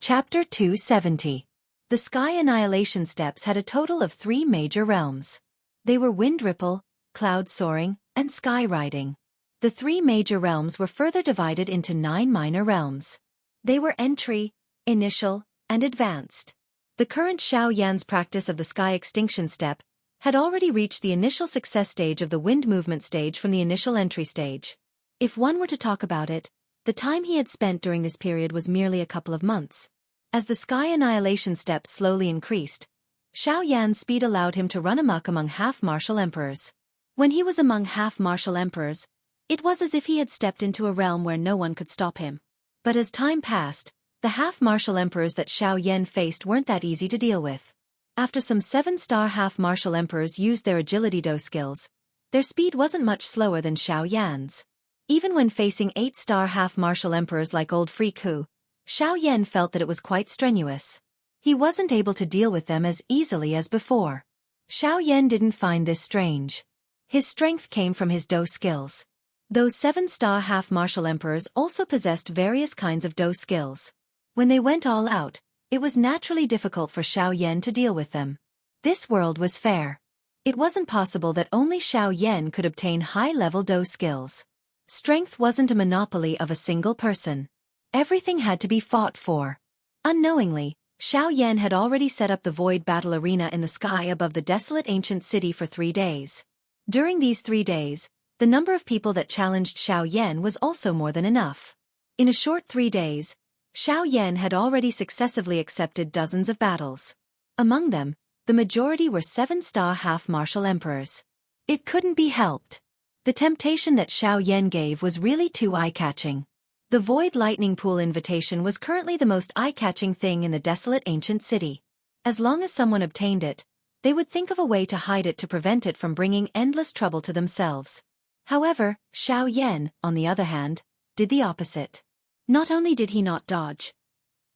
Chapter 270. The Sky Annihilation Steppes had a total of 3 major realms. They were Wind Ripple, Cloud Soaring, and Sky Riding. The 3 major realms were further divided into 9 minor realms. They were Entry, Initial, and Advanced. The current Xiaoyan's practice of the Sky Extinction Steppe had already reached the initial success stage of the Wind Movement stage from the initial entry stage. If one were to talk about it, the time he had spent during this period was merely a couple of months. As the Sky Annihilation Steppes slowly increased, Xiaoyan's speed allowed him to run amok among half-martial emperors. When he was among half-martial emperors, it was as if he had stepped into a realm where no one could stop him. But as time passed, the half-martial emperors that Xiaoyan faced weren't that easy to deal with. After some 7-star half-martial emperors used their agility do skills, their speed wasn't much slower than Xiaoyan's. Even when facing 8-star half-martial emperors like Old Freak Hu, Xiaoyan felt that it was quite strenuous. He wasn't able to deal with them as easily as before. Xiaoyan didn't find this strange. His strength came from his do skills. Those 7-star half-martial emperors also possessed various kinds of do skills. When they went all out, it was naturally difficult for Xiaoyan to deal with them. This world was fair. It wasn't possible that only Xiaoyan could obtain high-level do skills. Strength wasn't a monopoly of a single person. Everything had to be fought for. Unknowingly, Xiaoyan had already set up the void battle arena in the sky above the desolate ancient city for 3 days. During these 3 days, the number of people that challenged Xiaoyan was also more than enough. In a short 3 days, Xiaoyan had already successively accepted dozens of battles. Among them, the majority were 7-star half-martial emperors. It couldn't be helped. The temptation that Xiaoyan gave was really too eye-catching. The Void Lightning Pool invitation was currently the most eye-catching thing in the desolate ancient city. As long as someone obtained it, they would think of a way to hide it to prevent it from bringing endless trouble to themselves. However, Xiaoyan, on the other hand, did the opposite. Not only did he not dodge,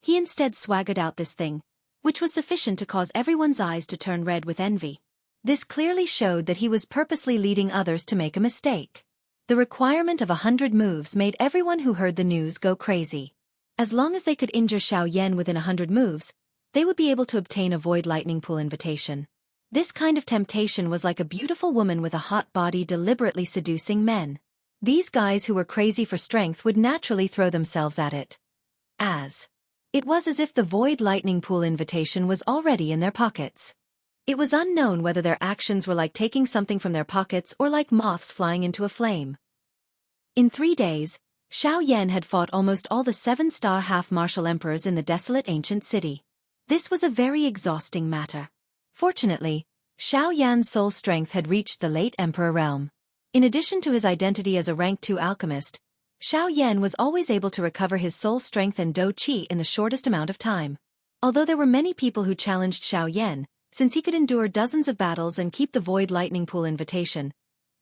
he instead swaggered out this thing, which was sufficient to cause everyone's eyes to turn red with envy. This clearly showed that he was purposely leading others to make a mistake. The requirement of 100 moves made everyone who heard the news go crazy. As long as they could injure Xiaoyan within 100 moves, they would be able to obtain a Void Lightning Pool invitation. This kind of temptation was like a beautiful woman with a hot body deliberately seducing men. These guys who were crazy for strength would naturally throw themselves at it. It was as if the Void Lightning Pool invitation was already in their pockets. It was unknown whether their actions were like taking something from their pockets or like moths flying into a flame. In 3 days, Xiaoyan had fought almost all the 7-star half-martial emperors in the desolate ancient city. This was a very exhausting matter. Fortunately, Xiaoyan's soul strength had reached the late emperor realm. In addition to his identity as a rank 2 alchemist, Xiaoyan was always able to recover his soul strength and do qi in the shortest amount of time. Although there were many people who challenged Xiaoyan, since he could endure dozens of battles and keep the Void Lightning Pool invitation,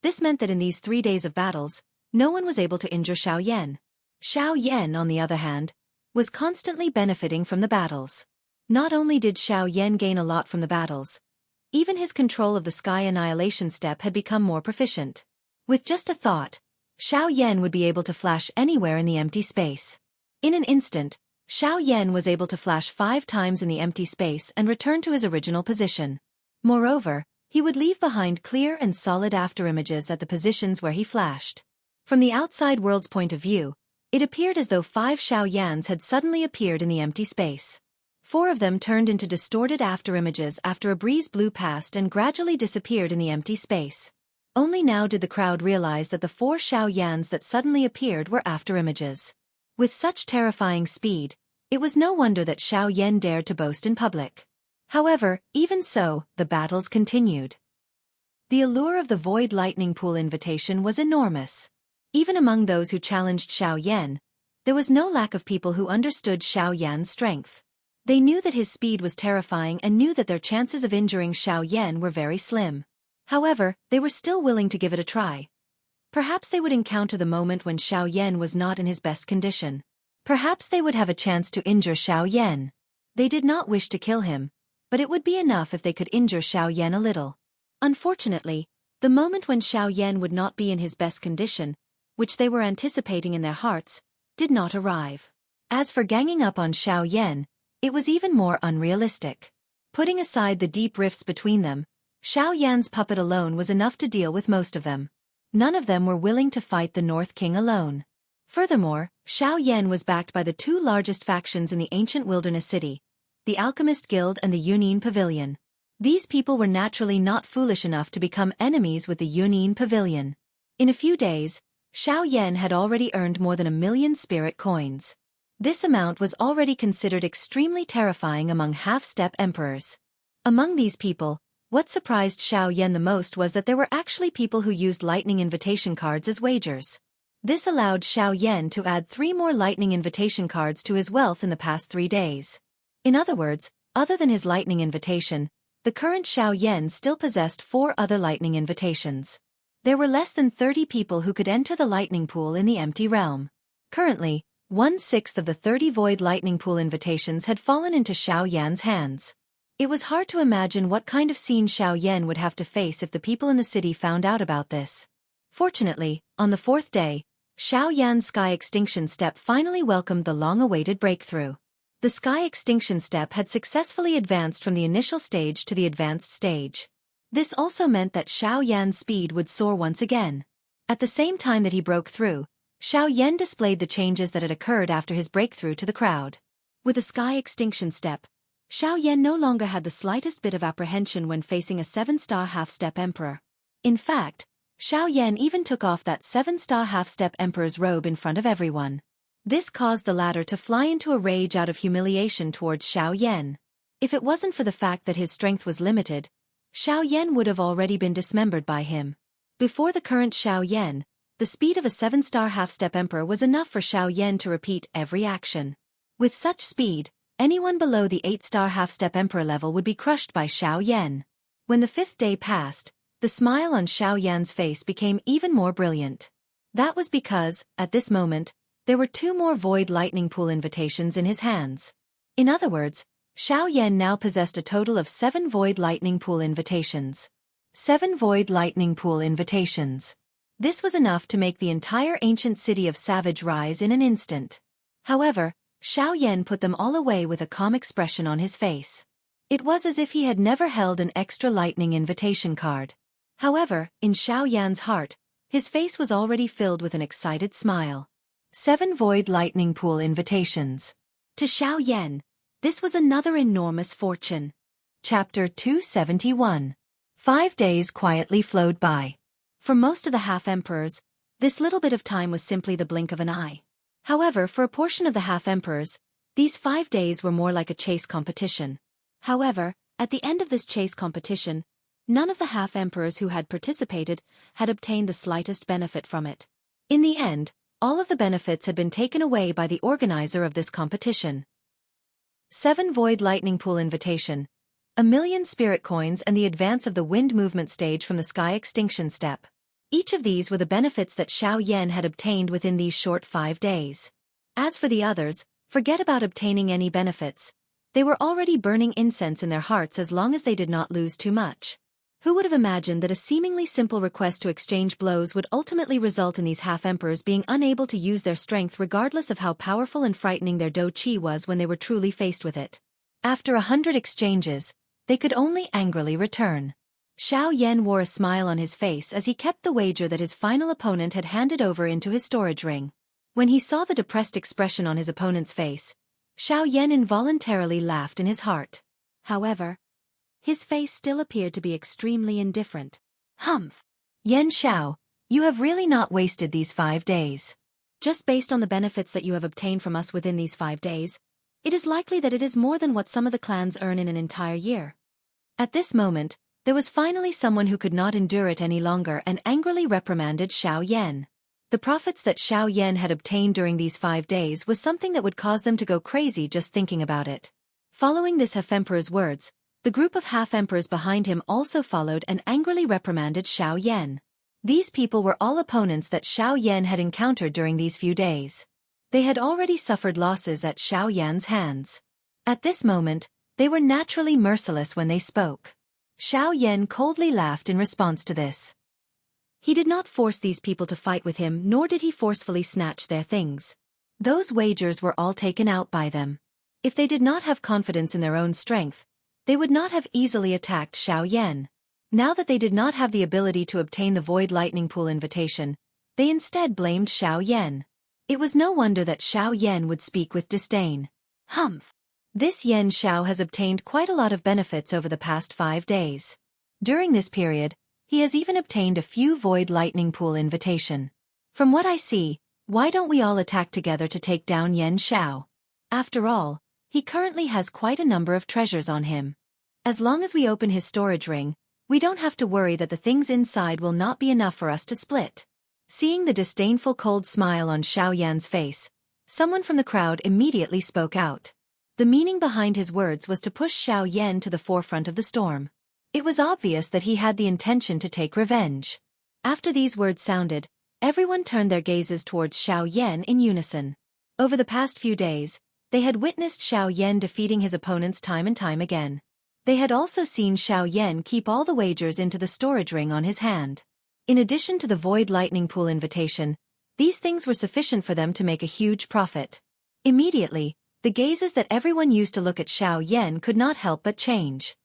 this meant that in these 3 days of battles, no one was able to injure Xiaoyan. Xiaoyan, on the other hand, was constantly benefiting from the battles. Not only did Xiaoyan gain a lot from the battles, even his control of the Sky Annihilation Steppe had become more proficient. With just a thought, Xiaoyan would be able to flash anywhere in the empty space. In an instant, Xiaoyan was able to flash 5 times in the empty space and return to his original position. Moreover, he would leave behind clear and solid afterimages at the positions where he flashed. From the outside world's point of view, it appeared as though 5 Xiaoyans had suddenly appeared in the empty space. 4 of them turned into distorted afterimages after a breeze blew past and gradually disappeared in the empty space. Only now did the crowd realize that the 4 Xiaoyans that suddenly appeared were afterimages. With such terrifying speed, it was no wonder that Xiaoyan dared to boast in public. However, even so, the battles continued. The allure of the Void Lightning Pool invitation was enormous. Even among those who challenged Xiaoyan, there was no lack of people who understood Xiaoyan's strength. They knew that his speed was terrifying and knew that their chances of injuring Xiaoyan were very slim. However, they were still willing to give it a try. Perhaps they would encounter the moment when Xiaoyan was not in his best condition. Perhaps they would have a chance to injure Xiaoyan. They did not wish to kill him, but it would be enough if they could injure Xiaoyan a little. Unfortunately, the moment when Xiaoyan would not be in his best condition, which they were anticipating in their hearts, did not arrive. As for ganging up on Xiaoyan, It was even more unrealistic. Putting aside the deep rifts between them, Xiao Yan's puppet alone was enough to deal with most of them. None of them were willing to fight the North King alone. Furthermore, Xiao Yan was backed by the two largest factions in the ancient wilderness city, the Alchemist Guild and the Yunin Pavilion. These people were naturally not foolish enough to become enemies with the Yunin Pavilion. In a few days, Xiao Yan had already earned more than 1,000,000 spirit coins. This amount was already considered extremely terrifying among half-step emperors. Among these people, what surprised Xiao Yan the most was that there were actually people who used lightning invitation cards as wagers. This allowed Xiao Yan to add 3 more lightning invitation cards to his wealth in the past 3 days. In other words, other than his lightning invitation, the current Xiao Yan still possessed 4 other lightning invitations. There were less than 30 people who could enter the lightning pool in the empty realm. Currently, 1/6 of the 30 void lightning pool invitations had fallen into Xiao Yan's hands. It was hard to imagine what kind of scene Xiao Yan would have to face if the people in the city found out about this. Fortunately, on the 4th day, Xiao Yan's Sky Extinction Step finally welcomed the long-awaited breakthrough. The Sky Extinction Step had successfully advanced from the initial stage to the advanced stage. This also meant that Xiao Yan's speed would soar once again. At the same time that he broke through, Xiao Yan displayed the changes that had occurred after his breakthrough to the crowd. With the Sky Extinction Step, Xiao Yan no longer had the slightest bit of apprehension when facing a 7-star half-step emperor. In fact, Xiao Yan even took off that 7-star half-step emperor's robe in front of everyone. This caused the latter to fly into a rage out of humiliation towards Xiao Yan. If it wasn't for the fact that his strength was limited, Xiao Yan would have already been dismembered by him. Before the current Xiao Yan, the speed of a 7-star half-step emperor was enough for Xiao Yan to repeat every action. With such speed, anyone below the 8-star half-step emperor level would be crushed by Xiao Yan. When the 5th day passed, the smile on Xiao Yan's face became even more brilliant. That was because, at this moment, there were 2 more void lightning pool invitations in his hands. In other words, Xiao Yan now possessed a total of 7 void lightning pool invitations. 7 void lightning pool invitations. This was enough to make the entire ancient city of Savage rise in an instant. However, Xiao Yan put them all away with a calm expression on his face. It was as if he had never held an extra lightning invitation card. However, in Xiao Yan's heart, his face was already filled with an excited smile. 7 void lightning pool invitations. To Xiao Yan, this was another enormous fortune. Chapter 271. 5 days quietly flowed by. For most of the half-emperors, this little bit of time was simply the blink of an eye. However, for a portion of the half-emperors, these 5 days were more like a chase competition. However, at the end of this chase competition, none of the half-emperors who had participated had obtained the slightest benefit from it. In the end, all of the benefits had been taken away by the organizer of this competition. 7 void lightning pool invitation, 1,000,000 spirit coins and the advance of the wind movement stage from the Sky Extinction Step. Each of these were the benefits that Xiao Yan had obtained within these short 5 days. As for the others, forget about obtaining any benefits. They were already burning incense in their hearts as long as they did not lose too much. Who would have imagined that a seemingly simple request to exchange blows would ultimately result in these half-emperors being unable to use their strength regardless of how powerful and frightening their do qi was when they were truly faced with it. After 100 exchanges, they could only angrily return. Xiao Yan wore a smile on his face as he kept the wager that his final opponent had handed over into his storage ring. When he saw the depressed expression on his opponent's face, Xiao Yan involuntarily laughed in his heart. However, his face still appeared to be extremely indifferent. Humph! Yan Xiao, you have really not wasted these 5 days. Just based on the benefits that you have obtained from us within these 5 days, it is likely that it is more than what some of the clans earn in an entire year. At this moment, there was finally someone who could not endure it any longer and angrily reprimanded Xiao Yan. The profits that Xiao Yan had obtained during these 5 days was something that would cause them to go crazy just thinking about it. Following this half-emperor's words, the group of half-emperors behind him also followed and angrily reprimanded Xiao Yan. These people were all opponents that Xiao Yan had encountered during these few days. They had already suffered losses at Xiao Yan's hands. At this moment, they were naturally merciless when they spoke. Xiao Yan coldly laughed in response to this. He did not force these people to fight with him, nor did he forcefully snatch their things. Those wagers were all taken out by them. If they did not have confidence in their own strength, they would not have easily attacked Xiao Yan. Now that they did not have the ability to obtain the Void Lightning Pool invitation, they instead blamed Xiao Yan. It was no wonder that Xiao Yan would speak with disdain. Humph! This Yan Xiao has obtained quite a lot of benefits over the past 5 days. During this period, he has even obtained a few Void Lightning Pool invitation. From what I see, why don't we all attack together to take down Yan Xiao? After all, he currently has quite a number of treasures on him. As long as we open his storage ring, we don't have to worry that the things inside will not be enough for us to split. Seeing the disdainful cold smile on Xiao Yan's face, someone from the crowd immediately spoke out. The meaning behind his words was to push Xiao Yan to the forefront of the storm. It was obvious that he had the intention to take revenge. After these words sounded, everyone turned their gazes towards Xiao Yan in unison. Over the past few days, they had witnessed Xiao Yan defeating his opponents time and time again. They had also seen Xiao Yan keep all the wagers into the storage ring on his hand. In addition to the Void Lightning Pool invitation, these things were sufficient for them to make a huge profit. Immediately, the gazes that everyone used to look at Xiao Yan could not help but change.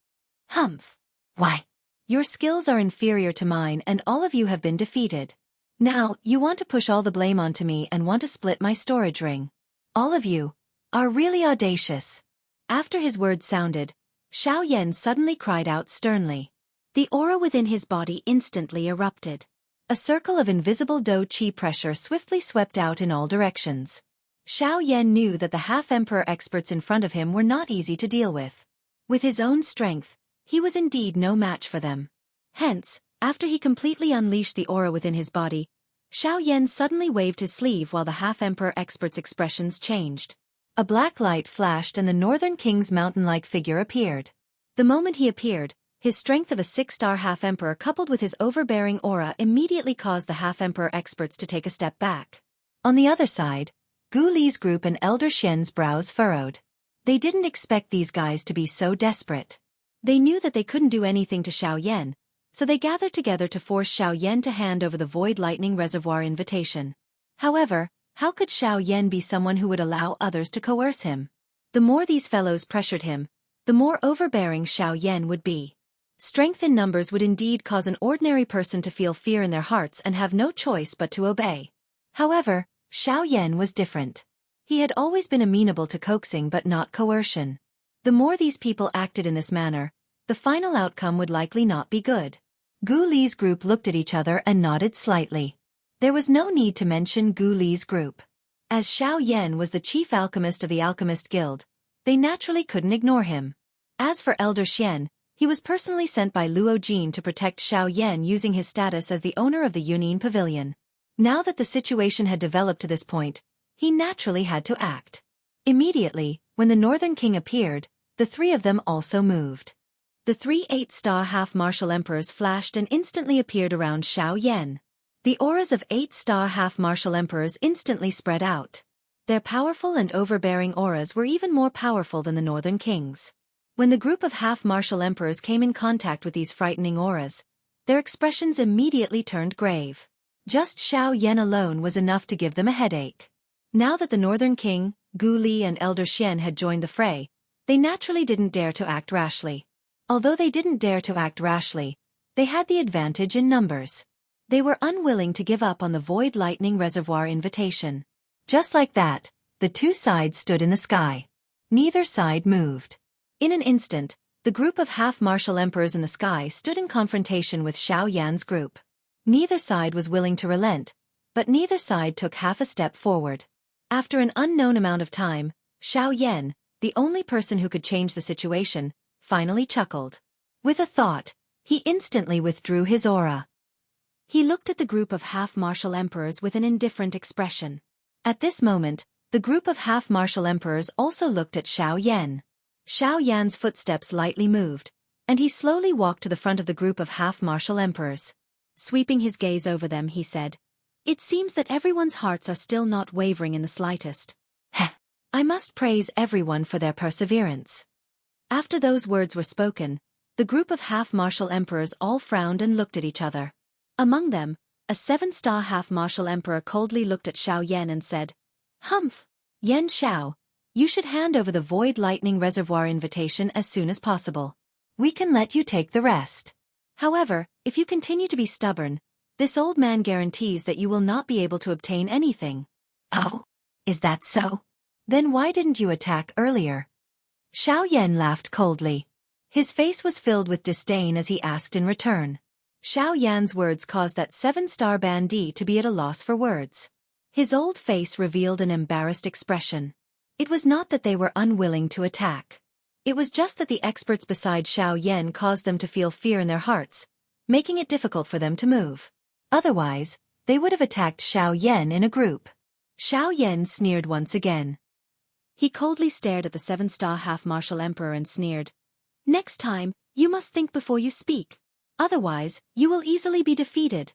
Humph! Why? Your skills are inferior to mine and all of you have been defeated. Now, you want to push all the blame onto me and want to split my storage ring. All of you are really audacious. After his words sounded, Xiao Yan suddenly cried out sternly. The aura within his body instantly erupted. A circle of invisible Do Qi pressure swiftly swept out in all directions. Xiao Yan knew that the half-emperor experts in front of him were not easy to deal with. With his own strength, he was indeed no match for them. Hence, after he completely unleashed the aura within his body, Xiao Yan suddenly waved his sleeve while the half-emperor expert's expressions changed. A black light flashed and the Northern King's mountain-like figure appeared. The moment he appeared, his strength of a 6-star half-emperor coupled with his overbearing aura immediately caused the half-emperor experts to take a step back. On the other side, Gu Li's group and Elder Xian's brows furrowed. They didn't expect these guys to be so desperate. They knew that they couldn't do anything to Xiao Yan, so they gathered together to force Xiao Yan to hand over the Void Lightning Reservoir invitation. However, how could Xiao Yan be someone who would allow others to coerce him? The more these fellows pressured him, the more overbearing Xiao Yan would be. Strength in numbers would indeed cause an ordinary person to feel fear in their hearts and have no choice but to obey. However, Xiao Yan was different. He had always been amenable to coaxing but not coercion. The more these people acted in this manner, the final outcome would likely not be good. Gu Li's group looked at each other and nodded slightly. There was no need to mention Gu Li's group. As Xiao Yan was the chief alchemist of the Alchemist Guild, they naturally couldn't ignore him. As for Elder Xian, he was personally sent by Luo Jin to protect Xiao Yan using his status as the owner of the Yunin Pavilion. Now that the situation had developed to this point, he naturally had to act. Immediately, when the Northern King appeared, the three of them also moved. The 3 8-star half-martial emperors flashed and instantly appeared around Xiao Yan. The auras of 8-star half-martial emperors instantly spread out. Their powerful and overbearing auras were even more powerful than the Northern King's. When the group of half-martial emperors came in contact with these frightening auras, their expressions immediately turned grave. Just Xiao Yan alone was enough to give them a headache. Now that the Northern King, Gu Li and Elder Xian had joined the fray, they naturally didn't dare to act rashly. Although they didn't dare to act rashly, they had the advantage in numbers. They were unwilling to give up on the Void Lightning Reservoir invitation. Just like that, the two sides stood in the sky. Neither side moved. In an instant, the group of half-martial emperors in the sky stood in confrontation with Xiao Yan's group. Neither side was willing to relent, but neither side took half a step forward. After an unknown amount of time, Xiao Yan, the only person who could change the situation, finally chuckled. With a thought, he instantly withdrew his aura. He looked at the group of half-martial emperors with an indifferent expression. At this moment, the group of half-martial emperors also looked at Xiao Yan. Xiao Yan's footsteps lightly moved, and he slowly walked to the front of the group of half-martial emperors. Sweeping his gaze over them, he said, "It seems that everyone's hearts are still not wavering in the slightest. Heh! I must praise everyone for their perseverance." After those words were spoken, the group of half-martial emperors all frowned and looked at each other. Among them, a 7-star half-martial emperor coldly looked at Xiao Yan and said, "Humph! Yan Xiao, You should hand over the Void Lightning Reservoir invitation as soon as possible. We can let you take the rest. However, if you continue to be stubborn, this old man guarantees that you will not be able to obtain anything." "Oh, is that so?" "Then why didn't you attack earlier?" Xiaoyan laughed coldly. His face was filled with disdain as he asked in return. Xiaoyan's words caused that 7-star bandit to be at a loss for words. His old face revealed an embarrassed expression. It was not that they were unwilling to attack. It was just that the experts beside Xiaoyan caused them to feel fear in their hearts, making it difficult for them to move. Otherwise, they would have attacked Xiaoyan in a group. Xiaoyan sneered once again. He coldly stared at the 7-star half-martial emperor and sneered, "Next time, you must think before you speak. Otherwise, you will easily be defeated."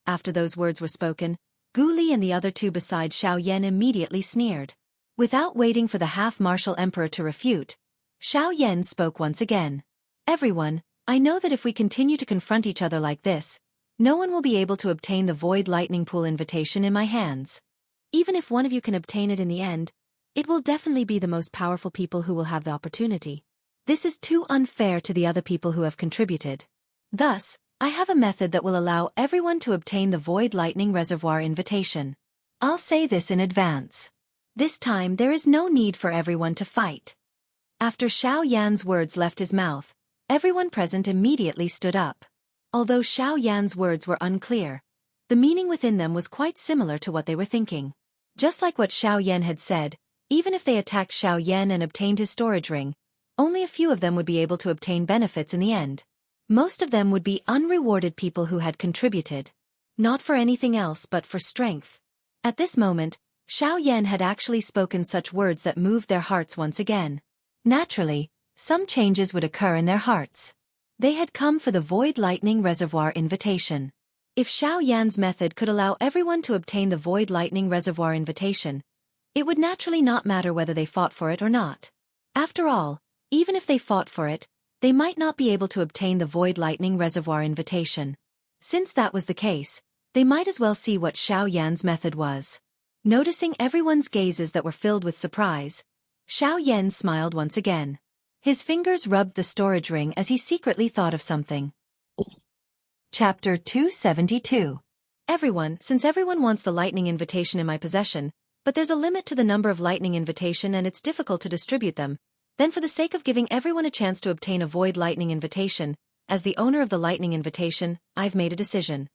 After those words were spoken, Gu Li and the other two beside Xiaoyan immediately sneered. Without waiting for the half-martial emperor to refute, Xiaoyan spoke once again. "Everyone, I know that if we continue to confront each other like this, no one will be able to obtain the Void Lightning Pool invitation in my hands. Even if one of you can obtain it in the end, it will definitely be the most powerful people who will have the opportunity. This is too unfair to the other people who have contributed. Thus, I have a method that will allow everyone to obtain the Void Lightning Reservoir invitation. I'll say this in advance. This time there is no need for everyone to fight." After Xiaoyan's words left his mouth, everyone present immediately stood up. Although Xiaoyan's words were unclear, the meaning within them was quite similar to what they were thinking. Just like what Xiaoyan had said, even if they attacked Xiaoyan and obtained his storage ring, only a few of them would be able to obtain benefits in the end. Most of them would be unrewarded people who had contributed. Not for anything else but for strength. At this moment, Xiaoyan had actually spoken such words that moved their hearts once again. Naturally, some changes would occur in their hearts. They had come for the Void Lightning Reservoir invitation. If Xiaoyan's method could allow everyone to obtain the Void Lightning Reservoir invitation, it would naturally not matter whether they fought for it or not. After all, even if they fought for it, they might not be able to obtain the Void Lightning Reservoir invitation. Since that was the case, they might as well see what Xiaoyan's method was. Noticing everyone's gazes that were filled with surprise, Xiaoyan smiled once again. His fingers rubbed the storage ring as he secretly thought of something. Chapter 272. Everyone, since everyone wants the lightning invitation in my possession, but there's a limit to the number of lightning invitation and it's difficult to distribute them, then for the sake of giving everyone a chance to obtain a Void Lightning invitation, as the owner of the lightning invitation, I've made a decision.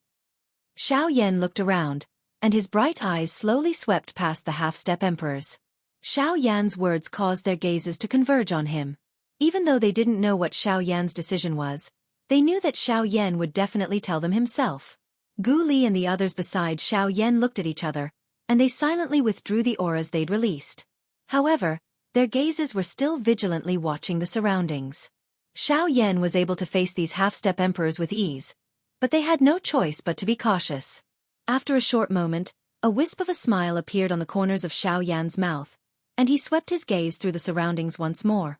Xiaoyan looked around, and his bright eyes slowly swept past the half-step emperors. Xiaoyan's words caused their gazes to converge on him. Even though they didn't know what Xiaoyan's decision was, they knew that Xiaoyan would definitely tell them himself. Gu Li and the others beside Xiaoyan looked at each other, and they silently withdrew the auras they'd released. However, their gazes were still vigilantly watching the surroundings. Xiaoyan was able to face these half-step emperors with ease, but they had no choice but to be cautious. After a short moment, a wisp of a smile appeared on the corners of Xiaoyan's mouth, and he swept his gaze through the surroundings once more.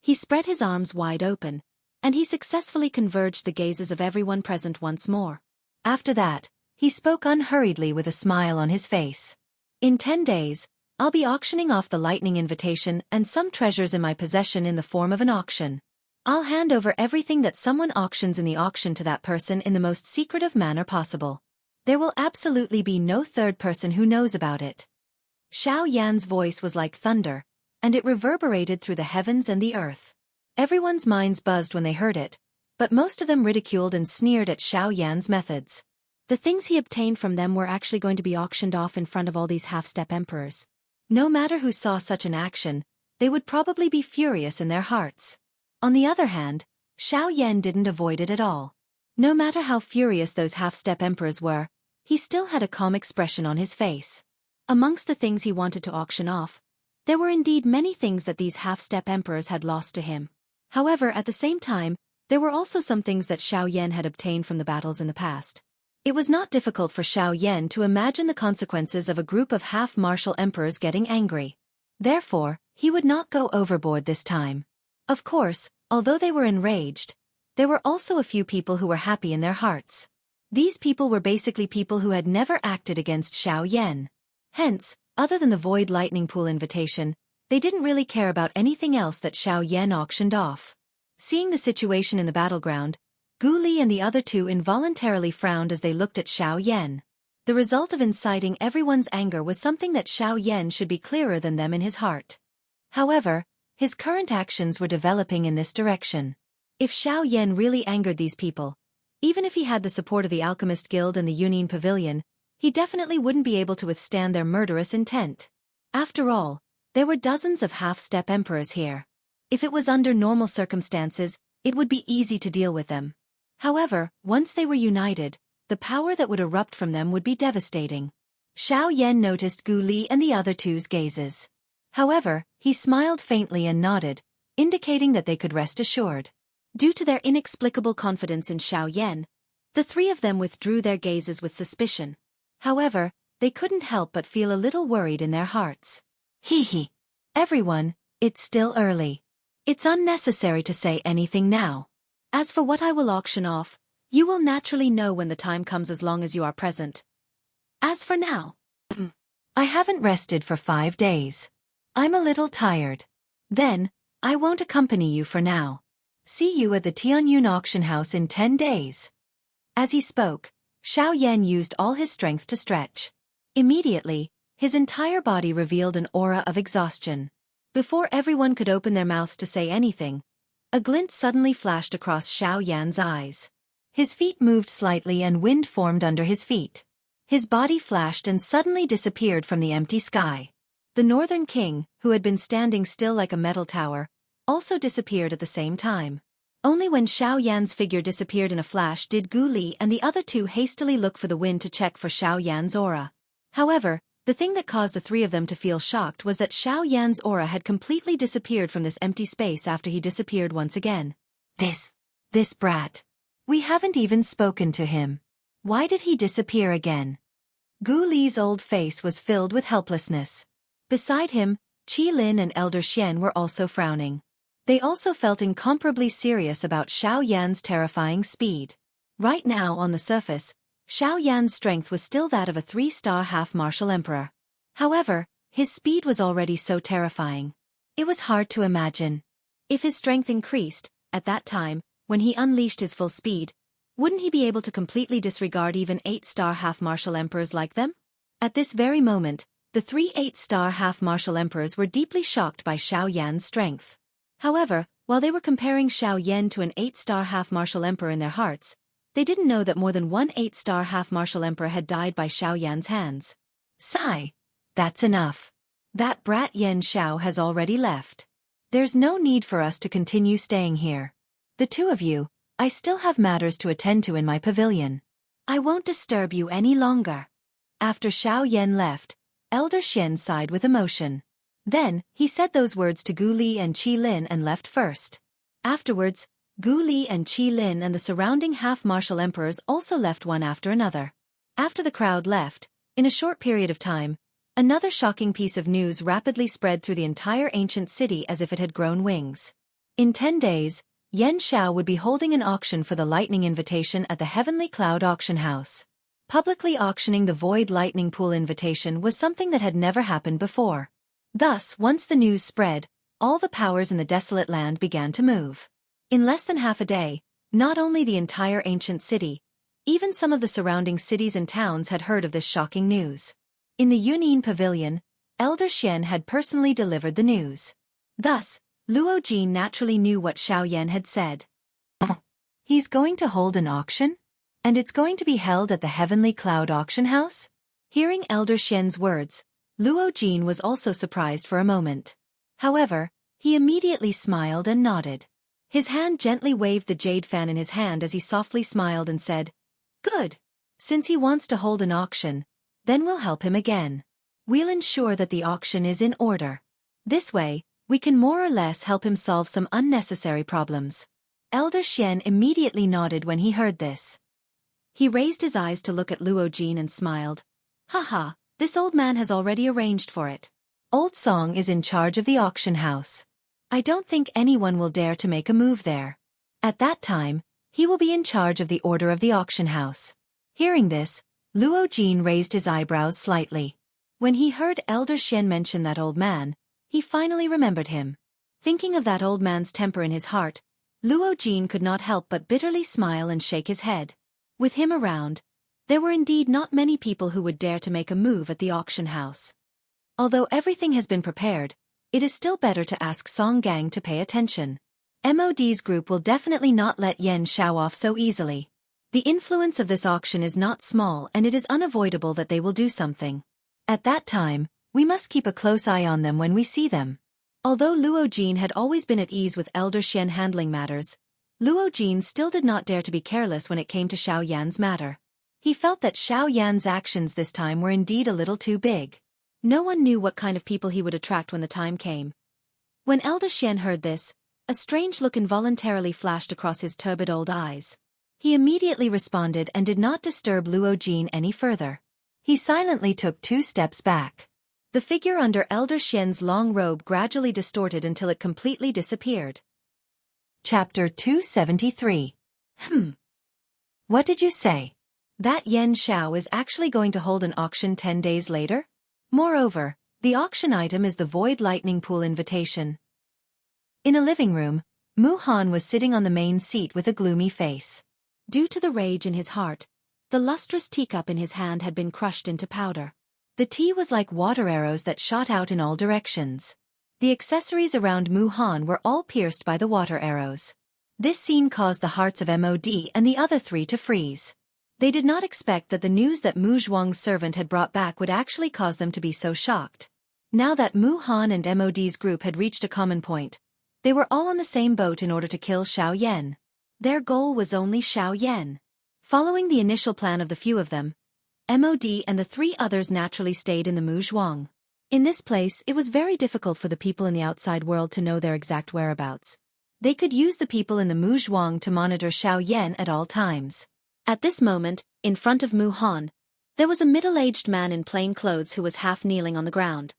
He spread his arms wide open, and he successfully converged the gazes of everyone present once more. After that, he spoke unhurriedly with a smile on his face. "In 10 days, I'll be auctioning off the lightning invitation and some treasures in my possession in the form of an auction. I'll hand over everything that someone auctions in the auction to that person in the most secretive manner possible. There will absolutely be no third person who knows about it." Xiaoyan's voice was like thunder, and it reverberated through the heavens and the earth. Everyone's minds buzzed when they heard it, but most of them ridiculed and sneered at Xiaoyan's methods. The things he obtained from them were actually going to be auctioned off in front of all these half-step emperors. No matter who saw such an action, they would probably be furious in their hearts. On the other hand, Xiaoyan didn't avoid it at all. No matter how furious those half-step emperors were, he still had a calm expression on his face. Amongst the things he wanted to auction off, there were indeed many things that these half-step emperors had lost to him. However, at the same time, there were also some things that Xiaoyan had obtained from the battles in the past. It was not difficult for Xiaoyan to imagine the consequences of a group of half-martial emperors getting angry. Therefore, he would not go overboard this time. Of course, although they were enraged, there were also a few people who were happy in their hearts. These people were basically people who had never acted against Xiaoyan. Hence, other than the Void Lightning Pool invitation, They didn't really care about anything else that Xiao Yan auctioned off. Seeing the situation in the battleground, Gu Li and the other two involuntarily frowned as they looked at Xiao Yan. The result of inciting everyone's anger was something that Xiao Yan should be clearer than them in his heart. However, his current actions were developing in this direction. If Xiao Yan really angered these people, even if he had the support of the Alchemist Guild and the Union Pavilion, he definitely wouldn't be able to withstand their murderous intent. After all, there were dozens of half-step emperors here. If it was under normal circumstances, it would be easy to deal with them. However, once they were united, the power that would erupt from them would be devastating. Xiao Yan noticed Gu Li and the other two's gazes. However, he smiled faintly and nodded, indicating that they could rest assured. Due to their inexplicable confidence in Xiao Yan, the three of them withdrew their gazes with suspicion. However, they couldn't help but feel a little worried in their hearts. Hee. Everyone, it's still early. It's unnecessary to say anything now. As for what I will auction off, you will naturally know when the time comes as long as you are present. As for now, I haven't rested for 5 days. I'm a little tired. Then, I won't accompany you for now. See you at the Tianyun auction house in 10 days. As he spoke, Xiao Yan used all his strength to stretch. Immediately, his entire body revealed an aura of exhaustion. Before everyone could open their mouths to say anything, a glint suddenly flashed across Xiao Yan's eyes. His feet moved slightly and wind formed under his feet. His body flashed and suddenly disappeared from the empty sky. The Northern King, who had been standing still like a metal tower, also disappeared at the same time. Only when Xiao Yan's figure disappeared in a flash did Gu Li and the other two hastily look for the wind to check for Xiao Yan's aura. However, the thing that caused the three of them to feel shocked was that Xiao Yan's aura had completely disappeared from this empty space after he disappeared once again. This brat. We haven't even spoken to him. Why did he disappear again? Gu Li's old face was filled with helplessness. Beside him, Qi Lin and Elder Xian were also frowning. They also felt incomparably serious about Xiao Yan's terrifying speed. Right now on the surface, Xiao Yan's strength was still that of a 3-star half-martial emperor. However, his speed was already so terrifying. It was hard to imagine. If his strength increased, at that time, when he unleashed his full speed, wouldn't he be able to completely disregard even 8-star half-martial emperors like them? At this very moment, the 3 8-star half-martial emperors were deeply shocked by Xiao Yan's strength. However, while they were comparing Xiao Yan to an 8-star half-martial emperor in their hearts, they didn't know that more than one 8-star half-martial emperor had died by Xiao Yan's hands. Sigh. That's enough. That brat Yan Xiao has already left. There's no need for us to continue staying here. The two of you, I still have matters to attend to in my pavilion. I won't disturb you any longer. After Xiao Yan left, Elder Xian sighed with emotion. Then, he said those words to Gu Li and Qi Lin and left first. Afterwards, Gu Li and Qi Lin and the surrounding half-martial emperors also left one after another. After the crowd left, in a short period of time, another shocking piece of news rapidly spread through the entire ancient city as if it had grown wings. In 10 days, Yan Xiao would be holding an auction for the lightning invitation at the Heavenly Cloud Auction House. Publicly auctioning the Void Lightning Pool invitation was something that had never happened before. Thus, once the news spread, all the powers in the desolate land began to move. In less than half a day, not only the entire ancient city, even some of the surrounding cities and towns had heard of this shocking news. In the Union Pavilion, Elder Xian had personally delivered the news. Thus, Luo Jin naturally knew what Xiao Yan had said. He's going to hold an auction? And it's going to be held at the Heavenly Cloud Auction House? Hearing Elder Xian's words, Luo Jin was also surprised for a moment. However, he immediately smiled and nodded. His hand gently waved the jade fan in his hand as he softly smiled and said, "Good. Since he wants to hold an auction, then we'll help him again. We'll ensure that the auction is in order. This way, we can more or less help him solve some unnecessary problems." Elder Xian immediately nodded when he heard this. He raised his eyes to look at Luo Jin and smiled. "Haha, this old man has already arranged for it. Old Song is in charge of the auction house. I don't think anyone will dare to make a move there. At that time, he will be in charge of the order of the auction house." Hearing this, Luo Jin raised his eyebrows slightly. When he heard Elder Xian mention that old man, He finally remembered him. Thinking of that old man's temper in his heart, Luo Jin could not help but bitterly smile and shake his head. With him around, there were indeed not many people who would dare to make a move at the auction house. Although everything has been prepared, it is still better to ask Song Gang to pay attention. MOD's group will definitely not let Yen Xiao off so easily. The influence of this auction is not small and it is unavoidable that they will do something. At that time, we must keep a close eye on them when we see them. Although Luo Jin had always been at ease with Elder Xian handling matters, Luo Jin still did not dare to be careless when it came to Xiao Yan's matter. He felt that Xiao Yan's actions this time were indeed a little too big. No one knew what kind of people he would attract when the time came. When Elder Xian heard this, a strange look involuntarily flashed across his turbid old eyes. He immediately responded and did not disturb Luo Jin any further. He silently took 2 steps back. The figure under Elder Xian's long robe gradually distorted until it completely disappeared. Chapter 273. What did you say? That Yen Xiao is actually going to hold an auction 10 days later? Moreover, the auction item is the Void Lightning Pool invitation. In a living room, Mu Han was sitting on the main seat with a gloomy face. Due to the rage in his heart, the lustrous teacup in his hand had been crushed into powder. The tea was like water arrows that shot out in all directions. The accessories around Mu Han were all pierced by the water arrows. This scene caused the hearts of MOD and the other 3 to freeze. They did not expect that the news that Mu Zhuang's servant had brought back would actually cause them to be so shocked. Now that Mu Han and MOD's group had reached a common point, they were all on the same boat in order to kill Xiao Yan. Their goal was only Xiao Yan. Following the initial plan of the few of them, MOD and the 3 others naturally stayed in the Mu Zhuang. In this place, it was very difficult for the people in the outside world to know their exact whereabouts. They could use the people in the Mu Zhuang to monitor Xiao Yan at all times. At this moment, in front of Mu Han, there was a middle-aged man in plain clothes who was half kneeling on the ground.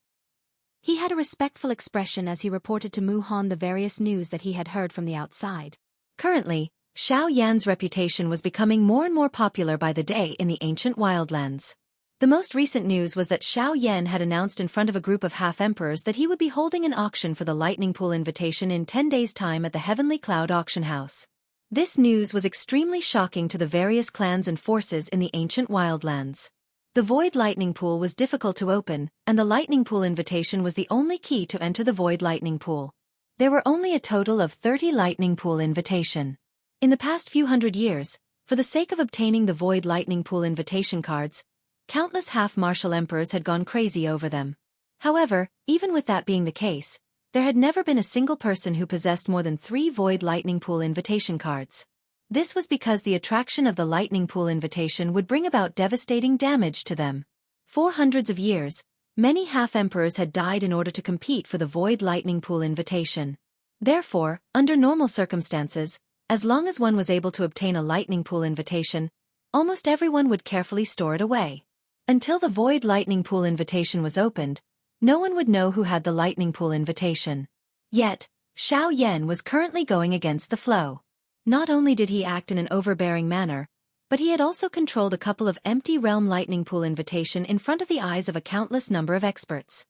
He had a respectful expression as he reported to Mu Han the various news that he had heard from the outside. Currently, Xiao Yan's reputation was becoming more and more popular by the day in the ancient wildlands. The most recent news was that Xiao Yan had announced in front of a group of half-emperors that he would be holding an auction for the Lightning Pool invitation in 10 days' time at the Heavenly Cloud Auction House. This news was extremely shocking to the various clans and forces in the ancient wildlands. The Void Lightning Pool was difficult to open, and the Lightning Pool invitation was the only key to enter the Void Lightning Pool. There were only a total of 30 Lightning Pool invitation. In the past few hundred years, for the sake of obtaining the Void Lightning Pool invitation cards, countless half-martial emperors had gone crazy over them. However, even with that being the case, there had never been a single person who possessed more than 3 Void Lightning Pool invitation cards. This was because the attraction of the Lightning Pool invitation would bring about devastating damage to them. For hundreds of years, many half-emperors had died in order to compete for the Void Lightning Pool invitation. Therefore, under normal circumstances, as long as one was able to obtain a Lightning Pool invitation, almost everyone would carefully store it away. Until the Void Lightning Pool invitation was opened, no one would know who had the Lightning Pool invitation. Yet, Xiao Yan was currently going against the flow. Not only did he act in an overbearing manner, but he had also controlled a couple of empty realm Lightning Pool invitation in front of the eyes of a countless number of experts.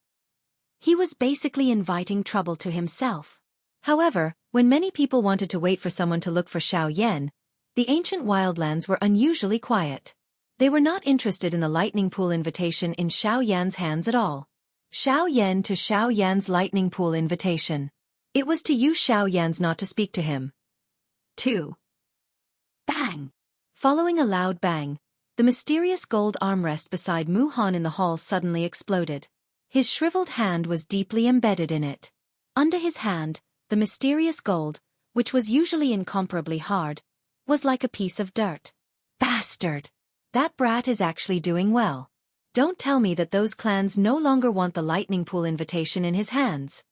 He was basically inviting trouble to himself. However, when many people wanted to wait for someone to look for Xiao Yan, the ancient wildlands were unusually quiet. They were not interested in the Lightning Pool invitation in Xiao Yan's hands at all. Xiao Yan to Xiao Yan's Lightning Pool invitation. It was to you Xiao Yan's not to speak to him. 2. Bang! Following a loud bang, the mysterious gold armrest beside Mu Han in the hall suddenly exploded. His shriveled hand was deeply embedded in it. Under his hand, the mysterious gold, which was usually incomparably hard, was like a piece of dirt. Bastard! That brat is actually doing well. Don't tell me that those clans no longer want the Lightning Pool invitation in his hands.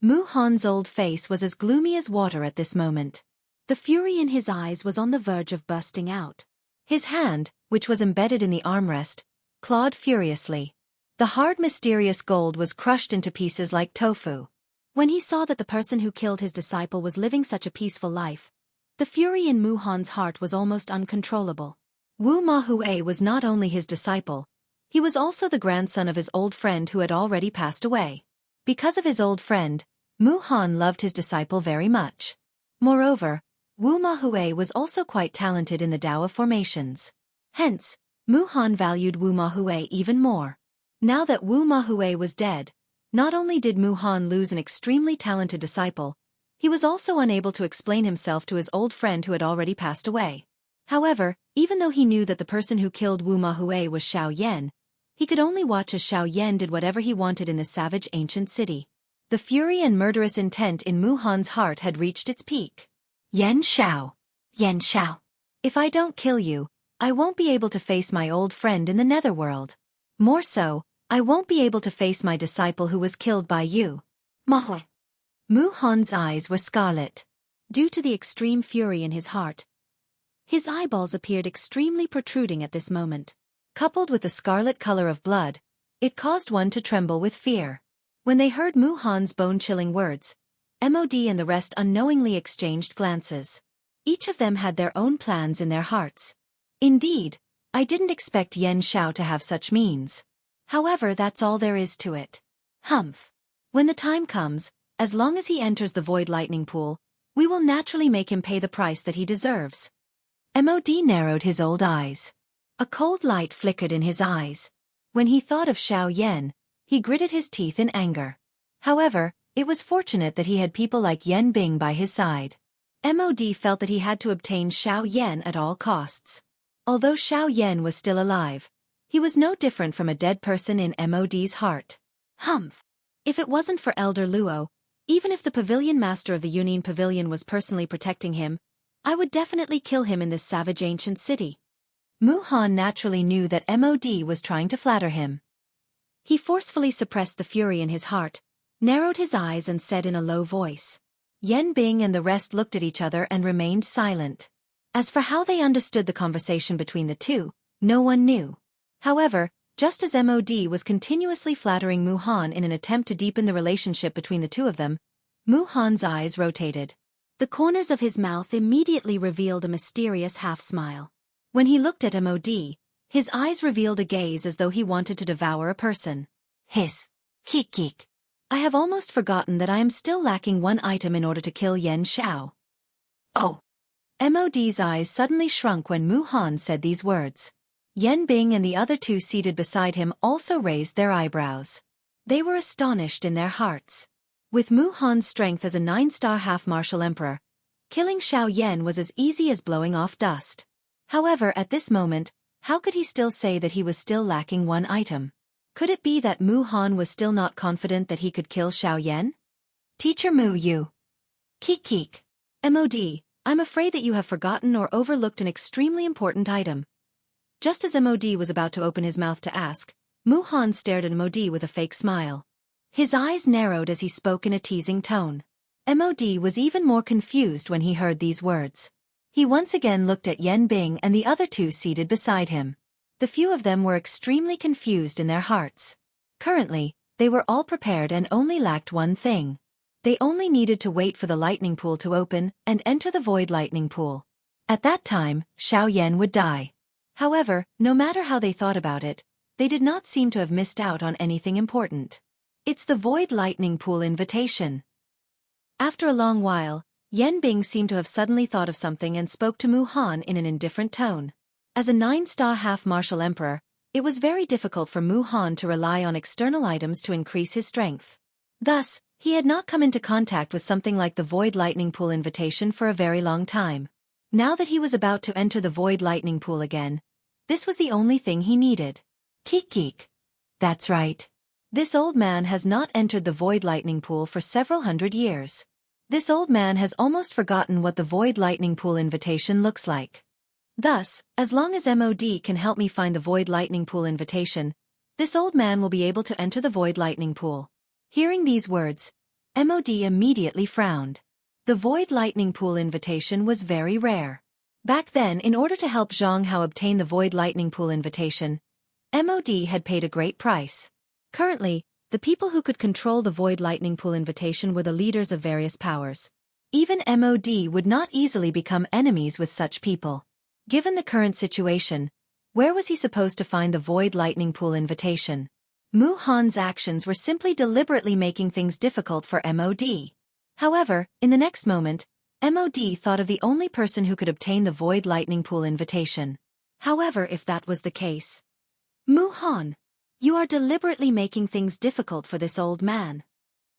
Mu Han's old face was as gloomy as water at this moment. The fury in his eyes was on the verge of bursting out. His hand, which was embedded in the armrest, clawed furiously. The hard mysterious gold was crushed into pieces like tofu. When he saw that the person who killed his disciple was living such a peaceful life, the fury in Mu Han's heart was almost uncontrollable. Wu Mahue was not only his disciple, he was also the grandson of his old friend who had already passed away. Because of his old friend, Mu Han loved his disciple very much. Moreover, Wu Mahui was also quite talented in the Tao of formations. Hence, Mu Han valued Wu Mahui even more. Now that Wu Mahui was dead, not only did Mu Han lose an extremely talented disciple, he was also unable to explain himself to his old friend who had already passed away. However, even though he knew that the person who killed Wu Mahui was Xiaoyan, he could only watch as Xiaoyan did whatever he wanted in this savage ancient city. The fury and murderous intent in Mu Han's heart had reached its peak. Yan Shao. Yan Shao. If I don't kill you, I won't be able to face my old friend in the netherworld. More so, I won't be able to face my disciple who was killed by you. Mahui. Mu Han's eyes were scarlet. Due to the extreme fury in his heart, his eyeballs appeared extremely protruding at this moment. Coupled with the scarlet color of blood, it caused one to tremble with fear. When they heard Mu Han's bone-chilling words, Mod and the rest unknowingly exchanged glances. Each of them had their own plans in their hearts. Indeed, I didn't expect Yan Shao to have such means. However, that's all there is to it. Humph. When the time comes, as long as he enters the void lightning pool, we will naturally make him pay the price that he deserves. Mod narrowed his old eyes. A cold light flickered in his eyes. When he thought of Xiaoyan, he gritted his teeth in anger. However, it was fortunate that he had people like Yan Bing by his side. Mod felt that he had to obtain Xiaoyan at all costs. Although Xiaoyan was still alive, he was no different from a dead person in Mod's heart. Humph! If it wasn't for Elder Luo, even if the pavilion master of the Union Pavilion was personally protecting him, I would definitely kill him in this savage ancient city. Mu Han naturally knew that Mod was trying to flatter him. He forcefully suppressed the fury in his heart, narrowed his eyes and said in a low voice. Yan Bing and the rest looked at each other and remained silent. As for how they understood the conversation between the two, no one knew. However, just as Mod was continuously flattering Mu Han in an attempt to deepen the relationship between the two of them, Mu Han's eyes rotated. The corners of his mouth immediately revealed a mysterious half-smile. When he looked at Mod, his eyes revealed a gaze as though he wanted to devour a person. Hiss. Kik. I have almost forgotten that I am still lacking one item in order to kill Yan Shao. Oh. Mod's eyes suddenly shrunk when Mu Han said these words. Yan Bing and the other two seated beside him also raised their eyebrows. They were astonished in their hearts. With Mu Han's strength as a 9-star half-martial emperor, killing Xiaoyan was as easy as blowing off dust. However, at this moment, how could he still say that he was still lacking one item? Could it be that Mu Han was still not confident that he could kill Xiaoyan? Teacher Mu Yu. Kik. Mod, I'm afraid that you have forgotten or overlooked an extremely important item. Just as Mod was about to open his mouth to ask, Mu Han stared at Mod with a fake smile. His eyes narrowed as he spoke in a teasing tone. Mod was even more confused when he heard these words. He once again looked at Yan Bing and the other two seated beside him. The few of them were extremely confused in their hearts. Currently, they were all prepared and only lacked one thing. They only needed to wait for the lightning pool to open and enter the void lightning pool. At that time, Xiaoyan would die. However, no matter how they thought about it, they did not seem to have missed out on anything important. It's the void lightning pool invitation. After a long while, Yan Bing seemed to have suddenly thought of something and spoke to Mu Han in an indifferent tone. As a 9-star half-martial emperor, it was very difficult for Mu Han to rely on external items to increase his strength. Thus, he had not come into contact with something like the void lightning pool invitation for a very long time. Now that he was about to enter the void lightning pool again, this was the only thing he needed. Kik. That's right. This old man has not entered the void lightning pool for several hundred years. This old man has almost forgotten what the void lightning pool invitation looks like. Thus, as long as Mod can help me find the void lightning pool invitation, this old man will be able to enter the void lightning pool. Hearing these words, Mod immediately frowned. The void lightning pool invitation was very rare. Back then, in order to help Jianghu obtain the void lightning pool invitation, Mod had paid a great price. Currently, the people who could control the void lightning pool invitation were the leaders of various powers. Even Mod would not easily become enemies with such people. Given the current situation, where was he supposed to find the void lightning pool invitation? Mu Han's actions were simply deliberately making things difficult for MOD. However, in the next moment, MOD thought of the only person who could obtain the Void Lightning Pool invitation. However, if that was the case, Mu Han, you are deliberately making things difficult for this old man.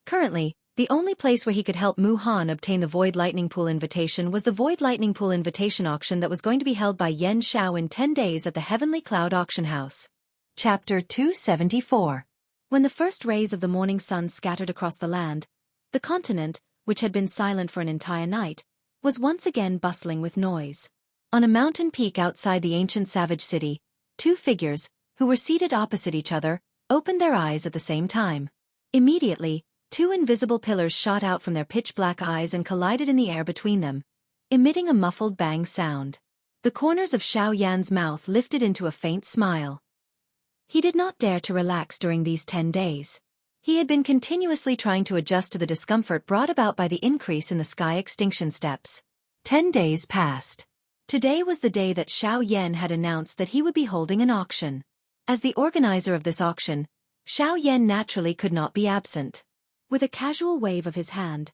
Currently, the only place where he could help Mu Han obtain the Void Lightning Pool invitation was the Void Lightning Pool invitation auction that was going to be held by Yen Xiao in 10 days at the Heavenly Cloud Auction House. Chapter 274. When the first rays of the morning sun scattered across the land, the continent, which had been silent for an entire night, was once again bustling with noise. On a mountain peak outside the ancient savage city, two figures, who were seated opposite each other, opened their eyes at the same time. Immediately, two invisible pillars shot out from their pitch-black eyes and collided in the air between them, emitting a muffled bang sound. The corners of Xiao Yan's mouth lifted into a faint smile. He did not dare to relax during these 10 days. He had been continuously trying to adjust to the discomfort brought about by the increase in the sky extinction steps. 10 days passed. Today was the day that Xiao Yan had announced that he would be holding an auction. As the organizer of this auction, Xiao Yan naturally could not be absent. With a casual wave of his hand,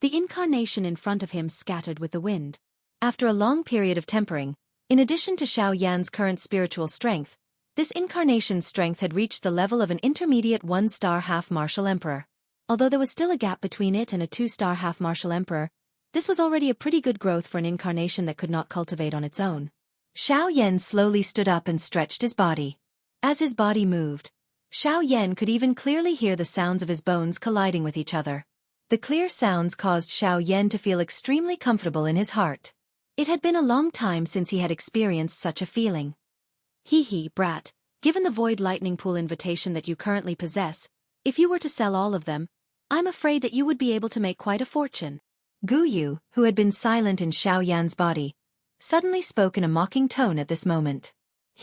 the incarnation in front of him scattered with the wind. After a long period of tempering, in addition to Xiao Yan's current spiritual strength, this incarnation's strength had reached the level of an intermediate 1-star half-martial emperor. Although there was still a gap between it and a 2-star half-martial emperor, this was already a pretty good growth for an incarnation that could not cultivate on its own. Xiao Yan slowly stood up and stretched his body. As his body moved, Xiao Yan could even clearly hear the sounds of his bones colliding with each other. The clear sounds caused Xiao Yan to feel extremely comfortable in his heart. It had been a long time since he had experienced such a feeling. Hee, brat, given the Void Lightning Pool invitation that you currently possess, if you were to sell all of them, I'm afraid that you would be able to make quite a fortune. Gu Yu, who had been silent in Xiao Yan's body, suddenly spoke in a mocking tone at this moment.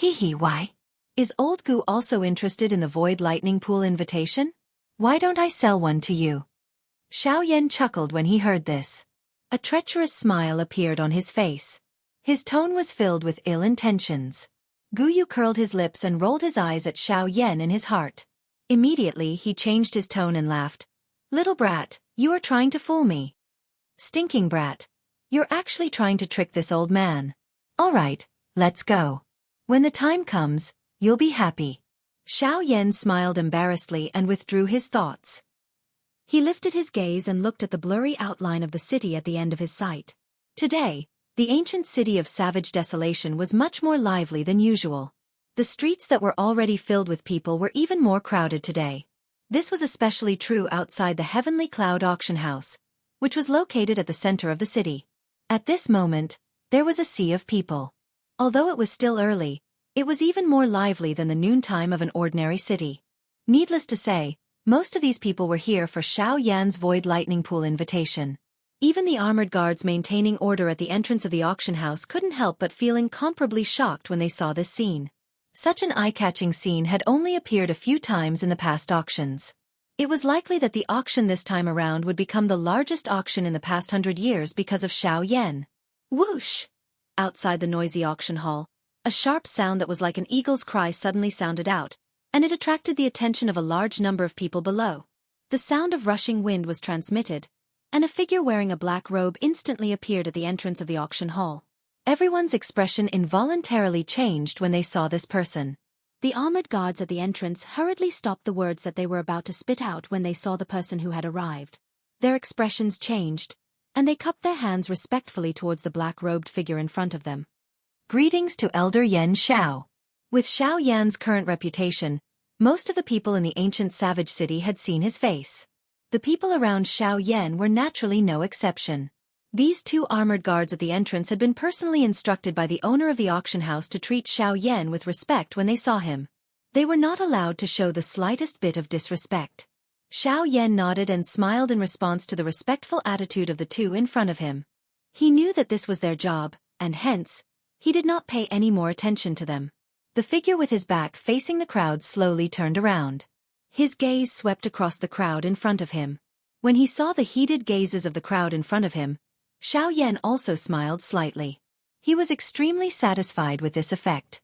Why? Is old Gu also interested in the Void Lightning Pool invitation? Why don't I sell one to you? Xiao Yan chuckled when he heard this. A treacherous smile appeared on his face. His tone was filled with ill intentions. Gu Yu curled his lips and rolled his eyes at Xiao Yan in his heart. Immediately he changed his tone and laughed. Little brat, you are trying to fool me. Stinking brat. You're actually trying to trick this old man. All right, let's go. When the time comes, you'll be happy. Xiao Yan smiled embarrassedly and withdrew his thoughts. He lifted his gaze and looked at the blurry outline of the city at the end of his sight. Today, the ancient city of savage desolation was much more lively than usual. The streets that were already filled with people were even more crowded today. This was especially true outside the Heavenly Cloud Auction House, which was located at the center of the city. At this moment, there was a sea of people. Although it was still early, it was even more lively than the noontime of an ordinary city. Needless to say, most of these people were here for Xiao Yan's Void Lightning Pool invitation. Even the armored guards maintaining order at the entrance of the auction house couldn't help but feel incomparably shocked when they saw this scene. Such an eye-catching scene had only appeared a few times in the past auctions. It was likely that the auction this time around would become the largest auction in the past 100 years because of Xiao Yan. Whoosh! Outside the noisy auction hall, a sharp sound that was like an eagle's cry suddenly sounded out, and it attracted the attention of a large number of people below. The sound of rushing wind was transmitted, and a figure wearing a black robe instantly appeared at the entrance of the auction hall. Everyone's expression involuntarily changed when they saw this person. The armored guards at the entrance hurriedly stopped the words that they were about to spit out when they saw the person who had arrived. Their expressions changed, and they cupped their hands respectfully towards the black-robed figure in front of them. Greetings to Elder Yen Xiao. With Xiao Yan's current reputation, most of the people in the ancient savage city had seen his face. The people around Xiao Yan were naturally no exception. These two armored guards at the entrance had been personally instructed by the owner of the auction house to treat Xiao Yan with respect when they saw him. They were not allowed to show the slightest bit of disrespect. Xiao Yan nodded and smiled in response to the respectful attitude of the two in front of him. He knew that this was their job, and hence, he did not pay any more attention to them. The figure with his back facing the crowd slowly turned around. His gaze swept across the crowd in front of him. When he saw the heated gazes of the crowd in front of him, Xiao Yan also smiled slightly. He was extremely satisfied with this effect.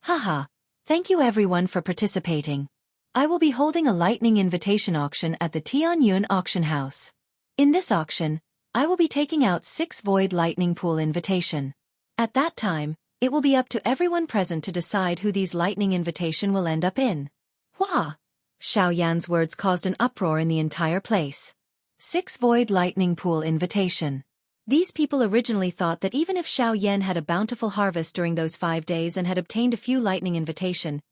Haha, thank you everyone for participating. I will be holding a lightning invitation auction at the Tianyuan auction house. In this auction, I will be taking out 6 void lightning pool invitation. At that time, it will be up to everyone present to decide who these lightning invitation will end up in. Hua! Xiao Yan's words caused an uproar in the entire place. 6 void lightning pool invitation. These people originally thought that even if Xiao Yan had a bountiful harvest during those 5 days and had obtained a few lightning invitation,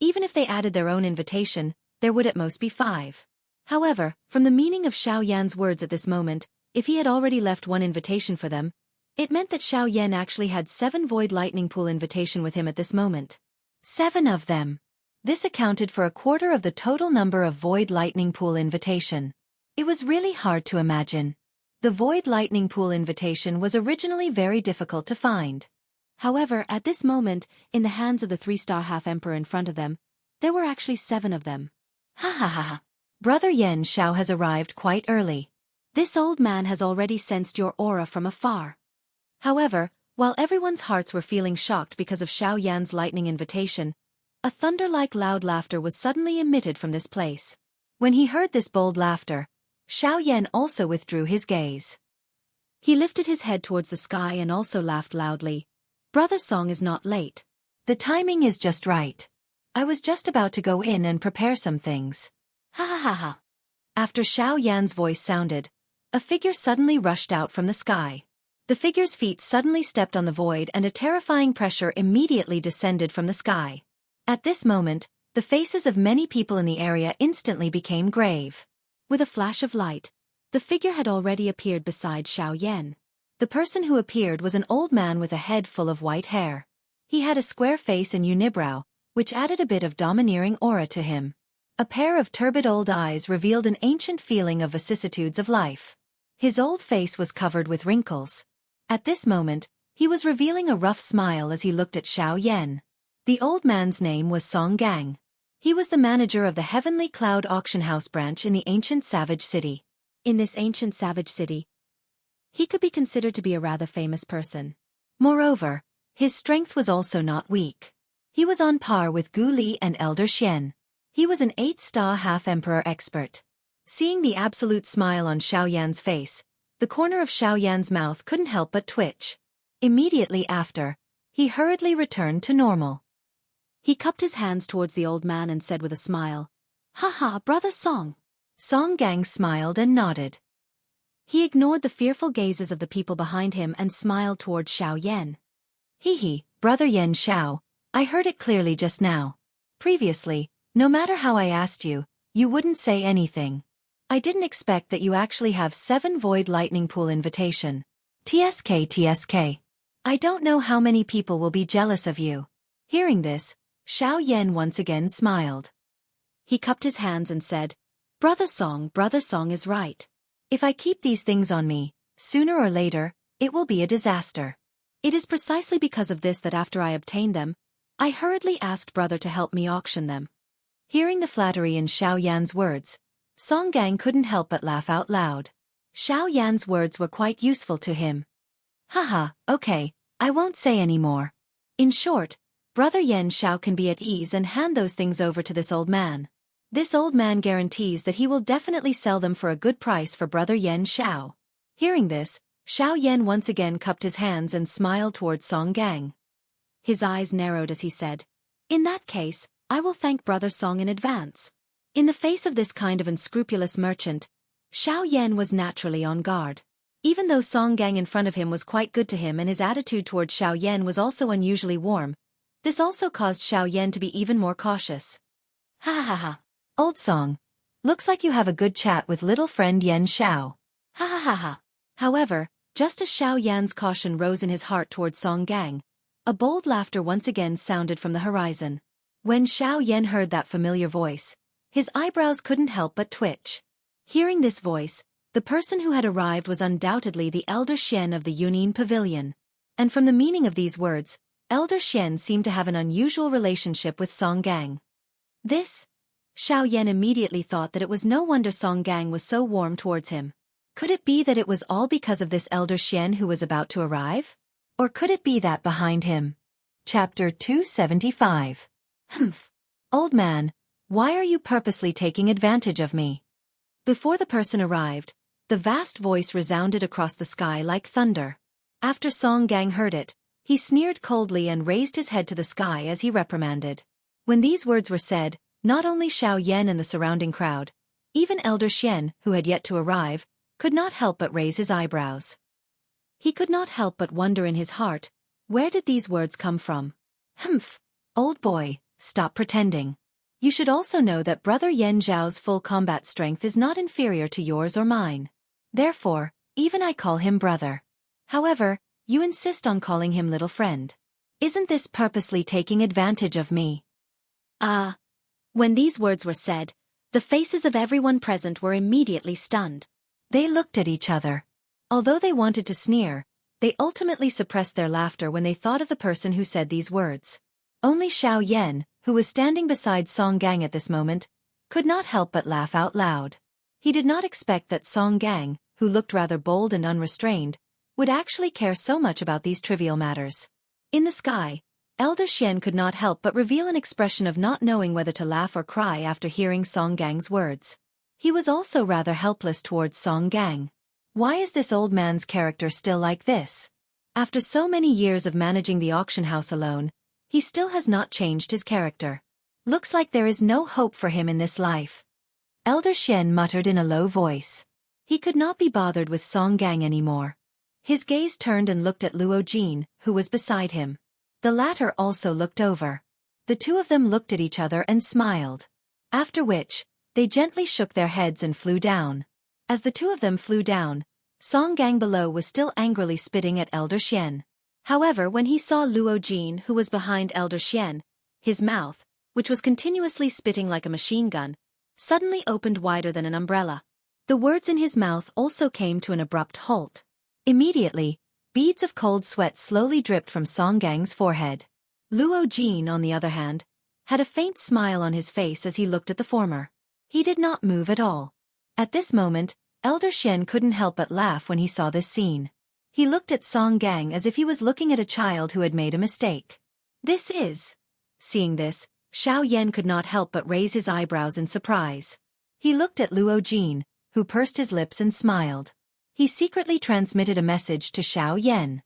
even if they added their own invitation, there would at most be 5. However, from the meaning of Xiao Yan's words at this moment, if he had already left 1 invitation for them, it meant that Xiao Yan actually had 7 void lightning pool invitation with him at this moment. 7 of them. This accounted for a quarter of the total number of void lightning pool invitation. It was really hard to imagine. The void lightning pool invitation was originally very difficult to find. However, at this moment, in the hands of the 3-star half-emperor in front of them, there were actually 7 of them. Ha ha ha ha. Brother Yan Xiao has arrived quite early. This old man has already sensed your aura from afar. However, while everyone's hearts were feeling shocked because of Xiao Yan's lightning invitation, a thunder-like loud laughter was suddenly emitted from this place. When he heard this bold laughter, Xiao Yan also withdrew his gaze. He lifted his head towards the sky and also laughed loudly. Brother Song is not late. The timing is just right. I was just about to go in and prepare some things. Ha ha ha ha. After Xiao Yan's voice sounded, a figure suddenly rushed out from the sky. The figure's feet suddenly stepped on the void and a terrifying pressure immediately descended from the sky. At this moment, the faces of many people in the area instantly became grave. With a flash of light, the figure had already appeared beside Xiao Yan. The person who appeared was an old man with a head full of white hair. He had a square face and unibrow, which added a bit of domineering aura to him. A pair of turbid old eyes revealed an ancient feeling of vicissitudes of life. His old face was covered with wrinkles. At this moment, he was revealing a rough smile as he looked at Xiao Yan. The old man's name was Song Gang. He was the manager of the Heavenly Cloud Auction House branch in the ancient Savage City. In this ancient Savage City, he could be considered to be a rather famous person. Moreover, his strength was also not weak. He was on par with Gu Li and Elder Xian. He was an 8-star half-emperor expert. Seeing the absolute smile on Xiao Yan's face, the corner of Xiao Yan's mouth couldn't help but twitch. Immediately after, he hurriedly returned to normal. He cupped his hands towards the old man and said with a smile, "Ha ha, Brother Song." Song Gang smiled and nodded. He ignored the fearful gazes of the people behind him and smiled towards Xiao Yan. Hee, Brother Yan Xiao, I heard it clearly just now. Previously, no matter how I asked you, you wouldn't say anything. I didn't expect that you actually have 7 void lightning pool invitation. TSK. I don't know how many people will be jealous of you. Hearing this, Xiao Yan once again smiled. He cupped his hands and said, Brother Song is right. If I keep these things on me, sooner or later, it will be a disaster. It is precisely because of this that after I obtained them, I hurriedly asked brother to help me auction them. Hearing the flattery in Xiao Yan's words, Song Gang couldn't help but laugh out loud. Xiao Yan's words were quite useful to him. Haha, okay, I won't say any more. In short, Brother Yan Xiao can be at ease and hand those things over to this old man. This old man guarantees that he will definitely sell them for a good price for Brother Yan Xiao. Hearing this, Xiao Yan once again cupped his hands and smiled towards Song Gang. His eyes narrowed as he said, In that case, I will thank Brother Song in advance. In the face of this kind of unscrupulous merchant, Xiao Yan was naturally on guard. Even though Song Gang in front of him was quite good to him and his attitude toward Xiao Yan was also unusually warm, this also caused Xiao Yan to be even more cautious. Ha ha ha. Old Song, looks like you have a good chat with little friend Yan Xiao. Ha ha ha ha. However, just as Xiao Yan's caution rose in his heart towards Song Gang, a bold laughter once again sounded from the horizon. When Xiao Yan heard that familiar voice, his eyebrows couldn't help but twitch. Hearing this voice, the person who had arrived was undoubtedly the Elder Xian of the Yunin Pavilion. And from the meaning of these words, Elder Xian seemed to have an unusual relationship with Song Gang. This, Xiao Yan immediately thought that it was no wonder Song Gang was so warm towards him. Could it be that it was all because of this Elder Xian who was about to arrive? Or could it be that behind him? Chapter 275. Humph. Old man, Why are you purposely taking advantage of me? Before the person arrived, the vast voice resounded across the sky like thunder. After Song Gang heard it, he sneered coldly and raised his head to the sky as he reprimanded. When these words were said, not only Xiao Yan and the surrounding crowd, even Elder Xian, who had yet to arrive, could not help but raise his eyebrows. He could not help but wonder in his heart, where did these words come from? Humph, old boy, stop pretending. You should also know that Brother Yan Zhao's full combat strength is not inferior to yours or mine. Therefore, even I call him brother. However, you insist on calling him little friend. Isn't this purposely taking advantage of me? Ah. When these words were said, the faces of everyone present were immediately stunned. They looked at each other. Although they wanted to sneer, they ultimately suppressed their laughter when they thought of the person who said these words. Only Xiao Yan, who was standing beside Song Gang at this moment, could not help but laugh out loud. He did not expect that Song Gang, who looked rather bold and unrestrained, would actually care so much about these trivial matters. In the sky, Elder Xian could not help but reveal an expression of not knowing whether to laugh or cry after hearing Song Gang's words. He was also rather helpless towards Song Gang. Why is this old man's character still like this? After so many years of managing the auction house alone, he still has not changed his character. Looks like there is no hope for him in this life. Elder Xian muttered in a low voice. He could not be bothered with Song Gang anymore. His gaze turned and looked at Luo Jin, who was beside him. The latter also looked over. The two of them looked at each other and smiled. After which, they gently shook their heads and flew down. As the two of them flew down, Song Gang below was still angrily spitting at Elder Xian. However, when he saw Luo Jin, who was behind Elder Xian, his mouth, which was continuously spitting like a machine gun, suddenly opened wider than an umbrella. The words in his mouth also came to an abrupt halt. Immediately, beads of cold sweat slowly dripped from Song Gang's forehead. Luo Jin, on the other hand, had a faint smile on his face as he looked at the former. He did not move at all. At this moment, Elder Xian couldn't help but laugh when he saw this scene. He looked at Song Gang as if he was looking at a child who had made a mistake. This is... Seeing this, Xiao Yan could not help but raise his eyebrows in surprise. He looked at Luo Jin, who pursed his lips and smiled. He secretly transmitted a message to Xiao Yan.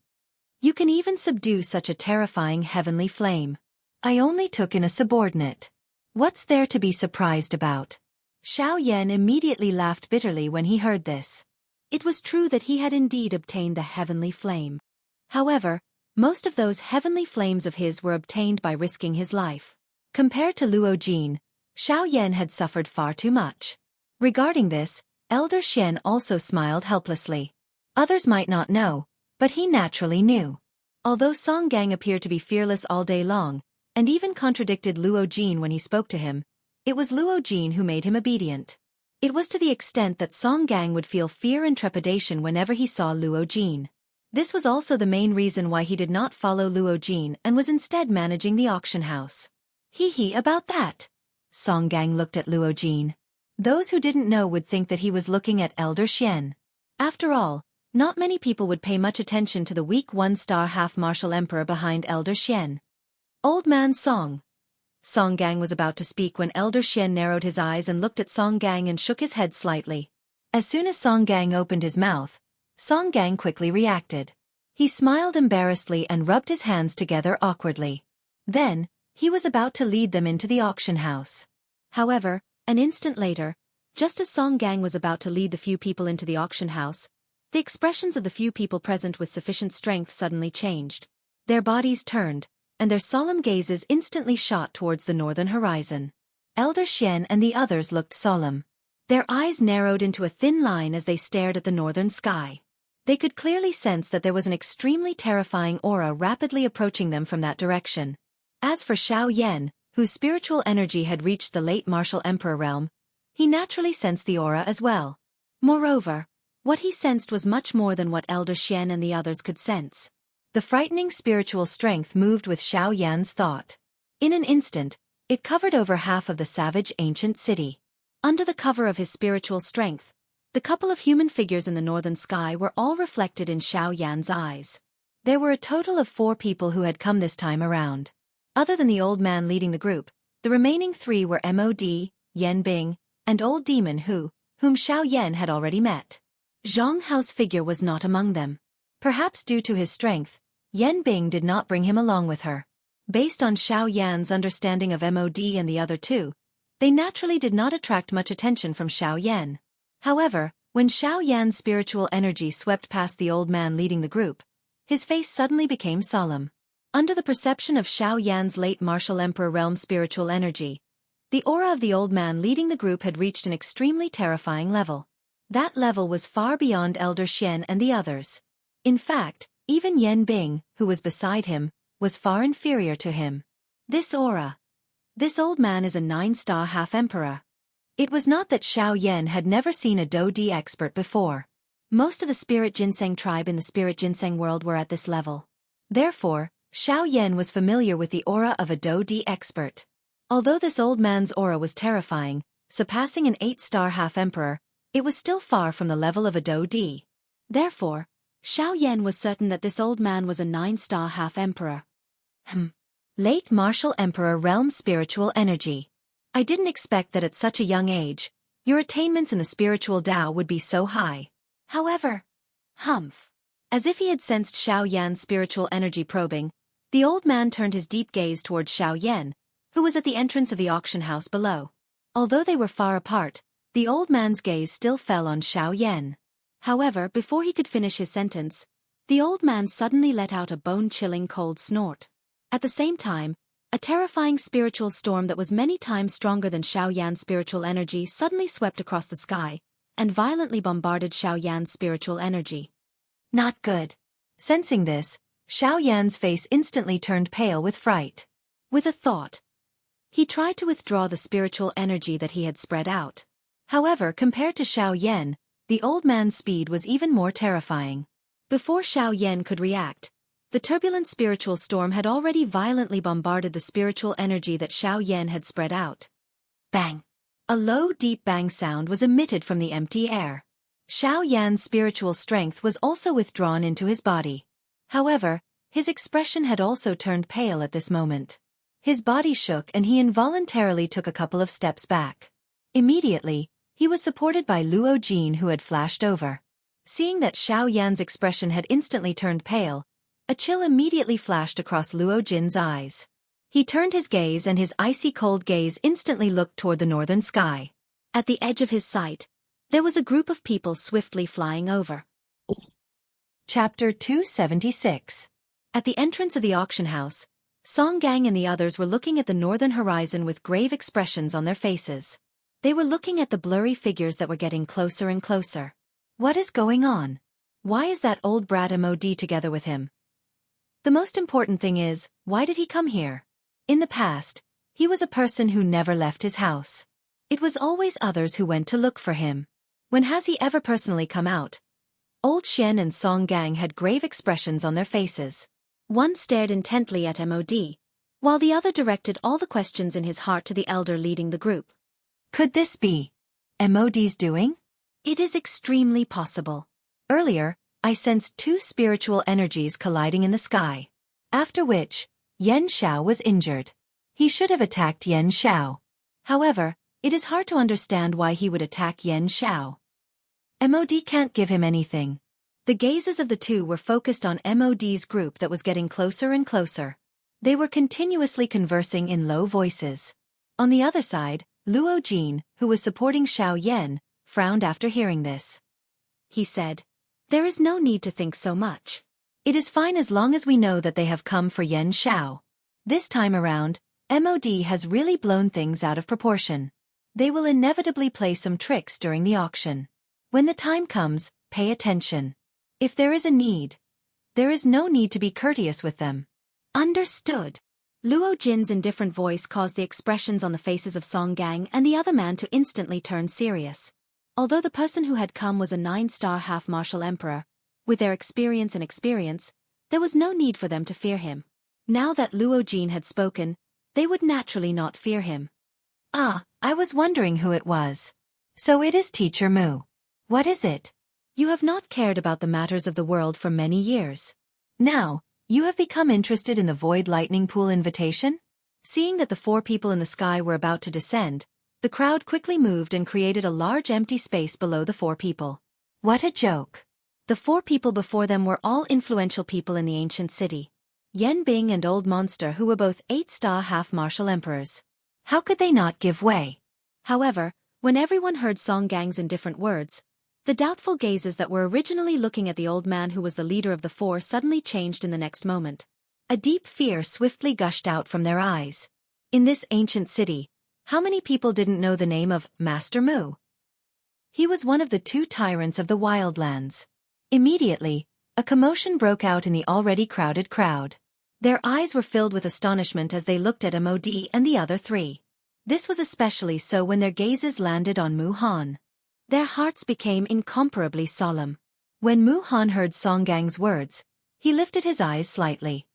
You can even subdue such a terrifying heavenly flame. I only took in a subordinate. What's there to be surprised about? Xiao Yan immediately laughed bitterly when he heard this. It was true that he had indeed obtained the heavenly flame. However, most of those heavenly flames of his were obtained by risking his life. Compared to Luo Jin, Xiao Yan had suffered far too much. Regarding this, Elder Xian also smiled helplessly. Others might not know, but he naturally knew. Although Song Gang appeared to be fearless all day long, and even contradicted Luo Jin when he spoke to him, it was Luo Jin who made him obedient. It was to the extent that Song Gang would feel fear and trepidation whenever he saw Luo Jin. This was also the main reason why he did not follow Luo Jin and was instead managing the auction house. Hee about that. Song Gang looked at Luo Jin. Those who didn't know would think that he was looking at Elder Xian. After all, not many people would pay much attention to the weak one-star half-martial emperor behind Elder Xian. Old man Song. Song Gang was about to speak when Elder Xian narrowed his eyes and looked at Song Gang and shook his head slightly. As soon as Song Gang opened his mouth, Song Gang quickly reacted. He smiled embarrassedly and rubbed his hands together awkwardly. Then, he was about to lead them into the auction house. However, an instant later, just as Song Gang was about to lead the few people into the auction house, the expressions of the few people present with sufficient strength suddenly changed. Their bodies turned, and their solemn gazes instantly shot towards the northern horizon. Elder Xian and the others looked solemn. Their eyes narrowed into a thin line as they stared at the northern sky. They could clearly sense that there was an extremely terrifying aura rapidly approaching them from that direction. As for Xiao Yan, whose spiritual energy had reached the late martial emperor realm, he naturally sensed the aura as well. Moreover, what he sensed was much more than what Elder Xian and the others could sense. The frightening spiritual strength moved with Xiao Yan's thought. In an instant, it covered over half of the savage ancient city. Under the cover of his spiritual strength, the couple of human figures in the northern sky were all reflected in Xiao Yan's eyes. There were a total of 4 people who had come this time around. Other than the old man leading the group, The remaining 3 were MOD, Yan Bing, and Old Demon whom Xiao Yan had already met. Jianghu's figure was not among them. Perhaps due to his strength, Yan Bing did not bring him along with her. Based on Xiao Yan's understanding of MOD and the other 2, they naturally did not attract much attention from Xiao Yan. However, when Xiao Yan's spiritual energy swept past the old man leading the group, his face suddenly became solemn. Under the perception of Xiao Yan's late martial emperor realm spiritual energy, the aura of the old man leading the group had reached an extremely terrifying level. That level was far beyond Elder Xian and the others. In fact, even Yan Bing, who was beside him, was far inferior to him. This aura. This old man is a 9-star half-emperor. It was not that Xiao Yan had never seen a Do-Di expert before. Most of the spirit ginseng tribe in the spirit ginseng world were at this level. Therefore, Xiao Yan was familiar with the aura of a Do-Di expert. Although this old man's aura was terrifying, surpassing an 8-star half-emperor, it was still far from the level of a Do-Di. Therefore, Xiao Yan was certain that this old man was a 9-star half-emperor. Late martial emperor realm spiritual energy. I didn't expect that at such a young age, your attainments in the spiritual Tao would be so high. However, as if he had sensed Xiao Yan's spiritual energy probing, the old man turned his deep gaze towards Xiao Yan, who was at the entrance of the auction house below. Although they were far apart, the old man's gaze still fell on Xiao Yan. However, before he could finish his sentence, the old man suddenly let out a bone-chilling cold snort. At the same time, a terrifying spiritual storm that was many times stronger than Xiao Yan's spiritual energy suddenly swept across the sky and violently bombarded Xiao Yan's spiritual energy. Not good. Sensing this, Xiao Yan's face instantly turned pale with fright. With a thought, he tried to withdraw the spiritual energy that he had spread out. However, compared to Xiao Yan, the old man's speed was even more terrifying. Before Xiao Yan could react, the turbulent spiritual storm had already violently bombarded the spiritual energy that Xiao Yan had spread out. Bang! A low, deep bang sound was emitted from the empty air. Xiao Yan's spiritual strength was also withdrawn into his body. However, his expression had also turned pale at this moment. His body shook and he involuntarily took a couple of steps back. Immediately, he was supported by Luo Jin who had flashed over. Seeing that Xiao Yan's expression had instantly turned pale, a chill immediately flashed across Luo Jin's eyes. He turned his gaze and his icy cold gaze instantly looked toward the northern sky. At the edge of his sight, there was a group of people swiftly flying over. Chapter 276. At the entrance of the auction house, Song Gang and the others were looking at the northern horizon with grave expressions on their faces. They were looking at the blurry figures that were getting closer and closer. What is going on? Why is that old brat MOD together with him? The most important thing is, why did he come here? In the past, he was a person who never left his house. It was always others who went to look for him. When has he ever personally come out? Old Xian and Song Gang had grave expressions on their faces. One stared intently at MOD, while the other directed all the questions in his heart to the elder leading the group. Could this be MOD's doing? It is extremely possible. Earlier, I sensed 2 spiritual energies colliding in the sky. After which, Yan Xiao was injured. He should have attacked Yan Xiao. However, it is hard to understand why he would attack Yan Xiao. MOD can't give him anything. The gazes of the 2 were focused on MOD's group that was getting closer and closer. They were continuously conversing in low voices. On the other side, Luo Jin, who was supporting Xiao Yan, frowned after hearing this. He said, "There is no need to think so much. It is fine as long as we know that they have come for Yan Xiao. This time around, MOD has really blown things out of proportion. They will inevitably play some tricks during the auction. When the time comes, pay attention. If there is a need, there is no need to be courteous with them." Understood. Luo Jin's indifferent voice caused the expressions on the faces of Song Gang and the other man to instantly turn serious. Although the person who had come was a 9-star half-martial emperor, with their experience, there was no need for them to fear him. Now that Luo Jin had spoken, they would naturally not fear him. "Ah, I was wondering who it was. So it is Teacher Mu. What is it? You have not cared about the matters of the world for many years. Now, you have become interested in the Void Lightning Pool invitation?" Seeing that the 4 people in the sky were about to descend, the crowd quickly moved and created a large empty space below the 4 people. What a joke. The 4 people before them were all influential people in the ancient city. Yan Bing and Old Monster, who were both 8-star half-martial emperors. How could they not give way? However, when everyone heard Song Gang's indifferent words, the doubtful gazes that were originally looking at the old man who was the leader of the 4 suddenly changed in the next moment. A deep fear swiftly gushed out from their eyes. In this ancient city, how many people didn't know the name of Master Mu? He was one of the 2 tyrants of the wildlands. Immediately, a commotion broke out in the already crowded crowd. Their eyes were filled with astonishment as they looked at Mod and the other 3. This was especially so when their gazes landed on Mu Han. Their hearts became incomparably solemn. When Mu Han heard Song Gang's words, he lifted his eyes slightly.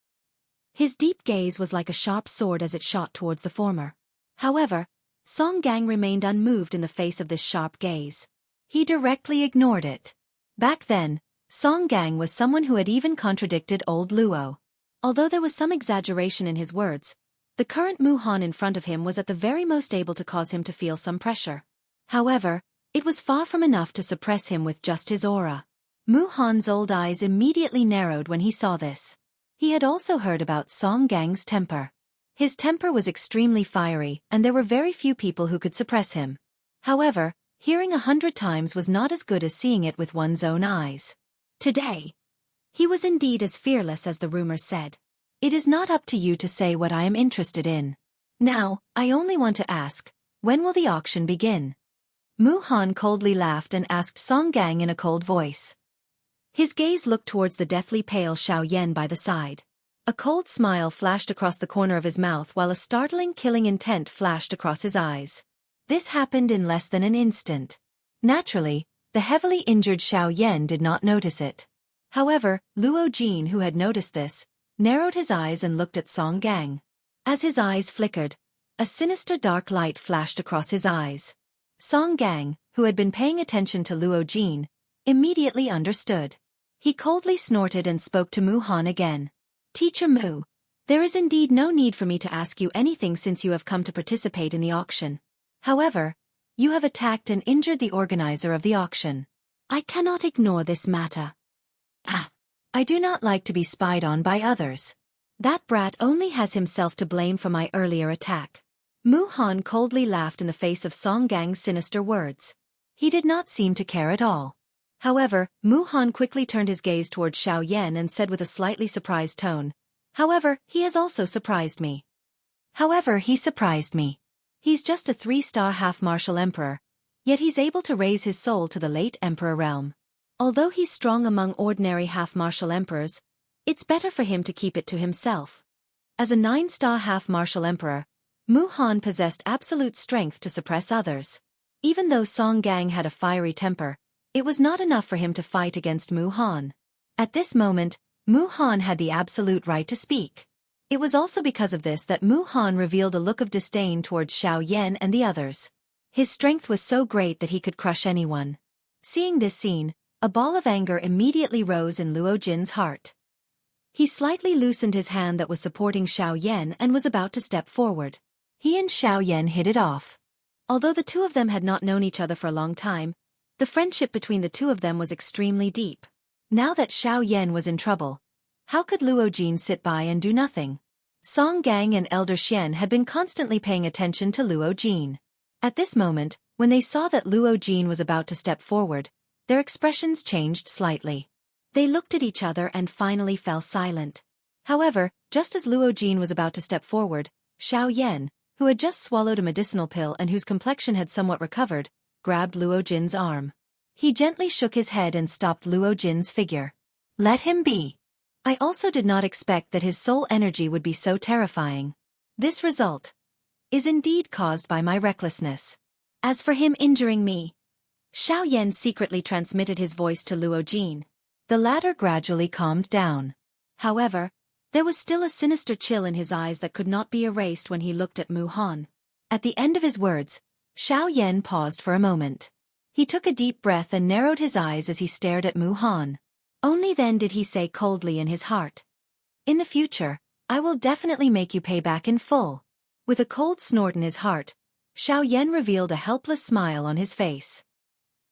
His deep gaze was like a sharp sword as it shot towards the former. However, Song Gang remained unmoved in the face of this sharp gaze. He directly ignored it. Back then, Song Gang was someone who had even contradicted old Luo. Although there was some exaggeration in his words, the current Mu Han in front of him was at the very most able to cause him to feel some pressure. However, it was far from enough to suppress him with just his aura. Mu Han's old eyes immediately narrowed when he saw this. He had also heard about Song Gang's temper. His temper was extremely fiery, and there were very few people who could suppress him. However, hearing 100 times was not as good as seeing it with one's own eyes. Today, he was indeed as fearless as the rumors said. It is not up to you to say what I am interested in. Now, I only want to ask, when will the auction begin? Mu Han coldly laughed and asked Song Gang in a cold voice. His gaze looked towards the deathly pale Xiaoyan by the side. A cold smile flashed across the corner of his mouth while a startling killing intent flashed across his eyes. This happened in less than an instant. Naturally, the heavily injured Xiaoyan did not notice it. However, Luo Jin, who had noticed this, narrowed his eyes and looked at Song Gang. As his eyes flickered, a sinister dark light flashed across his eyes. Song Gang, who had been paying attention to Luo Jin, immediately understood. He coldly snorted and spoke to Mu Han again. Teacher Mu, there is indeed no need for me to ask you anything since you have come to participate in the auction. However, you have attacked and injured the organizer of the auction. I cannot ignore this matter. I do not like to be spied on by others. That brat only has himself to blame for my earlier attack. Mu Han coldly laughed in the face of Song Gang's sinister words. He did not seem to care at all. However, Mu Han quickly turned his gaze towards Xiaoyan and said with a slightly surprised tone, "However, he has also surprised me." He's just a 3-star half-martial emperor, yet he's able to raise his soul to the late emperor realm. Although he's strong among ordinary half-martial emperors, it's better for him to keep it to himself. As a 9-star half-martial emperor, Mu Han possessed absolute strength to suppress others. Even though Song Gang had a fiery temper, it was not enough for him to fight against Mu Han. At this moment, Mu Han had the absolute right to speak. It was also because of this that Mu Han revealed a look of disdain towards Xiaoyan and the others. His strength was so great that he could crush anyone. Seeing this scene, a ball of anger immediately rose in Luo Jin's heart. He slightly loosened his hand that was supporting Xiaoyan and was about to step forward. He and Xiaoyan hit it off. Although the 2 of them had not known each other for a long time, the friendship between the 2 of them was extremely deep. Now that Xiaoyan was in trouble, how could Luo Jin sit by and do nothing? Song Gang and Elder Xian had been constantly paying attention to Luo Jin. At this moment, when they saw that Luo Jin was about to step forward, their expressions changed slightly. They looked at each other and finally fell silent. However, just as Luo Jin was about to step forward, Xiaoyan, who had just swallowed a medicinal pill and whose complexion had somewhat recovered, grabbed Luo Jin's arm. He gently shook his head and stopped Luo Jin's figure. Let him be. I also did not expect that his soul energy would be so terrifying. This result is indeed caused by my recklessness. As for him injuring me, Xiaoyan secretly transmitted his voice to Luo Jin. The latter gradually calmed down. However, there was still a sinister chill in his eyes that could not be erased when he looked at Mu Han. At the end of his words, Xiaoyan paused for a moment. He took a deep breath and narrowed his eyes as he stared at Mu Han. Only then did he say coldly in his heart, "In the future, I will definitely make you pay back in full." With a cold snort in his heart, Xiaoyan revealed a helpless smile on his face.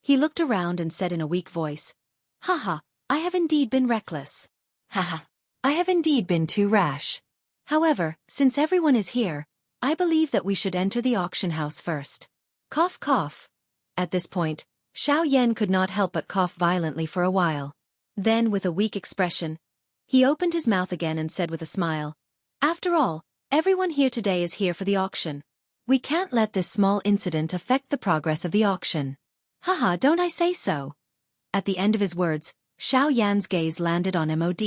He looked around and said in a weak voice, "Haha, I have indeed been reckless. Haha, I have indeed been too rash. However, since everyone is here, I believe that we should enter the auction house first." Cough cough. At this point, Xiaoyan could not help but cough violently for a while. Then, with a weak expression, he opened his mouth again and said with a smile, "After all, everyone here today is here for the auction. We can't let this small incident affect the progress of the auction." "Haha, don't I say so?" At the end of his words, Xiaoyan's gaze landed on Mod.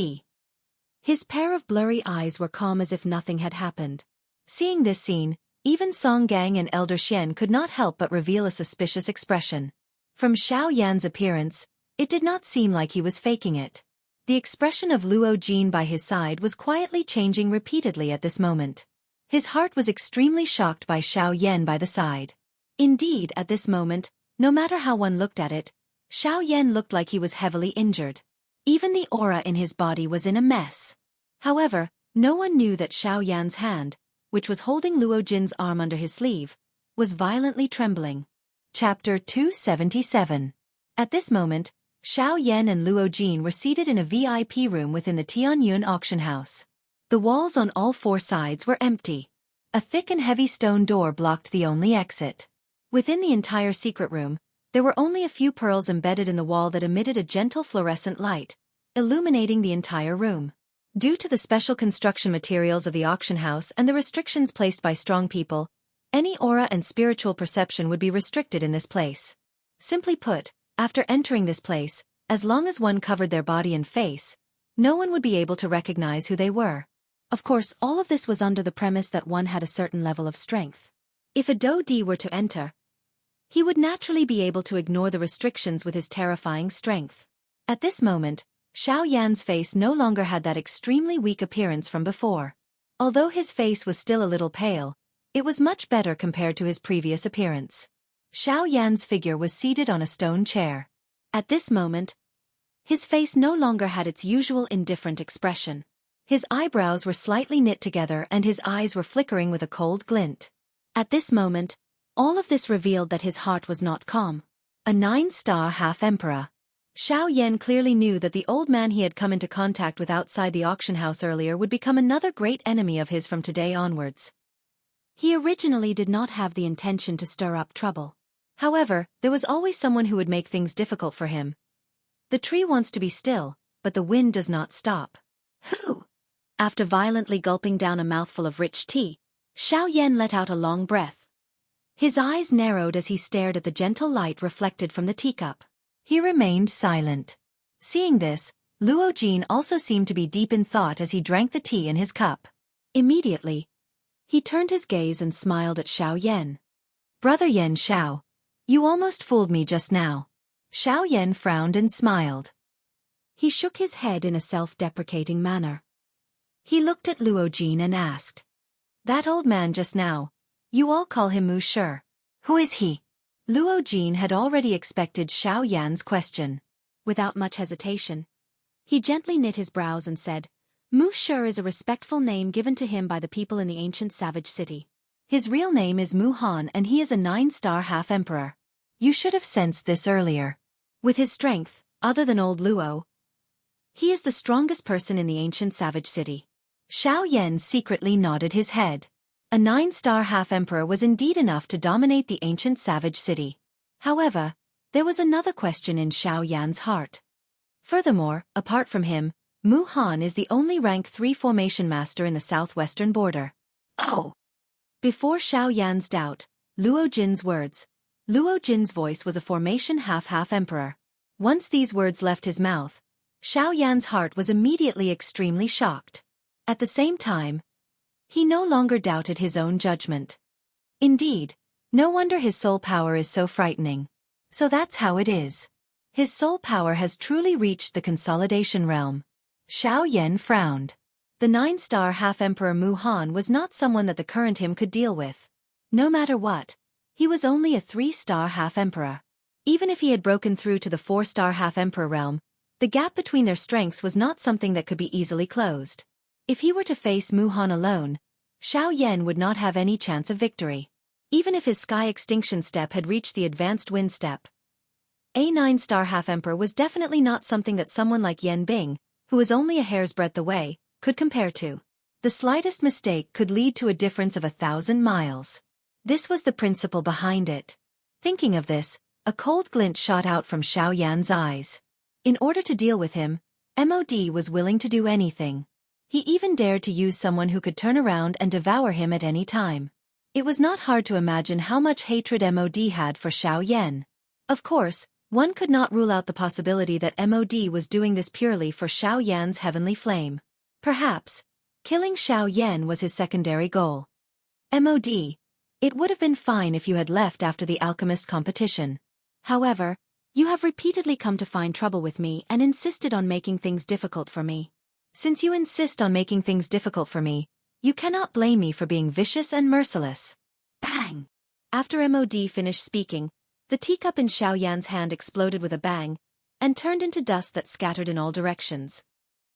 His pair of blurry eyes were calm as if nothing had happened. Seeing this scene, even Song Gang and Elder Xian could not help but reveal a suspicious expression. From Xiaoyan's appearance, it did not seem like he was faking it. The expression of Luo Jin by his side was quietly changing repeatedly at this moment. His heart was extremely shocked by Xiaoyan by the side. Indeed, at this moment, no matter how one looked at it, Xiaoyan looked like he was heavily injured. Even the aura in his body was in a mess. However, no one knew that Xiaoyan's hand, which was holding Luo Jin's arm under his sleeve, was violently trembling. Chapter 277. At this moment, Xiaoyan and Luo Jin were seated in a VIP room within the Tianyun auction house. The walls on all four sides were empty. A thick and heavy stone door blocked the only exit. Within the entire secret room, there were only a few pearls embedded in the wall that emitted a gentle fluorescent light, illuminating the entire room. Due to the special construction materials of the auction house and the restrictions placed by strong people, any aura and spiritual perception would be restricted in this place. Simply put, after entering this place, as long as one covered their body and face, no one would be able to recognize who they were. Of course, all of this was under the premise that one had a certain level of strength. If a Dou were to enter, he would naturally be able to ignore the restrictions with his terrifying strength. At this moment, Xiaoyan's face no longer had that extremely weak appearance from before. Although his face was still a little pale, it was much better compared to his previous appearance. Xiaoyan's figure was seated on a stone chair. At this moment, his face no longer had its usual indifferent expression. His eyebrows were slightly knit together and his eyes were flickering with a cold glint. At this moment, all of this revealed that his heart was not calm. A 9-star half-emperor. Xiaoyan clearly knew that the old man he had come into contact with outside the auction house earlier would become another great enemy of his from today onwards. He originally did not have the intention to stir up trouble. However, there was always someone who would make things difficult for him. The tree wants to be still, but the wind does not stop. Whew! After violently gulping down a mouthful of rich tea, Xiaoyan let out a long breath. His eyes narrowed as he stared at the gentle light reflected from the teacup. He remained silent. Seeing this, Luo Jin also seemed to be deep in thought as he drank the tea in his cup. Immediately, he turned his gaze and smiled at Xiaoyan. "Brother Yan Xiao, you almost fooled me just now." Xiaoyan frowned and smiled. He shook his head in a self-deprecating manner. He looked at Luo Jin and asked, "That old man just now, you all call him Mu Shi. Who is he?" Luo Jin had already expected Xiaoyan's question. Without much hesitation, he gently knit his brows and said, "Mu Shi is a respectful name given to him by the people in the ancient savage city. His real name is Mu Han and he is a 9-star half-emperor. You should have sensed this earlier. With his strength, other than old Luo, he is the strongest person in the ancient savage city." Xiaoyan secretly nodded his head. A 9-star half-emperor was indeed enough to dominate the ancient savage city. However, there was another question in Xiaoyan's heart. Furthermore, apart from him, Mu Han is the only rank 3 formation master in the southwestern border. Oh! Before Xiaoyan's doubt, Luo Jin's words, Luo Jin's voice was a formation half-emperor. Once these words left his mouth, Xiaoyan's heart was immediately extremely shocked. At the same time, he no longer doubted his own judgment. Indeed, no wonder his soul power is so frightening. So that's how it is. His soul power has truly reached the consolidation realm. Xiaoyan frowned. The 9-star half-emperor Mu Han was not someone that the current him could deal with. No matter what, he was only a 3-star half-emperor. Even if he had broken through to the 4-star half-emperor realm, the gap between their strengths was not something that could be easily closed. If he were to face Mu Han alone, Xiao Yan would not have any chance of victory. Even if his sky extinction step had reached the advanced wind step, a 9-star half-emperor was definitely not something that someone like Yan Bing, who was only a hair's breadth away, could compare to. The slightest mistake could lead to a difference of 1,000 miles. This was the principle behind it. Thinking of this, a cold glint shot out from Xiao Yan's eyes. In order to deal with him, MOD was willing to do anything. He even dared to use someone who could turn around and devour him at any time. It was not hard to imagine how much hatred MOD had for Xiao Yan. Of course, one could not rule out the possibility that MOD was doing this purely for Xiao Yan's heavenly flame. Perhaps, killing Xiao Yan was his secondary goal. MOD, it would have been fine if you had left after the alchemist competition. However, you have repeatedly come to find trouble with me and insisted on making things difficult for me. Since you insist on making things difficult for me, you cannot blame me for being vicious and merciless. Bang! After MOD finished speaking, the teacup in Xiao Yan's hand exploded with a bang, and turned into dust that scattered in all directions.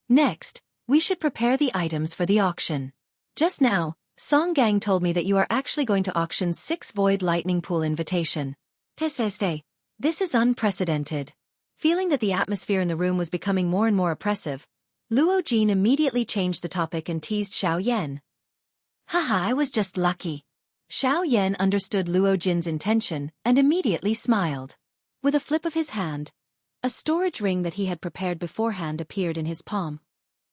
Next, we should prepare the items for the auction. Just now, Song Gang told me that you are actually going to auction 6 Void Lightning Pool invitation. Teseste. This is unprecedented. Feeling that the atmosphere in the room was becoming more and more oppressive, Luo Jin immediately changed the topic and teased Xiao Yan. Haha, I was just lucky. Xiao Yan understood Luo Jin's intention and immediately smiled. With a flip of his hand, a storage ring that he had prepared beforehand appeared in his palm.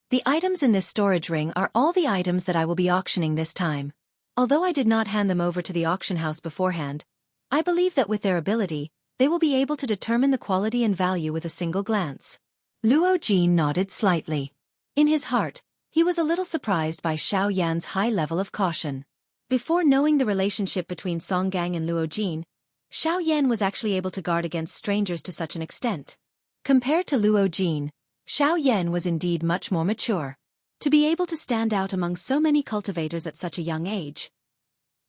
The items in this storage ring are all the items that I will be auctioning this time. Although I did not hand them over to the auction house beforehand, I believe that with their ability, they will be able to determine the quality and value with a single glance. Luo Jin nodded slightly. In his heart, he was a little surprised by Xiao Yan's high level of caution. Before knowing the relationship between Song Gang and Luo Jin, Xiao Yan was actually able to guard against strangers to such an extent. Compared to Luo Jin, Xiao Yan was indeed much more mature. To be able to stand out among so many cultivators at such a young age,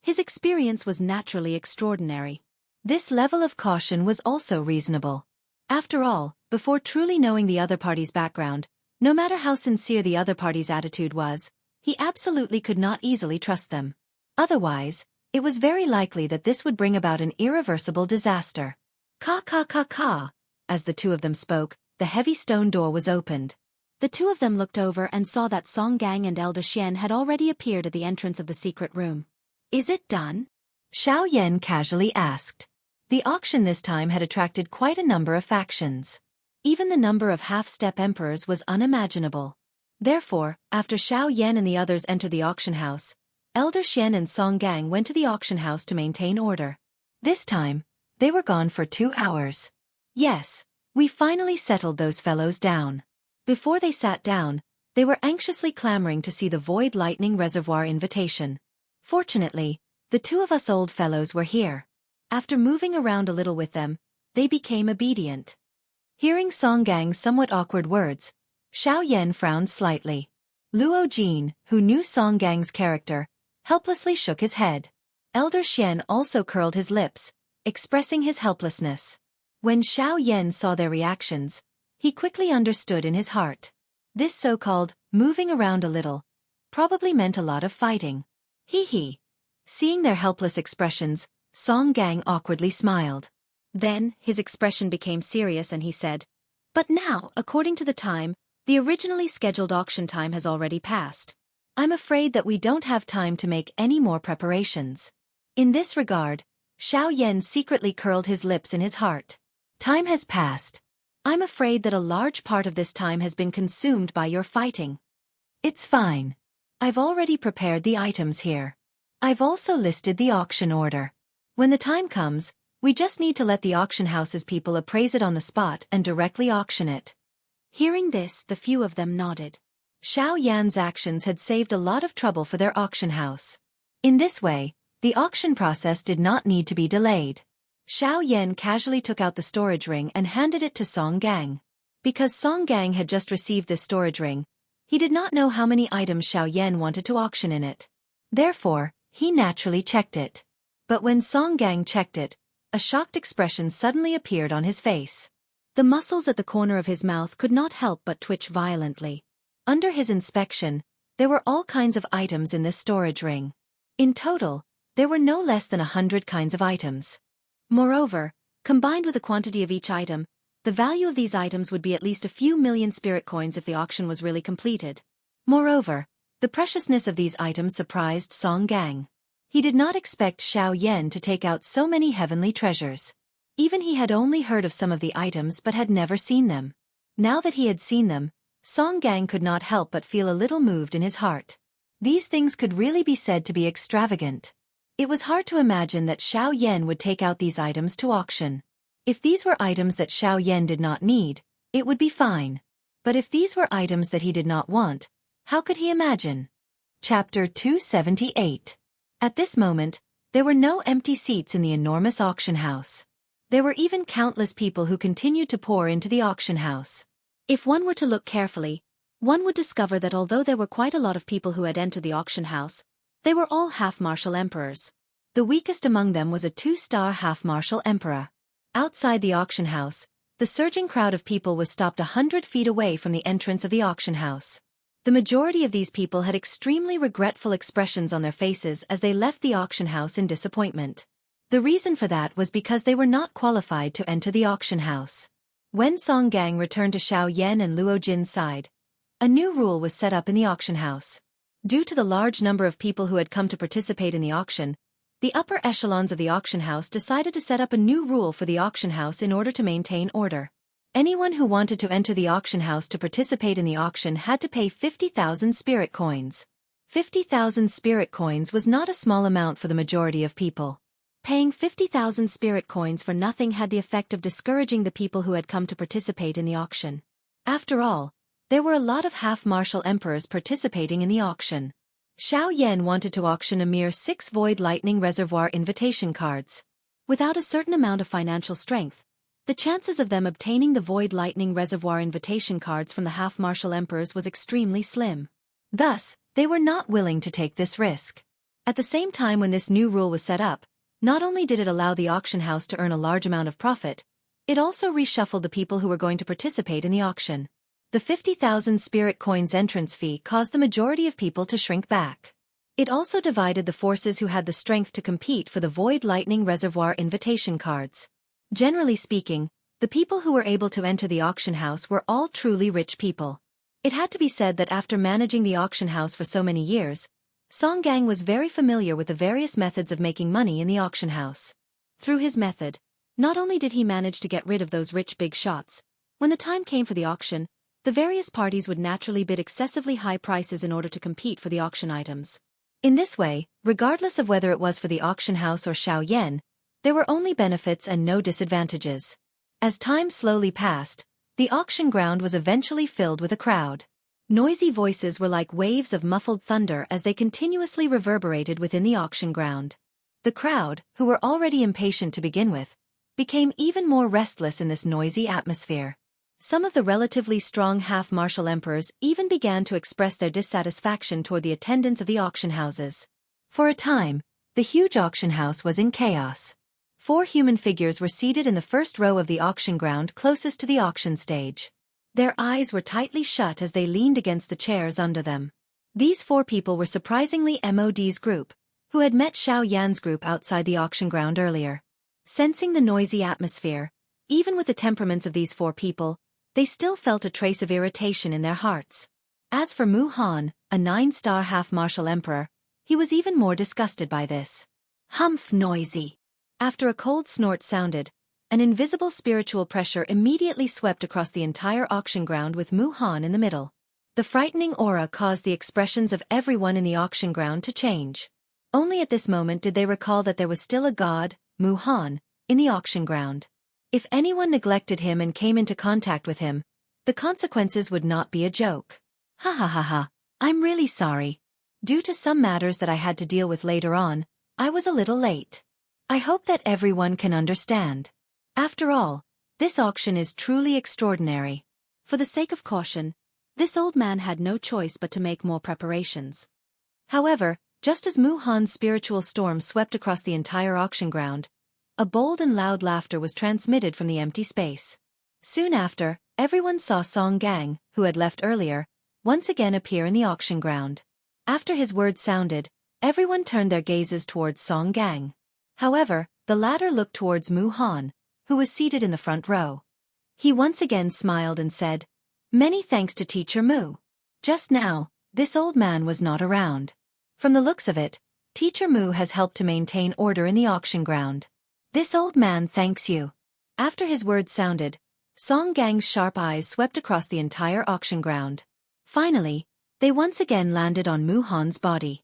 his experience was naturally extraordinary. This level of caution was also reasonable. After all, before truly knowing the other party's background, no matter how sincere the other party's attitude was, he absolutely could not easily trust them. Otherwise, it was very likely that this would bring about an irreversible disaster. Ka. As the two of them spoke, the heavy stone door was opened. The two of them looked over and saw that Song Gang and Elder Xian had already appeared at the entrance of the secret room. Is it done? Xiao Yan casually asked. The auction this time had attracted quite a number of factions. Even the number of half-step emperors was unimaginable. Therefore, after Xiao Yan and the others entered the auction house, Elder Xian and Song Gang went to the auction house to maintain order. This time, they were gone for 2 hours. Yes, we finally settled those fellows down. Before they sat down, they were anxiously clamoring to see the Void Lightning Reservoir invitation. Fortunately, the two of us old fellows were here. After moving around a little with them, they became obedient. Hearing Song Gang's somewhat awkward words, Xiao Yan frowned slightly. Luo Jin, who knew Song Gang's character, helplessly shook his head. Elder Xian also curled his lips, expressing his helplessness. When Xiao Yan saw their reactions, he quickly understood in his heart. This so-called moving around a little probably meant a lot of fighting. Hee. Seeing their helpless expressions, Song Gang awkwardly smiled. Then, his expression became serious and he said, "But now, according to the time, the originally scheduled auction time has already passed. I'm afraid that we don't have time to make any more preparations." In this regard, Xiao Yan secretly curled his lips in his heart. Time has passed. I'm afraid that a large part of this time has been consumed by your fighting. It's fine. I've already prepared the items here. I've also listed the auction order. When the time comes, we just need to let the auction house's people appraise it on the spot and directly auction it. Hearing this, the few of them nodded. Xiao Yan's actions had saved a lot of trouble for their auction house. In this way, the auction process did not need to be delayed. Xiao Yan casually took out the storage ring and handed it to Song Gang. Because Song Gang had just received this storage ring, he did not know how many items Xiao Yan wanted to auction in it. Therefore, he naturally checked it. But when Song Gang checked it, a shocked expression suddenly appeared on his face. The muscles at the corner of his mouth could not help but twitch violently. Under his inspection, There were all kinds of items in this storage ring. In total, there were no less than 100 kinds of items. Moreover, combined with the quantity of each item, the value of these items would be at least a few million spirit coins if the auction was really completed. Moreover, the preciousness of these items surprised Song Gang. He did not expect Xiao Yan to take out so many heavenly treasures. Even he had only heard of some of the items but had never seen them. Now that he had seen them, Song Gang could not help but feel a little moved in his heart. These things could really be said to be extravagant. It was hard to imagine that Xiao Yan would take out these items to auction. If these were items that Xiao Yan did not need, it would be fine. But if these were items that he did not want, how could he imagine? Chapter 278. At this moment, there were no empty seats in the enormous auction house. There were even countless people who continued to pour into the auction house. If one were to look carefully, one would discover that although there were quite a lot of people who had entered the auction house, they were all half-martial emperors. The weakest among them was a 2-star half-martial emperor. Outside the auction house, the surging crowd of people was stopped 100 feet away from the entrance of the auction house. The majority of these people had extremely regretful expressions on their faces as they left the auction house in disappointment. The reason for that was because they were not qualified to enter the auction house. When Song Gang returned to Xiao Yan and Luo Jin's side, a new rule was set up in the auction house. Due to the large number of people who had come to participate in the auction, the upper echelons of the auction house decided to set up a new rule for the auction house in order to maintain order. Anyone who wanted to enter the auction house to participate in the auction had to pay 50,000 spirit coins. 50,000 spirit coins was not a small amount for the majority of people. Paying 50,000 spirit coins for nothing had the effect of discouraging the people who had come to participate in the auction. After all, there were a lot of half-martial emperors participating in the auction. Xiao Yan wanted to auction a mere 6 Void Lightning Reservoir invitation cards. Without a certain amount of financial strength, the chances of them obtaining the Void Lightning Reservoir invitation cards from the half-martial emperors was extremely slim. Thus, they were not willing to take this risk. At the same time when this new rule was set up, not only did it allow the auction house to earn a large amount of profit, it also reshuffled the people who were going to participate in the auction. The 50,000 spirit coins entrance fee caused the majority of people to shrink back. It also divided the forces who had the strength to compete for the Void Lightning Reservoir invitation cards. Generally speaking, the people who were able to enter the auction house were all truly rich people. It had to be said that after managing the auction house for so many years, Song Gang was very familiar with the various methods of making money in the auction house. Through his method, not only did he manage to get rid of those rich big shots, when the time came for the auction, the various parties would naturally bid excessively high prices in order to compete for the auction items. In this way, regardless of whether it was for the auction house or Xiao Yan, there were only benefits and no disadvantages. As time slowly passed, the auction ground was eventually filled with a crowd. Noisy voices were like waves of muffled thunder as they continuously reverberated within the auction ground. The crowd, who were already impatient to begin with, became even more restless in this noisy atmosphere. Some of the relatively strong half-martial emperors even began to express their dissatisfaction toward the attendance of the auction houses. For a time, the huge auction house was in chaos. 4 human figures were seated in the first row of the auction ground closest to the auction stage. Their eyes were tightly shut as they leaned against the chairs under them. These 4 people were surprisingly MOD's group, who had met Xiao Yan's group outside the auction ground earlier. Sensing the noisy atmosphere, even with the temperaments of these 4 people, they still felt a trace of irritation in their hearts. As for Mu Han, a 9-star half-martial emperor, he was even more disgusted by this. Humph, noisy. After a cold snort sounded, an invisible spiritual pressure immediately swept across the entire auction ground with Mu Han in the middle. The frightening aura caused the expressions of everyone in the auction ground to change. Only at this moment did they recall that there was still a god, Mu Han, in the auction ground. If anyone neglected him and came into contact with him, the consequences would not be a joke. Ha ha ha ha, I'm really sorry. Due to some matters that I had to deal with later on, I was a little late. I hope that everyone can understand. After all, this auction is truly extraordinary. For the sake of caution, this old man had no choice but to make more preparations. However, just as Mu Han's spiritual storm swept across the entire auction ground, a bold and loud laughter was transmitted from the empty space. Soon after, everyone saw Song Gang, who had left earlier, once again appear in the auction ground. After his words sounded, everyone turned their gazes towards Song Gang. However, the latter looked towards Mu Han, who was seated in the front row. He once again smiled and said, "Many thanks to Teacher Mu. Just now, this old man was not around. From the looks of it, Teacher Mu has helped to maintain order in the auction ground. This old man thanks you." After his words sounded, Song Gang's sharp eyes swept across the entire auction ground. Finally, they once again landed on Mu Han's body.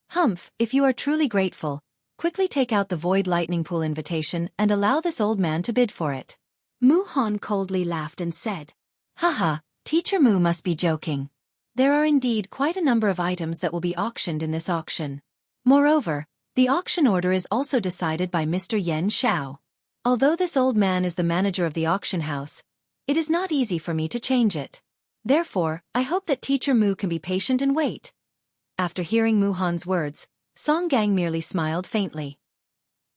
"Humph, if you are truly grateful, quickly take out the Void Lightning Pool invitation and allow this old man to bid for it." Mu Han coldly laughed and said, "Haha, Teacher Mu must be joking. There are indeed quite a number of items that will be auctioned in this auction. Moreover, the auction order is also decided by Mr. Yen Xiao. Although this old man is the manager of the auction house, it is not easy for me to change it. Therefore, I hope that Teacher Mu can be patient and wait." After hearing Mu Han's words, Song Gang merely smiled faintly.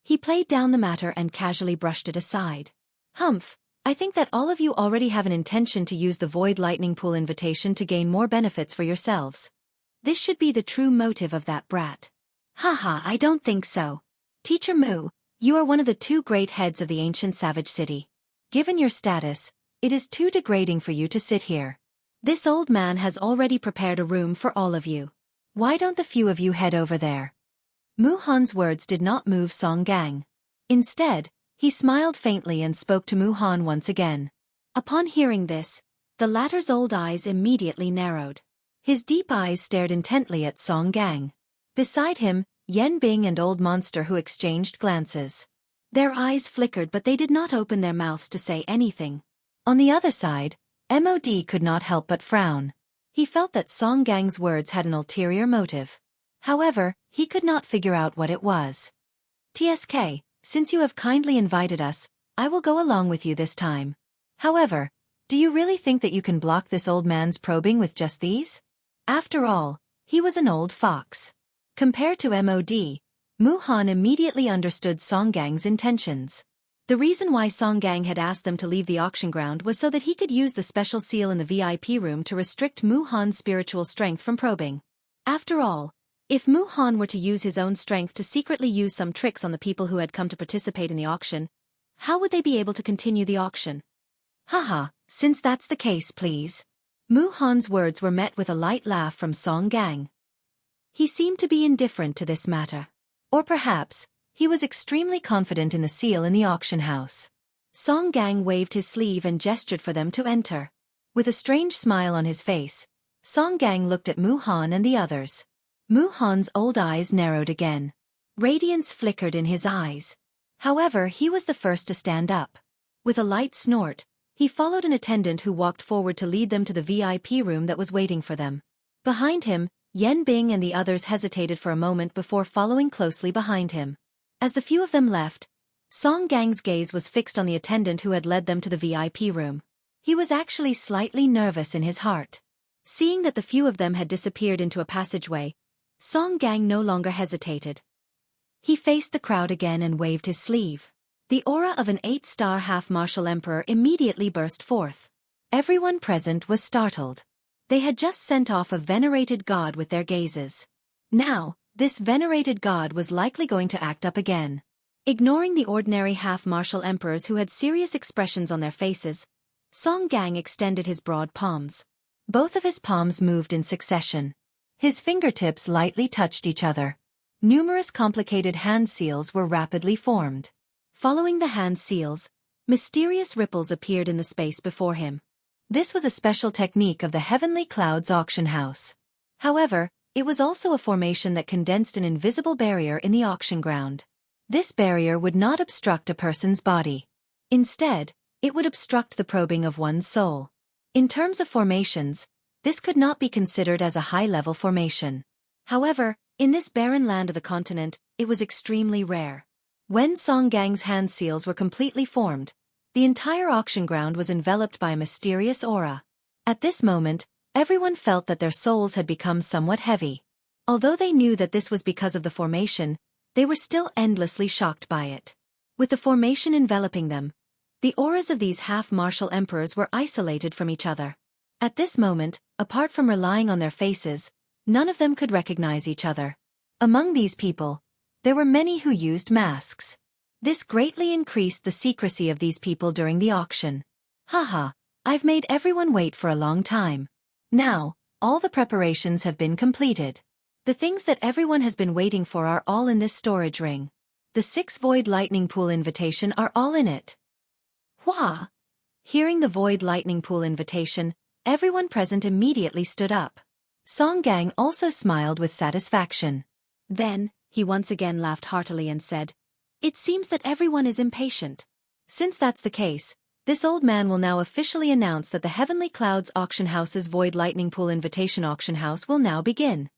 He played down the matter and casually brushed it aside. "Humph, I think that all of you already have an intention to use the Void Lightning Pool invitation to gain more benefits for yourselves. This should be the true motive of that brat." "Haha, I don't think so. Teacher Mu, you are one of the two great heads of the ancient savage city. Given your status, it is too degrading for you to sit here. This old man has already prepared a room for all of you. Why don't the few of you head over there?" Mu Han's words did not move Song Gang. Instead, he smiled faintly and spoke to Mu Han once again. Upon hearing this, the latter's old eyes immediately narrowed. His deep eyes stared intently at Song Gang. Beside him, Yen Bing and Old Monster Who exchanged glances. Their eyes flickered but they did not open their mouths to say anything. On the other side, MOD could not help but frown. He felt that Song Gang's words had an ulterior motive. However, he could not figure out what it was. "TSK, since you have kindly invited us, I will go along with you this time. However, do you really think that you can block this old man's probing with just these? After all, he was an old fox." Compared to MOD, Mu Han immediately understood Song Gang's intentions. The reason why Song Gang had asked them to leave the auction ground was so that he could use the special seal in the VIP room to restrict Mu Han's spiritual strength from probing. After all, if Mu Han were to use his own strength to secretly use some tricks on the people who had come to participate in the auction, how would they be able to continue the auction? "Haha, since that's the case, please." Mu Han's words were met with a light laugh from Song Gang. He seemed to be indifferent to this matter. Or perhaps, he was extremely confident in the seal in the auction house. Song Gang waved his sleeve and gestured for them to enter. With a strange smile on his face, Song Gang looked at Mu Han and the others. Mu Han's old eyes narrowed again. Radiance flickered in his eyes. However, he was the first to stand up. With a light snort, he followed an attendant who walked forward to lead them to the VIP room that was waiting for them. Behind him, Yen Bing and the others hesitated for a moment before following closely behind him. As the few of them left, Song Gang's gaze was fixed on the attendant who had led them to the VIP room. He was actually slightly nervous in his heart. Seeing that the few of them had disappeared into a passageway, Song Gang no longer hesitated. He faced the crowd again and waved his sleeve. The aura of an 8-star half-martial emperor immediately burst forth. Everyone present was startled. They had just sent off a venerated god with their gazes. Now, this venerated god was likely going to act up again. Ignoring the ordinary half-martial emperors who had serious expressions on their faces, Song Gang extended his broad palms. Both of his palms moved in succession. His fingertips lightly touched each other. Numerous complicated hand seals were rapidly formed. Following the hand seals, mysterious ripples appeared in the space before him. This was a special technique of the Heavenly Clouds auction house. However, it was also a formation that condensed an invisible barrier in the auction ground. This barrier would not obstruct a person's body. Instead, it would obstruct the probing of one's soul. In terms of formations, this could not be considered as a high-level formation. However, in this barren land of the continent, it was extremely rare. When Song Gang's hand seals were completely formed, the entire auction ground was enveloped by a mysterious aura. At this moment, everyone felt that their souls had become somewhat heavy. Although they knew that this was because of the formation, they were still endlessly shocked by it. With the formation enveloping them, the auras of these half-martial emperors were isolated from each other. At this moment, apart from relying on their faces, none of them could recognize each other. Among these people, there were many who used masks. This greatly increased the secrecy of these people during the auction. Haha, I've made everyone wait for a long time. Now, all the preparations have been completed. The things that everyone has been waiting for are all in this storage ring. The 6 Void Lightning Pool invitation are all in it. Hua! Hearing the Void Lightning Pool invitation, everyone present immediately stood up. Song Gang also smiled with satisfaction. Then, he once again laughed heartily and said, "It seems that everyone is impatient. Since that's the case, this old man will now officially announce that the Heavenly Clouds Auction House's Void Lightning Pool Invitation Auction House will now begin."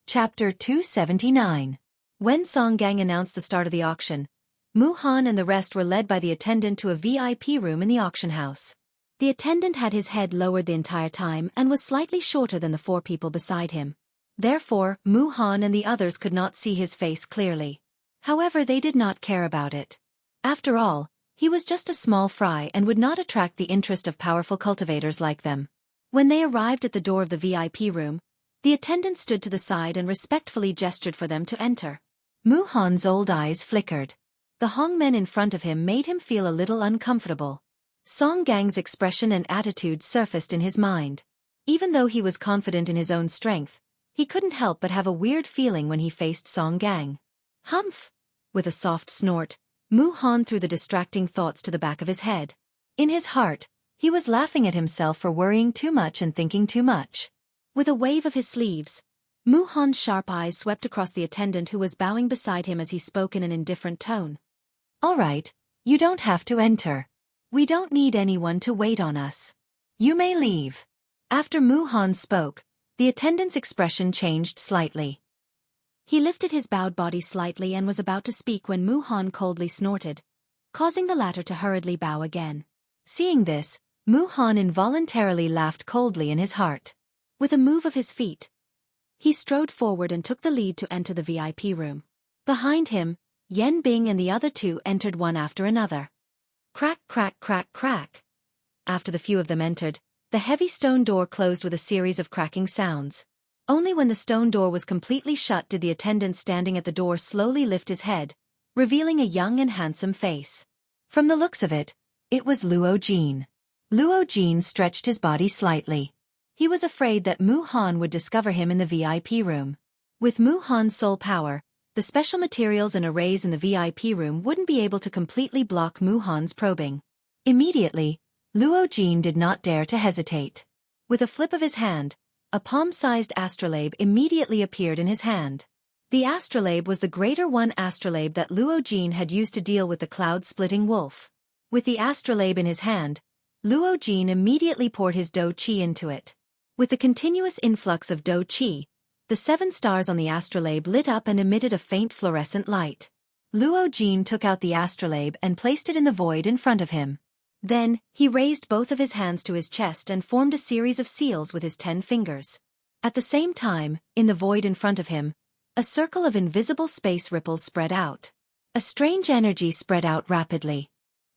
Chapter 279. When Song Gang announced the start of the auction, Mu Han and the rest were led by the attendant to a VIP room in the auction house. The attendant had his head lowered the entire time and was slightly shorter than the 4 people beside him. Therefore, Mu Han and the others could not see his face clearly. However, they did not care about it. After all, he was just a small fry and would not attract the interest of powerful cultivators like them. When they arrived at the door of the VIP room, the attendant stood to the side and respectfully gestured for them to enter. Mu Han's old eyes flickered. The Hongmen in front of him made him feel a little uncomfortable. Song Gang's expression and attitude surfaced in his mind. Even though he was confident in his own strength, he couldn't help but have a weird feeling when he faced Song Gang. Humph! With a soft snort, Mu Han threw the distracting thoughts to the back of his head. In his heart, he was laughing at himself for worrying too much and thinking too much. With a wave of his sleeves, Mu Han's sharp eyes swept across the attendant who was bowing beside him as he spoke in an indifferent tone. All right, you don't have to enter. We don't need anyone to wait on us. You may leave. After Mu Han spoke, the attendant's expression changed slightly. He lifted his bowed body slightly and was about to speak when Mu Han coldly snorted, causing the latter to hurriedly bow again. Seeing this, Mu Han involuntarily laughed coldly in his heart. With a move of his feet, he strode forward and took the lead to enter the VIP room. Behind him, Yen Bing and the other 2 entered one after another. Crack, crack, crack, crack. After the few of them entered, the heavy stone door closed with a series of cracking sounds. Only when the stone door was completely shut did the attendant standing at the door slowly lift his head, revealing a young and handsome face. From the looks of it, it was Luo Jin. Luo Jin stretched his body slightly. He was afraid that Mu Han would discover him in the VIP room. With Mu Han's soul power, the special materials and arrays in the VIP room wouldn't be able to completely block Mu Han's probing. Immediately, Luo Jin did not dare to hesitate. With a flip of his hand, a palm-sized astrolabe immediately appeared in his hand. The astrolabe was the greater one astrolabe that Luo Jin had used to deal with the cloud-splitting wolf. With the astrolabe in his hand, Luo Jin immediately poured his Do Qi into it. With the continuous influx of Do Qi, the 7 stars on the astrolabe lit up and emitted a faint fluorescent light. Luo Jin took out the astrolabe and placed it in the void in front of him. Then, he raised both of his hands to his chest and formed a series of seals with his 10 fingers. At the same time, in the void in front of him, a circle of invisible space ripples spread out. A strange energy spread out rapidly.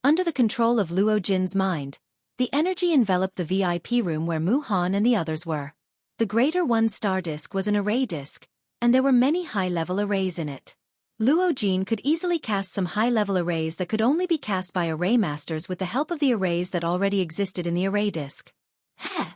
Under the control of Luo Jin's mind, the energy enveloped the VIP room where Mu Han and the others were. The greater 1-star disk was an array disk, and there were many high-level arrays in it. Luo Jin could easily cast some high-level arrays that could only be cast by array masters with the help of the arrays that already existed in the array disk. Heh!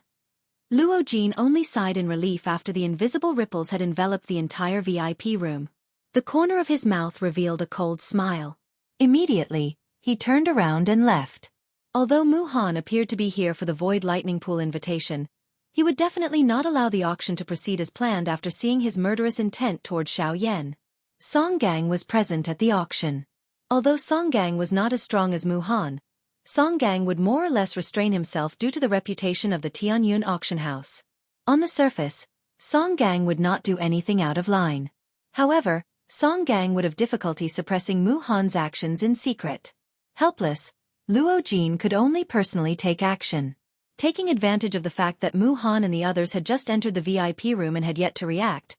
Luo Jin only sighed in relief after the invisible ripples had enveloped the entire VIP room. The corner of his mouth revealed a cold smile. Immediately, he turned around and left. Although Mu Han appeared to be here for the Void Lightning Pool invitation, he would definitely not allow the auction to proceed as planned after seeing his murderous intent toward Xiao Yan. Song Gang was present at the auction. Although Song Gang was not as strong as Mu Han, Song Gang would more or less restrain himself due to the reputation of the Tianyun auction house. On the surface, Song Gang would not do anything out of line. However, Song Gang would have difficulty suppressing Mu Han's actions in secret. Helpless, Luo Jin could only personally take action. Taking advantage of the fact that Mu Han and the others had just entered the VIP room and had yet to react,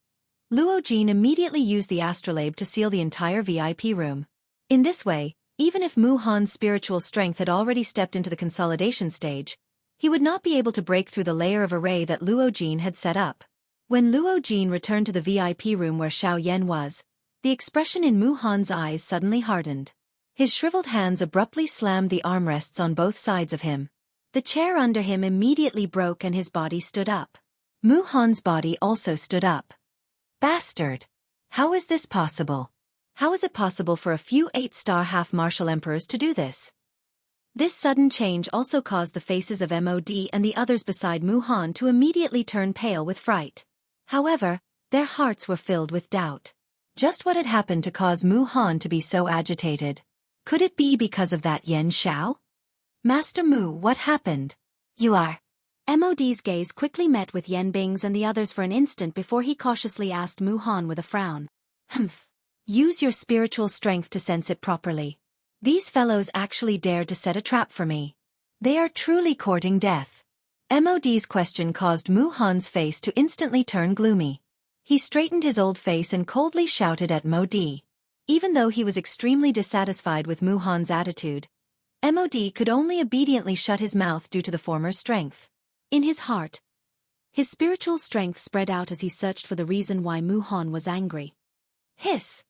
Luo Jin immediately used the astrolabe to seal the entire VIP room. In this way, even if Mu Han's spiritual strength had already stepped into the consolidation stage, He would not be able to break through the layer of array that Luo Jin had set up. When Luo Jin returned to the VIP room where Xiaoyan was, the expression in Mu Han's eyes suddenly hardened. His shriveled hands abruptly slammed the armrests on both sides of him. The chair under him immediately broke and his body stood up. Mu Han's body also stood up. Bastard! How is this possible? How is it possible for a few 8-star half-martial emperors to do this? This sudden change also caused the faces of MOD and the others beside Mu Han to immediately turn pale with fright. However, their hearts were filled with doubt. Just what had happened to cause Mu Han to be so agitated? Could it be because of that Yen Xiao? Master Mu, what happened? You are. MOD's gaze quickly met with Yen Bing's and the others for an instant before he cautiously asked Mu Han with a frown. Humph. Use your spiritual strength to sense it properly. These fellows actually dared to set a trap for me. They are truly courting death. MOD's question caused Mu Han's face to instantly turn gloomy. He straightened his old face and coldly shouted at MOD. Even though he was extremely dissatisfied with Mu Han's attitude, MOD could only obediently shut his mouth due to the former's strength. In his heart, his spiritual strength spread out as he searched for the reason why Mu Han was angry. Hiss!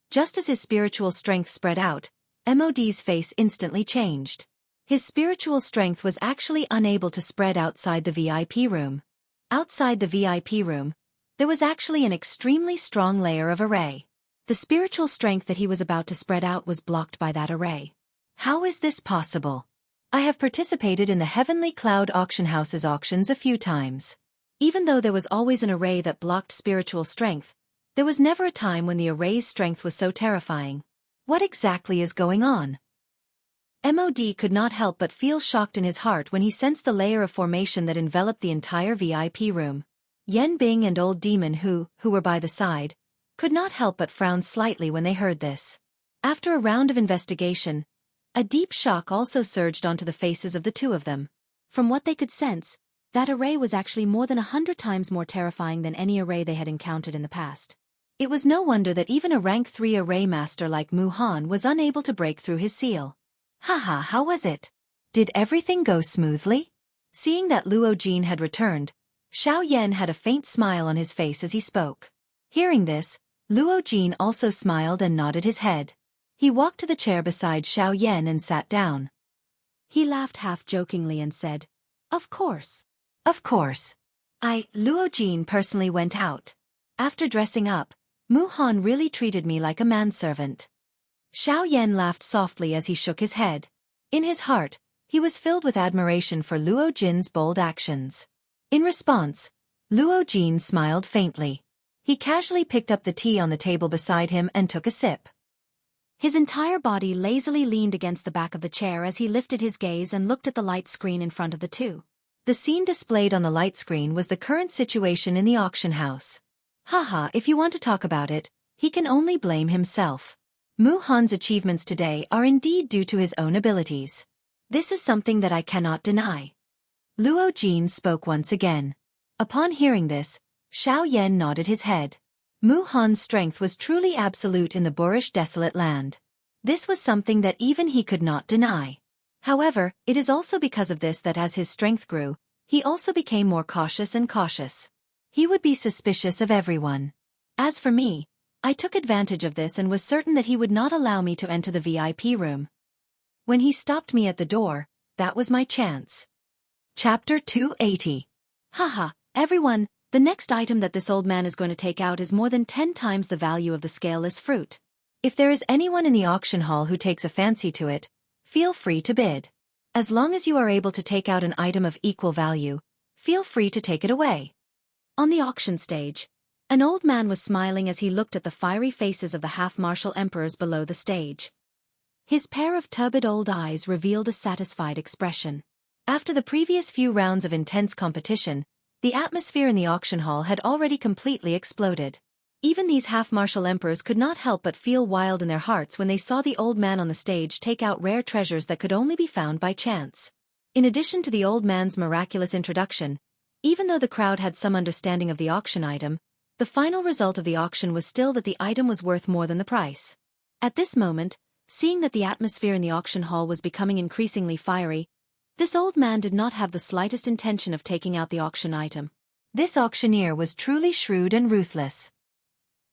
Just as his spiritual strength spread out, MOD's face instantly changed. His spiritual strength was actually unable to spread outside the VIP room. Outside the VIP room, there was actually an extremely strong layer of array. The spiritual strength that he was about to spread out was blocked by that array. How is this possible? I have participated in the Heavenly Cloud Auction House's auctions a few times. Even though there was always an array that blocked spiritual strength, there was never a time when the array's strength was so terrifying. What exactly is going on? MOD could not help but feel shocked in his heart when he sensed the layer of formation that enveloped the entire VIP room. Yen Bing and Old Demon who were by the side, could not help but frown slightly when they heard this. After a round of investigation, a deep shock also surged onto the faces of the two of them. From what they could sense, that array was actually more than 100 times more terrifying than any array they had encountered in the past. It was no wonder that even a rank 3 array master like Mu Han was unable to break through his seal. Haha, how was it? Did everything go smoothly? Seeing that Luo Jin had returned, Xiaoyan had a faint smile on his face as he spoke. Hearing this, Luo Jin also smiled and nodded his head. He walked to the chair beside Xiaoyan and sat down. He laughed half-jokingly and said, "Of course. Of course. Luo Jin personally went out. After dressing up, Mu Han really treated me like a manservant." Xiaoyan laughed softly as he shook his head. In his heart, he was filled with admiration for Luo Jin's bold actions. In response, Luo Jin smiled faintly. He casually picked up the tea on the table beside him and took a sip. His entire body lazily leaned against the back of the chair as he lifted his gaze and looked at the light screen in front of the two. The scene displayed on the light screen was the current situation in the auction house. Haha, if you want to talk about it, he can only blame himself. Mu Han's achievements today are indeed due to his own abilities. This is something that I cannot deny. Luo Jin spoke once again. Upon hearing this, Xiaoyan nodded his head. Mu Han's strength was truly absolute in the boorish desolate land. This was something that even he could not deny. However, it is also because of this that as his strength grew, he also became more cautious and cautious. He would be suspicious of everyone. As for me, I took advantage of this and was certain that he would not allow me to enter the VIP room. When he stopped me at the door, that was my chance. Chapter 280. Haha, everyone, the next item that this old man is going to take out is more than 10 times the value of the scaleless fruit. If there is anyone in the auction hall who takes a fancy to it, feel free to bid. As long as you are able to take out an item of equal value, feel free to take it away. On the auction stage, an old man was smiling as he looked at the fiery faces of the half-martial emperors below the stage. His pair of turbid old eyes revealed a satisfied expression. After the previous few rounds of intense competition, the atmosphere in the auction hall had already completely exploded. Even these half-martial emperors could not help but feel wild in their hearts when they saw the old man on the stage take out rare treasures that could only be found by chance. In addition to the old man's miraculous introduction, even though the crowd had some understanding of the auction item, the final result of the auction was still that the item was worth more than the price. At this moment, seeing that the atmosphere in the auction hall was becoming increasingly fiery, This old man did not have the slightest intention of taking out the auction item. This auctioneer was truly shrewd and ruthless.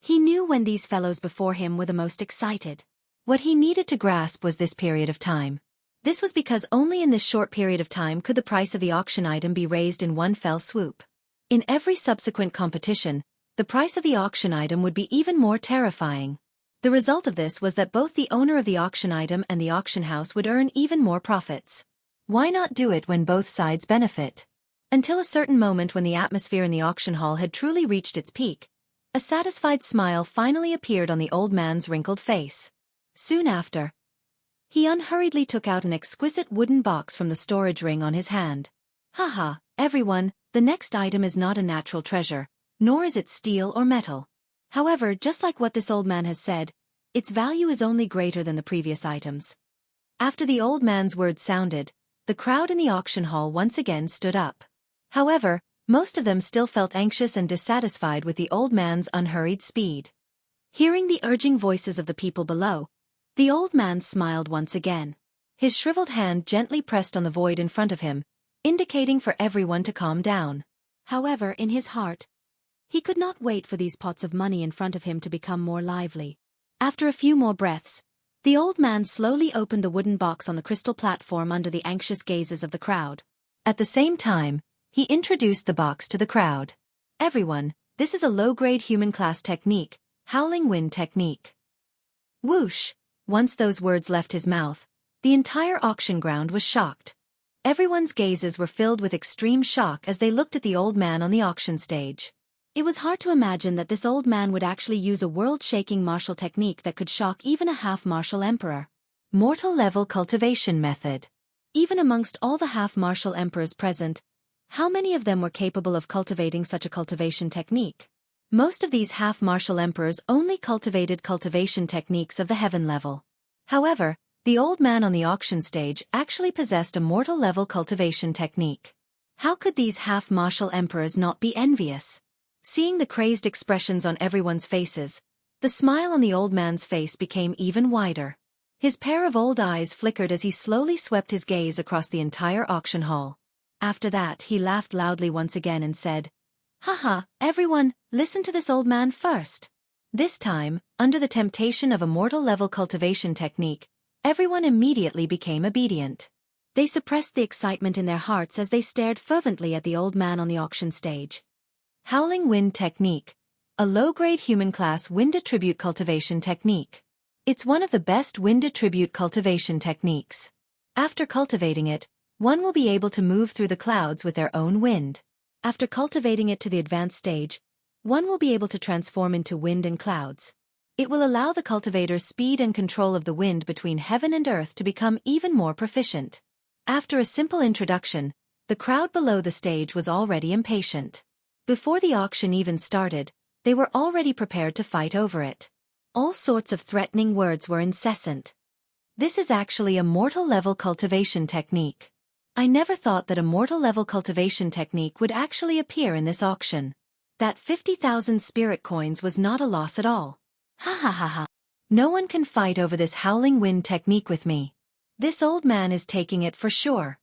He knew when these fellows before him were the most excited. What he needed to grasp was this period of time. This was because only in this short period of time could the price of the auction item be raised in one fell swoop. In every subsequent competition, the price of the auction item would be even more terrifying. The result of this was that both the owner of the auction item and the auction house would earn even more profits. Why not do it when both sides benefit? Until a certain moment when the atmosphere in the auction hall had truly reached its peak, a satisfied smile finally appeared on the old man's wrinkled face. Soon after, he unhurriedly took out an exquisite wooden box from the storage ring on his hand. Haha, everyone, the next item is not a natural treasure, nor is it steel or metal. However, just like what this old man has said, its value is only greater than the previous items. After the old man's words sounded, the crowd in the auction hall once again stood up. However, most of them still felt anxious and dissatisfied with the old man's unhurried speed. Hearing the urging voices of the people below, the old man smiled once again. His shriveled hand gently pressed on the void in front of him, indicating for everyone to calm down. However, in his heart, he could not wait for these pots of money in front of him to become more lively. After a few more breaths, the old man slowly opened the wooden box on the crystal platform under the anxious gazes of the crowd. At the same time, he introduced the box to the crowd. Everyone, this is a low-grade human class technique, howling wind technique. Whoosh! Once those words left his mouth, the entire auction ground was shocked. Everyone's gazes were filled with extreme shock as they looked at the old man on the auction stage. It was hard to imagine that this old man would actually use a world-shaking martial technique that could shock even a half-martial emperor. Mortal-level cultivation method. Even amongst all the half-martial emperors present, how many of them were capable of cultivating such a cultivation technique? Most of these half-martial emperors only cultivated cultivation techniques of the heaven level. However, the old man on the auction stage actually possessed a mortal-level cultivation technique. How could these half-martial emperors not be envious? Seeing the crazed expressions on everyone's faces, the smile on the old man's face became even wider. His pair of old eyes flickered as he slowly swept his gaze across the entire auction hall. After that, he laughed loudly once again and said, "Haha, everyone, listen to this old man first." This time, under the temptation of a mortal-level cultivation technique, everyone immediately became obedient. They suppressed the excitement in their hearts as they stared fervently at the old man on the auction stage. Howling wind technique. A low-grade human-class wind attribute cultivation technique. It's one of the best wind attribute cultivation techniques. After cultivating it, one will be able to move through the clouds with their own wind. After cultivating it to the advanced stage, one will be able to transform into wind and clouds. It will allow the cultivator's speed and control of the wind between heaven and earth to become even more proficient. After a simple introduction, the crowd below the stage was already impatient. Before the auction even started, they were already prepared to fight over it. All sorts of threatening words were incessant. This is actually a mortal-level cultivation technique. I never thought that a mortal-level cultivation technique would actually appear in this auction. That 50,000 spirit coins was not a loss at all. Ha ha ha ha. No one can fight over this howling wind technique with me. This old man is taking it for sure.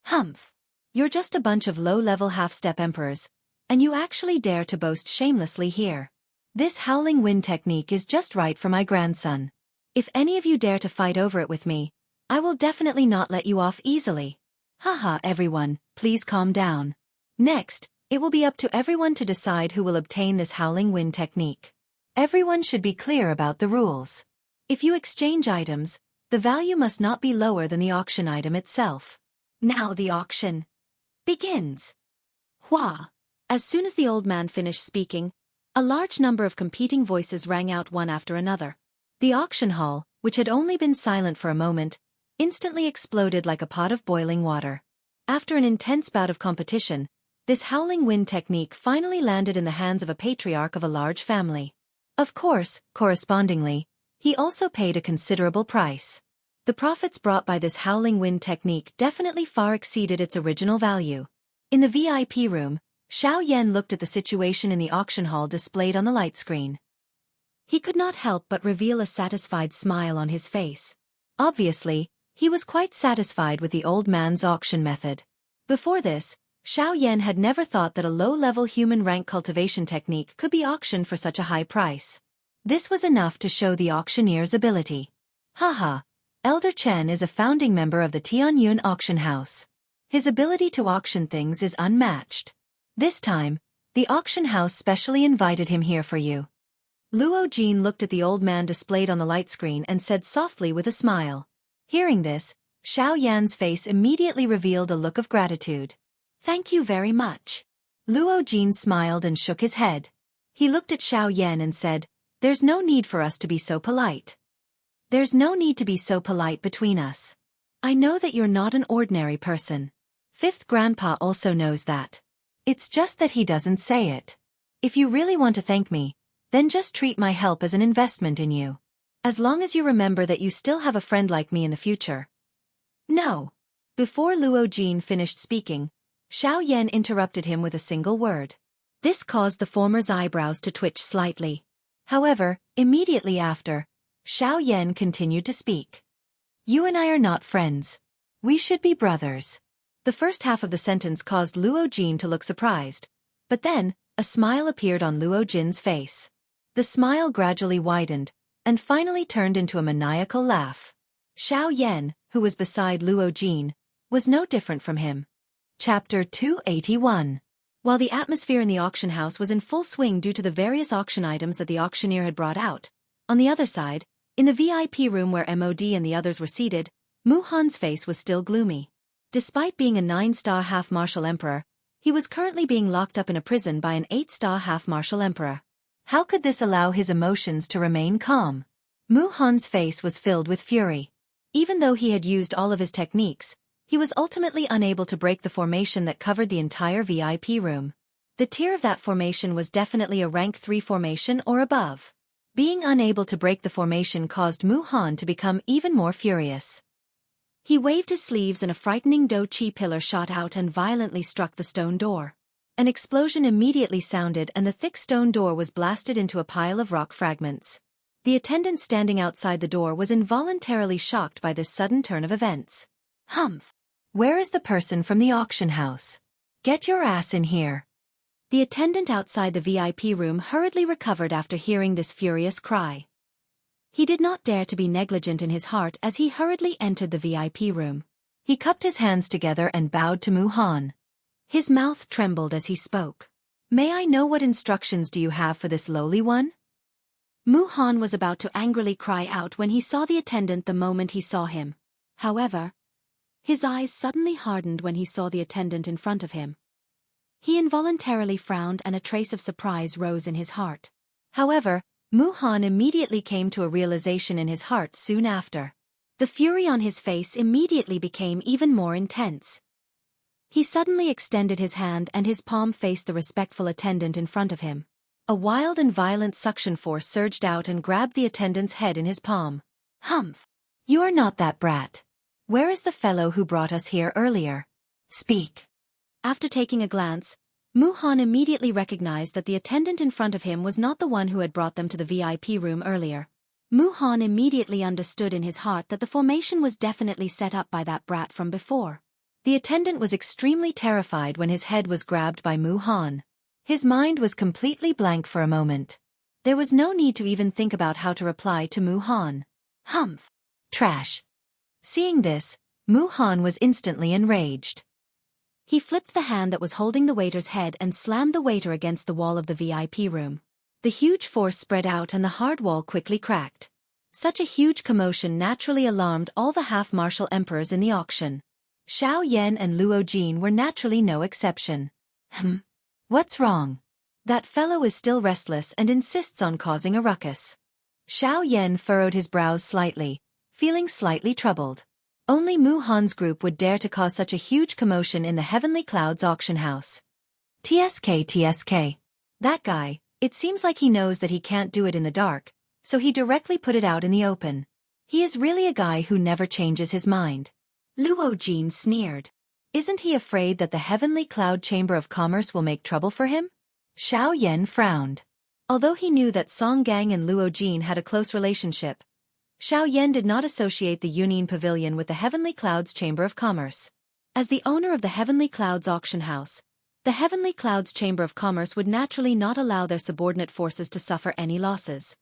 Humph. You're just a bunch of low-level half-step emperors, and you actually dare to boast shamelessly here. This howling wind technique is just right for my grandson. If any of you dare to fight over it with me, I will definitely not let you off easily. Haha, everyone, please calm down. Next, it will be up to everyone to decide who will obtain this howling wind technique. Everyone should be clear about the rules. If you exchange items, the value must not be lower than the auction item itself. Now the auction begins. Hua! As soon as the old man finished speaking, a large number of competing voices rang out one after another. The auction hall, which had only been silent for a moment, instantly exploded like a pot of boiling water. After an intense bout of competition, this howling wind technique finally landed in the hands of a patriarch of a large family. Of course, correspondingly, he also paid a considerable price. The profits brought by this howling wind technique definitely far exceeded its original value. In the VIP room, Xiao Yan looked at the situation in the auction hall displayed on the light screen. He could not help but reveal a satisfied smile on his face. Obviously, He was quite satisfied with the old man's auction method. Before this, Xiao Yan had never thought that a low-level human-rank cultivation technique could be auctioned for such a high price. This was enough to show the auctioneer's ability. Haha, Elder Chen is a founding member of the Tianyun auction house. His ability to auction things is unmatched. This time, the auction house specially invited him here for you. Luo Jin looked at the old man displayed on the light screen and said softly with a smile. Hearing this, Xiao Yan's face immediately revealed a look of gratitude. Thank you very much. Luo Jin smiled and shook his head. He looked at Xiao Yan and said, there's no need for us to be so polite. There's no need to be so polite between us. I know that you're not an ordinary person. Fifth Grandpa also knows that. It's just that he doesn't say it. If you really want to thank me, then just treat my help as an investment in you. As long as you remember that you still have a friend like me in the future. No. Before Luo Jin finished speaking, Xiao Yan interrupted him with a single word. This caused the former's eyebrows to twitch slightly. However, immediately after, Xiao Yan continued to speak. You and I are not friends. We should be brothers. The first half of the sentence caused Luo Jin to look surprised, but then, a smile appeared on Luo Jin's face. The smile gradually widened, and finally turned into a maniacal laugh. Xiao Yan, who was beside Luo Jin, was no different from him. Chapter 281. While the atmosphere in the auction house was in full swing due to the various auction items that the auctioneer had brought out, on the other side, in the VIP room where MOD and the others were seated, Mu Han's face was still gloomy. Despite being a 9-star half-martial emperor, he was currently being locked up in a prison by an 8-star half-martial emperor. How could this allow his emotions to remain calm? Mu Han's face was filled with fury. Even though he had used all of his techniques, he was ultimately unable to break the formation that covered the entire VIP room. The tier of that formation was definitely a rank 3 formation or above. Being unable to break the formation caused Mu Han to become even more furious. He waved his sleeves and a frightening Do Chi pillar shot out and violently struck the stone door. An explosion immediately sounded and the thick stone door was blasted into a pile of rock fragments. The attendant standing outside the door was involuntarily shocked by this sudden turn of events. Humph! Where is the person from the auction house? Get your ass in here. The attendant outside the VIP room hurriedly recovered after hearing this furious cry. He did not dare to be negligent in his heart as he hurriedly entered the VIP room. He cupped his hands together and bowed to Mu Han. His mouth trembled as he spoke. May I know what instructions do you have for this lowly one? Mu Han was about to angrily cry out when he saw the attendant the moment he saw him. However, his eyes suddenly hardened when he saw the attendant in front of him. He involuntarily frowned and a trace of surprise rose in his heart. However, Mu Han immediately came to a realization in his heart soon after. The fury on his face immediately became even more intense. He suddenly extended his hand and his palm faced the respectful attendant in front of him. A wild and violent suction force surged out and grabbed the attendant's head in his palm. Humph! You are not that brat. Where is the fellow who brought us here earlier? Speak. After taking a glance, Mu Han immediately recognized that the attendant in front of him was not the one who had brought them to the VIP room earlier. Mu Han immediately understood in his heart that the formation was definitely set up by that brat from before. The attendant was extremely terrified when his head was grabbed by Mu Han. His mind was completely blank for a moment. There was no need to even think about how to reply to Mu Han. Humph! Trash! Seeing this, Mu Han was instantly enraged. He flipped the hand that was holding the waiter's head and slammed the waiter against the wall of the VIP room. The huge force spread out and the hard wall quickly cracked. Such a huge commotion naturally alarmed all the half-martial emperors in the auction. Xiao Yan and Luo Jin were naturally no exception. What's wrong? That fellow is still restless and insists on causing a ruckus. Xiao Yan furrowed his brows slightly, feeling slightly troubled. Only Mu Han's group would dare to cause such a huge commotion in the Heavenly Clouds auction house. TSK. That guy, it seems like he knows that he can't do it in the dark, so he directly put it out in the open. He is really a guy who never changes his mind. Luo Jin sneered. Isn't he afraid that the Heavenly Cloud Chamber of Commerce will make trouble for him? Xiao Yan frowned. Although he knew that Song Gang and Luo Jin had a close relationship, Xiaoyan did not associate the Union Pavilion with the Heavenly Clouds Chamber of Commerce. As the owner of the Heavenly Clouds auction house, the Heavenly Clouds Chamber of Commerce would naturally not allow their subordinate forces to suffer any losses.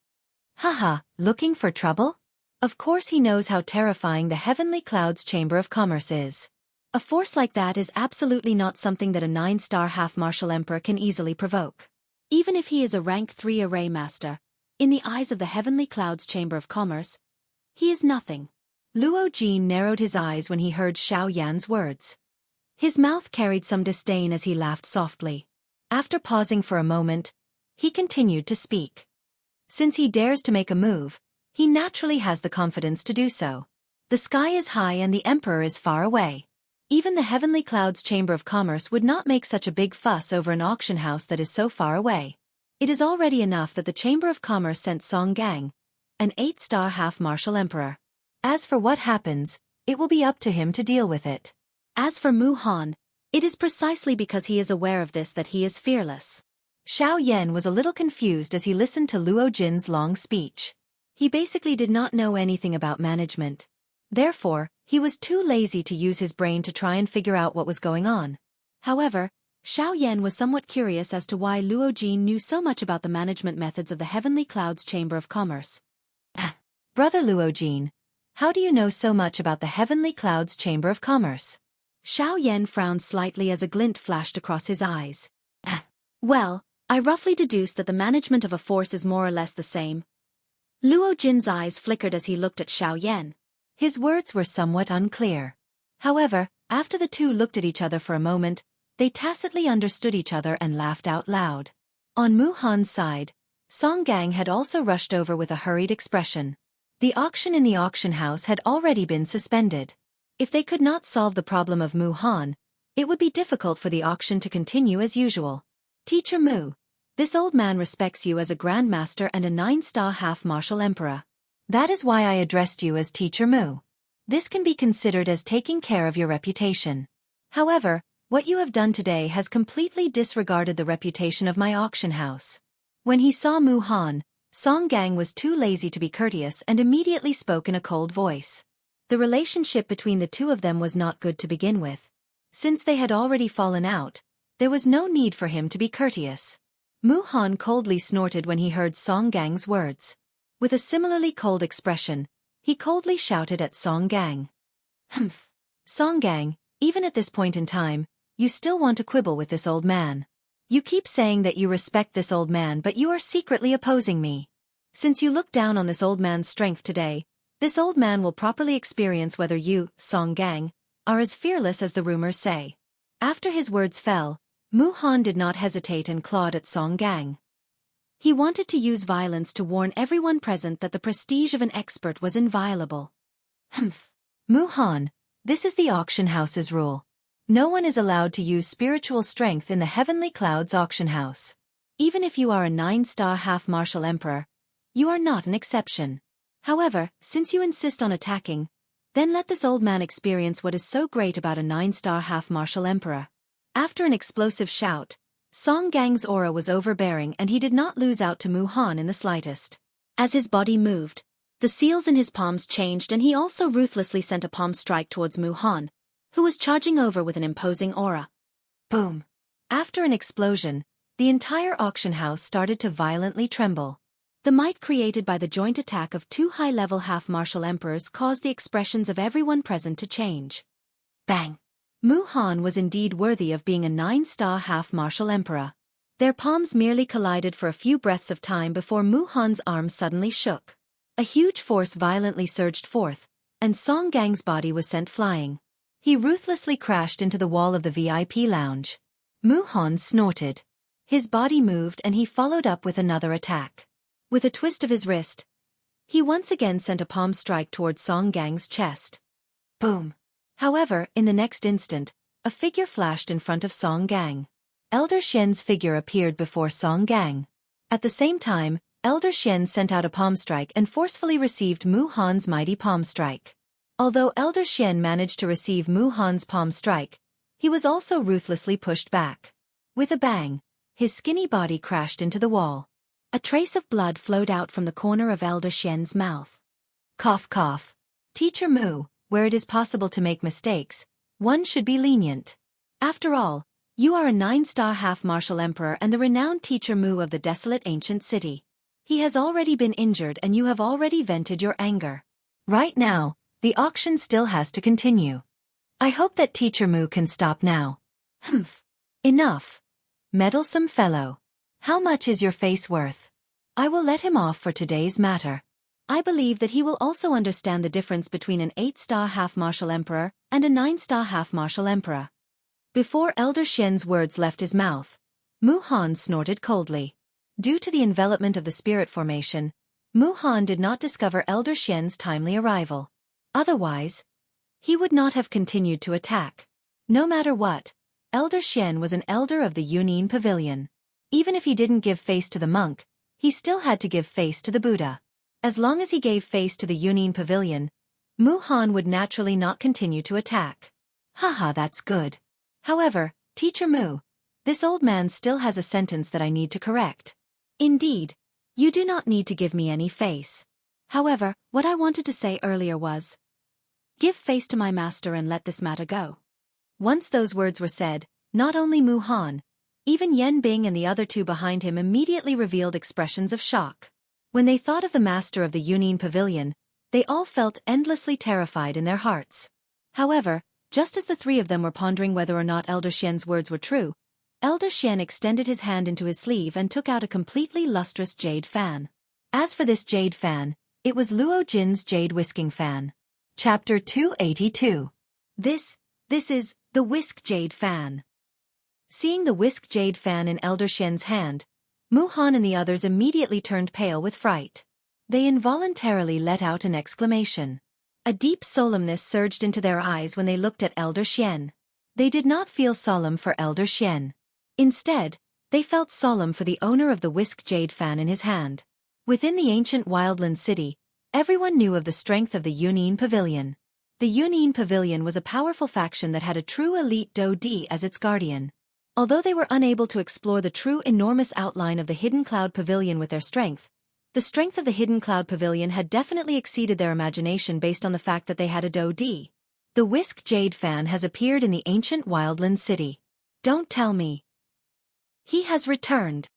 Haha, looking for trouble? Of course he knows how terrifying the Heavenly Clouds Chamber of Commerce is. A force like that is absolutely not something that a 9-star half-martial emperor can easily provoke. Even if he is a rank 3 array master, in the eyes of the Heavenly Clouds Chamber of Commerce, he is nothing. Luo Jin narrowed his eyes when he heard Xiaoyan's words. His mouth carried some disdain as he laughed softly. After pausing for a moment, he continued to speak. Since he dares to make a move, he naturally has the confidence to do so. The sky is high and the emperor is far away. Even the Heavenly Clouds Chamber of Commerce would not make such a big fuss over an auction house that is so far away. It is already enough that the Chamber of Commerce sent Song Gang, an 8-star half-martial emperor. As for what happens, it will be up to him to deal with it. As for Mu Han, it is precisely because he is aware of this that he is fearless. Xiaoyan was a little confused as he listened to Luo Jin's long speech. He basically did not know anything about management. Therefore, he was too lazy to use his brain to try and figure out what was going on. However, Xiaoyan was somewhat curious as to why Luo Jin knew so much about the management methods of the Heavenly Clouds Chamber of Commerce. Brother Luo Jin, how do you know so much about the Heavenly Clouds Chamber of Commerce? Xiaoyan frowned slightly as a glint flashed across his eyes. Well, I roughly deduced that the management of a force is more or less the same. Luo Jin's eyes flickered as he looked at Xiaoyan. His words were somewhat unclear. However, after the two looked at each other for a moment, they tacitly understood each other and laughed out loud. On Mu Han's side, Song Gang had also rushed over with a hurried expression. The auction in the auction house had already been suspended. If they could not solve the problem of Mu Han, it would be difficult for the auction to continue as usual. Teacher Mu, this old man respects you as a grandmaster and a 9-star half-martial emperor. That is why I addressed you as Teacher Mu. This can be considered as taking care of your reputation. However, what you have done today has completely disregarded the reputation of my auction house. When he saw Mu Han, Song Gang was too lazy to be courteous and immediately spoke in a cold voice. The relationship between the two of them was not good to begin with. Since they had already fallen out, there was no need for him to be courteous. Mu Han coldly snorted when he heard Song Gang's words. With a similarly cold expression, he coldly shouted at Song Gang. Humph. Song Gang, even at this point in time, you still want to quibble with this old man. You keep saying that you respect this old man, but you are secretly opposing me. Since you look down on this old man's strength today, this old man will properly experience whether you, Song Gang, are as fearless as the rumors say. After his words fell, Mu Han did not hesitate and clawed at Song Gang. He wanted to use violence to warn everyone present that the prestige of an expert was inviolable. Humph. Mu Han, this is the auction house's rule. No one is allowed to use spiritual strength in the Heavenly Clouds auction house. Even if you are a 9-star half-martial emperor, you are not an exception. However, since you insist on attacking, then let this old man experience what is so great about a 9-star half-martial emperor. After an explosive shout, Song Gang's aura was overbearing and he did not lose out to Mu Han in the slightest. As his body moved, the seals in his palms changed and he also ruthlessly sent a palm strike towards Mu Han, who was charging over with an imposing aura. Boom! After an explosion, the entire auction house started to violently tremble. The might created by the joint attack of two high-level half-martial emperors caused the expressions of everyone present to change. Bang! Mu Han was indeed worthy of being a 9-star half-martial emperor. Their palms merely collided for a few breaths of time before Mu Han's arms suddenly shook. A huge force violently surged forth, and Song Gang's body was sent flying. He ruthlessly crashed into the wall of the VIP lounge. Mu Han snorted. His body moved and he followed up with another attack. With a twist of his wrist, he once again sent a palm strike towards Song Gang's chest. Boom! However, in the next instant, a figure flashed in front of Song Gang. Elder Xian's figure appeared before Song Gang. At the same time, Elder Xian sent out a palm strike and forcefully received Mu Han's mighty palm strike. Although Elder Xian managed to receive Mu Han's palm strike, he was also ruthlessly pushed back. With a bang, his skinny body crashed into the wall. A trace of blood flowed out from the corner of Elder Xian's mouth. Cough cough. Teacher Mu, where it is possible to make mistakes, one should be lenient. After all, you are a 9-star half-martial emperor and the renowned Teacher Mu of the desolate ancient city. He has already been injured and you have already vented your anger. Right now, the auction still has to continue. I hope that Teacher Mu can stop now. Humph. Enough. Meddlesome fellow. How much is your face worth? I will let him off for today's matter. I believe that he will also understand the difference between an 8-star half-martial emperor and a 9-star half-martial emperor. Before Elder Xian's words left his mouth, Mu Han snorted coldly. Due to the envelopment of the spirit formation, Mu Han did not discover Elder Xian's timely arrival. Otherwise, he would not have continued to attack. No matter what, Elder Xian was an elder of the Yunin Pavilion. Even if he didn't give face to the monk, he still had to give face to the Buddha. As long as he gave face to the Yunin Pavilion, Mu Han would naturally not continue to attack. Haha, that's good. However, Teacher Mu, this old man still has a sentence that I need to correct. Indeed, you do not need to give me any face. However, what I wanted to say earlier was, give face to my master and let this matter go. Once those words were said, not only Mu Han, even Yan Bing and the other two behind him immediately revealed expressions of shock. When they thought of the master of the Yunin Pavilion, they all felt endlessly terrified in their hearts. However, just as the three of them were pondering whether or not Elder Xian's words were true, Elder Xian extended his hand into his sleeve and took out a completely lustrous jade fan. As for this jade fan, it was Luo Jin's jade whisking fan. Chapter 282. This is the whisk jade fan. Seeing the whisk jade fan in Elder Xian's hand, Mu Han and the others immediately turned pale with fright. They involuntarily let out an exclamation. A deep solemnness surged into their eyes when they looked at Elder Xian. They did not feel solemn for Elder Xian. Instead, they felt solemn for the owner of the whisk jade fan in his hand. Within the ancient wildland city, everyone knew of the strength of the Yunin Pavilion. The Yunin Pavilion was a powerful faction that had a true elite Do Di as its guardian. Although they were unable to explore the true enormous outline of the Hidden Cloud Pavilion with their strength, the strength of the Hidden Cloud Pavilion had definitely exceeded their imagination based on the fact that they had a Do Di. The whisk jade fan has appeared in the ancient wildland city. Don't tell me. He has returned.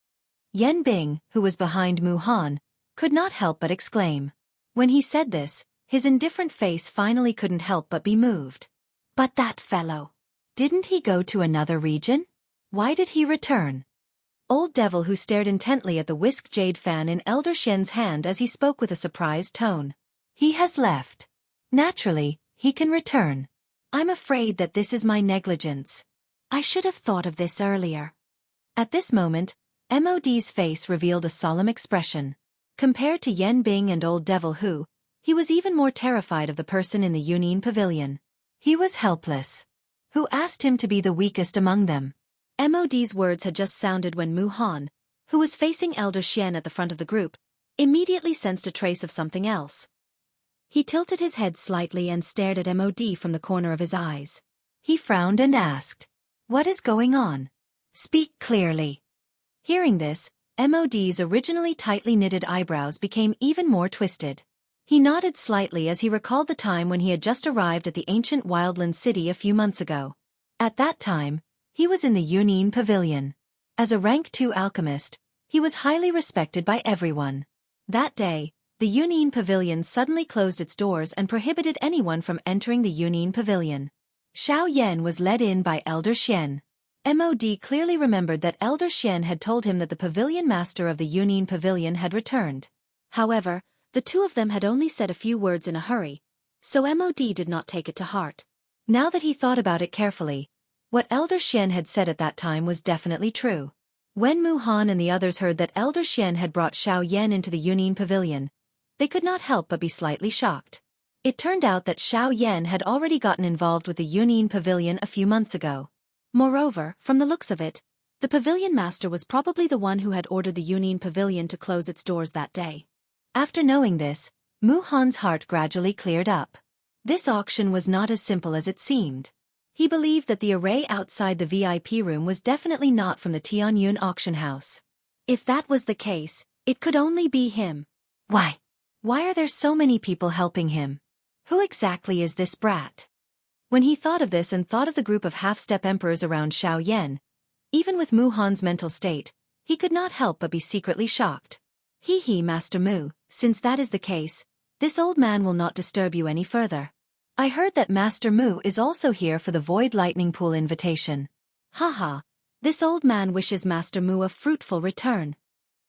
Yan Bing, who was behind Mu Han, could not help but exclaim. When he said this, his indifferent face finally couldn't help but be moved. But that fellow. Didn't he go to another region? Why did he return? Old Devil who stared intently at the whisk jade fan in Elder Xian's hand as he spoke with a surprised tone. He has left. Naturally, he can return. I'm afraid that this is my negligence. I should have thought of this earlier. At this moment, MOD's face revealed a solemn expression. Compared to Yan Bing and Old Devil who, he was even more terrified of the person in the Yunin Pavilion. He was helpless. Who asked him to be the weakest among them? MOD's words had just sounded when Mu Han, who was facing Elder Xian at the front of the group, immediately sensed a trace of something else. He tilted his head slightly and stared at MOD from the corner of his eyes. He frowned and asked, "What is going on? Speak clearly." Hearing this, MOD's originally tightly knitted eyebrows became even more twisted. He nodded slightly as he recalled the time when he had just arrived at the ancient wildland city a few months ago. At that time, he was in the Yunin Pavilion. As a rank 2 alchemist, he was highly respected by everyone. That day, the Yunin Pavilion suddenly closed its doors and prohibited anyone from entering the Yunin Pavilion. Xiao Yan was led in by Elder Xian. MOD clearly remembered that Elder Xian had told him that the pavilion master of the Yunin Pavilion had returned. However, the two of them had only said a few words in a hurry, so MOD did not take it to heart. Now that he thought about it carefully, what Elder Xian had said at that time was definitely true. When Mu Han and the others heard that Elder Xian had brought Xiao Yan into the Yunin Pavilion, they could not help but be slightly shocked. It turned out that Xiao Yan had already gotten involved with the Yunin Pavilion a few months ago. Moreover, from the looks of it, the pavilion master was probably the one who had ordered the Yunin Pavilion to close its doors that day. After knowing this, Mu Han's heart gradually cleared up. This auction was not as simple as it seemed. He believed that the array outside the VIP room was definitely not from the Tianyun auction house. If that was the case, it could only be him. Why? Why are there so many people helping him? Who exactly is this brat? When he thought of this and thought of the group of half-step emperors around Xiaoyan, even with Mu Han's mental state, he could not help but be secretly shocked. Hee, Master Mu, since that is the case, this old man will not disturb you any further. I heard that Master Mu is also here for the Void Lightning Pool invitation. Haha, this old man wishes Master Mu a fruitful return.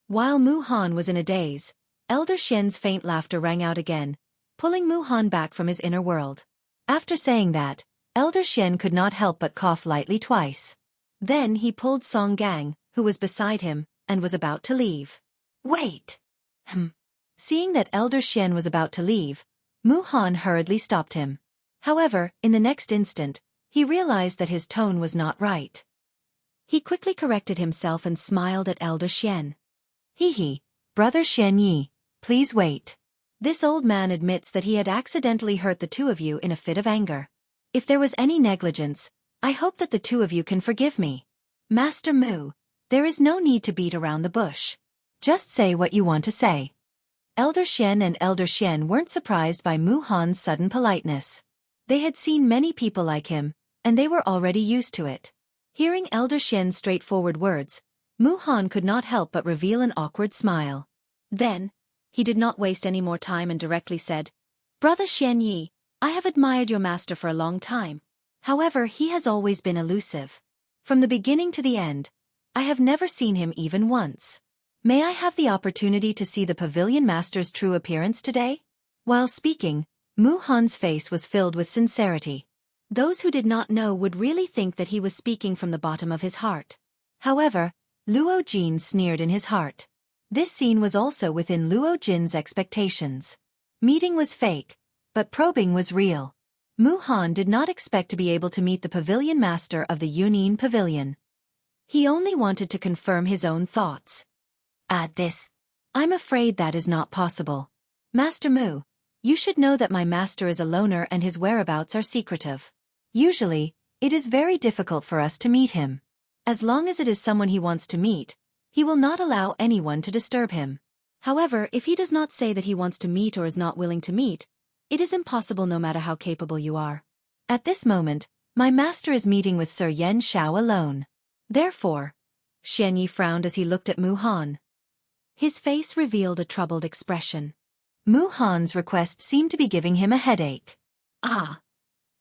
While Mu Han was in a daze, Elder Xian's faint laughter rang out again, pulling Mu Han back from his inner world. After saying that, Elder Xian could not help but cough lightly twice. Then he pulled Song Gang, who was beside him, and was about to leave. Wait. Seeing that Elder Xian was about to leave, Mu Han hurriedly stopped him. However, in the next instant, he realized that his tone was not right. He quickly corrected himself and smiled at Elder Xian. Hee, Brother Xianyi, please wait. This old man admits that he had accidentally hurt the two of you in a fit of anger. If there was any negligence, I hope that the two of you can forgive me. Master Mu, there is no need to beat around the bush. Just say what you want to say. Elder Xian and Elder Xian weren't surprised by Mu Han's sudden politeness. They had seen many people like him, and they were already used to it. Hearing Elder Xian's straightforward words, Mu Han could not help but reveal an awkward smile. Then, he did not waste any more time and directly said, Brother Xianyi, I have admired your master for a long time. However, he has always been elusive. From the beginning to the end, I have never seen him even once. May I have the opportunity to see the pavilion master's true appearance today? While speaking, Mu Han's face was filled with sincerity. Those who did not know would really think that he was speaking from the bottom of his heart. However, Luo Jin sneered in his heart. This scene was also within Luo Jin's expectations. Meeting was fake, but probing was real. Mu Han did not expect to be able to meet the pavilion master of the Yunin Pavilion. He only wanted to confirm his own thoughts. Add this. I'm afraid that is not possible. Master Mu, you should know that my master is a loner and his whereabouts are secretive. Usually, it is very difficult for us to meet him. As long as it is someone he wants to meet, he will not allow anyone to disturb him. However, if he does not say that he wants to meet or is not willing to meet, it is impossible no matter how capable you are. At this moment, my master is meeting with Sir Yan Shao alone. Therefore, Xianyi frowned as he looked at Mu Han. His face revealed a troubled expression. Mu Han's request seemed to be giving him a headache. Ah.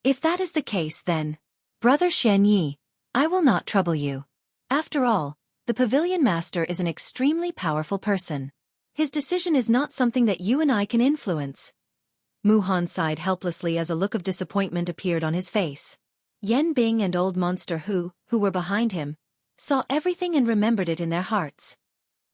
If that is the case then, Brother Xianyi, I will not trouble you. After all, the pavilion master is an extremely powerful person. His decision is not something that you and I can influence. Mu Han sighed helplessly as a look of disappointment appeared on his face. Yan Bing and Old Monster who were behind him, saw everything and remembered it in their hearts.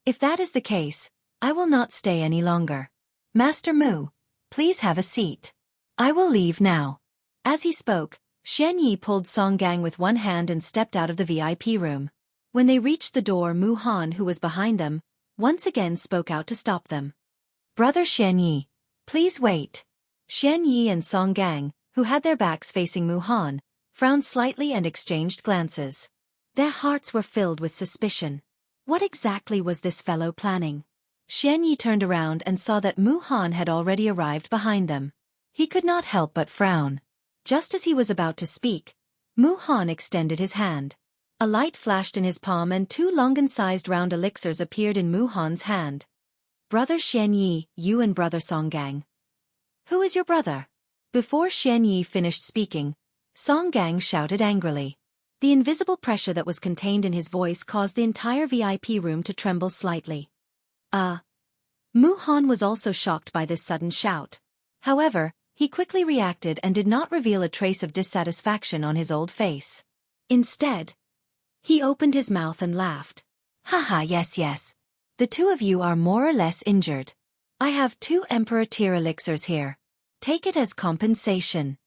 If that is the case, I will not stay any longer. Master Mu, please have a seat. I will leave now. As he spoke, Xianyi pulled Song Gang with one hand and stepped out of the VIP room. When they reached the door, Mu Han, who was behind them, once again spoke out to stop them. Brother Xianyi, please wait. Xianyi and Song Gang, who had their backs facing Mu Han, frowned slightly and exchanged glances. Their hearts were filled with suspicion. What exactly was this fellow planning? Xianyi turned around and saw that Mu Han had already arrived behind them. He could not help but frown. Just as he was about to speak, Mu Han extended his hand. A light flashed in his palm and two Longan-sized round elixirs appeared in Mu Han's hand. Brother Xianyi, you and Brother Song Gang. Who is your brother? Before Xianyi finished speaking, Song Gang shouted angrily. The invisible pressure that was contained in his voice caused the entire VIP room to tremble slightly. Mu Han was also shocked by this sudden shout. However, he quickly reacted and did not reveal a trace of dissatisfaction on his old face. Instead, he opened his mouth and laughed. Haha, yes. The two of you are more or less injured. I have 2 Emperor tier elixirs here. Take it as compensation.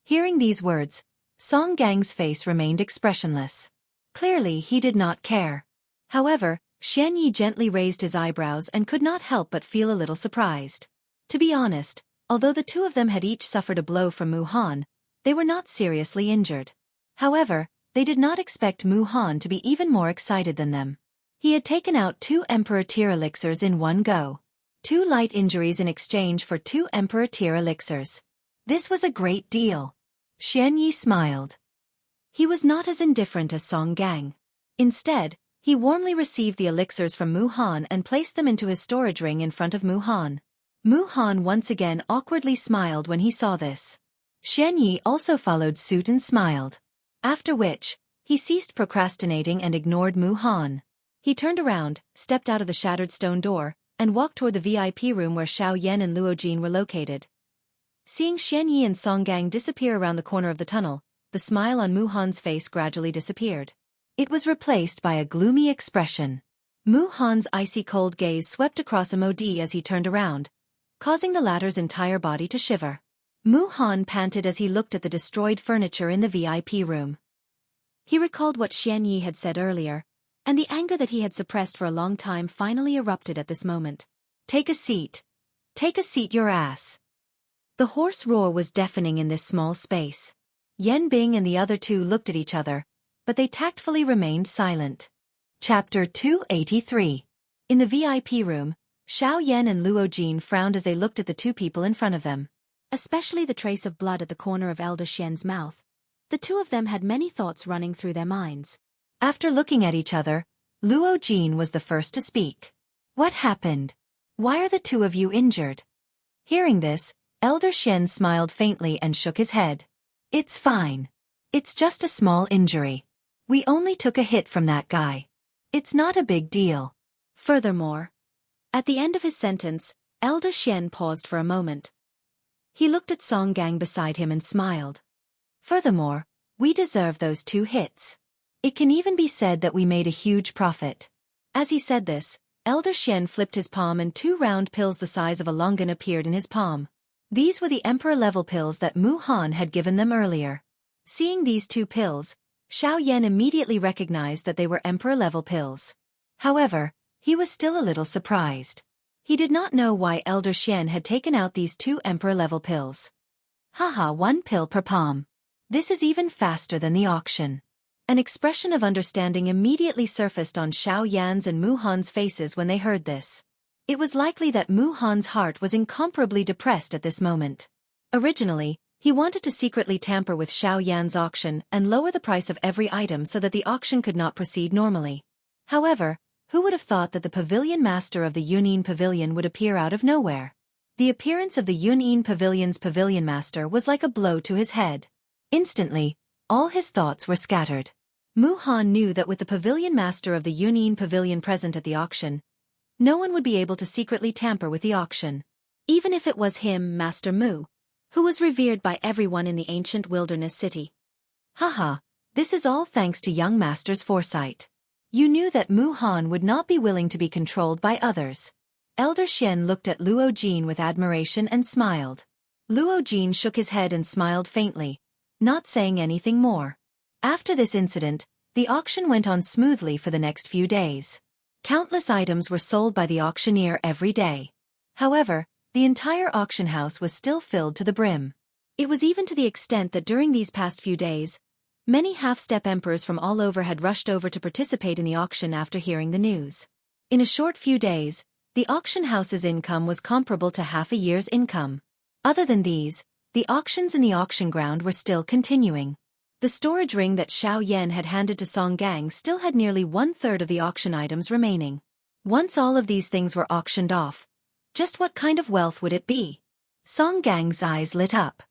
Hearing these words, Song Gang's face remained expressionless. Clearly he did not care. However, Xianyi gently raised his eyebrows and could not help but feel a little surprised. To be honest, although the two of them had each suffered a blow from Mu Han, they were not seriously injured. However, they did not expect Mu Han to be even more excited than them. He had taken out 2 Emperor tier elixirs in one go. 2 light injuries in exchange for 2 Emperor-tier elixirs. This was a great deal. Xianxia smiled. He was not as indifferent as Song Gang. Instead, he warmly received the elixirs from Mu Han and placed them into his storage ring in front of Mu Han. Mu Han once again awkwardly smiled when he saw this. Xianxia also followed suit and smiled. After which, he ceased procrastinating and ignored Mu Han. He turned around, stepped out of the shattered stone door, and walked toward the VIP room where Xiao Yan and Luo Jin were located. Seeing Xianxia and Song Gang disappear around the corner of the tunnel, the smile on Mu Han's face gradually disappeared. It was replaced by a gloomy expression. Mu Han's icy cold gaze swept across Mod as he turned around, causing the latter's entire body to shiver. Mu Han panted as he looked at the destroyed furniture in the VIP room. He recalled what Xianxia had said earlier, and the anger that he had suppressed for a long time finally erupted at this moment. Take a seat. Take a seat, your ass. The hoarse roar was deafening in this small space. Yan Bing and the other two looked at each other, but they tactfully remained silent. Chapter 283. In the VIP room, Xiao Yan and Luo Jin frowned as they looked at the two people in front of them. Especially the trace of blood at the corner of Elder Xian's mouth. The two of them had many thoughts running through their minds. After looking at each other, Luo Jin was the first to speak. What happened? Why are the two of you injured? Hearing this, Elder Xian smiled faintly and shook his head. It's fine. It's just a small injury. We only took a hit from that guy. It's not a big deal. Furthermore, at the end of his sentence, Elder Xian paused for a moment. He looked at Song Gang beside him and smiled. Furthermore, we deserve those 2 hits. It can even be said that we made a huge profit. As he said this, Elder Xian flipped his palm and 2 round pills the size of a longan appeared in his palm. These were the Emperor-level pills that Mu Han had given them earlier. Seeing these 2 pills, Xiao Yan immediately recognized that they were Emperor-level pills. However, he was still a little surprised. He did not know why Elder Xian had taken out these 2 Emperor-level pills. Haha, 1 pill per palm. This is even faster than the auction. An expression of understanding immediately surfaced on Xiao Yan's and Mu Han's faces when they heard this. It was likely that Mu Han's heart was incomparably depressed at this moment. Originally, he wanted to secretly tamper with Xiao Yan's auction and lower the price of every item so that the auction could not proceed normally. However, who would have thought that the pavilion master of the Yunyin Pavilion would appear out of nowhere? The appearance of the Yunyin Pavilion's pavilion master was like a blow to his head. Instantly, all his thoughts were scattered. Mu Han knew that with the pavilion master of the Yunyin Pavilion present at the auction, no one would be able to secretly tamper with the auction. Even if it was him, Master Mu, who was revered by everyone in the ancient wilderness city. Haha, this is all thanks to young Master's foresight. You knew that Mu Han would not be willing to be controlled by others. Elder Xian looked at Luo Jin with admiration and smiled. Luo Jin shook his head and smiled faintly, not saying anything more. After this incident, the auction went on smoothly for the next few days. Countless items were sold by the auctioneer every day. However, the entire auction house was still filled to the brim. It was even to the extent that during these past few days, many half-step emperors from all over had rushed over to participate in the auction after hearing the news. In a short few days, the auction house's income was comparable to half a year's income. Other than these, the auctions in the auction ground were still continuing. The storage ring that Xiao Yan had handed to Song Gang still had nearly 1/3 of the auction items remaining. Once all of these things were auctioned off, just what kind of wealth would it be? Song Gang's eyes lit up.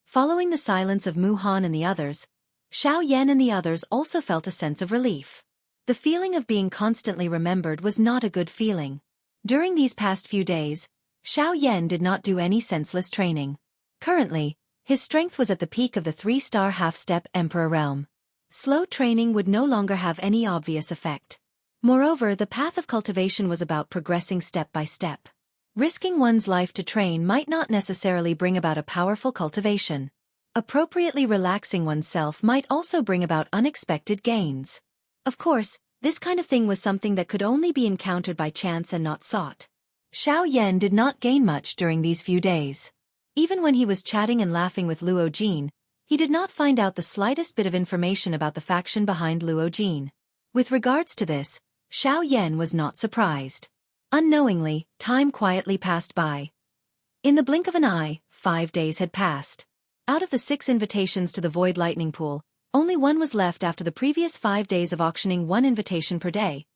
Following the silence of Mu Han and the others, Xiao Yan and the others also felt a sense of relief. The feeling of being constantly remembered was not a good feeling. During these past few days, Xiao Yan did not do any senseless training. Currently, his strength was at the peak of the 3-star half-step Emperor realm. Slow training would no longer have any obvious effect. Moreover, the path of cultivation was about progressing step by step. Risking one's life to train might not necessarily bring about a powerful cultivation. Appropriately relaxing oneself might also bring about unexpected gains. Of course, this kind of thing was something that could only be encountered by chance and not sought. Xiao Yan did not gain much during these few days. Even when he was chatting and laughing with Luo Jin, he did not find out the slightest bit of information about the faction behind Luo Jin. With regards to this, Xiao Yan was not surprised. Unknowingly, time quietly passed by. In the blink of an eye, 5 days had passed. Out of the 6 invitations to the Void Lightning Pool, only one was left after the previous 5 days of auctioning 1 invitation per day.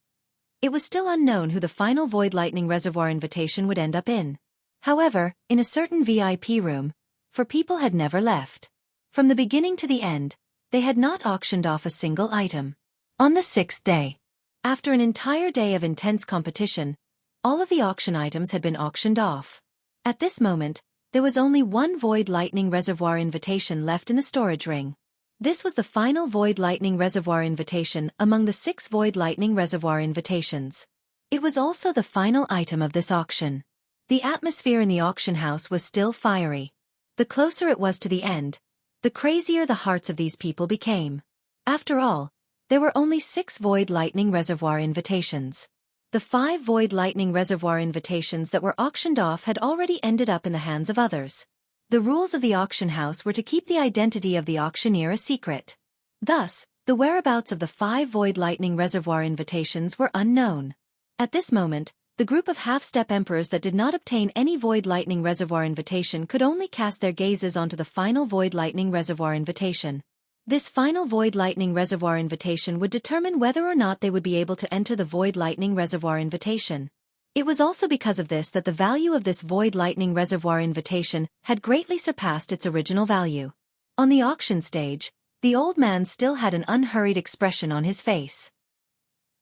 It was still unknown who the final Void Lightning Reservoir invitation would end up in. However, in a certain VIP room, for people had never left. From the beginning to the end, they had not auctioned off a single item. On the 6th day, after an entire day of intense competition, all of the auction items had been auctioned off. At this moment, there was only 1 Void Lightning Reservoir invitation left in the storage ring. This was the final Void Lightning Reservoir invitation among the 6 Void Lightning Reservoir invitations. It was also the final item of this auction. The atmosphere in the auction house was still fiery. The closer it was to the end, the crazier the hearts of these people became. After all, there were only 6 Void Lightning Reservoir invitations. The 5 Void Lightning Reservoir invitations that were auctioned off had already ended up in the hands of others. The rules of the auction house were to keep the identity of the auctioneer a secret. Thus, the whereabouts of the 5 Void Lightning Reservoir invitations were unknown. At this moment, the group of half-step emperors that did not obtain any Void Lightning Reservoir invitation could only cast their gazes onto the final Void Lightning Reservoir invitation. This final Void Lightning Reservoir invitation would determine whether or not they would be able to enter the Void Lightning Reservoir invitation. It was also because of this that the value of this Void Lightning Reservoir invitation had greatly surpassed its original value. On the auction stage, the old man still had an unhurried expression on his face.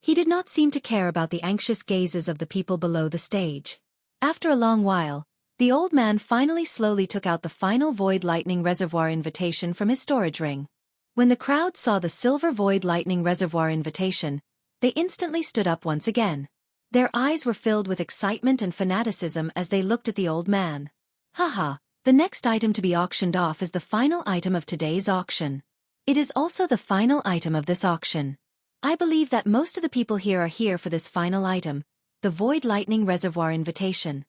He did not seem to care about the anxious gazes of the people below the stage. After a long while, the old man finally slowly took out the final Void Lightning Reservoir invitation from his storage ring. When the crowd saw the silver Void Lightning Reservoir invitation, they instantly stood up once again. Their eyes were filled with excitement and fanaticism as they looked at the old man. Haha, the next item to be auctioned off is the final item of today's auction. It is also the final item of this auction. I believe that most of the people here are here for this final item, the Void Lightning Reservoir invitation.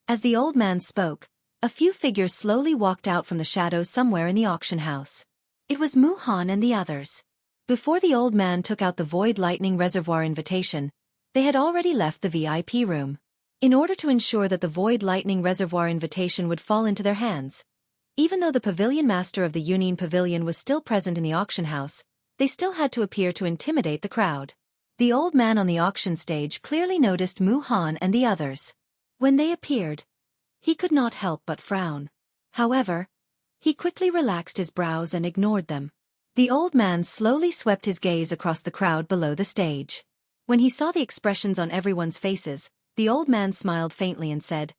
As the old man spoke, a few figures slowly walked out from the shadows somewhere in the auction house. It was Mu Han and the others. Before the old man took out the Void Lightning Reservoir invitation, they had already left the VIP room. In order to ensure that the Void Lightning Reservoir invitation would fall into their hands, even though the pavilion master of the Union Pavilion was still present in the auction house, they still had to appear to intimidate the crowd. The old man on the auction stage clearly noticed Mu Han and the others. When they appeared, he could not help but frown. However, he quickly relaxed his brows and ignored them. The old man slowly swept his gaze across the crowd below the stage. When he saw the expressions on everyone's faces, the old man smiled faintly and said,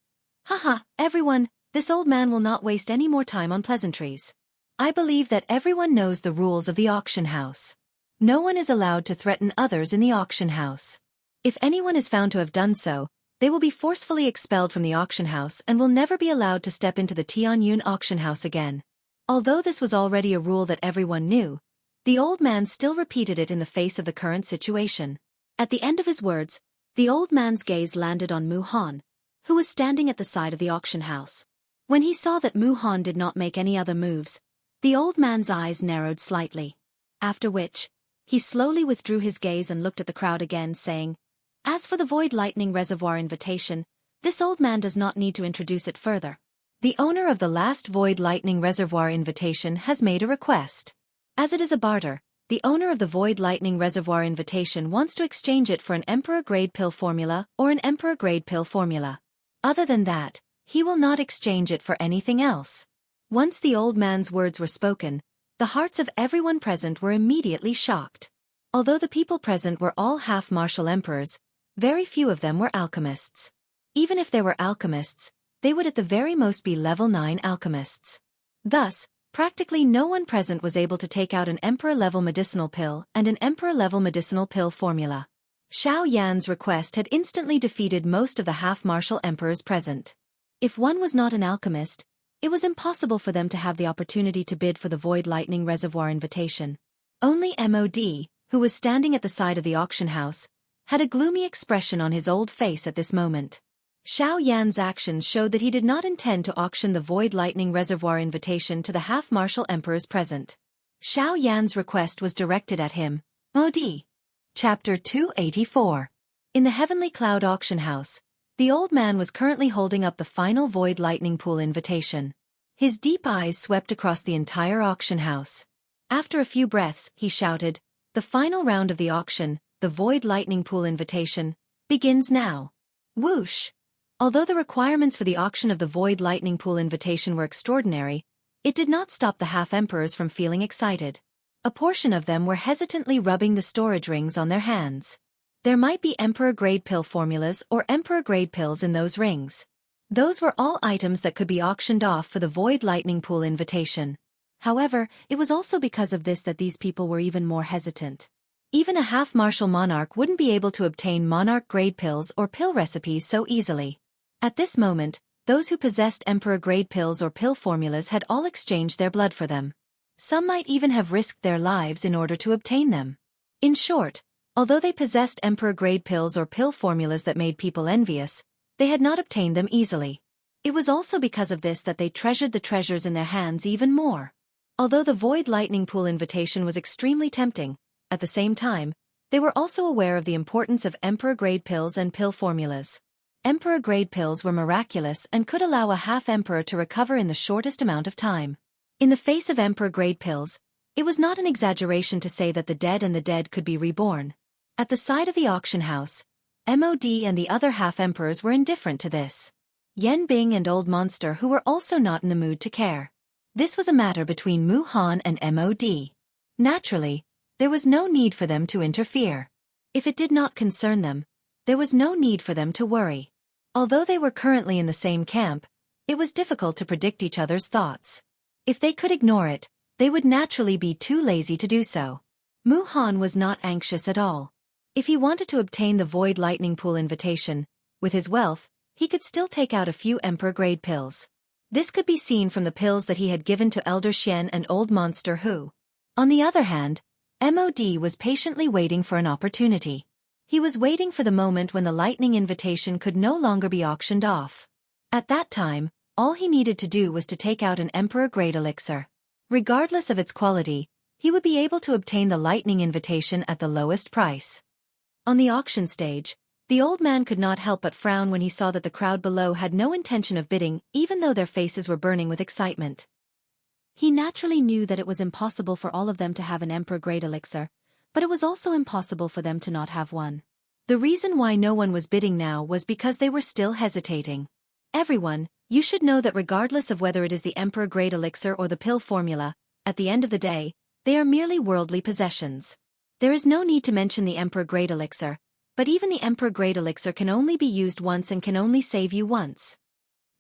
"Haha, everyone, this old man will not waste any more time on pleasantries. I believe that everyone knows the rules of the auction house. No one is allowed to threaten others in the auction house. If anyone is found to have done so, they will be forcefully expelled from the auction house and will never be allowed to step into the Tianyun auction house again." Although this was already a rule that everyone knew, the old man still repeated it in the face of the current situation. At the end of his words, the old man's gaze landed on Mu Han, who was standing at the side of the auction house. When he saw that Mu Han did not make any other moves, the old man's eyes narrowed slightly. After which, he slowly withdrew his gaze and looked at the crowd again, saying, "As for the Void Lightning Reservoir invitation, this old man does not need to introduce it further. The owner of the last Void Lightning Reservoir invitation has made a request. As it is a barter, the owner of the Void Lightning Reservoir invitation wants to exchange it for an Emperor-grade pill formula or an Emperor-grade pill formula. Other than that, he will not exchange it for anything else." Once the old man's words were spoken, the hearts of everyone present were immediately shocked. Although the people present were all half-martial emperors, very few of them were alchemists. Even if they were alchemists, they would at the very most be level 9 alchemists. Thus, practically no one present was able to take out an Emperor-level medicinal pill and an Emperor-level medicinal pill formula. Xiao Yan's request had instantly defeated most of the half-martial emperors present. If one was not an alchemist, it was impossible for them to have the opportunity to bid for the Void Lightning Reservoir invitation. Only MOD, who was standing at the side of the auction house, had a gloomy expression on his old face at this moment. Xiao Yan's actions showed that he did not intend to auction the Void Lightning Reservoir invitation to the half-martial emperors present. Xiao Yan's request was directed at him. MOD. Chapter 284. In the Heavenly Cloud Auction House, The old man was currently holding up the final void lightning pool invitation. His deep eyes swept across the entire auction house. After a few breaths, he shouted, "The final round of the auction, the void lightning pool invitation, begins now." Whoosh! Although the requirements for the auction of the void lightning pool invitation were extraordinary, it did not stop the half-emperors from feeling excited. A portion of them were hesitantly rubbing the storage rings on their hands. There might be emperor-grade pill formulas or emperor-grade pills in those rings. Those were all items that could be auctioned off for the void lightning pool invitation. However, it was also because of this that these people were even more hesitant. Even a half-martial monarch wouldn't be able to obtain monarch-grade pills or pill recipes so easily. At this moment, those who possessed emperor-grade pills or pill formulas had all exchanged their blood for them. Some might even have risked their lives in order to obtain them. In short, although they possessed emperor-grade pills or pill formulas that made people envious, they had not obtained them easily. It was also because of this that they treasured the treasures in their hands even more. Although the void lightning pool invitation was extremely tempting, at the same time, they were also aware of the importance of emperor-grade pills and pill formulas. Emperor-grade pills were miraculous and could allow a half-emperor to recover in the shortest amount of time. In the face of emperor-grade pills, it was not an exaggeration to say that the dead could be reborn. At the side of the auction house, MOD and the other half-emperors were indifferent to this. Yan Bing and Old Monster who were also not in the mood to care. This was a matter between Mu Han and MOD. Naturally, there was no need for them to interfere. If it did not concern them, there was no need for them to worry. Although they were currently in the same camp, it was difficult to predict each other's thoughts. If they could ignore it, they would naturally be too lazy to do so. Mu Han was not anxious at all. If he wanted to obtain the void lightning pool invitation, with his wealth, he could still take out a few emperor-grade pills. This could be seen from the pills that he had given to Elder Xian and Old Monster who. On the other hand, MOD was patiently waiting for an opportunity. He was waiting for the moment when the lightning invitation could no longer be auctioned off. At that time, all he needed to do was to take out an emperor-grade elixir. Regardless of its quality, he would be able to obtain the lightning invitation at the lowest price. On the auction stage, the old man could not help but frown when he saw that the crowd below had no intention of bidding, even though their faces were burning with excitement. He naturally knew that it was impossible for all of them to have an emperor-grade elixir, but it was also impossible for them to not have one. The reason why no one was bidding now was because they were still hesitating. Everyone, you should know that regardless of whether it is the emperor-grade elixir or the pill formula, at the end of the day, they are merely worldly possessions. There is no need to mention the emperor-grade elixir, but even the emperor-grade elixir can only be used once and can only save you once.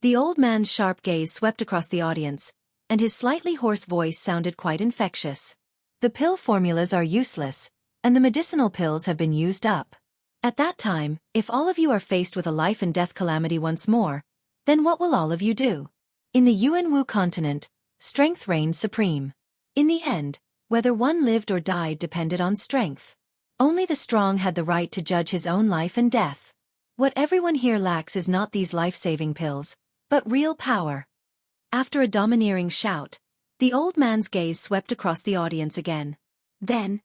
The old man's sharp gaze swept across the audience, and his slightly hoarse voice sounded quite infectious. The pill formulas are useless, and the medicinal pills have been used up. At that time, if all of you are faced with a life-and-death calamity once more, then what will all of you do? In the Yuanwu continent, strength reigned supreme. In the end, whether one lived or died depended on strength. Only the strong had the right to judge his own life and death. What everyone here lacks is not these life-saving pills, but real power. After a domineering shout, the old man's gaze swept across the audience again. Then,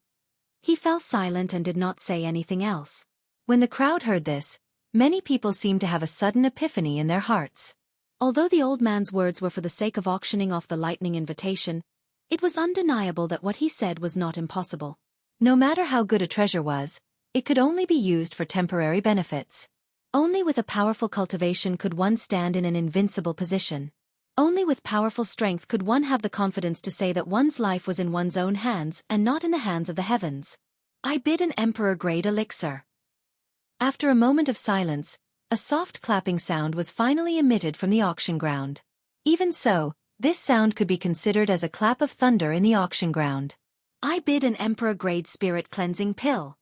he fell silent and did not say anything else. When the crowd heard this, many people seemed to have a sudden epiphany in their hearts. Although the old man's words were for the sake of auctioning off the lightning invitation, it was undeniable that what he said was not impossible. No matter how good a treasure was, it could only be used for temporary benefits. Only with a powerful cultivation could one stand in an invincible position. Only with powerful strength could one have the confidence to say that one's life was in one's own hands and not in the hands of the heavens. I bid an emperor-grade elixir. After a moment of silence, a soft clapping sound was finally emitted from the auction ground. Even so, this sound could be considered as a clap of thunder in the auction ground. I bid an emperor-grade spirit cleansing pill.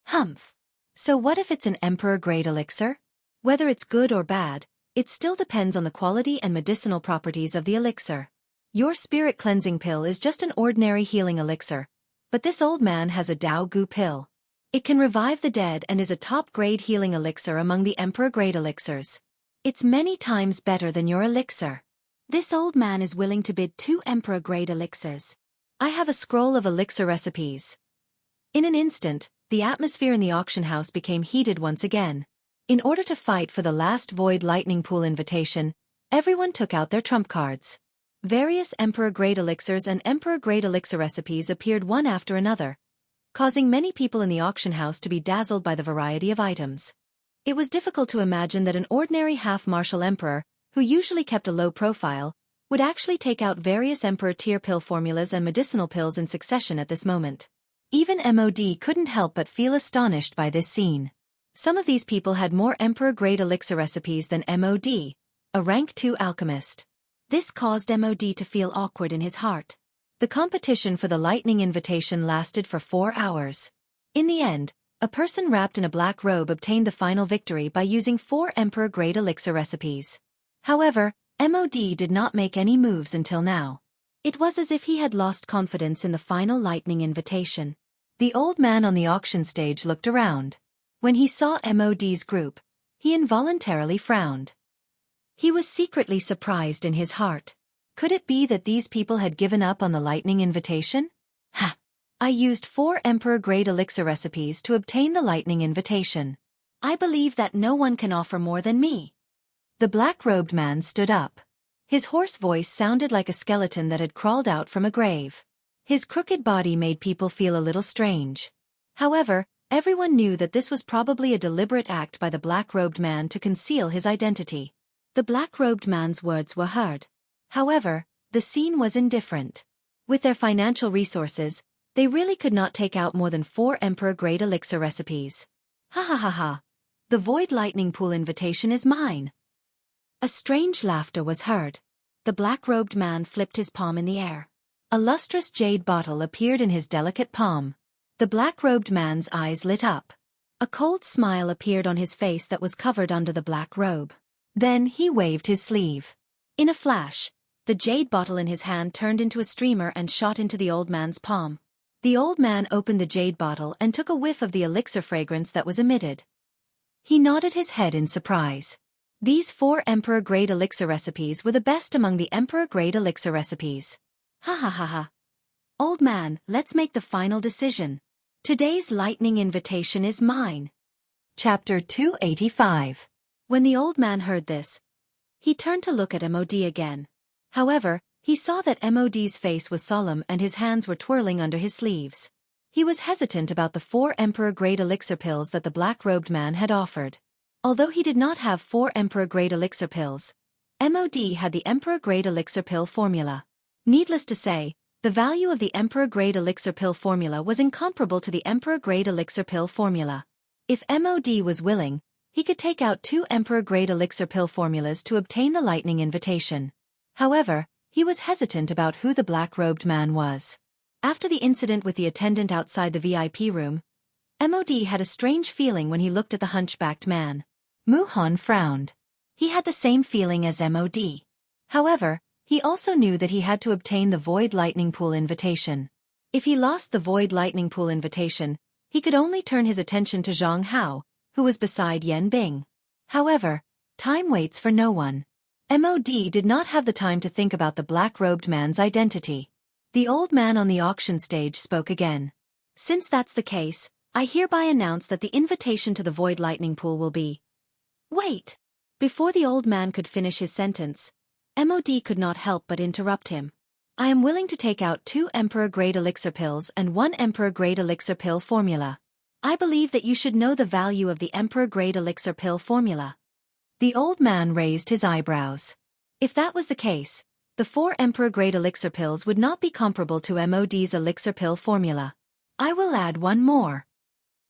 Humph. So what if it's an emperor-grade elixir? Whether it's good or bad, it still depends on the quality and medicinal properties of the elixir. Your spirit cleansing pill is just an ordinary healing elixir, but this old man has a Dao Gu pill. It can revive the dead and is a top-grade healing elixir among the emperor-grade elixirs. It's many times better than your elixir. This old man is willing to bid 2 emperor-grade elixirs. I have a scroll of elixir recipes. In an instant, the atmosphere in the auction house became heated once again. In order to fight for the last Void Lightning Pool invitation, everyone took out their trump cards. Various Emperor-grade elixirs and Emperor-grade elixir recipes appeared one after another, causing many people in the auction house to be dazzled by the variety of items. It was difficult to imagine that an ordinary half-martial emperor, who usually kept a low profile, would actually take out various Emperor-tier pill formulas and medicinal pills in succession at this moment. Even MOD couldn't help but feel astonished by this scene. Some of these people had more Emperor-grade elixir recipes than MOD, a rank 2 alchemist. This caused MOD to feel awkward in his heart. The competition for the lightning invitation lasted for 4 hours. In the end, a person wrapped in a black robe obtained the final victory by using 4 Emperor-grade elixir recipes. However, MOD did not make any moves until now. It was as if he had lost confidence in the final lightning invitation. The old man on the auction stage looked around. When he saw MOD's group, he involuntarily frowned. He was secretly surprised in his heart. Could it be that these people had given up on the lightning invitation? Ha! I used 4 Emperor-grade elixir recipes to obtain the lightning invitation. I believe that no one can offer more than me. The black-robed man stood up. His hoarse voice sounded like a skeleton that had crawled out from a grave. His crooked body made people feel a little strange. However, everyone knew that this was probably a deliberate act by the black-robed man to conceal his identity. The black-robed man's words were heard. However, the scene was indifferent. With their financial resources, they really could not take out more than 4 Emperor-grade elixir recipes. Ha ha ha ha! The Void Lightning Pool invitation is mine! A strange laughter was heard. The black-robed man flipped his palm in the air. A lustrous jade bottle appeared in his delicate palm. The black-robed man's eyes lit up. A cold smile appeared on his face that was covered under the black robe. Then he waved his sleeve. In a flash, the jade bottle in his hand turned into a streamer and shot into the old man's palm. The old man opened the jade bottle and took a whiff of the elixir fragrance that was emitted. He nodded his head in surprise. These 4 Emperor-grade elixir recipes were the best among the Emperor-grade elixir recipes. Ha ha ha ha. Old man, let's make the final decision. Today's lightning invitation is mine. Chapter 285. When the old man heard this, he turned to look at MOD again. However, he saw that MOD's face was solemn and his hands were twirling under his sleeves. He was hesitant about the 4 Emperor-grade elixir pills that the black-robed man had offered. Although he did not have 4 Emperor-grade elixir pills, MOD had the Emperor-grade elixir pill formula. Needless to say, the value of the Emperor-grade elixir pill formula was incomparable to the Emperor-grade elixir pill formula. If MOD was willing, he could take out 2 Emperor-grade elixir pill formulas to obtain the lightning invitation. However, he was hesitant about who the black-robed man was. After the incident with the attendant outside the VIP room, MOD had a strange feeling when he looked at the hunchbacked man. Muhan frowned. He had the same feeling as MOD. However, he also knew that he had to obtain the Void Lightning Pool invitation. If he lost the Void Lightning Pool invitation, he could only turn his attention to Jianghu, who was beside Yan Bing. However, time waits for no one. MOD did not have the time to think about the black-robed man's identity. The old man on the auction stage spoke again. Since that's the case, I hereby announce that the invitation to the Void Lightning Pool will be... Wait! Before the old man could finish his sentence, MOD could not help but interrupt him. I am willing to take out 2 Emperor-grade elixir pills and 1 Emperor-grade elixir pill formula. I believe that you should know the value of the Emperor-grade elixir pill formula. The old man raised his eyebrows. If that was the case, the 4 Emperor-grade elixir pills would not be comparable to MOD's elixir pill formula. I will add 1 more.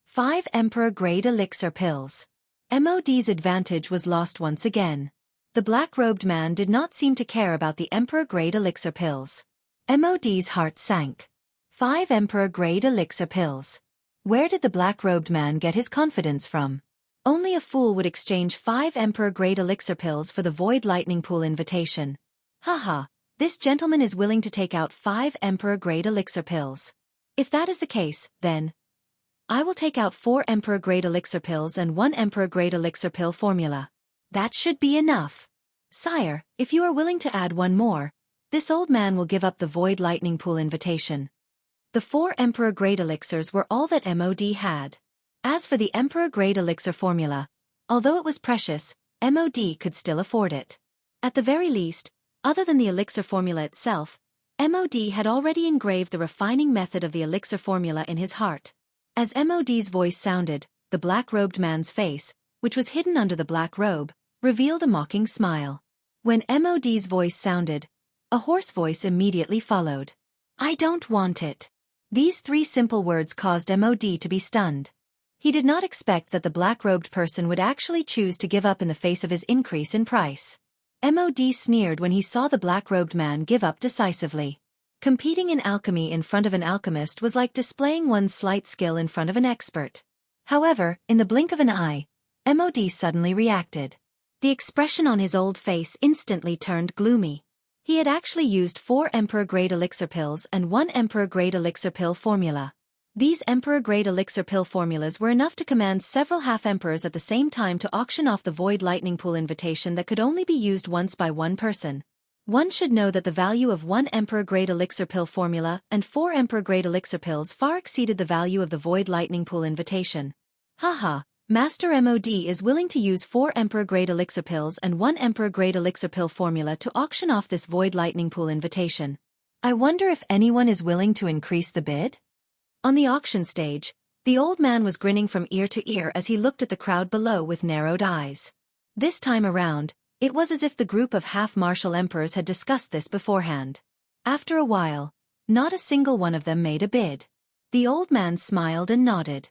5 Emperor-grade elixir pills. MOD's advantage was lost once again. The black-robed man did not seem to care about the Emperor-grade elixir pills. MOD's heart sank. 5 Emperor-grade elixir pills. Where did the black-robed man get his confidence from? Only a fool would exchange 5 Emperor-grade elixir pills for the Void Lightning Pool invitation. Haha, this gentleman is willing to take out 5 Emperor-grade elixir pills. If that is the case, then I will take out 4 Emperor-grade elixir pills and 1 Emperor-grade elixir pill formula. That should be enough. Sire, if you are willing to add 1 more, this old man will give up the Void Lightning Pool invitation. The 4 Emperor-grade elixirs were all that MOD had. As for the Emperor-grade elixir formula, Although it was precious, MOD could still afford it. At the very least, other than the elixir formula itself, MOD had already engraved the refining method of the elixir formula in his heart. As MOD's voice sounded, the black-robed man's face, which was hidden under the black robe, revealed a mocking smile. When MOD's voice sounded, a hoarse voice immediately followed. "I don't want it." These three simple words caused MOD to be stunned. He did not expect that the black-robed person would actually choose to give up in the face of his increase in price. MOD sneered when he saw the black-robed man give up decisively. Competing in alchemy in front of an alchemist was like displaying one's slight skill in front of an expert. However, in the blink of an eye, MOD suddenly reacted. The expression on his old face instantly turned gloomy. He had actually used 4 Emperor-grade elixir pills and 1 Emperor-grade elixir pill formula. These Emperor-grade elixir pill formulas were enough to command several half-emperors at the same time to auction off the Void Lightning Pool invitation that could only be used once by one person. One should know that the value of 1 Emperor-grade elixir pill formula and 4 Emperor-grade elixir pills far exceeded the value of the Void Lightning Pool invitation. Haha, Master MOD is willing to use 4 Emperor-grade elixir pills and 1 Emperor-grade elixir pill formula to auction off this Void Lightning Pool invitation. I wonder if anyone is willing to increase the bid? On the auction stage, the old man was grinning from ear to ear as he looked at the crowd below with narrowed eyes. This time around, it was as if the group of half-martial emperors had discussed this beforehand. After a while, not a single one of them made a bid. The old man smiled and nodded.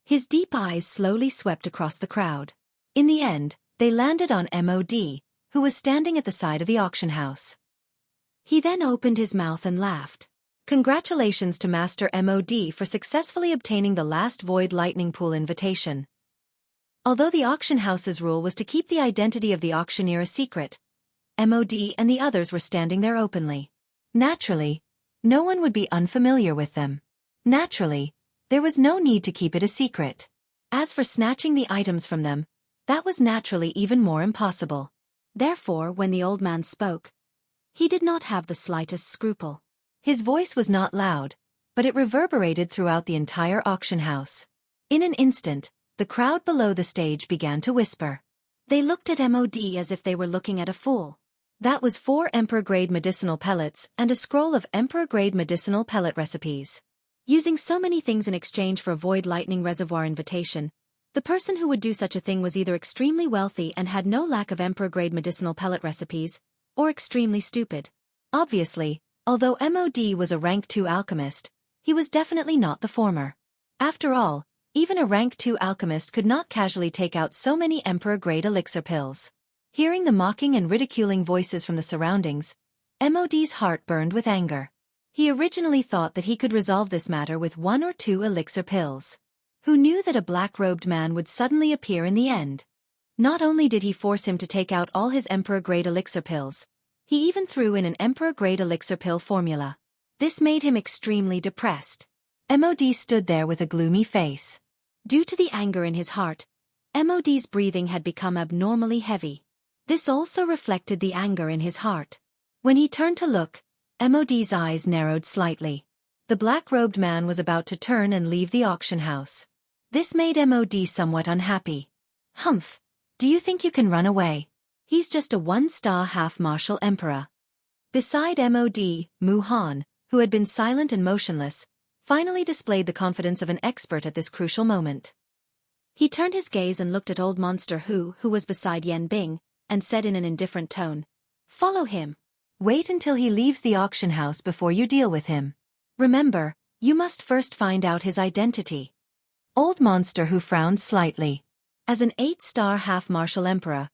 His deep eyes slowly swept across the crowd. In the end, they landed on MOD, who was standing at the side of the auction house. He then opened his mouth and laughed. Congratulations to Master MOD for successfully obtaining the last Void Lightning Pool invitation. Although the auction house's rule was to keep the identity of the auctioneer a secret, MOD and the others were standing there openly. Naturally, no one would be unfamiliar with them. Naturally, there was no need to keep it a secret. As for snatching the items from them, that was naturally even more impossible. Therefore, when the old man spoke, he did not have the slightest scruple. His voice was not loud, but it reverberated throughout the entire auction house. In an instant, the crowd below the stage began to whisper. They looked at MOD as if they were looking at a fool. That was 4 Emperor-grade medicinal pellets and a scroll of Emperor-grade medicinal pellet recipes. Using so many things in exchange for a Void Lightning Reservoir invitation, the person who would do such a thing was either extremely wealthy and had no lack of Emperor-grade medicinal pellet recipes, or extremely stupid. Obviously, although MOD was a rank 2 alchemist, he was definitely not the former. After all, even a rank 2 alchemist could not casually take out so many Emperor-grade elixir pills. Hearing the mocking and ridiculing voices from the surroundings, MOD's heart burned with anger. He originally thought that he could resolve this matter with 1 or 2 elixir pills. Who knew that a black-robed man would suddenly appear in the end? Not only did he force him to take out all his Emperor-grade elixir pills, he even threw in an Emperor-grade elixir pill formula. This made him extremely depressed. MOD stood there with a gloomy face. Due to the anger in his heart, MOD's breathing had become abnormally heavy. This also reflected the anger in his heart. When he turned to look, MOD's eyes narrowed slightly. The black-robed man was about to turn and leave the auction house. This made MOD somewhat unhappy. Humph, do you think you can run away? He's just a 1-star half-martial emperor. Beside MOD, Mu Han, who had been silent and motionless, finally displayed the confidence of an expert at this crucial moment. He turned his gaze and looked at old monster who was beside Yan Bing, and said in an indifferent tone, "Follow him. Wait until he leaves the auction house before you deal with him. Remember, you must first find out his identity." Old monster who frowned slightly. As an 8-star half-martial emperor,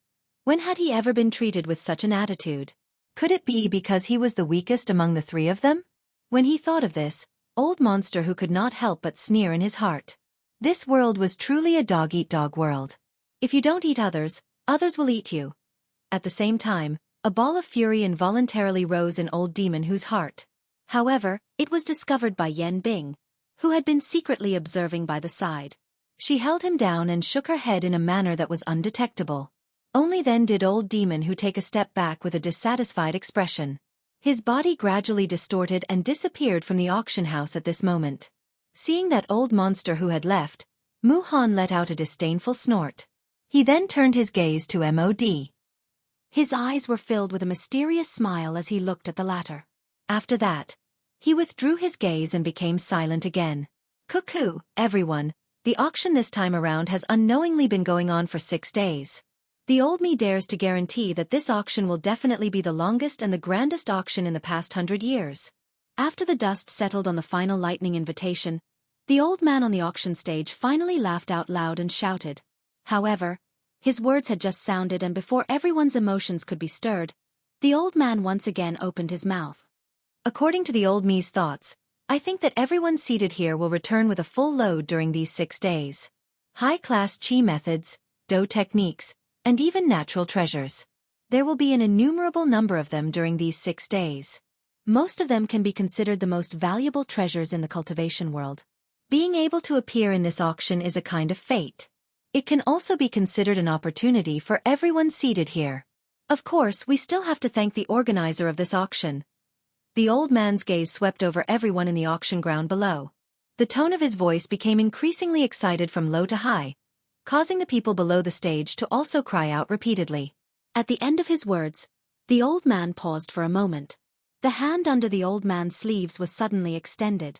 when had he ever been treated with such an attitude? Could it be because he was the weakest among the 3 of them? When he thought of this, old monster who could not help but sneer in his heart. This world was truly a dog-eat-dog world. If you don't eat others, others will eat you. At the same time, a ball of fury involuntarily rose in old demon whose heart. However, it was discovered by Yan Bing, who had been secretly observing by the side. She held him down and shook her head in a manner that was undetectable. Only then did old demon who take a step back with a dissatisfied expression. His body gradually distorted and disappeared from the auction house at this moment. Seeing that old monster who had left, Mu Han let out a disdainful snort. He then turned his gaze to Mod. His eyes were filled with a mysterious smile as he looked at the latter. After that, he withdrew his gaze and became silent again. Cuckoo, everyone, the auction this time around has unknowingly been going on for 6 days. The old me dares to guarantee that this auction will definitely be the longest and the grandest auction in the past 100 years. After the dust settled on the final lightning invitation, the old man on the auction stage finally laughed out loud and shouted. However, his words had just sounded, and before everyone's emotions could be stirred, the old man once again opened his mouth. According to the old me's thoughts, I think that everyone seated here will return with a full load during these 6 days. High-class chi methods, do techniques, and even natural treasures. There will be an innumerable number of them during these 6 days. Most of them can be considered the most valuable treasures in the cultivation world. Being able to appear in this auction is a kind of fate. It can also be considered an opportunity for everyone seated here. Of course, we still have to thank the organizer of this auction. The old man's gaze swept over everyone in the auction ground below. The tone of his voice became increasingly excited from low to high, causing the people below the stage to also cry out repeatedly. At the end of his words, the old man paused for a moment. The hand under the old man's sleeves was suddenly extended.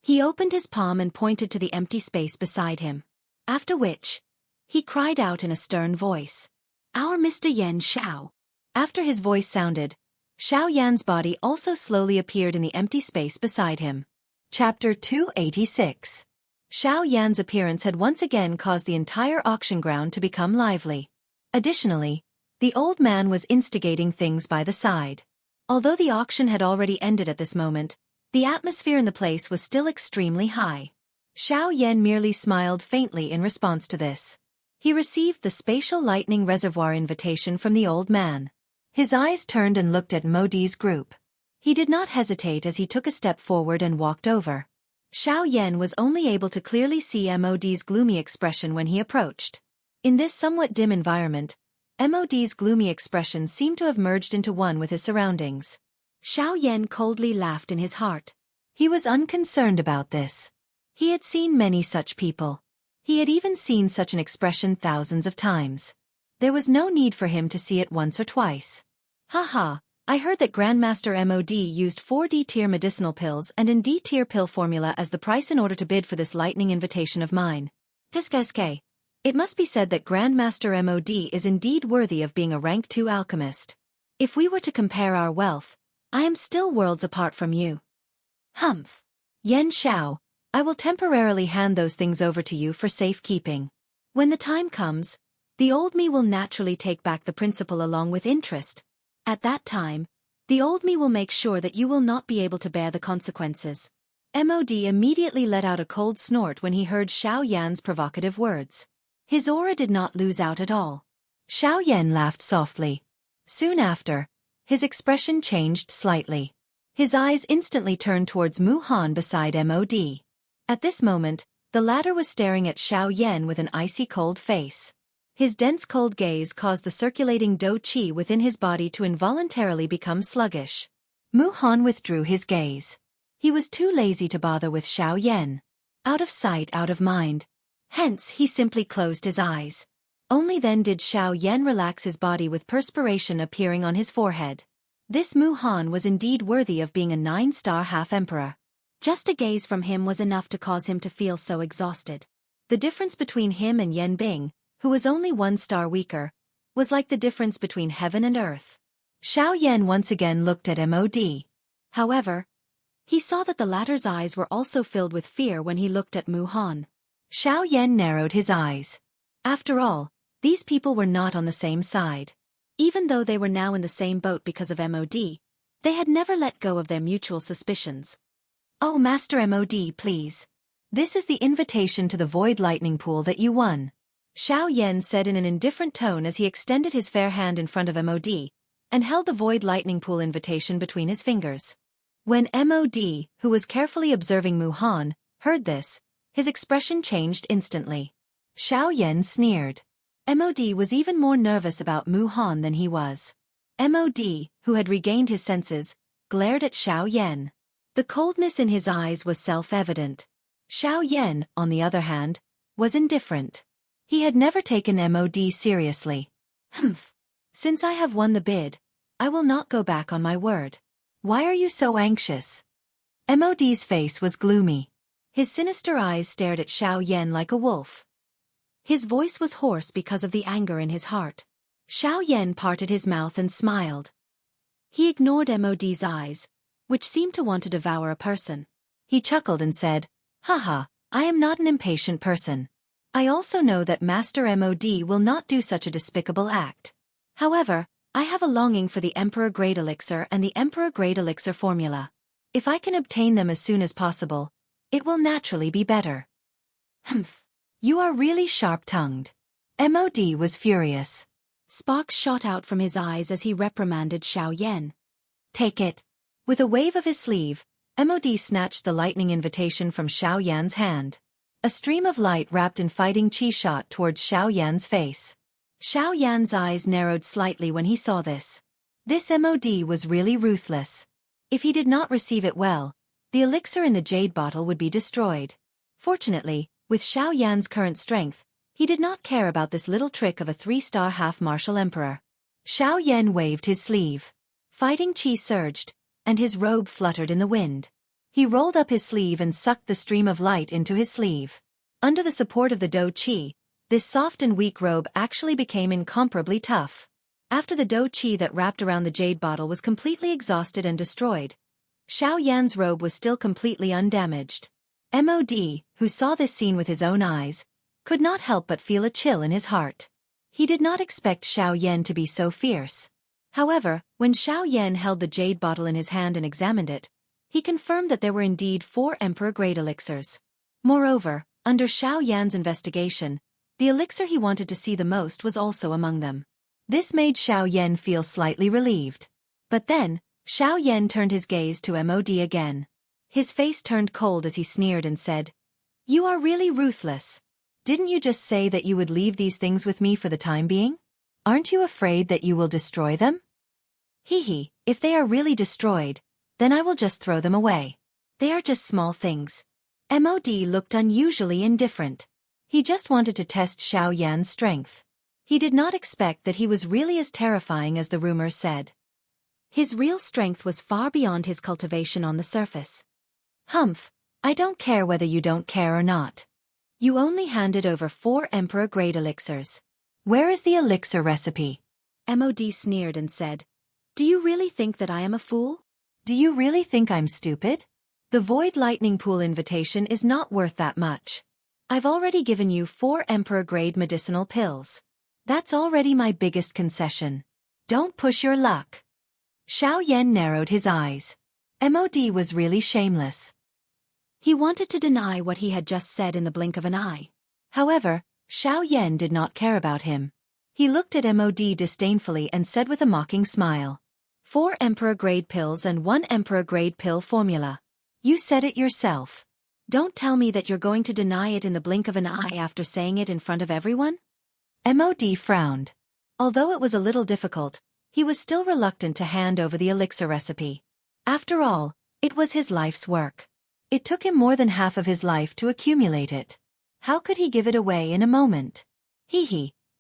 He opened his palm and pointed to the empty space beside him. After which, he cried out in a stern voice, "Our Mr. Yan Xiao." After his voice sounded, Xiao Yan's body also slowly appeared in the empty space beside him. Chapter 286. Xiao Yan's appearance had once again caused the entire auction ground to become lively. Additionally, the old man was instigating things by the side. Although the auction had already ended at this moment, the atmosphere in the place was still extremely high. Xiao Yan merely smiled faintly in response to this. He received the spatial lightning reservoir invitation from the old man. His eyes turned and looked at Modi's group. He did not hesitate as he took a step forward and walked over. Xiao Yan was only able to clearly see Mod's gloomy expression when he approached. In this somewhat dim environment, Mod's gloomy expression seemed to have merged into one with his surroundings. Xiao Yan coldly laughed in his heart. He was unconcerned about this. He had seen many such people. He had even seen such an expression thousands of times. There was no need for him to see it once or twice. Haha, I heard that Grandmaster Mod used 4 D-tier medicinal pills and an D-tier pill formula as the price in order to bid for this lightning invitation of mine. Kiske. It must be said that Grandmaster Mod is indeed worthy of being a rank 2 alchemist. If we were to compare our wealth, I am still worlds apart from you. Humph. Yan Xiao, I will temporarily hand those things over to you for safekeeping. When the time comes, the old me will naturally take back the principal along with interest. At that time, the old me will make sure that you will not be able to bear the consequences. Mod immediately let out a cold snort when he heard Xiao Yan's provocative words. His aura did not lose out at all. Xiao Yan laughed softly. Soon after, his expression changed slightly. His eyes instantly turned towards Mu Han beside Mod. At this moment, the latter was staring at Xiao Yan with an icy cold face. His dense cold gaze caused the circulating do qi within his body to involuntarily become sluggish. Mu Han withdrew his gaze. He was too lazy to bother with Xiao Yan. Out of sight, out of mind. Hence, he simply closed his eyes. Only then did Xiao Yan relax his body with perspiration appearing on his forehead. This Mu Han was indeed worthy of being a 9-star half-emperor. Just a gaze from him was enough to cause him to feel so exhausted. The difference between him and Yan Bing, who was only 1 star weaker, was like the difference between heaven and earth. Xiao Yan once again looked at Mod. However, he saw that the latter's eyes were also filled with fear when he looked at Mu Han. Xiao Yan narrowed his eyes. After all, these people were not on the same side. Even though they were now in the same boat because of Mod, they had never let go of their mutual suspicions. Oh, Master Mod, please. This is the invitation to the Void Lightning Pool that you won. Xiao Yan said in an indifferent tone as he extended his fair hand in front of Mod, and held the Void Lightning Pool invitation between his fingers. When Mod, who was carefully observing Mu Han, heard this, his expression changed instantly. Xiao Yan sneered. Mod was even more nervous about Mu Han than he was. Mod, who had regained his senses, glared at Xiao Yan. The coldness in his eyes was self-evident. Xiao Yan, on the other hand, was indifferent. He had never taken MOD seriously. Humph. Since I have won the bid, I will not go back on my word. Why are you so anxious? MOD's face was gloomy. His sinister eyes stared at Xiaoyan like a wolf. His voice was hoarse because of the anger in his heart. Xiaoyan parted his mouth and smiled. He ignored MOD's eyes, which seemed to want to devour a person. He chuckled and said, "Haha, I am not an impatient person. I also know that Master MOD will not do such a despicable act. However, I have a longing for the Emperor Grade Elixir and the Emperor Grade Elixir formula. If I can obtain them as soon as possible, it will naturally be better." Humph. You are really sharp-tongued. MOD was furious. Sparks shot out from his eyes as he reprimanded Xiaoyan. Take it. With a wave of his sleeve, MOD snatched the lightning invitation from Xiaoyan's hand. A stream of light wrapped in fighting chi shot towards Xiaoyan's face. Xiaoyan's eyes narrowed slightly when he saw this. This MOD was really ruthless. If he did not receive it well, the elixir in the jade bottle would be destroyed. Fortunately, with Xiaoyan's current strength, he did not care about this little trick of a 3-star half-martial emperor. Xiaoyan waved his sleeve. Fighting chi surged, and his robe fluttered in the wind. He rolled up his sleeve and sucked the stream of light into his sleeve. Under the support of the Do Chi, this soft and weak robe actually became incomparably tough. After the Do Chi that wrapped around the jade bottle was completely exhausted and destroyed, Xiaoyan's robe was still completely undamaged. MOD, who saw this scene with his own eyes, could not help but feel a chill in his heart. He did not expect Xiaoyan to be so fierce. However, when Xiaoyan held the jade bottle in his hand and examined it, he confirmed that there were indeed 4 Emperor-grade elixirs. Moreover, under Xiaoyan's investigation, the elixir he wanted to see the most was also among them. This made Xiaoyan feel slightly relieved. But then, Xiaoyan turned his gaze to MOD again. His face turned cold as he sneered and said, "You are really ruthless. Didn't you just say that you would leave these things with me for the time being? Aren't you afraid that you will destroy them?" "Hee, if they are really destroyed, then I will just throw them away. They are just small things." MOD looked unusually indifferent. He just wanted to test Xiaoyan's strength. He did not expect that he was really as terrifying as the rumors said. His real strength was far beyond his cultivation on the surface. "Humph, I don't care whether you don't care or not. You only handed over 4 Emperor-grade elixirs. Where is the elixir recipe?" MOD sneered and said, "Do you really think that I am a fool? Do you really think I'm stupid? The Void Lightning Pool invitation is not worth that much. I've already given you 4 Emperor-grade medicinal pills. That's already my biggest concession. Don't push your luck." Xiaoyan narrowed his eyes. MOD was really shameless. He wanted to deny what he had just said in the blink of an eye. However, Xiaoyan did not care about him. He looked at MOD disdainfully and said with a mocking smile, 4 Emperor-grade pills and 1 Emperor-grade pill formula. You said it yourself. Don't tell me that you're going to deny it in the blink of an eye after saying it in front of everyone?" MOD frowned. Although it was a little difficult, he was still reluctant to hand over the elixir recipe. After all, it was his life's work. It took him more than half of his life to accumulate it. How could he give it away in a moment?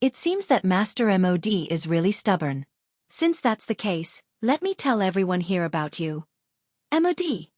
It seems that Master MOD is really stubborn. Since that's the case, let me tell everyone here about you. MOD.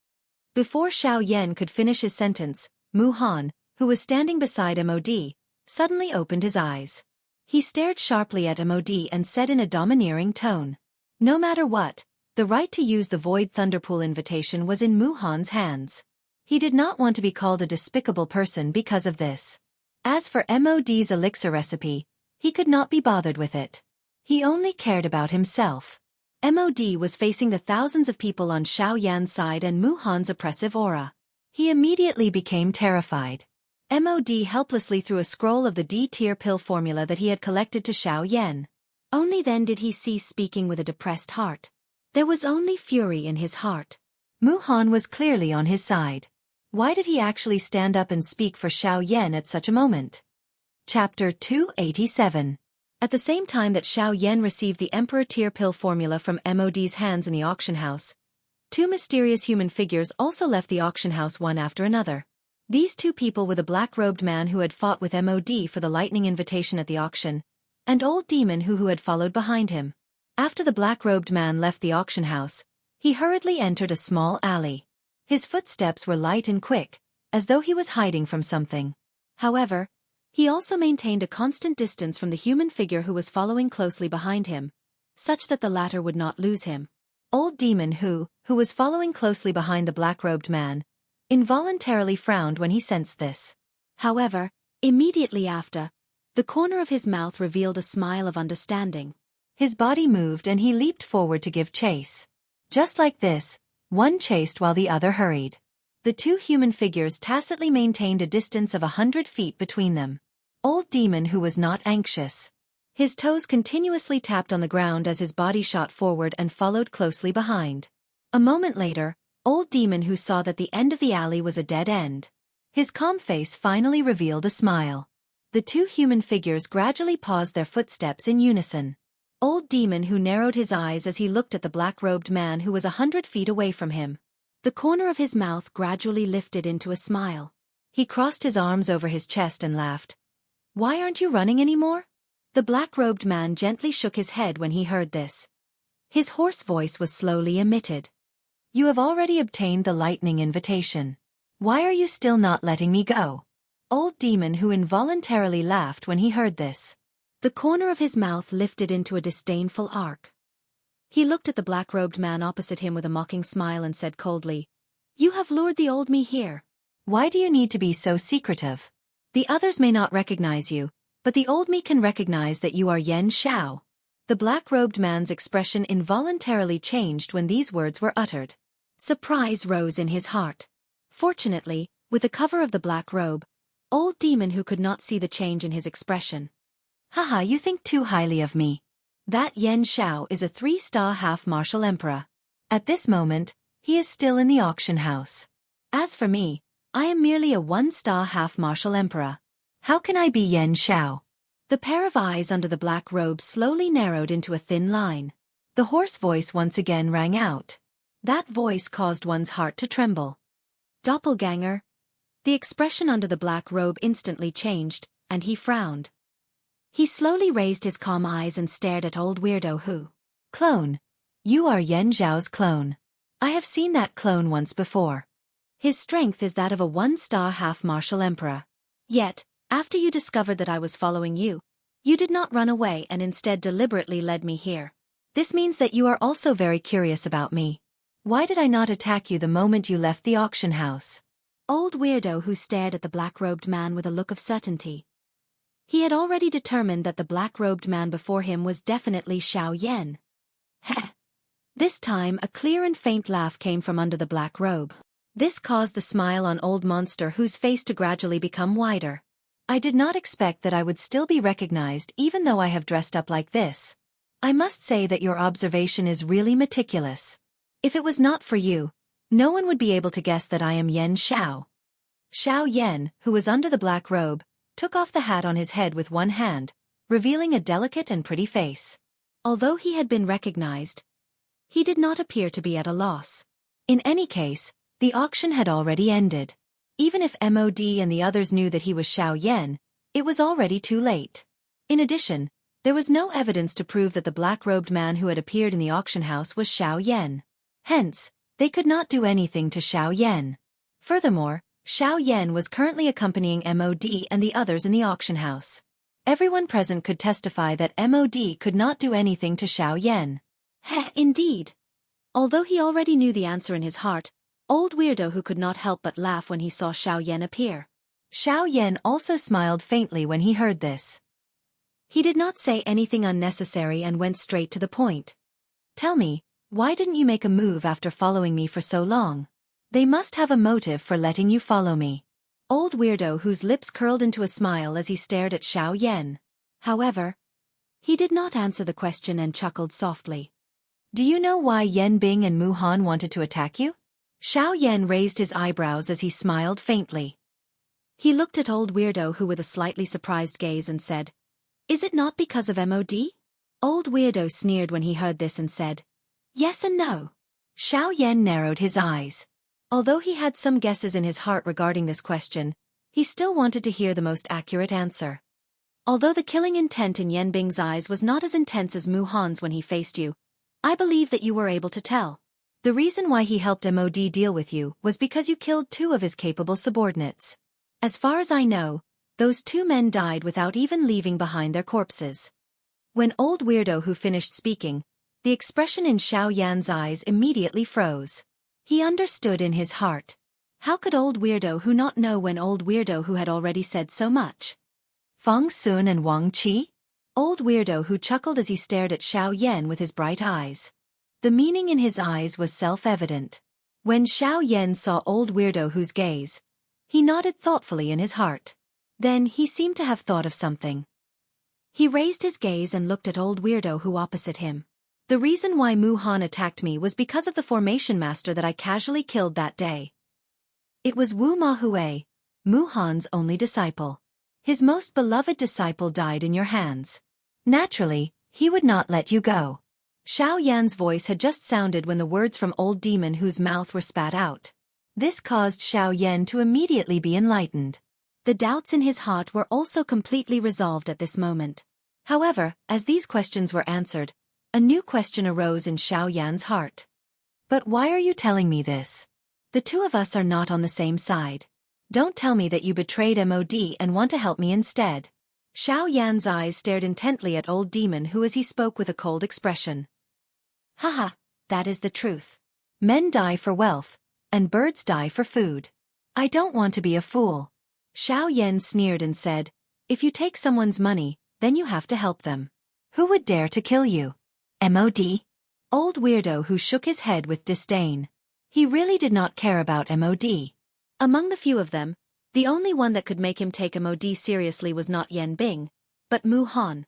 Before Xiaoyan could finish his sentence, Mu Han, who was standing beside MOD, suddenly opened his eyes. He stared sharply at MOD and said in a domineering tone, "No matter what, the right to use the Void Thunderpool invitation was in Mu Han's hands." He did not want to be called a despicable person because of this. As for MOD's elixir recipe, he could not be bothered with it. He only cared about himself. MOD was facing the thousands of people on Xiaoyan's side and Mu Han's oppressive aura. He immediately became terrified. MOD helplessly threw a scroll of the D-tier pill formula that he had collected to Xiaoyan. Only then did he cease speaking with a depressed heart. There was only fury in his heart. Mu Han was clearly on his side. Why did he actually stand up and speak for Xiaoyan at such a moment? Chapter 287. At the same time that Xiaoyan received the Emperor Tier pill formula from MOD's hands in the auction house, 2 mysterious human figures also left the auction house one after another. These two people were the black-robed man who had fought with MOD for the lightning invitation at the auction, and old demon who had followed behind him. After the black-robed man left the auction house, he hurriedly entered a small alley. His footsteps were light and quick, as though he was hiding from something. However, he also maintained a constant distance from the human figure who was following closely behind him, such that the latter would not lose him. Old demon who was following closely behind the black-robed man, involuntarily frowned when he sensed this. However, immediately after, the corner of his mouth revealed a smile of understanding. His body moved and he leaped forward to give chase. Just like this, one chased while the other hurried. The two human figures tacitly maintained a distance of 100 feet between them. Old demon who was not anxious. His toes continuously tapped on the ground as his body shot forward and followed closely behind. A moment later, old demon who saw that the end of the alley was a dead end. His calm face finally revealed a smile. The two human figures gradually paused their footsteps in unison. Old demon who narrowed his eyes as he looked at the black-robed man who was 100 feet away from him. The corner of his mouth gradually lifted into a smile. He crossed his arms over his chest and laughed. "Why aren't you running anymore?" The black-robed man gently shook his head when he heard this. His hoarse voice was slowly emitted. "You have already obtained the lightning invitation. Why are you still not letting me go?" Old demon who involuntarily laughed when he heard this. The corner of his mouth lifted into a disdainful arc. He looked at the black-robed man opposite him with a mocking smile and said coldly, "You have lured the old me here. Why do you need to be so secretive? The others may not recognize you, but the old me can recognize that you are Yen Xiao." The black-robed man's expression involuntarily changed when these words were uttered. Surprise rose in his heart. Fortunately, with the cover of the black robe, old demon who could not see the change in his expression. "Haha, you think too highly of me. That Yen Xiao is a 3-star half-martial emperor. At this moment, he is still in the auction house. As for me, I am merely a 1-star half-martial emperor. How can I be Yen Xiao?" The pair of eyes under the black robe slowly narrowed into a thin line. The hoarse voice once again rang out. That voice caused one's heart to tremble. "Doppelganger." The expression under the black robe instantly changed, and he frowned. He slowly raised his calm eyes and stared at old weirdo who. "Clone. You are Yen Xiao's clone. I have seen that clone once before. His strength is that of a 1-star half-martial emperor. Yet, after you discovered that I was following you, you did not run away and instead deliberately led me here. This means that you are also very curious about me. Why did I not attack you the moment you left the auction house?" Old weirdo who stared at the black-robed man with a look of certainty. He had already determined that the black-robed man before him was definitely Xiao Yen. Heh! This time a clear and faint laugh came from under the black robe. This caused the smile on old monster whose face to gradually become wider. "I did not expect that I would still be recognized even though I have dressed up like this. I must say that your observation is really meticulous. If it was not for you, no one would be able to guess that I am Yen Xiao." Xiao Yen, who was under the black robe, took off the hat on his head with one hand, revealing a delicate and pretty face. Although he had been recognized, he did not appear to be at a loss. In any case, the auction had already ended. Even if MOD and the others knew that he was Xiao Yen, it was already too late. In addition, there was no evidence to prove that the black-robed man who had appeared in the auction house was Xiao Yen. Hence, they could not do anything to Xiao Yen. Furthermore, Xiao Yen was currently accompanying MOD and the others in the auction house. Everyone present could testify that MOD could not do anything to Xiao Yen. Heh, indeed. Although he already knew the answer in his heart, old weirdo who could not help but laugh when he saw Xiao Yen appear. Xiao Yen also smiled faintly when he heard this. He did not say anything unnecessary and went straight to the point. "Tell me, why didn't you make a move after following me for so long? They must have a motive for letting you follow me." Old weirdo whose lips curled into a smile as he stared at Xiao Yen. However, he did not answer the question and chuckled softly. "Do you know why Yen Bing and Mu Han wanted to attack you?" Xiao Yen raised his eyebrows as he smiled faintly. He looked at old weirdo who with a slightly surprised gaze and said, "Is it not because of MOD?" Old weirdo sneered when he heard this and said, "Yes and no." Xiao Yen narrowed his eyes. Although he had some guesses in his heart regarding this question, he still wanted to hear the most accurate answer. Although the killing intent in Yan Bing's eyes was not as intense as Mu Han's when he faced you, I believe that you were able to tell. The reason why he helped MOD deal with you was because you killed 2 of his capable subordinates. As far as I know, those 2 men died without even leaving behind their corpses. When Old Weirdo Who finished speaking, the expression in Xiao Yan's eyes immediately froze. He understood in his heart. How could Old Weirdo Who not know when Old Weirdo Who had already said so much? Feng Sun and Wang Qi? Old Weirdo Who chuckled as he stared at Xiao Yan with his bright eyes. The meaning in his eyes was self-evident. When Xiao Yan saw Old Weirdo Who's gaze, he nodded thoughtfully in his heart. Then he seemed to have thought of something. He raised his gaze and looked at Old Weirdo Who opposite him. The reason why Mu Han attacked me was because of the formation master that I casually killed that day. It was Wu Ma Hue, Mu Han's only disciple. His most beloved disciple died in your hands. Naturally, he would not let you go. Xiao Yan's voice had just sounded when the words from Old Demon Whose mouth were spat out. This caused Xiao Yan to immediately be enlightened. The doubts in his heart were also completely resolved at this moment. However, as these questions were answered, a new question arose in Xiao Yan's heart. But why are you telling me this? The 2 of us are not on the same side. Don't tell me that you betrayed MOD and want to help me instead. Xiao Yan's eyes stared intently at Old Demon Who as he spoke with a cold expression. Haha, that is the truth. Men die for wealth, and birds die for food. I don't want to be a fool. Xiao Yan sneered and said, if you take someone's money, then you have to help them. Who would dare to kill you? MOD? Old Weirdo Who shook his head with disdain. He really did not care about MOD. Among the few of them, the only one that could make him take MOD seriously was not Yan Bing, but Mu Han.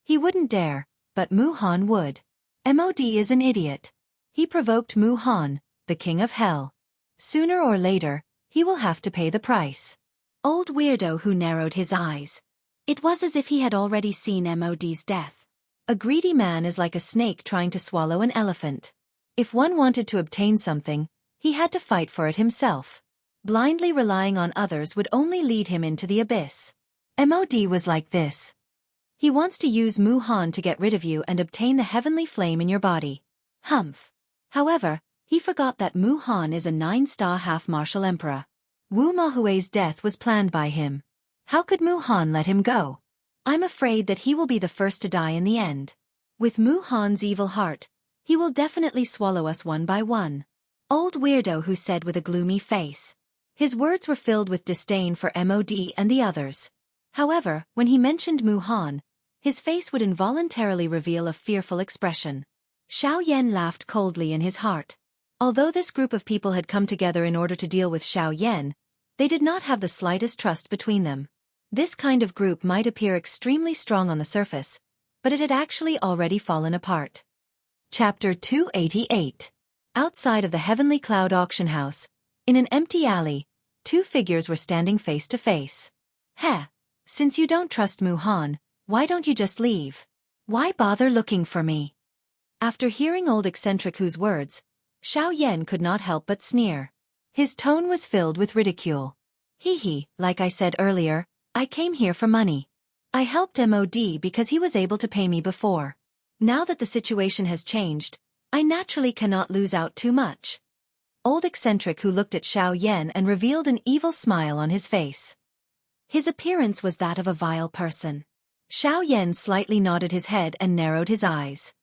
He wouldn't dare, but Mu Han would. MOD is an idiot. He provoked Mu Han, the king of hell. Sooner or later, he will have to pay the price. Old Weirdo Who narrowed his eyes. It was as if he had already seen MOD's death. A greedy man is like a snake trying to swallow an elephant. If one wanted to obtain something, he had to fight for it himself. Blindly relying on others would only lead him into the abyss. MOD was like this. He wants to use Mu Han to get rid of you and obtain the heavenly flame in your body. Humph. However, he forgot that Mu Han is a 9-star half-martial emperor. Wu Ma Hue's death was planned by him. How could Mu Han let him go? I'm afraid that he will be the first to die in the end. With Mu Han's evil heart, he will definitely swallow us one by one. Old Weirdo Who said with a gloomy face. His words were filled with disdain for MOD and the others. However, when he mentioned Mu Han, his face would involuntarily reveal a fearful expression. Xiao Yan laughed coldly in his heart. Although this group of people had come together in order to deal with Xiao Yan, they did not have the slightest trust between them. This kind of group might appear extremely strong on the surface, but it had actually already fallen apart. Chapter 288. Outside of the Heavenly Cloud Auction House, in an empty alley, 2 figures were standing face to face. Heh, since you don't trust Mu Han, why don't you just leave? Why bother looking for me? After hearing Old Eccentric Who's words, Xiao Yan could not help but sneer. His tone was filled with ridicule. Hee, like I said earlier, I came here for money. I helped MOD because he was able to pay me before. Now that the situation has changed, I naturally cannot lose out too much. Old Eccentric Who looked at Xiao Yan and revealed an evil smile on his face. His appearance was that of a vile person. Xiao Yan slightly nodded his head and narrowed his eyes.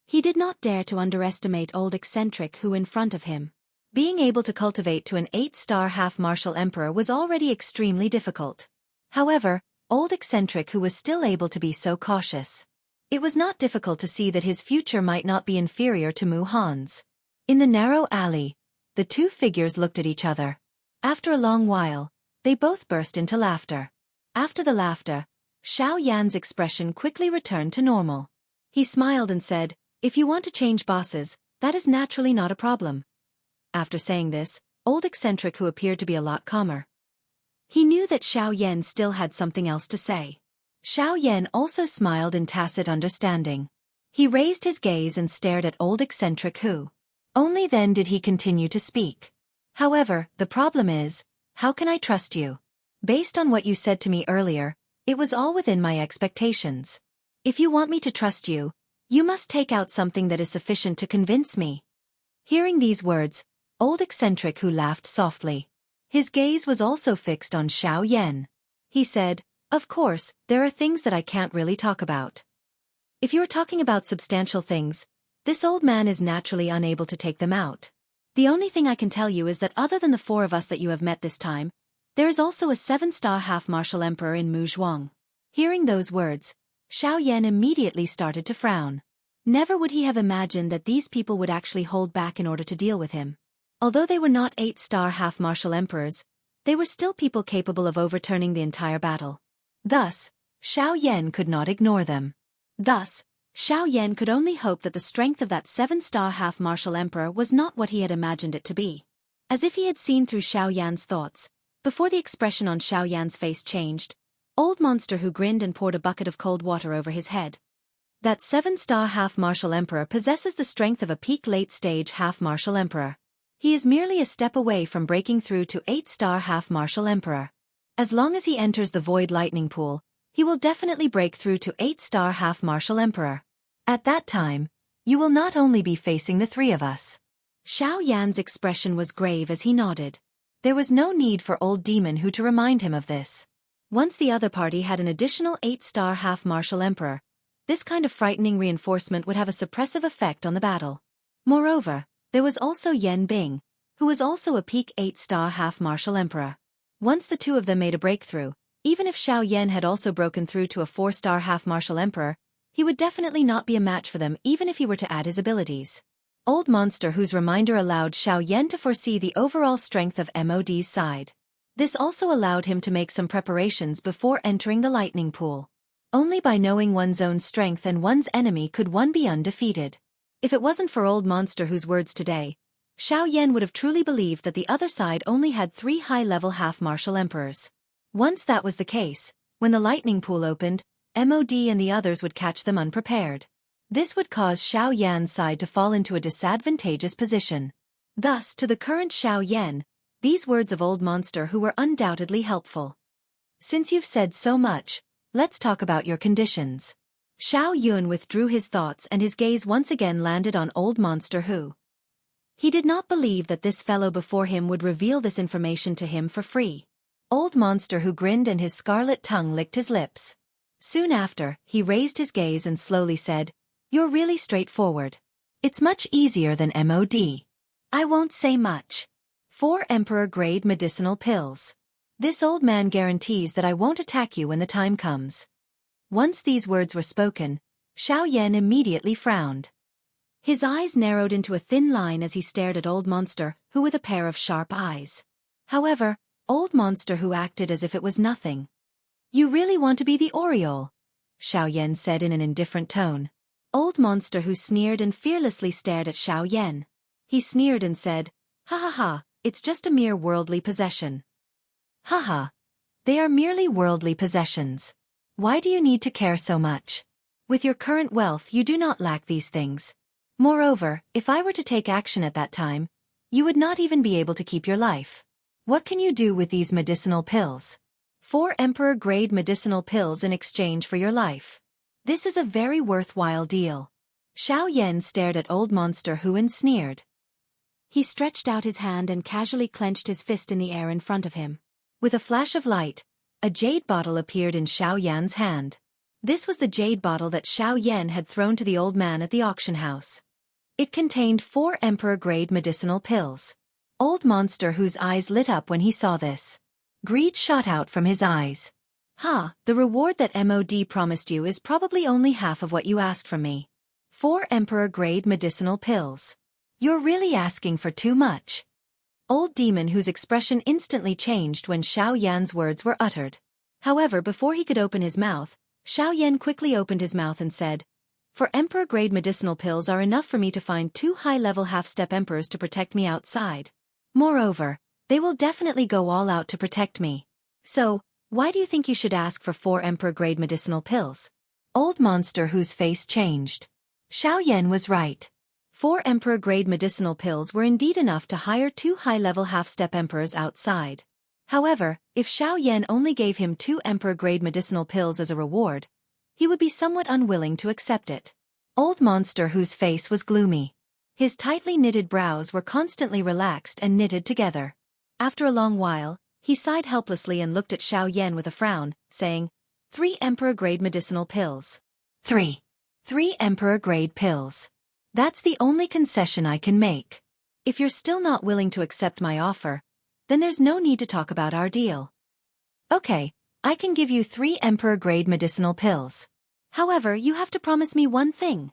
He did not dare to underestimate Old Eccentric Who in front of him. Being able to cultivate to an 8-star half-martial emperor was already extremely difficult. However, Old Eccentric Who was still able to be so cautious. It was not difficult to see that his future might not be inferior to Mu Han's. In the narrow alley, the 2 figures looked at each other. After a long while, they both burst into laughter. After the laughter, Xiao Yan's expression quickly returned to normal. He smiled and said, if you want to change bosses, that is naturally not a problem. After saying this, Old Eccentric Who appeared to be a lot calmer. He knew that Xiao Yan still had something else to say. Xiao Yan also smiled in tacit understanding. He raised his gaze and stared at Old Eccentric Who. Only then did he continue to speak. However, the problem is, how can I trust you? Based on what you said to me earlier, it was all within my expectations. If you want me to trust you, you must take out something that is sufficient to convince me. Hearing these words, old eccentric Hu laughed softly. His gaze was also fixed on Xianxia. He said, "Of course, there are things that I can't really talk about. If you're talking about substantial things, this old man is naturally unable to take them out. The only thing I can tell you is that other than the four of us that you have met this time, there is also a 7-star half-martial emperor in Muzhuang." Hearing those words, Xianxia immediately started to frown. Never would he have imagined that these people would actually hold back in order to deal with him. Although they were not 8-star half-martial emperors, they were still people capable of overturning the entire battle. Thus, Xianxia could not ignore them. Thus, Xianxia could only hope that the strength of that 7-star half-martial emperor was not what he had imagined it to be. As if he had seen through Xianxia's thoughts, before the expression on Xianxia's face changed, old monster who grinned and poured a bucket of cold water over his head. That 7-star half-martial emperor possesses the strength of a peak late-stage half-martial emperor. He is merely a step away from breaking through to 8-star half-martial emperor. As long as he enters the void lightning pool, he will definitely break through to 8-star half-martial emperor. At that time, you will not only be facing the three of us. Xianxia's expression was grave as he nodded. There was no need for old demon Hu to remind him of this. Once the other party had an additional 8-star half-martial emperor, this kind of frightening reinforcement would have a suppressive effect on the battle. Moreover, there was also Yan Bing, who was also a peak 8-star half-martial emperor. Once the two of them made a breakthrough, even if Xianxia had also broken through to a 4-star half-martial emperor, he would definitely not be a match for them even if he were to add his abilities. Old monster whose reminder allowed Xianxia to foresee the overall strength of MOD's side. This also allowed him to make some preparations before entering the lightning pool. Only by knowing one's own strength and one's enemy could one be undefeated. If it wasn't for old monster whose words today, Xianxia would have truly believed that the other side only had 3 high-level half-martial emperors. Once that was the case, when the lightning pool opened, MOD and the others would catch them unprepared. This would cause Xianxia's side to fall into a disadvantageous position. Thus, to the current Xianxia, these words of old monster who were undoubtedly helpful. Since you've said so much, let's talk about your conditions. Xianxia withdrew his thoughts and his gaze once again landed on old monster Hu. He did not believe that this fellow before him would reveal this information to him for free. Old monster Hu grinned and his scarlet tongue licked his lips. Soon after, he raised his gaze and slowly said, "You're really straightforward. It's much easier than MOD. I won't say much. 4 emperor-grade medicinal pills. This old man guarantees that I won't attack you when the time comes." Once these words were spoken, Xianxia immediately frowned. His eyes narrowed into a thin line as he stared at old monster Hu with a pair of sharp eyes. However, old monster Hu acted as if it was nothing. "You really want to be the Oriole?" Xianxia said in an indifferent tone. Old monster Hu sneered and fearlessly stared at Xianxia. He sneered and said, "Ha ha ha, it's just a mere worldly possession." "Haha. They are merely worldly possessions. Why do you need to care so much? With your current wealth you do not lack these things. Moreover, if I were to take action at that time, you would not even be able to keep your life. What can you do with these medicinal pills? 4 emperor-grade medicinal pills in exchange for your life. This is a very worthwhile deal." Xianxia stared at old monster Hu and sneered. He stretched out his hand and casually clenched his fist in the air in front of him. With a flash of light, a jade bottle appeared in Xianxia's hand. This was the jade bottle that Xianxia had thrown to the old man at the auction house. It contained 4 emperor-grade medicinal pills. Old monster Hu's eyes lit up when he saw this. Greed shot out from his eyes. "Ha, the reward that MOD promised you is probably only half of what you asked from me. 4 emperor-grade medicinal pills. You're really asking for too much." Old demon whose expression instantly changed when Xianxia's words were uttered. However, before he could open his mouth, Xianxia quickly opened his mouth and said, "For emperor-grade medicinal pills are enough for me to find 2 high-level half-step emperors to protect me outside. Moreover, they will definitely go all out to protect me. So, why do you think you should ask for 4 emperor-grade medicinal pills?" Old monster whose face changed. Xianxia was right. 4 emperor-grade medicinal pills were indeed enough to hire 2 high-level half-step emperors outside. However, if Xiao Yan only gave him 2 emperor-grade medicinal pills as a reward, he would be somewhat unwilling to accept it. Old Monster Who's face was gloomy. His tightly knitted brows were constantly relaxed and knitted together. After a long while, he sighed helplessly and looked at Xiao Yan with a frown, saying, 3 emperor-grade medicinal pills. 3 emperor-grade pills. That's the only concession I can make. If you're still not willing to accept my offer, then there's no need to talk about our deal. Okay, I can give you 3 emperor-grade medicinal pills. However, you have to promise me one thing.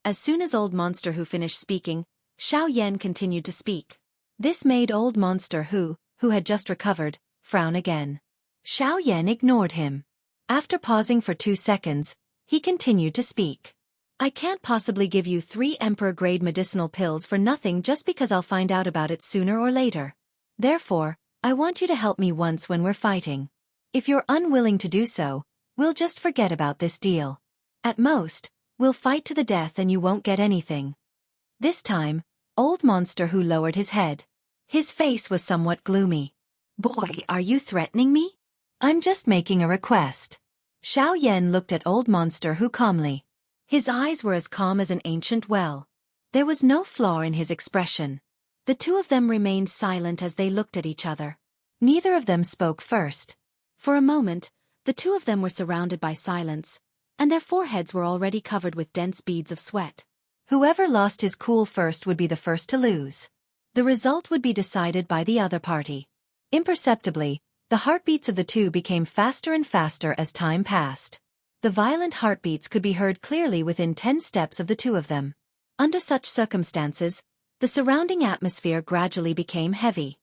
As soon as Old Monster Who finished speaking, Xiao Yan continued to speak. This made Old Monster Who had just recovered, frown again. Xiao Yan ignored him. After pausing for 2 seconds, he continued to speak. I can't possibly give you 3 emperor-grade medicinal pills for nothing just because I'll find out about it sooner or later. Therefore, I want you to help me once when we're fighting. If you're unwilling to do so, we'll just forget about this deal. At most, we'll fight to the death and you won't get anything. This time, Old Monster Who lowered his head. His face was somewhat gloomy. Boy, are you threatening me? I'm just making a request. Xiao Yan looked at Old Monster Who calmly. His eyes were as calm as an ancient well. There was no flaw in his expression. The two of them remained silent as they looked at each other. Neither of them spoke first. For a moment, the two of them were surrounded by silence, and their foreheads were already covered with dense beads of sweat. Whoever lost his cool first would be the first to lose. The result would be decided by the other party. Imperceptibly, the heartbeats of the two became faster and faster as time passed. The violent heartbeats could be heard clearly within 10 steps of the two of them. Under such circumstances, the surrounding atmosphere gradually became heavy.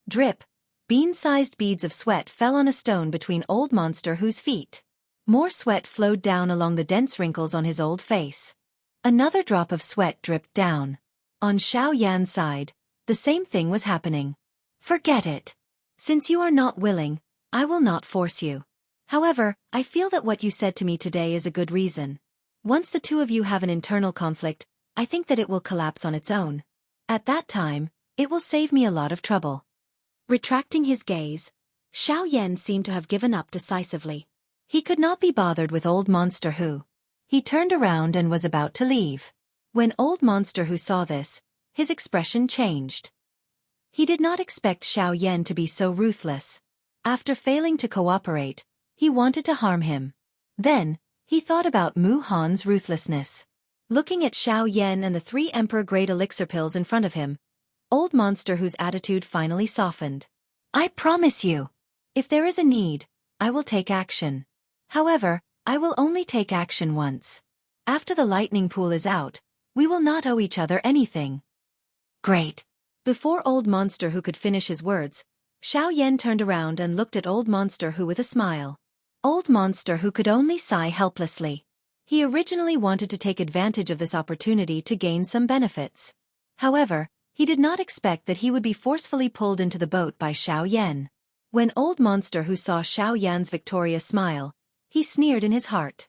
Drip, bean-sized beads of sweat fell on a stone between Old Monster Who's feet. More sweat flowed down along the dense wrinkles on his old face. Another drop of sweat dripped down. On Xiao Yan's side, the same thing was happening. Forget it. Since you are not willing, I will not force you. However, I feel that what you said to me today is a good reason. Once the two of you have an internal conflict, I think that it will collapse on its own. At that time, it will save me a lot of trouble. Retracting his gaze, Xiao Yan seemed to have given up decisively. He could not be bothered with Old Monster Who. He turned around and was about to leave. When Old Monster Who saw this, his expression changed. He did not expect Xiao Yan to be so ruthless. After failing to cooperate, he wanted to harm him. Then, he thought about Mu Han's ruthlessness. Looking at Xiao Yan and the 3 emperor-grade elixir pills in front of him, Old Monster Who's attitude finally softened. I promise you, if there is a need, I will take action. However, I will only take action once. After the lightning pool is out, we will not owe each other anything. Great. Before Old Monster Who could finish his words, Xiao Yan turned around and looked at Old Monster Who with a smile. Old Monster Who could only sigh helplessly. He originally wanted to take advantage of this opportunity to gain some benefits. However, he did not expect that he would be forcefully pulled into the boat by Xiao Yan. When Old Monster Who saw Xiao Yan's victorious smile, he sneered in his heart.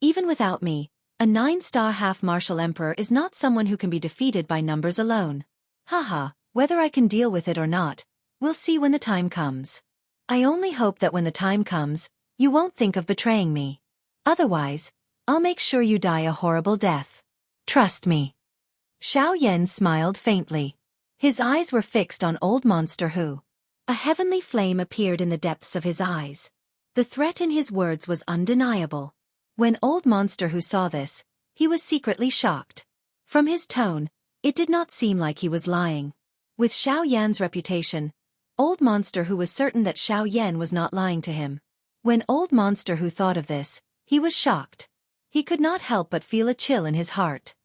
Even without me, a 9-star half-martial emperor is not someone who can be defeated by numbers alone. Haha, whether I can deal with it or not, we'll see when the time comes. I only hope that when the time comes, you won't think of betraying me. Otherwise, I'll make sure you die a horrible death. Trust me. Xiao Yan smiled faintly. His eyes were fixed on Old Monster Who. A heavenly flame appeared in the depths of his eyes. The threat in his words was undeniable. When Old Monster Who saw this, he was secretly shocked. From his tone, it did not seem like he was lying. With Xiao Yan's reputation, Old Monster Who was certain that Xiao Yan was not lying to him. When Old Monster Who thought of this, he was shocked. He could not help but feel a chill in his heart.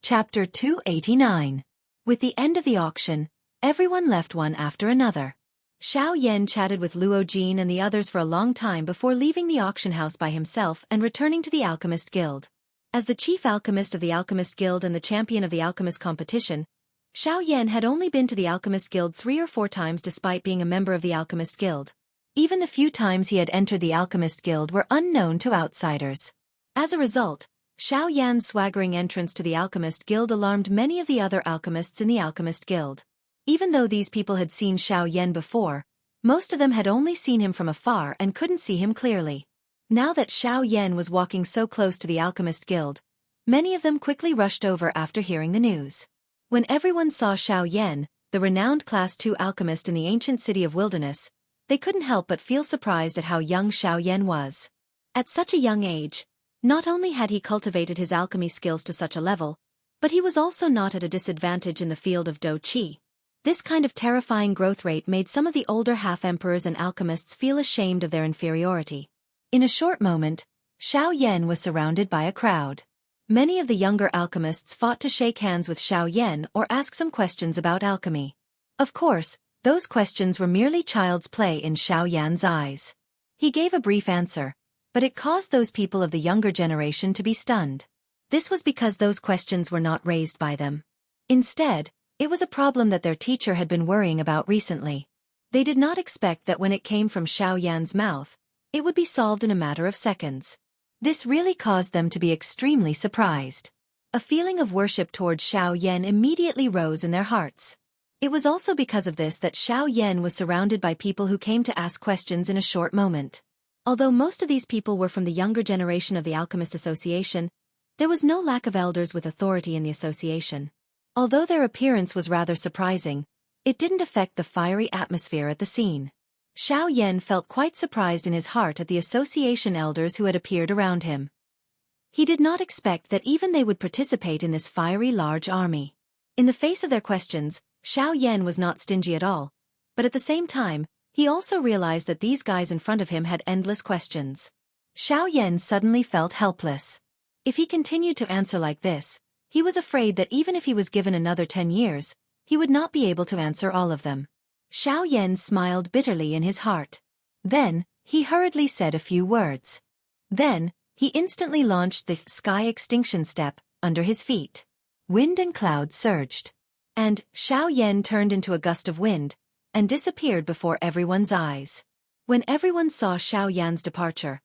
Chapter 289. With the end of the auction, everyone left one after another. Xiao Yan chatted with Luo Jin and the others for a long time before leaving the auction house by himself and returning to the Alchemist Guild. As the chief alchemist of the Alchemist Guild and the champion of the alchemist competition, Xiao Yan had only been to the Alchemist Guild 3 or 4 times despite being a member of the Alchemist Guild. Even the few times he had entered the Alchemist Guild were unknown to outsiders. As a result, Xiao Yan's swaggering entrance to the Alchemist Guild alarmed many of the other alchemists in the Alchemist Guild. Even though these people had seen Xiao Yan before, most of them had only seen him from afar and couldn't see him clearly. Now that Xiao Yan was walking so close to the Alchemist Guild, many of them quickly rushed over after hearing the news. When everyone saw Xiao Yan, the renowned Class 2 alchemist in the ancient city of Wilderness, they couldn't help but feel surprised at how young Xiao Yan was. At such a young age, not only had he cultivated his alchemy skills to such a level, but he was also not at a disadvantage in the field of Do Qi. This kind of terrifying growth rate made some of the older half-emperors and alchemists feel ashamed of their inferiority. In a short moment, Xiao Yan was surrounded by a crowd. Many of the younger alchemists fought to shake hands with Xiao Yan or ask some questions about alchemy. Of course, those questions were merely child's play in Xiao Yan's eyes. He gave a brief answer, but it caused those people of the younger generation to be stunned. This was because those questions were not raised by them. Instead, it was a problem that their teacher had been worrying about recently. They did not expect that when it came from Xiao Yan's mouth, it would be solved in a matter of seconds. This really caused them to be extremely surprised. A feeling of worship towards Xiao Yan immediately rose in their hearts. It was also because of this that Xiao Yan was surrounded by people who came to ask questions in a short moment. Although most of these people were from the younger generation of the Alchemist Association, there was no lack of elders with authority in the association. Although their appearance was rather surprising, it didn't affect the fiery atmosphere at the scene. Xiao Yan felt quite surprised in his heart at the association elders who had appeared around him. He did not expect that even they would participate in this fiery large army. In the face of their questions, Xiao Yan was not stingy at all, but at the same time, he also realized that these guys in front of him had endless questions. Xiao Yan suddenly felt helpless. If he continued to answer like this, he was afraid that even if he was given another 10 years, he would not be able to answer all of them. Xiao Yan smiled bitterly in his heart. Then, he hurriedly said a few words. Then, he instantly launched the sky extinction step under his feet. Wind and clouds surged. And Xiao Yan turned into a gust of wind and disappeared before everyone's eyes. When everyone saw Xiao Yan's departure,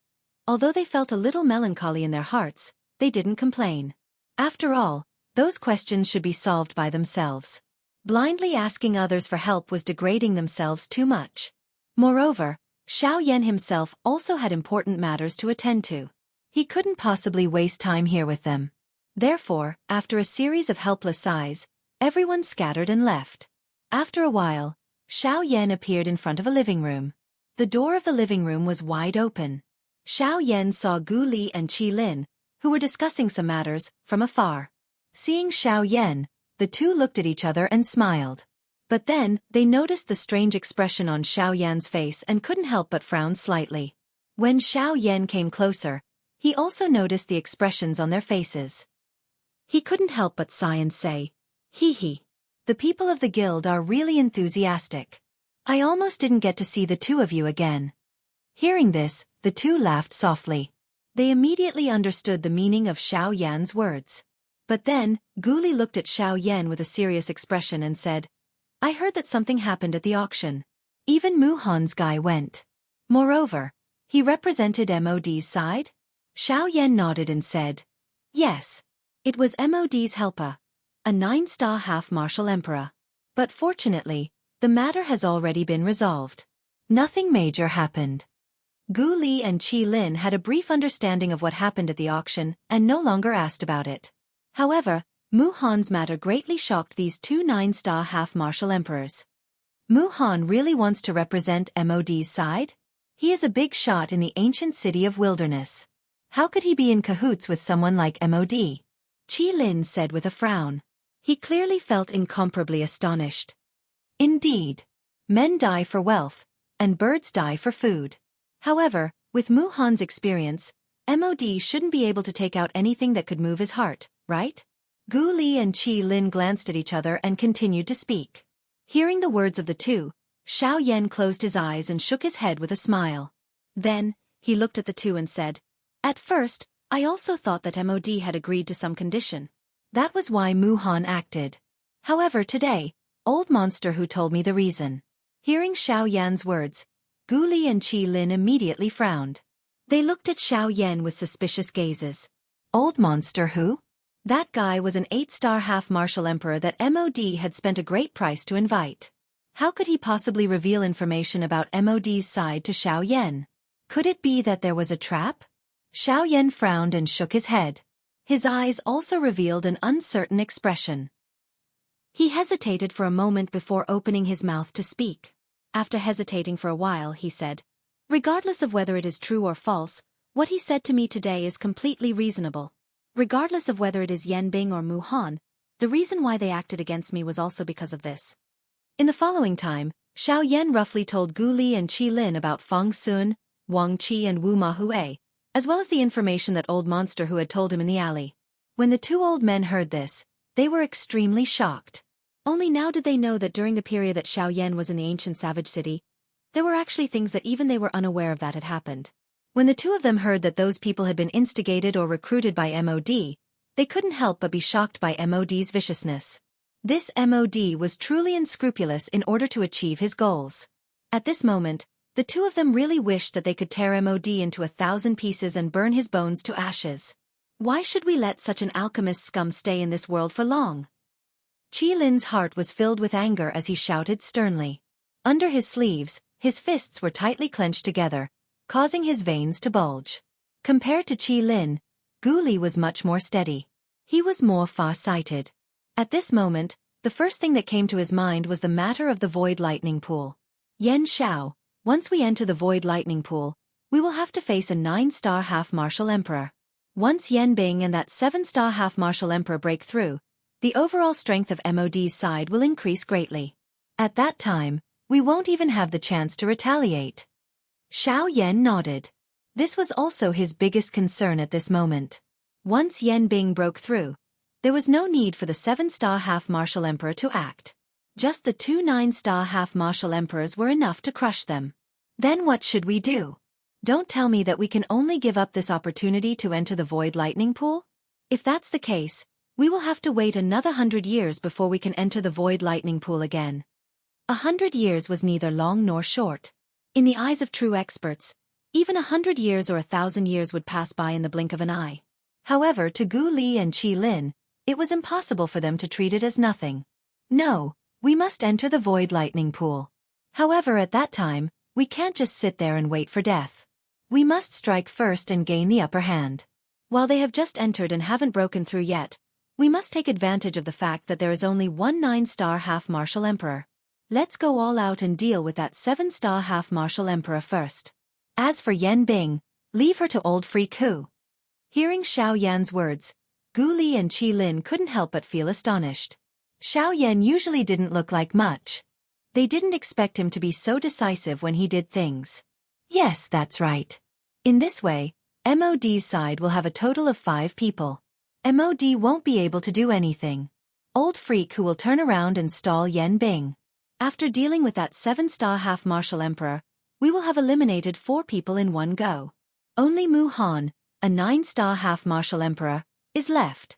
although they felt a little melancholy in their hearts, they didn't complain. After all, those questions should be solved by themselves. Blindly asking others for help was degrading themselves too much. Moreover, Xiao Yan himself also had important matters to attend to. He couldn't possibly waste time here with them. Therefore, after a series of helpless sighs, everyone scattered and left. After a while, Xiao Yan appeared in front of a living room. The door of the living room was wide open. Xiao Yan saw Gu Li and Qi Lin, who were discussing some matters, from afar. Seeing Xiao Yan, the two looked at each other and smiled. But then, they noticed the strange expression on Xiao Yan's face and couldn't help but frown slightly. When Xiao Yan came closer, he also noticed the expressions on their faces. He couldn't help but sigh and say, "Hee hee. The people of the guild are really enthusiastic. I almost didn't get to see the two of you again." Hearing this, the two laughed softly. They immediately understood the meaning of Xiao Yan's words. But then, Gu Li looked at Xiao Yan with a serious expression and said, "I heard that something happened at the auction. Even Mu Han's guy went. Moreover, he represented MOD's side?" Xiao Yan nodded and said, "Yes. It was MOD's helper, a 9-star half-martial emperor. But fortunately, the matter has already been resolved. Nothing major happened." Gu Li and Qi Lin had a brief understanding of what happened at the auction and no longer asked about it. However, Mu Han's matter greatly shocked these two 9-star half-martial emperors. Mu Han really wants to represent MOD's side? He is a big shot in the ancient city of Wilderness. How could he be in cahoots with someone like MOD? Qi Lin said with a frown. He clearly felt incomparably astonished. Indeed. Men die for wealth, and birds die for food. However, with Mu Han's experience, MOD shouldn't be able to take out anything that could move his heart, right? Gu Li and Qi Lin glanced at each other and continued to speak. Hearing the words of the two, Xiao Yan closed his eyes and shook his head with a smile. Then, he looked at the two and said, "At first, I also thought that MOD had agreed to some condition. That was why Mu Han acted. However, today, old monster who told me the reason." Hearing Xiao Yan's words, Gu Li and Qi Lin immediately frowned. They looked at Xiao Yan with suspicious gazes. Old monster who? That guy was an 8-star half-martial emperor that MOD had spent a great price to invite. How could he possibly reveal information about MOD's side to Xiao Yan? Could it be that there was a trap? Xiao Yan frowned and shook his head. His eyes also revealed an uncertain expression. He hesitated for a moment before opening his mouth to speak. After hesitating for a while, he said, "Regardless of whether it is true or false, what he said to me today is completely reasonable. Regardless of whether it is Yan Bing or Mu Han, the reason why they acted against me was also because of this." In the following time, Xiao Yan roughly told Gu Li and Qi Lin about Feng Sun, Wang Qi and Wu Ma Hue, as well as the information that old monster who had told him in the alley. When the two old men heard this, they were extremely shocked. Only now did they know that during the period that Xiao Yan was in the ancient savage city, there were actually things that even they were unaware of that had happened. When the two of them heard that those people had been instigated or recruited by MOD, they couldn't help but be shocked by MOD's viciousness. This MOD was truly unscrupulous in order to achieve his goals. At this moment, the two of them really wished that they could tear MOD into 1,000 pieces and burn his bones to ashes. Why should we let such an alchemist scum stay in this world for long? Qi Lin's heart was filled with anger as he shouted sternly. Under his sleeves, his fists were tightly clenched together, causing his veins to bulge. Compared to Qi Lin, Gu Li was much more steady. He was more far-sighted. At this moment, the first thing that came to his mind was the matter of the Void Lightning Pool. Yan Xiao, once we enter the Void Lightning Pool, we will have to face a 9-star half-martial emperor. Once Yan Bing and that 7-star half-martial emperor break through, the overall strength of MOD's side will increase greatly. At that time, we won't even have the chance to retaliate. Xiao Yan nodded. This was also his biggest concern at this moment. Once Yan Bing broke through, there was no need for the 7-star half-martial emperor to act. Just the 2 9-star half-martial emperors were enough to crush them. Then what should we do? Don't tell me that we can only give up this opportunity to enter the Void Lightning Pool? If that's the case, we will have to wait another 100 years before we can enter the Void Lightning Pool again. 100 years was neither long nor short. In the eyes of true experts, even 100 years or 1,000 years would pass by in the blink of an eye. However, to Gu Li and Qi Lin, it was impossible for them to treat it as nothing. No, we must enter the Void Lightning Pool. However, at that time, we can't just sit there and wait for death. We must strike first and gain the upper hand. While they have just entered and haven't broken through yet, we must take advantage of the fact that there is only one 9-star half-martial emperor. Let's go all out and deal with that 7-star half-martial emperor first. As for Yan Bing, leave her to old freak Hu. Hearing Xiao Yan's words, Gu Li and Qi Lin couldn't help but feel astonished. Xiao Yan usually didn't look like much. They didn't expect him to be so decisive when he did things. Yes, that's right. In this way, MOD's side will have a total of 5 people. MOD won't be able to do anything. Old freak who will turn around and stall Yan Bing. After dealing with that 7-star half-martial emperor, we will have eliminated 4 people in one go. Only Mu Han, a 9-star half-martial emperor, is left.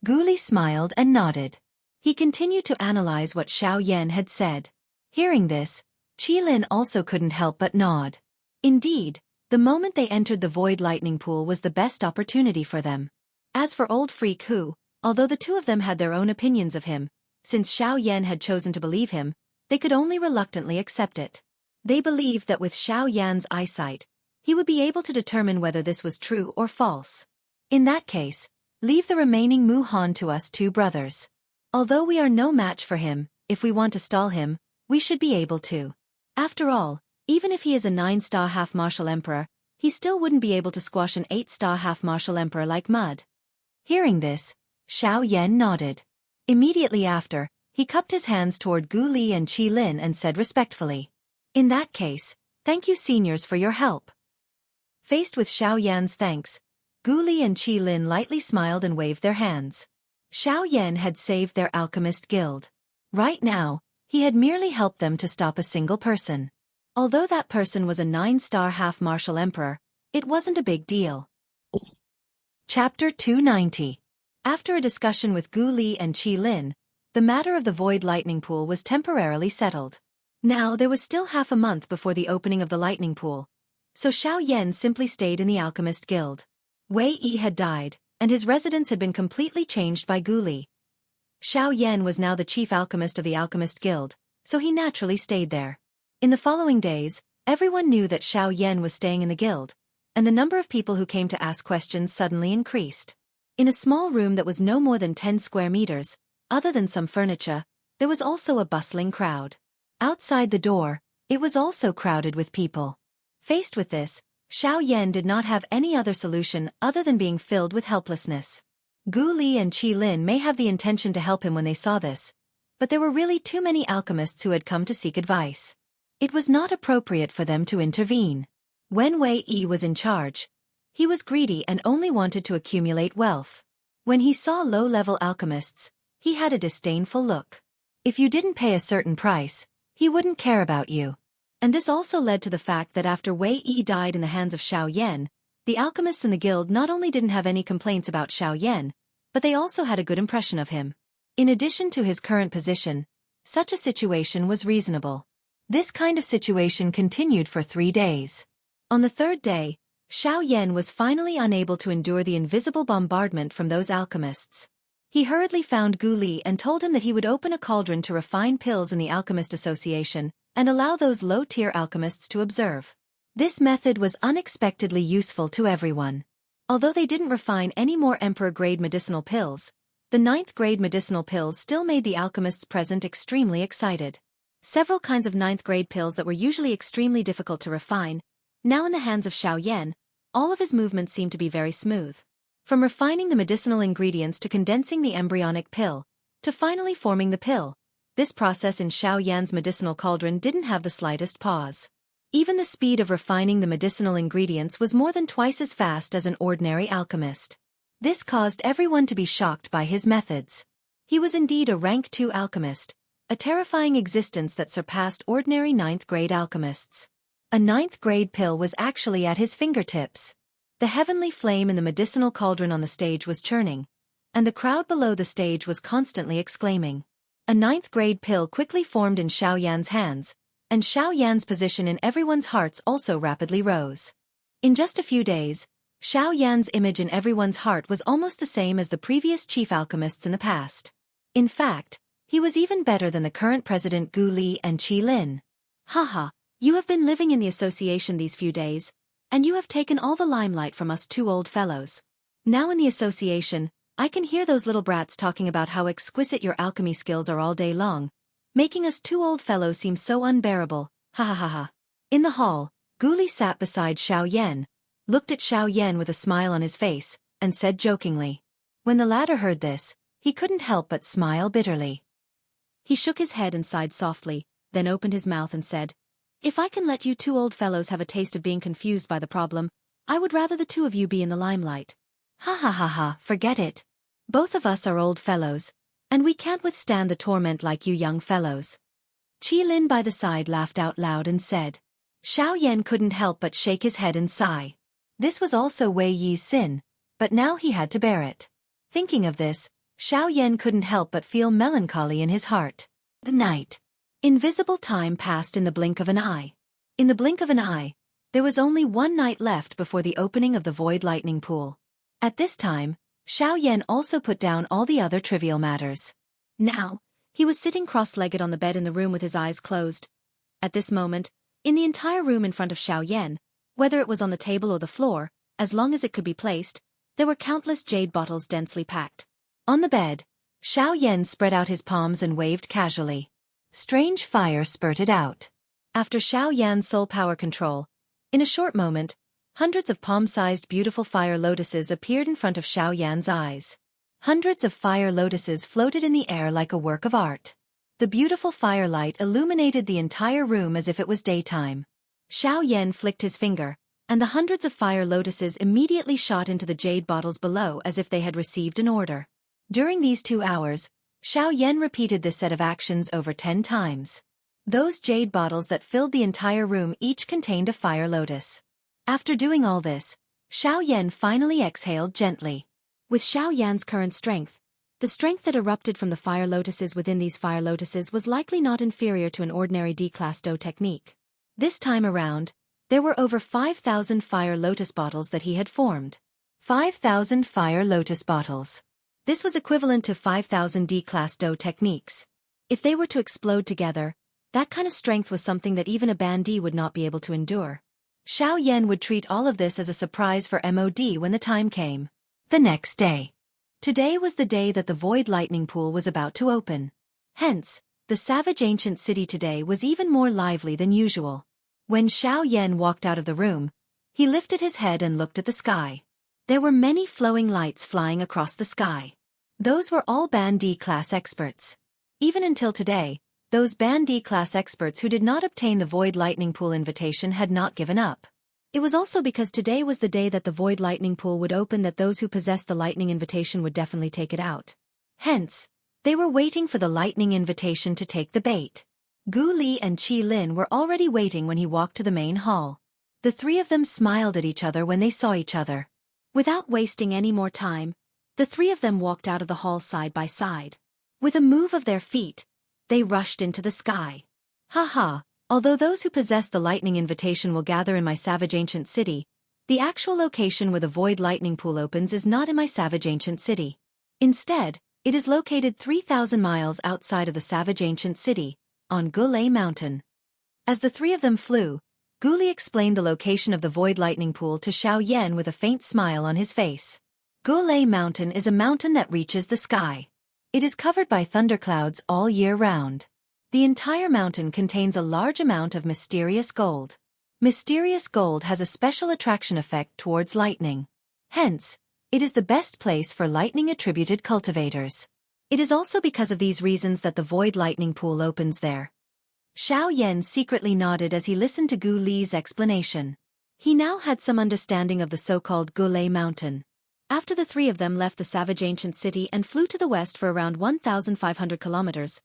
Gu Li smiled and nodded. He continued to analyze what Xiao Yan had said. Hearing this, Qi Lin also couldn't help but nod. Indeed, the moment they entered the Void Lightning Pool was the best opportunity for them. As for old freak Hu, although the two of them had their own opinions of him, since Xiao Yan had chosen to believe him, they could only reluctantly accept it. They believed that with Xiao Yan's eyesight, he would be able to determine whether this was true or false. In that case, leave the remaining Mu Han to us 2 brothers. Although we are no match for him, if we want to stall him, we should be able to. After all, even if he is a 9-star half-martial emperor, he still wouldn't be able to squash an 8-star half-martial emperor like mud. Hearing this, Xiao Yan nodded. Immediately after, he cupped his hands toward Gu Li and Qi Lin and said respectfully, "In that case, thank you seniors for your help." Faced with Xiao Yan's thanks, Gu Li and Qi Lin lightly smiled and waved their hands. Xiao Yan had saved their alchemist guild. Right now, he had merely helped them to stop a single person. Although that person was a 9-star half-martial emperor, it wasn't a big deal. Chapter 290. After a discussion with Gu Li and Qi Lin, the matter of the Void Lightning Pool was temporarily settled. Now there was still half a month before the opening of the Lightning Pool, so Xiao Yan simply stayed in the Alchemist Guild. Wei Yi had died, and his residence had been completely changed by Gu Li. Xiao Yan was now the chief alchemist of the Alchemist Guild, so he naturally stayed there. In the following days, everyone knew that Xiao Yan was staying in the guild, and the number of people who came to ask questions suddenly increased. In a small room that was no more than 10 square meters, other than some furniture, there was also a bustling crowd. Outside the door, it was also crowded with people. Faced with this, Xiao Yan did not have any other solution other than being filled with helplessness. Gu Li and Qi Lin may have the intention to help him when they saw this, but there were really too many alchemists who had come to seek advice. It was not appropriate for them to intervene. When Wei Yi was in charge, he was greedy and only wanted to accumulate wealth. When he saw low-level alchemists, he had a disdainful look. If you didn't pay a certain price, he wouldn't care about you. And this also led to the fact that after Wei Yi died in the hands of Xiao Yan, the alchemists in the guild not only didn't have any complaints about Xiao Yan, but they also had a good impression of him. In addition to his current position, such a situation was reasonable. This kind of situation continued for 3 days. On the third day, Xiao Yan was finally unable to endure the invisible bombardment from those alchemists. He hurriedly found Gu Li and told him that he would open a cauldron to refine pills in the Alchemist Association, and allow those low-tier alchemists to observe. This method was unexpectedly useful to everyone. Although they didn't refine any more Emperor-grade medicinal pills, the 9th-grade medicinal pills still made the alchemists present extremely excited. Several kinds of 9th-grade pills that were usually extremely difficult to refine, now in the hands of Xiao Yan, all of his movements seemed to be very smooth. From refining the medicinal ingredients to condensing the embryonic pill, to finally forming the pill, this process in Xiao Yan's medicinal cauldron didn't have the slightest pause. Even the speed of refining the medicinal ingredients was more than twice as fast as an ordinary alchemist. This caused everyone to be shocked by his methods. He was indeed a rank 2 alchemist, a terrifying existence that surpassed ordinary 9th-grade alchemists. A 9th-grade pill was actually at his fingertips. The heavenly flame in the medicinal cauldron on the stage was churning, and the crowd below the stage was constantly exclaiming. A 9th-grade pill quickly formed in Xiao Yan's hands, and Xiao Yan's position in everyone's hearts also rapidly rose. In just a few days, Xiao Yan's image in everyone's heart was almost the same as the previous chief alchemists in the past. In fact, he was even better than the current president Gu Li and Qi Lin. Haha, you have been living in the association these few days, and you have taken all the limelight from us 2 old fellows. Now in the association, I can hear those little brats talking about how exquisite your alchemy skills are all day long, making us 2 old fellows seem so unbearable, ha ha ha ha. In the hall, Gu Li sat beside Xiao Yan, looked at Xiao Yan with a smile on his face, and said jokingly. When the latter heard this, he couldn't help but smile bitterly. He shook his head and sighed softly, then opened his mouth and said, "If I can let you 2 old fellows have a taste of being confused by the problem, I would rather the 2 of you be in the limelight." Ha ha ha ha, forget it. Both of us are old fellows, and we can't withstand the torment like you young fellows. Qi Lin by the side laughed out loud and said. Xiao Yan couldn't help but shake his head and sigh. This was also Wei Yi's sin, but now he had to bear it. Thinking of this, Xiao Yan couldn't help but feel melancholy in his heart. The night. Invisible time passed in the blink of an eye. In the blink of an eye, there was only 1 night left before the opening of the void lightning pool. At this time, Xiao Yan also put down all the other trivial matters. Now, he was sitting cross-legged on the bed in the room with his eyes closed. At this moment, in the entire room in front of Xiao Yan, whether it was on the table or the floor, as long as it could be placed, there were countless jade bottles densely packed. On the bed, Xiao Yan spread out his palms and waved casually. Strange fire spurted out. After Xiao Yan's soul power control, in a short moment, hundreds of palm-sized beautiful fire lotuses appeared in front of Xiao Yan's eyes. Hundreds of fire lotuses floated in the air like a work of art. The beautiful firelight illuminated the entire room as if it was daytime. Xiao Yan flicked his finger, and the hundreds of fire lotuses immediately shot into the jade bottles below as if they had received an order. During these 2 hours, Xiao Yan repeated this set of actions over 10 times. Those jade bottles that filled the entire room each contained a fire lotus. After doing all this, Xiao Yan finally exhaled gently. With Xiao Yan's current strength, the strength that erupted from the fire lotuses within these fire lotuses was likely not inferior to an ordinary D-class Do technique. This time around, there were over 5,000 fire lotus bottles that he had formed. 5,000 fire lotus bottles. This was equivalent to 5,000 D-class Do techniques. If they were to explode together, that kind of strength was something that even a bandit would not be able to endure. Xiao Yan would treat all of this as a surprise for MOD when the time came. The next day. Today was the day that the Void Lightning Pool was about to open. Hence, the savage ancient city today was even more lively than usual. When Xiao Yan walked out of the room, he lifted his head and looked at the sky. There were many flowing lights flying across the sky. Those were all Band D-class experts. Even until today, those Band D-class experts who did not obtain the Void Lightning Pool invitation had not given up. It was also because today was the day that the Void Lightning Pool would open that those who possessed the Lightning invitation would definitely take it out. Hence, they were waiting for the Lightning invitation to take the bait. Gu Li and Qi Lin were already waiting when he walked to the main hall. The three of them smiled at each other when they saw each other. Without wasting any more time, the three of them walked out of the hall side by side. With a move of their feet, they rushed into the sky. Haha, although those who possess the Lightning invitation will gather in my savage ancient city, the actual location where the Void Lightning Pool opens is not in my savage ancient city. Instead, it is located 3,000 miles outside of the savage ancient city, on Gulei Mountain. As the three of them flew, Gu Li explained the location of the Void Lightning Pool to Xiao Yan with a faint smile on his face. Gulei Mountain is a mountain that reaches the sky. It is covered by thunderclouds all year round. The entire mountain contains a large amount of mysterious gold. Mysterious gold has a special attraction effect towards lightning. Hence, it is the best place for lightning-attributed cultivators. It is also because of these reasons that the Void Lightning Pool opens there. Xiao Yan secretly nodded as he listened to Gu Li's explanation. He now had some understanding of the so-called Gulei Mountain. After the three of them left the savage ancient city and flew to the west for around 1,500 kilometers,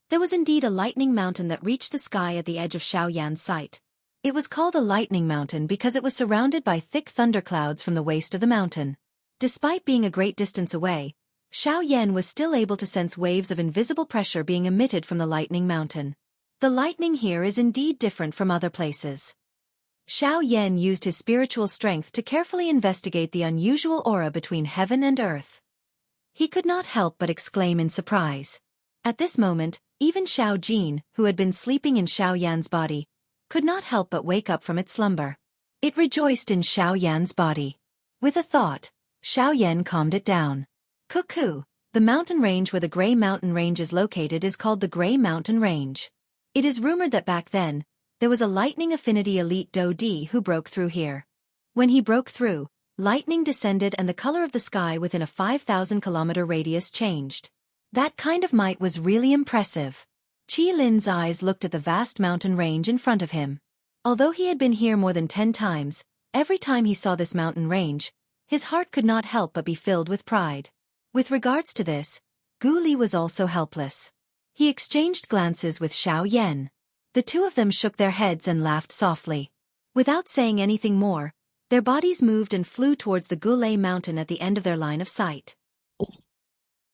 there was indeed a lightning mountain that reached the sky at the edge of Xiao Yan's sight. It was called a lightning mountain because it was surrounded by thick thunderclouds from the waist of the mountain. Despite being a great distance away, Xiao Yan was still able to sense waves of invisible pressure being emitted from the lightning mountain. The lightning here is indeed different from other places. Xiao Yan used his spiritual strength to carefully investigate the unusual aura between heaven and earth. He could not help but exclaim in surprise. At this moment, even Xiao Jin, who had been sleeping in Xiao Yan's body, could not help but wake up from its slumber. It rejoiced in Xiao Yan's body. With a thought, Xiao Yan calmed it down. Cuckoo, the mountain range where the Grey Mountain Range is located is called the Grey Mountain Range. It is rumored that back then, there was a lightning affinity elite Do Di who broke through here. When he broke through, lightning descended and the color of the sky within a 5,000-kilometer radius changed. That kind of might was really impressive. Qi Lin's eyes looked at the vast mountain range in front of him. Although he had been here more than 10 times, every time he saw this mountain range, his heart could not help but be filled with pride. With regards to this, Gu Li was also helpless. He exchanged glances with Xiao Yan. The two of them shook their heads and laughed softly. Without saying anything more, their bodies moved and flew towards the Gulei Mountain at the end of their line of sight.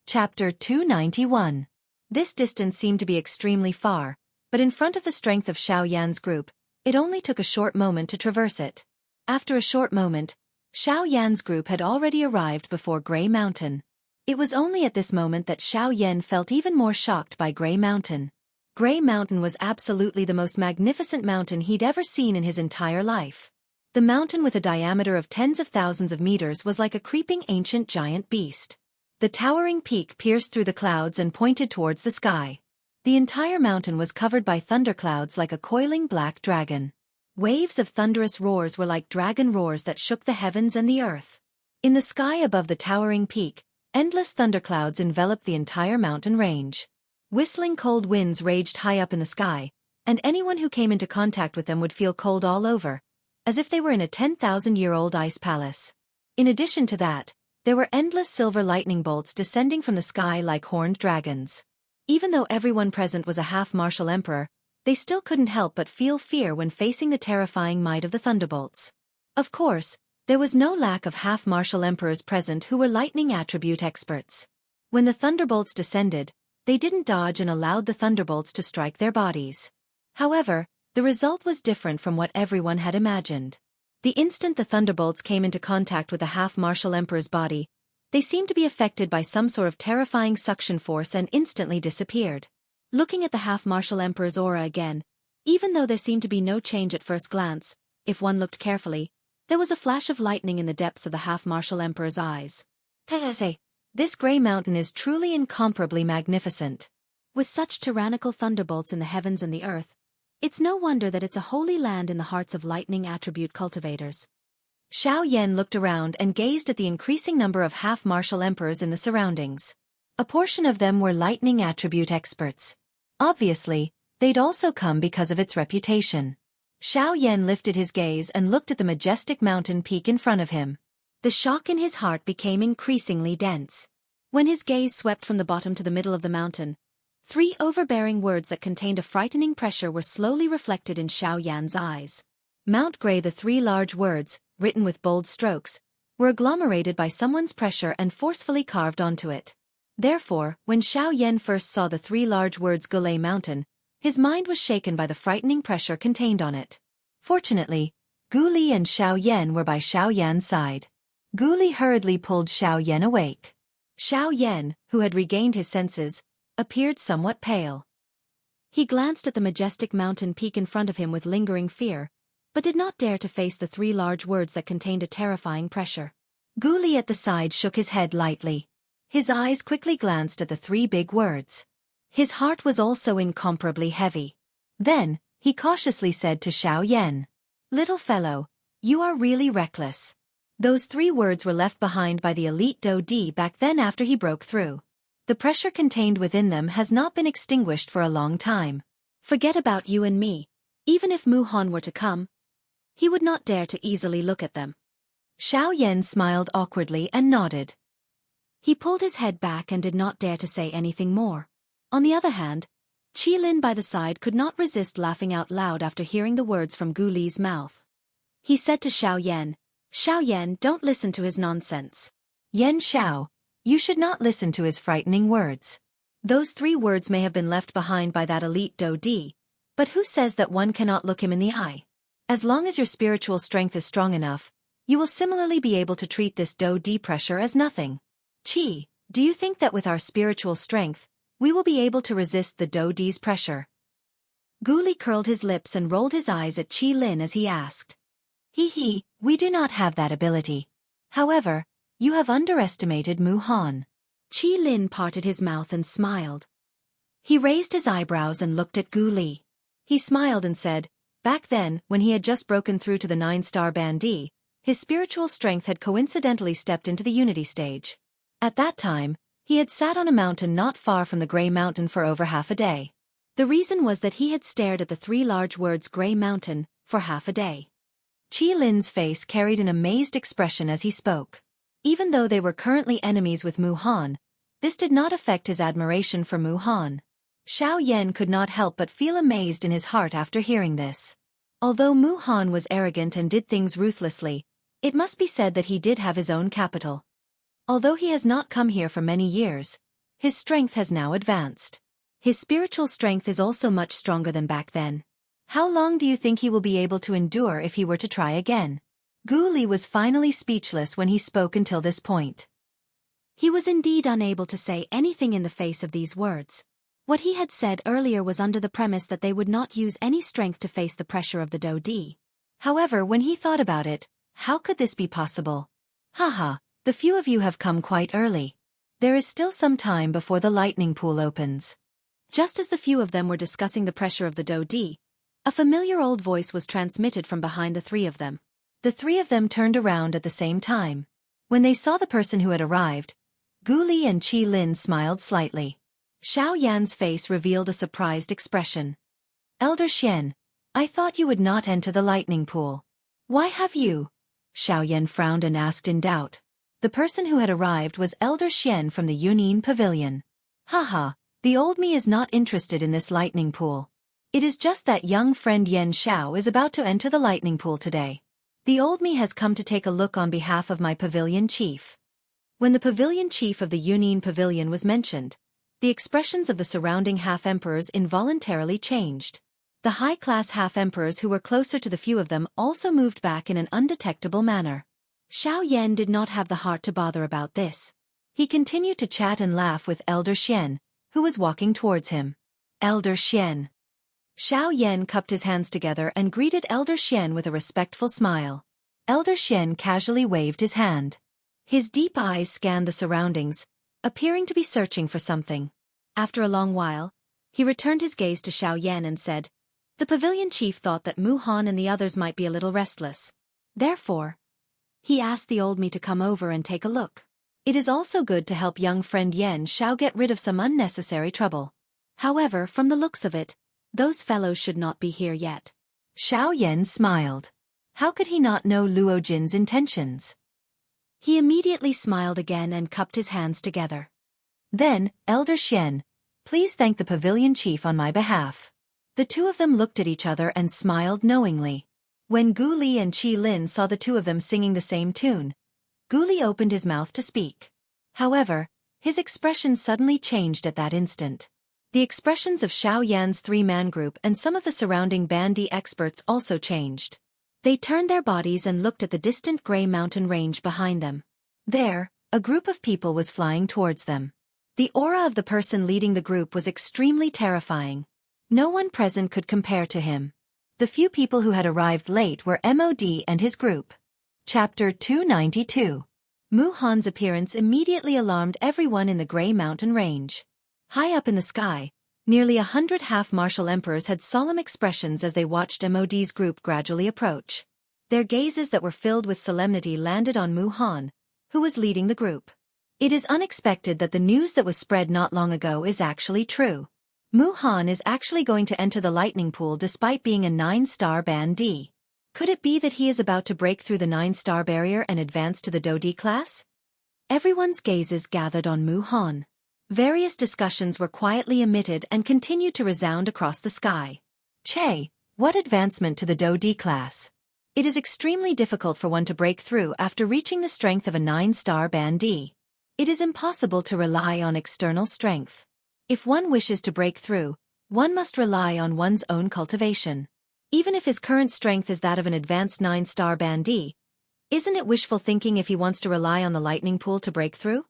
Chapter 291. This distance seemed to be extremely far, but in front of the strength of Xiao Yan's group, it only took a short moment to traverse it. After a short moment, Xiao Yan's group had already arrived before Grey Mountain. It was only at this moment that Xiao Yan felt even more shocked by Grey Mountain. Grey Mountain was absolutely the most magnificent mountain he'd ever seen in his entire life. The mountain with a diameter of tens of thousands of meters was like a creeping ancient giant beast. The towering peak pierced through the clouds and pointed towards the sky. The entire mountain was covered by thunderclouds like a coiling black dragon. Waves of thunderous roars were like dragon roars that shook the heavens and the earth. In the sky above the towering peak, endless thunderclouds enveloped the entire mountain range. Whistling cold winds raged high up in the sky, and anyone who came into contact with them would feel cold all over, as if they were in a 10,000-year-old ice palace. In addition to that, there were endless silver lightning bolts descending from the sky like horned dragons. Even though everyone present was a half-martial emperor, they still couldn't help but feel fear when facing the terrifying might of the thunderbolts. Of course, there was no lack of half-martial emperors present who were lightning attribute experts. When the thunderbolts descended, they didn't dodge and allowed the thunderbolts to strike their bodies. However, the result was different from what everyone had imagined. The instant the thunderbolts came into contact with the half-martial emperor's body, they seemed to be affected by some sort of terrifying suction force and instantly disappeared. Looking at the half-martial emperor's aura again, even though there seemed to be no change at first glance, if one looked carefully, there was a flash of lightning in the depths of the half-martial emperor's eyes. This grey mountain is truly incomparably magnificent. With such tyrannical thunderbolts in the heavens and the earth, it's no wonder that it's a holy land in the hearts of lightning attribute cultivators. Xiao Yan looked around and gazed at the increasing number of half-martial emperors in the surroundings. A portion of them were lightning attribute experts. Obviously, they'd also come because of its reputation. Xiao Yan lifted his gaze and looked at the majestic mountain peak in front of him. The shock in his heart became increasingly dense. When his gaze swept from the bottom to the middle of the mountain, 3 overbearing words that contained a frightening pressure were slowly reflected in Xiao Yan's eyes. Mount Grey. The 3 large words, written with bold strokes, were agglomerated by someone's pressure and forcefully carved onto it. Therefore, when Xiao Yan first saw the 3 large words Gulay Mountain, his mind was shaken by the frightening pressure contained on it. Fortunately, Gu Li and Xiao Yan were by Xiao Yan's side. Gu Li hurriedly pulled Xiao Yan awake. Xiao Yan, who had regained his senses, appeared somewhat pale. He glanced at the majestic mountain peak in front of him with lingering fear, but did not dare to face the 3 large words that contained a terrifying pressure. Gu Li at the side shook his head lightly. His eyes quickly glanced at the 3 big words. His heart was also incomparably heavy. Then, he cautiously said to Xiao Yan, "Little fellow, you are really reckless." Those 3 words were left behind by the elite Do Di back then after he broke through. The pressure contained within them has not been extinguished for a long time. Forget about you and me. Even if Mu Han were to come, he would not dare to easily look at them. Xiao Yan smiled awkwardly and nodded. He pulled his head back and did not dare to say anything more. On the other hand, Qi Lin by the side could not resist laughing out loud after hearing the words from Gu Li's mouth. He said to Xiao Yan, "Xiao Yan, don't listen to his nonsense. Yan Xiao, you should not listen to his frightening words. Those 3 words may have been left behind by that elite Do Di, but who says that one cannot look him in the eye? As long as your spiritual strength is strong enough, you will similarly be able to treat this Do Di pressure as nothing. Qi, do you think that with our spiritual strength, we will be able to resist the Do Di's pressure?" Gu Li curled his lips and rolled his eyes at Qi Lin as he asked. "He, we do not have that ability. However, you have underestimated Mu Han." Qi Lin parted his mouth and smiled. He raised his eyebrows and looked at Gu Li. He smiled and said, back then, when he had just broken through to the 9-star Bandi, his spiritual strength had coincidentally stepped into the unity stage. At that time, he had sat on a mountain not far from the Grey Mountain for over half a day. The reason was that he had stared at the 3 large words Grey Mountain for half a day. Qi Lin's face carried an amazed expression as he spoke. Even though they were currently enemies with Mu Han, this did not affect his admiration for Mu Han. Xiao Yan could not help but feel amazed in his heart after hearing this. Although Mu Han was arrogant and did things ruthlessly, it must be said that he did have his own capital. Although he has not come here for many years, his strength has now advanced. His spiritual strength is also much stronger than back then. How long do you think he will be able to endure if he were to try again? Gu Li was finally speechless when he spoke until this point. He was indeed unable to say anything in the face of these words. What he had said earlier was under the premise that they would not use any strength to face the pressure of the Do Di. However, when he thought about it, how could this be possible? Haha, the few of you have come quite early. There is still some time before the lightning pool opens. Just as the few of them were discussing the pressure of the Do Di, a familiar old voice was transmitted from behind the 3 of them. The 3 of them turned around at the same time. When they saw the person who had arrived, Gu Li and Qi Lin smiled slightly. Xiao Yan's face revealed a surprised expression. "Elder Xian, I thought you would not enter the lightning pool. Why have you?" Xiao Yan frowned and asked in doubt. The person who had arrived was Elder Xian from the Yunin Pavilion. "Haha, the old me is not interested in this lightning pool. It is just that young friend Yan Xiao is about to enter the lightning pool today. The old me has come to take a look on behalf of my pavilion chief." When the pavilion chief of the Yunin Pavilion was mentioned, the expressions of the surrounding half-emperors involuntarily changed. The high-class half-emperors who were closer to the few of them also moved back in an undetectable manner. Xiao Yan did not have the heart to bother about this. He continued to chat and laugh with Elder Xian, who was walking towards him. Elder Xian. Xiao Yan cupped his hands together and greeted Elder Xian with a respectful smile. Elder Xian casually waved his hand. His deep eyes scanned the surroundings, appearing to be searching for something. After a long while, he returned his gaze to Xiao Yan and said, "The pavilion chief thought that Mu Han and the others might be a little restless. Therefore, he asked the old me to come over and take a look. It is also good to help young friend Yan Xiao get rid of some unnecessary trouble. However, from the looks of it, those fellows should not be here yet." Xiao Yan smiled. How could he not know Luo Jin's intentions? He immediately smiled again and cupped his hands together. Then, Elder Xian, please thank the pavilion chief on my behalf. The two of them looked at each other and smiled knowingly. When Gu Li and Qi Lin saw the two of them singing the same tune, Gu Li opened his mouth to speak. However, his expression suddenly changed at that instant. The expressions of Xiao Yan's three-man group and some of the surrounding bandy experts also changed. They turned their bodies and looked at the distant gray mountain range behind them. There, a group of people was flying towards them. The aura of the person leading the group was extremely terrifying. No one present could compare to him. The few people who had arrived late were MOD and his group. Chapter 292. Mu Han's appearance immediately alarmed everyone in the gray mountain range. High up in the sky, nearly 100 half-martial emperors had solemn expressions as they watched MOD's group gradually approach. Their gazes that were filled with solemnity landed on Mu Han, who was leading the group. It is unexpected that the news that was spread not long ago is actually true. Mu Han is actually going to enter the lightning pool despite being a 9-star Band D. Could it be that he is about to break through the 9-star barrier and advance to the Do D class? Everyone's gazes gathered on Mu Han. Various discussions were quietly emitted and continued to resound across the sky. Che, what advancement to the Do D class? It is extremely difficult for one to break through after reaching the strength of a 9-star Band D. It is impossible to rely on external strength. If one wishes to break through, one must rely on one's own cultivation. Even if his current strength is that of an advanced 9-star Band D, isn't it wishful thinking if he wants to rely on the lightning pool to break through?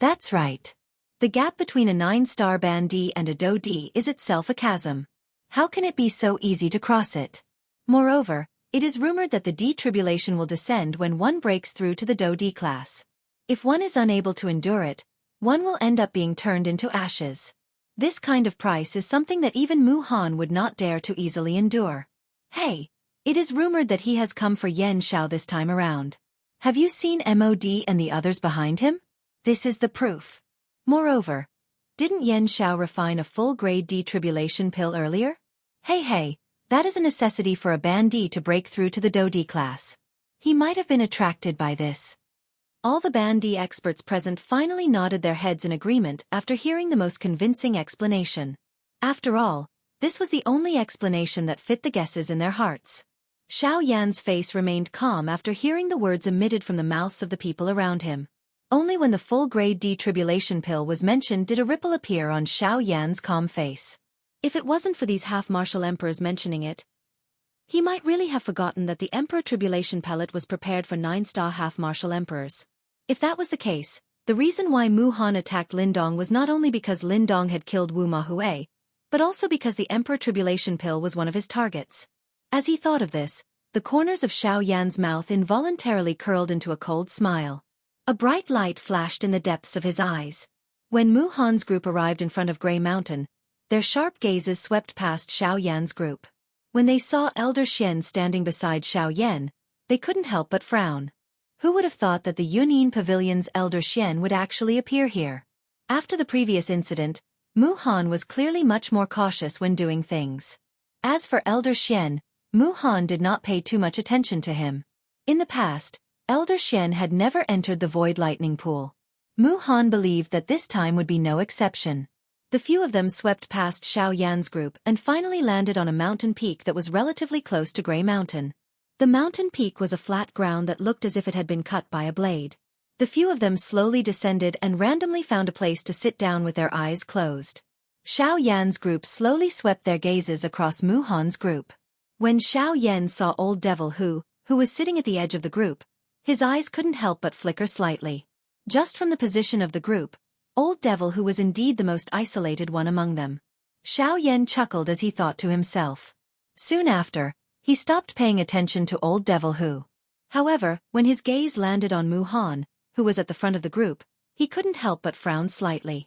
That's right. The gap between a 9-star Band D and a Do D is itself a chasm. How can it be so easy to cross it? Moreover, it is rumored that the D tribulation will descend when one breaks through to the Do D class. If one is unable to endure it, one will end up being turned into ashes. This kind of price is something that even Mu Han would not dare to easily endure. Hey, it is rumored that he has come for Yan Xiao this time around. Have you seen MOD and the others behind him? This is the proof. Moreover, didn't Yan Xiao refine a full-grade detribulation pill earlier? Hey, that is a necessity for a Band D to break through to the Do D class. He might have been attracted by this. All the Band D experts present finally nodded their heads in agreement after hearing the most convincing explanation. After all, this was the only explanation that fit the guesses in their hearts. Xiao Yan's face remained calm after hearing the words emitted from the mouths of the people around him. Only when the full-grade detribulation pill was mentioned did a ripple appear on Xiao Yan's calm face. If it wasn't for these half-martial emperors mentioning it, he might really have forgotten that the Emperor Tribulation pellet was prepared for 9-star half-martial emperors. If that was the case, the reason why Mu Han attacked Lindong was not only because Lindong had killed Wu Mahue, but also because the Emperor Tribulation pill was one of his targets. As he thought of this, the corners of Xiao Yan's mouth involuntarily curled into a cold smile. A bright light flashed in the depths of his eyes. When Mu Han's group arrived in front of Grey Mountain, their sharp gazes swept past Xiao Yan's group. When they saw Elder Xian standing beside Xiao Yan, they couldn't help but frown. Who would have thought that the Yunin Pavilion's Elder Xian would actually appear here? After the previous incident, Mu Han was clearly much more cautious when doing things. As for Elder Xian, Mu Han did not pay too much attention to him. In the past, Elder Xian had never entered the Void Lightning Pool. Mu Han believed that this time would be no exception. The few of them swept past Xiao Yan's group and finally landed on a mountain peak that was relatively close to Grey Mountain. The mountain peak was a flat ground that looked as if it had been cut by a blade. The few of them slowly descended and randomly found a place to sit down with their eyes closed. Xiao Yan's group slowly swept their gazes across Mu Han's group. When Xiao Yan saw Old Devil who was sitting at the edge of the group, his eyes couldn't help but flicker slightly. Just from the position of the group, Old Devil who was indeed the most isolated one among them. Xiao Yan chuckled as he thought to himself. Soon after, he stopped paying attention to Old Devil who. However, when his gaze landed on Mu Han, who was at the front of the group, he couldn't help but frown slightly.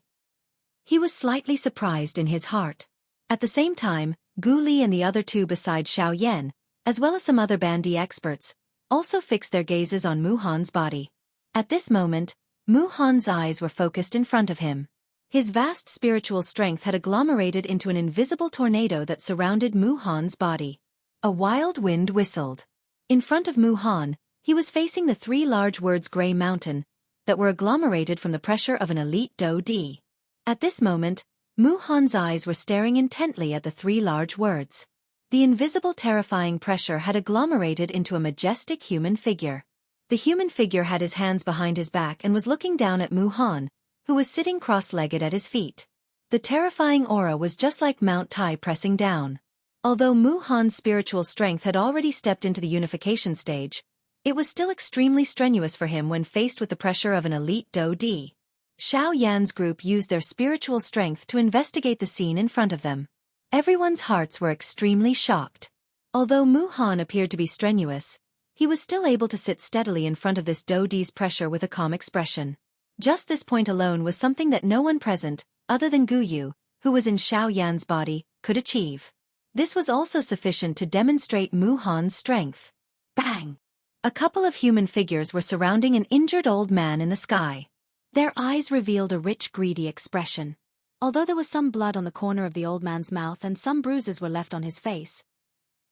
He was slightly surprised in his heart. At the same time, Gu Li and the other two beside Xiao Yan, as well as some other bandy experts, also fixed their gazes on Mu Han's body. At this moment, Mu Han's eyes were focused in front of him. His vast spiritual strength had agglomerated into an invisible tornado that surrounded Mu Han's body. A wild wind whistled. In front of Mu Han, he was facing the three large words Grey Mountain, that were agglomerated from the pressure of an elite Do Di. At this moment, Mu Han's eyes were staring intently at the three large words. The invisible terrifying pressure had agglomerated into a majestic human figure. The human figure had his hands behind his back and was looking down at Mu Han, who was sitting cross-legged at his feet. The terrifying aura was just like Mount Tai pressing down. Although Mu Han's spiritual strength had already stepped into the unification stage, it was still extremely strenuous for him when faced with the pressure of an elite Do Di. Xiao Yan's group used their spiritual strength to investigate the scene in front of them. Everyone's hearts were extremely shocked. Although Mu Han appeared to be strenuous, he was still able to sit steadily in front of this Do Di's pressure with a calm expression. Just this point alone was something that no one present, other than Gu Yu, who was in Xiao Yan's body, could achieve. This was also sufficient to demonstrate Mu Han's strength. Bang! A couple of human figures were surrounding an injured old man in the sky. Their eyes revealed a rich, greedy expression. Although there was some blood on the corner of the old man's mouth and some bruises were left on his face,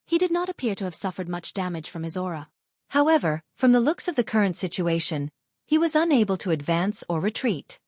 he did not appear to have suffered much damage from his aura. However, from the looks of the current situation, he was unable to advance or retreat.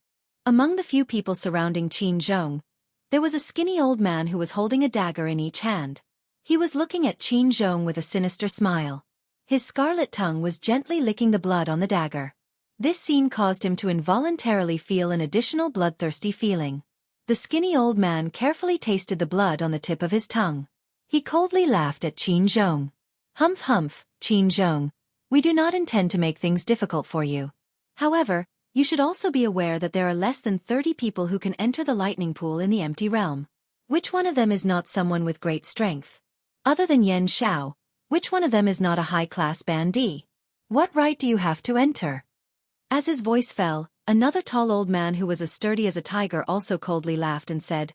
Among the few people surrounding Jianghu, there was a skinny old man who was holding a dagger in each hand. He was looking at Jianghu with a sinister smile. His scarlet tongue was gently licking the blood on the dagger. This scene caused him to involuntarily feel an additional bloodthirsty feeling. The skinny old man carefully tasted the blood on the tip of his tongue. He coldly laughed at Jianghu. Humph humph, Jianghu, we do not intend to make things difficult for you. However, you should also be aware that there are less than 30 people who can enter the lightning pool in the empty realm. Which one of them is not someone with great strength? Other than Yan Xiao, which one of them is not a high-class bandit? What right do you have to enter? As his voice fell, another tall old man who was as sturdy as a tiger also coldly laughed and said,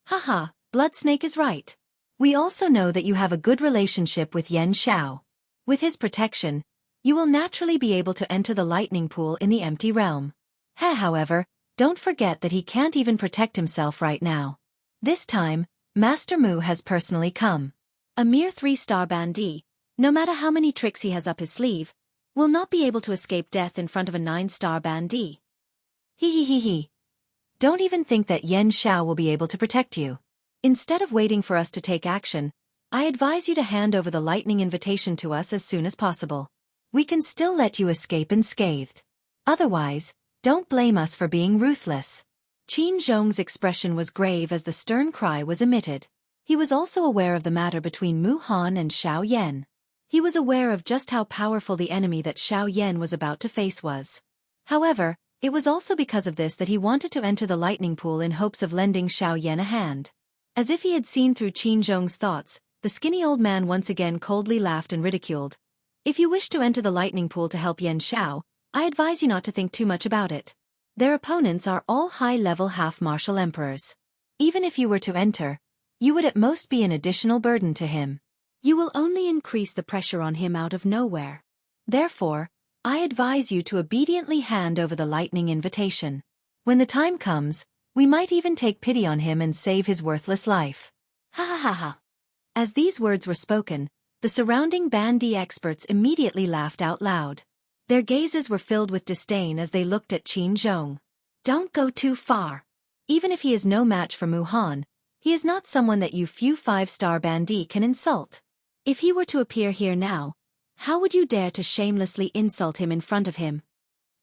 "Haha, Blood Snake is right. We also know that you have a good relationship with Yan Xiao. With his protection, you will naturally be able to enter the lightning pool in the empty realm. However, don't forget that he can't even protect himself right now. This time, Master Mu has personally come. A mere 3-star bandit, no matter how many tricks he has up his sleeve, will not be able to escape death in front of a 9-star bandit. He. Don't even think that Yan Xiao will be able to protect you. Instead of waiting for us to take action, I advise you to hand over the lightning invitation to us as soon as possible. We can still let you escape unscathed. Otherwise, don't blame us for being ruthless." Qin Zhong's expression was grave as the stern cry was emitted. He was also aware of the matter between Mu Han and Xiao Yan. He was aware of just how powerful the enemy that Xiao Yan was about to face was. However, it was also because of this that he wanted to enter the lightning pool in hopes of lending Xiao Yan a hand. As if he had seen through Qin Zhong's thoughts, the skinny old man once again coldly laughed and ridiculed. "If you wish to enter the lightning pool to help Yan Xiao, I advise you not to think too much about it. Their opponents are all high-level half-martial emperors. Even if you were to enter, you would at most be an additional burden to him. You will only increase the pressure on him out of nowhere. Therefore, I advise you to obediently hand over the lightning invitation. When the time comes, we might even take pity on him and save his worthless life." Ha ha ha ha. As these words were spoken, the surrounding bandy experts immediately laughed out loud. Their gazes were filled with disdain as they looked at Qin Zhong. "Don't go too far. Even if he is no match for Mu Han, he is not someone that you few 5-star bandits can insult. If he were to appear here now, how would you dare to shamelessly insult him in front of him?"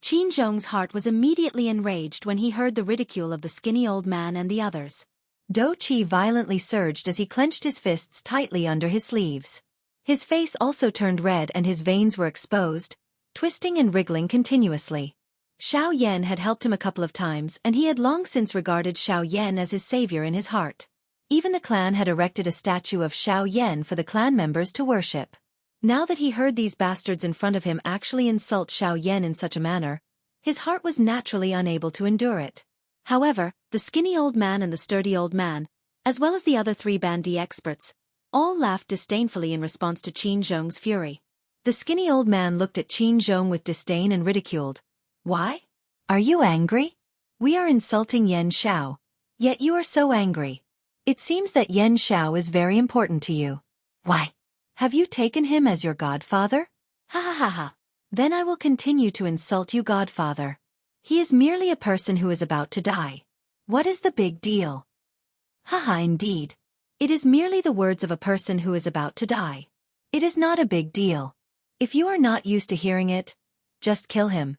Qin Zhong's heart was immediately enraged when he heard the ridicule of the skinny old man and the others. Dou Qi violently surged as he clenched his fists tightly under his sleeves. His face also turned red and his veins were exposed, twisting and wriggling continuously. Xiao Yan had helped him a couple of times and he had long since regarded Xiao Yan as his savior in his heart. Even the clan had erected a statue of Xiao Yan for the clan members to worship. Now that he heard these bastards in front of him actually insult Xiao Yan in such a manner, his heart was naturally unable to endure it. However, the skinny old man and the sturdy old man, as well as the other 3 Bandi experts, all laughed disdainfully in response to Qin Zhong's fury. The skinny old man looked at Qin Zhong with disdain and ridiculed. Why? Are you angry? We are insulting Yan Xiao, yet you are so angry. It seems that Yan Xiao is very important to you. Why? Have you taken him as your godfather? Ha ha ha ha. Then I will continue to insult you, godfather. He is merely a person who is about to die. What is the big deal? Haha, indeed. It is merely the words of a person who is about to die. It is not a big deal. If you are not used to hearing it, just kill him.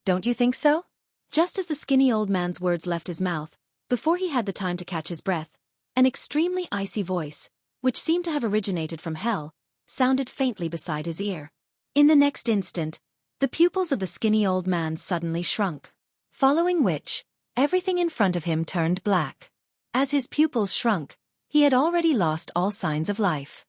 Don't you think so? Just as the skinny old man's words left his mouth, before he had the time to catch his breath, an extremely icy voice, which seemed to have originated from hell, sounded faintly beside his ear. In the next instant, the pupils of the skinny old man suddenly shrunk. Following which, everything in front of him turned black. As his pupils shrunk, he had already lost all signs of life.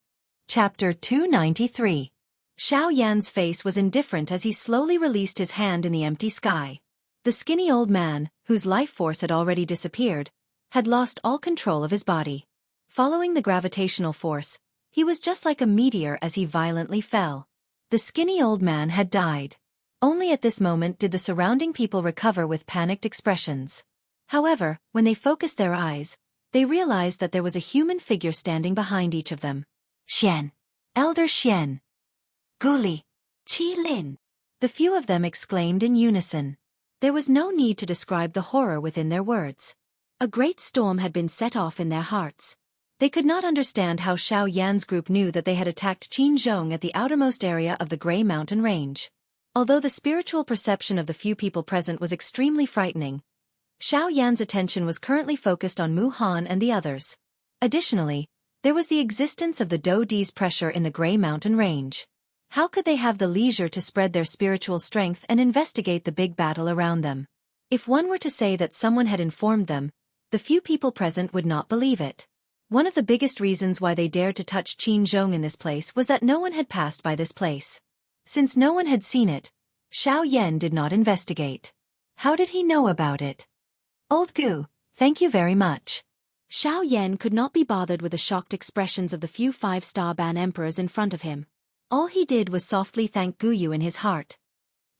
Chapter 293. Xiao Yan's face was indifferent as he slowly released his hand in the empty sky. The skinny old man, whose life force had already disappeared, had lost all control of his body. Following the gravitational force, he was just like a meteor as he violently fell. The skinny old man had died. Only at this moment did the surrounding people recover with panicked expressions. However, when they focused their eyes, they realized that there was a human figure standing behind each of them. Xian. Elder Xian. Guli. Qi Lin. The few of them exclaimed in unison. There was no need to describe the horror within their words. A great storm had been set off in their hearts. They could not understand how Xiao Yan's group knew that they had attacked Qin Zhong at the outermost area of the Grey Mountain Range. Although the spiritual perception of the few people present was extremely frightening, Xiao Yan's attention was currently focused on Mu Han and the others. Additionally, there was the existence of the Dou Di's pressure in the Grey Mountain Range. How could they have the leisure to spread their spiritual strength and investigate the big battle around them? If one were to say that someone had informed them, the few people present would not believe it. One of the biggest reasons why they dared to touch Qin Zhong in this place was that no one had passed by this place. Since no one had seen it, Xiao Yan did not investigate. How did he know about it? Old Gu, thank you very much. Xiao Yan could not be bothered with the shocked expressions of the few 5-star Ban emperors in front of him. All he did was softly thank Guyu in his heart.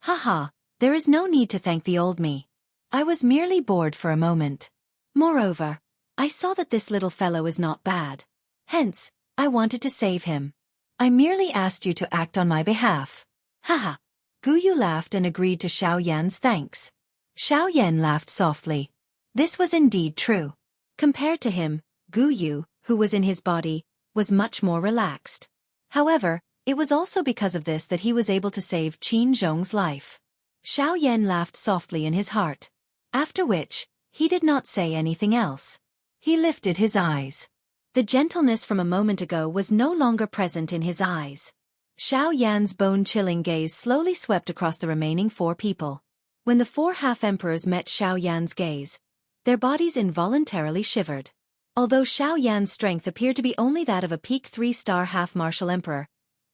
Haha, there is no need to thank the old me. I was merely bored for a moment. Moreover, I saw that this little fellow is not bad. Hence, I wanted to save him. I merely asked you to act on my behalf. Haha. Guyu laughed and agreed to Xiao Yan's thanks. Xiao Yan laughed softly. This was indeed true. Compared to him, Guyu, who was in his body, was much more relaxed. However, it was also because of this that he was able to save Qin Zhong's life. Xiao Yan laughed softly in his heart. After which, he did not say anything else. He lifted his eyes. The gentleness from a moment ago was no longer present in his eyes. Xiao Yan's bone-chilling gaze slowly swept across the remaining 4 people. When the 4 half-emperors met Xiao Yan's gaze, their bodies involuntarily shivered. Although Xiao Yan's strength appeared to be only that of a peak 3-star half-martial emperor,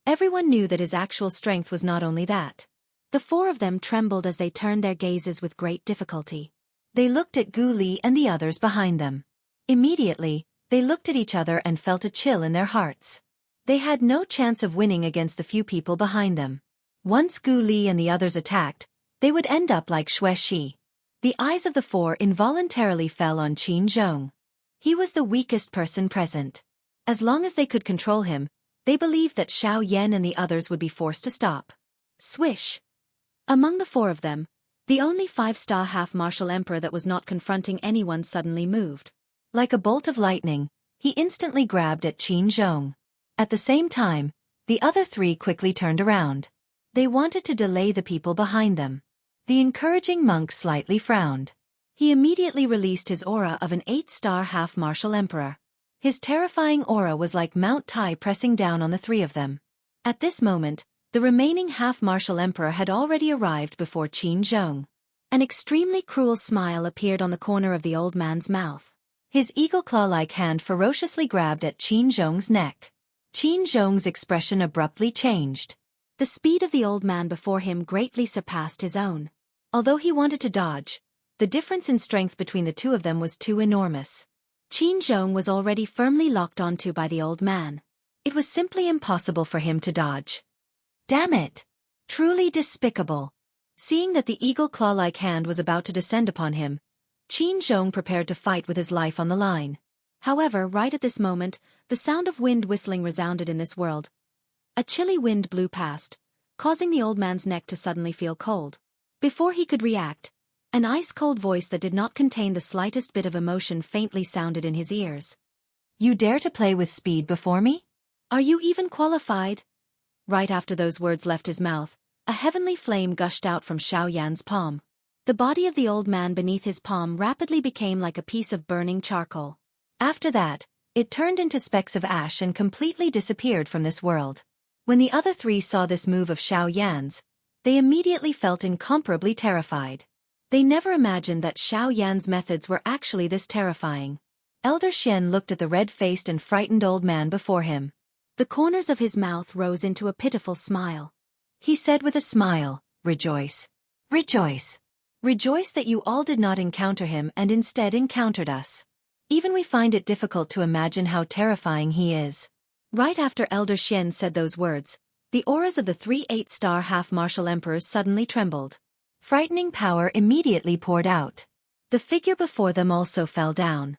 everyone knew that his actual strength was not only that. The 4 of them trembled as they turned their gazes with great difficulty. They looked at Gu Li and the others behind them. Immediately, they looked at each other and felt a chill in their hearts. They had no chance of winning against the few people behind them. Once Gu Li and the others attacked, they would end up like Xue Shi. The eyes of the 4 involuntarily fell on Qin Zhong. He was the weakest person present. As long as they could control him, they believed that Xiao Yan and the others would be forced to stop. Swish! Among the 4 of them, the only 5-star half-martial emperor that was not confronting anyone suddenly moved. Like a bolt of lightning, he instantly grabbed at Qin Zhong. At the same time, the other 3 quickly turned around. They wanted to delay the people behind them. The encouraging monk slightly frowned. He immediately released his aura of an 8-star half-martial emperor. His terrifying aura was like Mount Tai pressing down on the three of them. At this moment, the remaining half-martial emperor had already arrived before Qin Zhong. An extremely cruel smile appeared on the corner of the old man's mouth. His eagle claw-like hand ferociously grabbed at Qin Zhong's neck. Qin Zhong's expression abruptly changed. The speed of the old man before him greatly surpassed his own. Although he wanted to dodge, the difference in strength between the two of them was too enormous. Qin Zhong was already firmly locked onto by the old man. It was simply impossible for him to dodge. Damn it! Truly despicable. Seeing that the eagle claw-like hand was about to descend upon him, Qin Zhong prepared to fight with his life on the line. However, right at this moment, the sound of wind whistling resounded in this world. A chilly wind blew past, causing the old man's neck to suddenly feel cold. Before he could react, an ice-cold voice that did not contain the slightest bit of emotion faintly sounded in his ears. You dare to play with speed before me? Are you even qualified? Right after those words left his mouth, a heavenly flame gushed out from Xiaoyan's palm. The body of the old man beneath his palm rapidly became like a piece of burning charcoal. After that, it turned into specks of ash and completely disappeared from this world. When the other three saw this move of Xiaoyan's, they immediately felt incomparably terrified. They never imagined that Xiaoyan's methods were actually this terrifying. Elder Xian looked at the red-faced and frightened old man before him. The corners of his mouth rose into a pitiful smile. He said with a smile, "Rejoice. Rejoice. Rejoice that you all did not encounter him and instead encountered us. Even we find it difficult to imagine how terrifying he is." Right after Elder Xian said those words, the auras of the 3 8-star half-martial emperors suddenly trembled. Frightening power immediately poured out. The figure before them also fell down.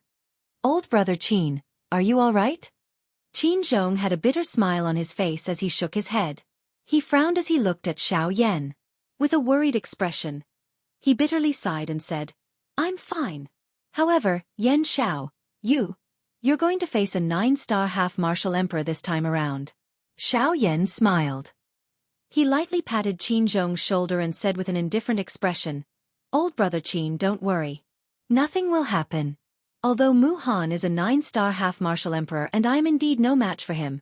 "Old brother Qin, are you all right?" Qin Zhong had a bitter smile on his face as he shook his head. He frowned as he looked at Xiaoyan. With a worried expression, he bitterly sighed and said, "I'm fine. However, Yan Xiao, you're going to face a 9-star half-martial emperor this time around." Xiaoyan smiled. He lightly patted Qin Zhong's shoulder and said with an indifferent expression, "Old brother Qin, don't worry. Nothing will happen. Although Mu Han is a 9-star half-martial emperor and I am indeed no match for him,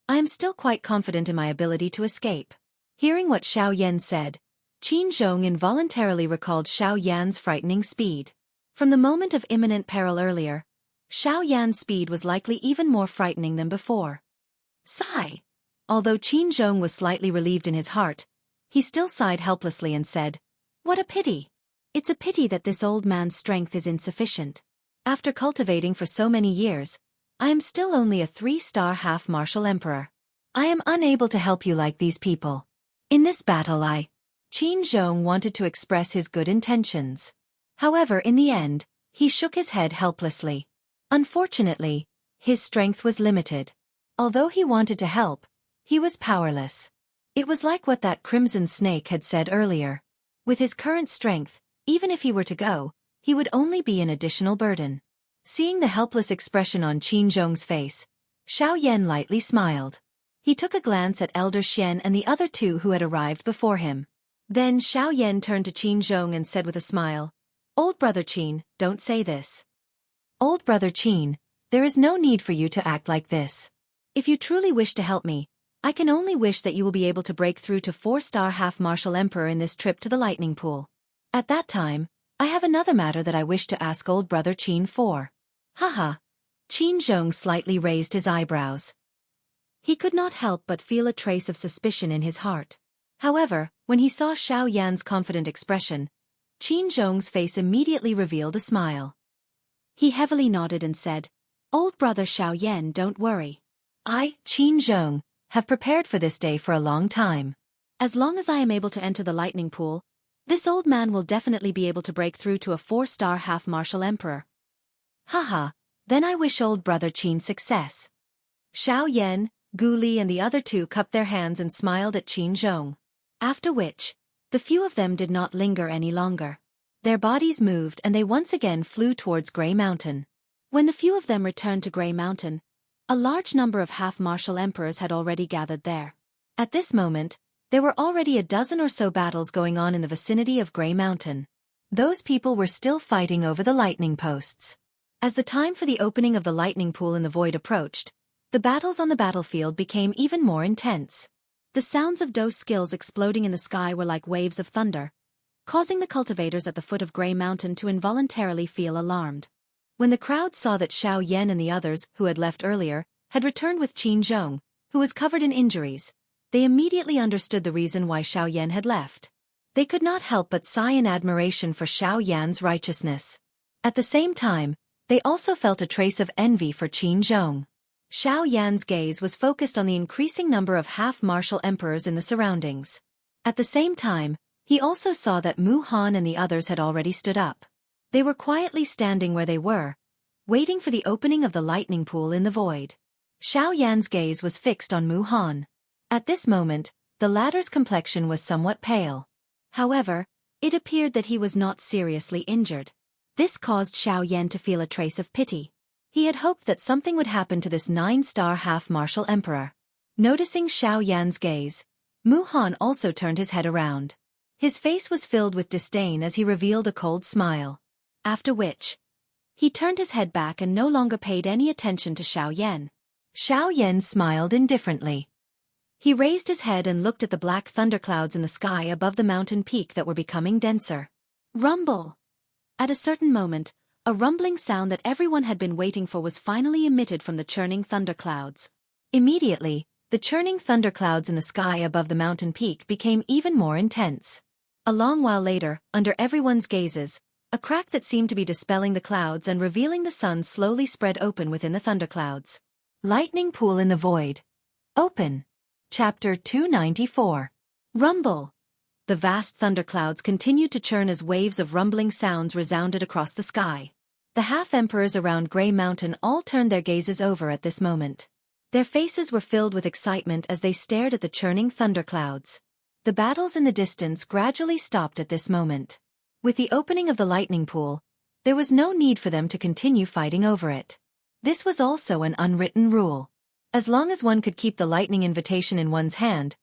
I am still quite confident in my ability to escape." Hearing what Xiaoyan said, Qin Zhong involuntarily recalled Xiaoyan's frightening speed. From the moment of imminent peril earlier, Xiaoyan's speed was likely even more frightening than before. Sigh. Although Qin Zhong was slightly relieved in his heart, he still sighed helplessly and said, "What a pity. It's a pity that this old man's strength is insufficient. After cultivating for so many years, I am still only a 3-star half-martial emperor. I am unable to help you like these people. In this battle Qin Zhong wanted to express his good intentions. However, in the end, he shook his head helplessly. Unfortunately, his strength was limited. Although he wanted to help, he was powerless. It was like what that crimson snake had said earlier. With his current strength, even if he were to go, he would only be an additional burden. Seeing the helpless expression on Qin Zhong's face, Xiaoyan lightly smiled. He took a glance at Elder Xian and the other two who had arrived before him. Then Xiaoyan turned to Qin Zhong and said with a smile, "Old brother Qin, don't say this. Old brother Qin, there is no need for you to act like this. If you truly wish to help me, I can only wish that you will be able to break through to 4-star half-martial emperor in this trip to the lightning pool. At that time, I have another matter that I wish to ask old brother Qin for." Haha. Qin Zhong slightly raised his eyebrows. He could not help but feel a trace of suspicion in his heart. However, when he saw Xiaoyan's confident expression, Qin Zhong's face immediately revealed a smile. He heavily nodded and said, "Old brother Xiaoyan, don't worry. I, Qin Zhong, have prepared for this day for a long time. As long as I am able to enter the lightning pool, this old man will definitely be able to break through to a 4-star half-martial emperor." Haha, then I wish old brother Qin success. Xiaoyan, Guli and the other two cupped their hands and smiled at Qin Zhong. After which, the few of them did not linger any longer. Their bodies moved and they once again flew towards Grey Mountain. When the few of them returned to Grey Mountain, a large number of half-martial emperors had already gathered there. At this moment, there were already a dozen or so battles going on in the vicinity of Grey Mountain. Those people were still fighting over the lightning posts. As the time for the opening of the lightning pool in the void approached, the battles on the battlefield became even more intense. The sounds of those skills exploding in the sky were like waves of thunder, causing the cultivators at the foot of Grey Mountain to involuntarily feel alarmed. When the crowd saw that Xiao Yan and the others, who had left earlier, had returned with Jianghu, who was covered in injuries, they immediately understood the reason why Xiao Yan had left. They could not help but sigh in admiration for Xiao Yan's righteousness. At the same time, they also felt a trace of envy for Jianghu. Xiao Yan's gaze was focused on the increasing number of half-martial emperors in the surroundings. At the same time, he also saw that Mu Han and the others had already stood up. They were quietly standing where they were, waiting for the opening of the lightning pool in the void. Xiao Yan's gaze was fixed on Mu Han. At this moment, the latter's complexion was somewhat pale. However, it appeared that he was not seriously injured. This caused Xiao Yan to feel a trace of pity. He had hoped that something would happen to this 9-star half-martial emperor. Noticing Xiao Yan's gaze, Mu Han also turned his head around. His face was filled with disdain as he revealed a cold smile. After which, he turned his head back and no longer paid any attention to Xiao Yan. Xiao Yan smiled indifferently. He raised his head and looked at the black thunderclouds in the sky above the mountain peak that were becoming denser. Rumble! At a certain moment, a rumbling sound that everyone had been waiting for was finally emitted from the churning thunderclouds. Immediately, the churning thunderclouds in the sky above the mountain peak became even more intense. A long while later, under everyone's gazes, a crack that seemed to be dispelling the clouds and revealing the sun slowly spread open within the thunderclouds. Lightning pool in the void. Open. Chapter 294. Rumble. The vast thunderclouds continued to churn as waves of rumbling sounds resounded across the sky. The half-emperors around Grey Mountain all turned their gazes over at this moment. Their faces were filled with excitement as they stared at the churning thunderclouds. The battles in the distance gradually stopped at this moment. With the opening of the lightning pool, there was no need for them to continue fighting over it. This was also an unwritten rule. As long as one could keep the lightning invitation in one's hand,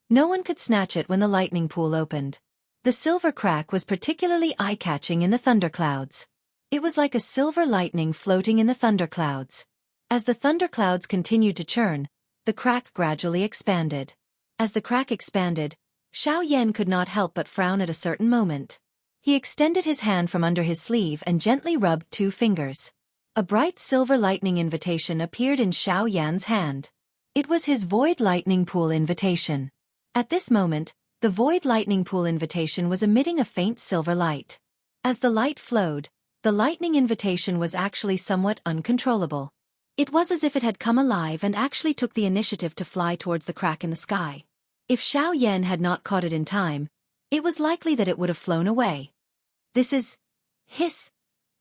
no one could snatch it when the lightning pool opened. The silver crack was particularly eye-catching in the thunderclouds. It was like a silver lightning floating in the thunderclouds. As the thunderclouds continued to churn, the crack gradually expanded. As the crack expanded, Xiao Yan could not help but frown at a certain moment. He extended his hand from under his sleeve and gently rubbed 2 fingers. A bright silver lightning invitation appeared in Xiao Yan's hand. It was his void lightning pool invitation. At this moment, the void lightning pool invitation was emitting a faint silver light. As the light flowed, the lightning invitation was actually somewhat uncontrollable. It was as if it had come alive and actually took the initiative to fly towards the crack in the sky. If Xiao Yan had not caught it in time, it was likely that it would have flown away.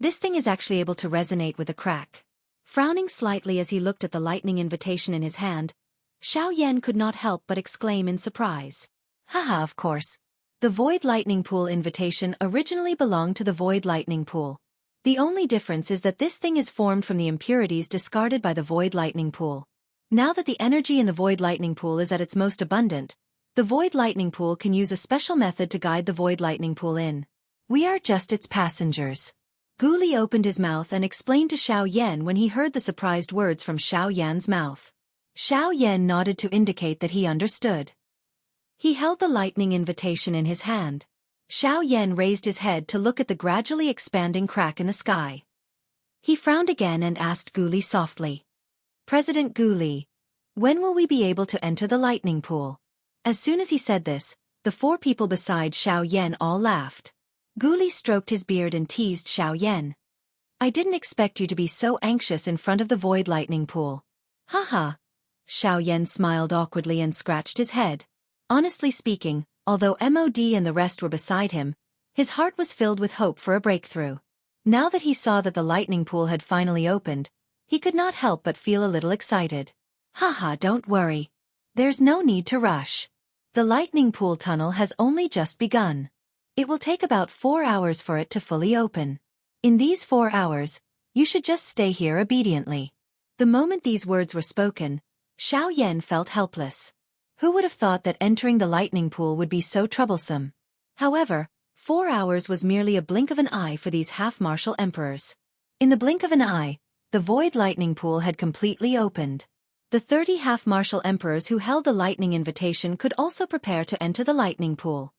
This thing is actually able to resonate with the crack. Frowning slightly as he looked at the lightning invitation in his hand, Xiao Yan could not help but exclaim in surprise. Haha, of course. The void lightning pool invitation originally belonged to the void lightning pool. The only difference is that this thing is formed from the impurities discarded by the void lightning pool. Now that the energy in the void lightning pool is at its most abundant, the void lightning pool can use a special method to guide the void lightning pool in. We are just its passengers. Gu Li opened his mouth and explained to Xiao Yan when he heard the surprised words from Xiao Yan's mouth. Xiao Yan nodded to indicate that he understood. He held the lightning invitation in his hand. Xiao Yan raised his head to look at the gradually expanding crack in the sky. He frowned again and asked Gu Li softly. President Gu Li, when will we be able to enter the lightning pool? As soon as he said this, the 4 people beside Xiao Yan all laughed. Gu Li stroked his beard and teased Xiao Yan. I didn't expect you to be so anxious in front of the void lightning pool. Haha. Xiao Yan smiled awkwardly and scratched his head. Honestly speaking, although MOD and the rest were beside him, his heart was filled with hope for a breakthrough. Now that he saw that the lightning pool had finally opened, he could not help but feel a little excited. Haha, don't worry. There's no need to rush. The lightning pool tunnel has only just begun. It will take about 4 hours for it to fully open. In these 4 hours, you should just stay here obediently. The moment these words were spoken, Xiao Yan felt helpless. Who would have thought that entering the lightning pool would be so troublesome? However, 4 hours was merely a blink of an eye for these half-martial emperors. In the blink of an eye, the void lightning pool had completely opened. The 30 half-martial emperors who held the lightning invitation could also prepare to enter the lightning pool.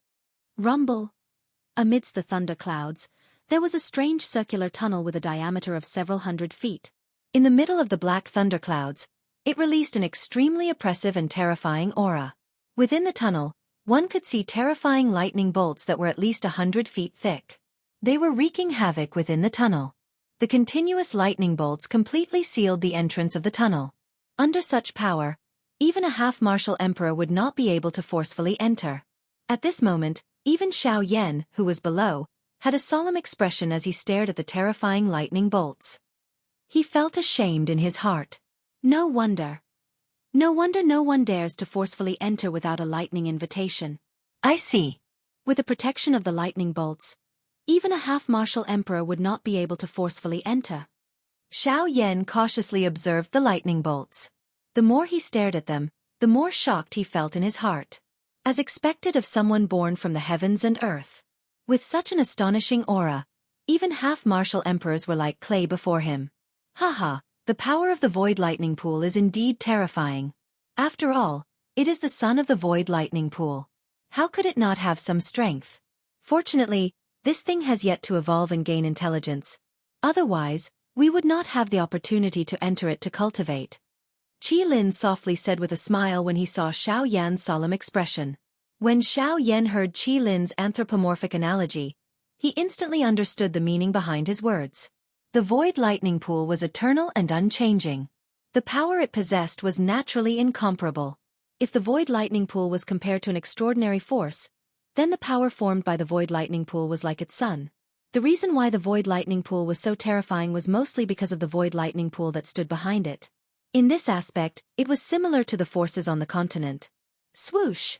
Rumble. Amidst the thunder clouds, there was a strange circular tunnel with a diameter of several hundred feet. In the middle of the black thunderclouds, it released an extremely oppressive and terrifying aura. Within the tunnel, one could see terrifying lightning bolts that were at least 100 feet thick. They were wreaking havoc within the tunnel. The continuous lightning bolts completely sealed the entrance of the tunnel. Under such power, even a half-martial emperor would not be able to forcefully enter. At this moment, even Xianxia, who was below, had a solemn expression as he stared at the terrifying lightning bolts. He felt ashamed in his heart. No wonder. No wonder no one dares to forcefully enter without a lightning invitation. I see. With the protection of the lightning bolts, even a half-martial emperor would not be able to forcefully enter. Xianxia cautiously observed the lightning bolts. The more he stared at them, the more shocked he felt in his heart. As expected of someone born from the heavens and earth. With such an astonishing aura, even half-martial emperors were like clay before him. Haha, the power of the void lightning pool is indeed terrifying. After all, it is the son of the void lightning pool. How could it not have some strength? Fortunately, this thing has yet to evolve and gain intelligence. Otherwise, we would not have the opportunity to enter it to cultivate. Qilin softly said with a smile when he saw Xianxia's solemn expression. When Xianxia heard Qilin's anthropomorphic analogy, he instantly understood the meaning behind his words. The void lightning pool was eternal and unchanging. The power it possessed was naturally incomparable. If the void lightning pool was compared to an extraordinary force, then the power formed by the void lightning pool was like its sun. The reason why the void lightning pool was so terrifying was mostly because of the void lightning pool that stood behind it. In this aspect, it was similar to the forces on the continent. Swoosh!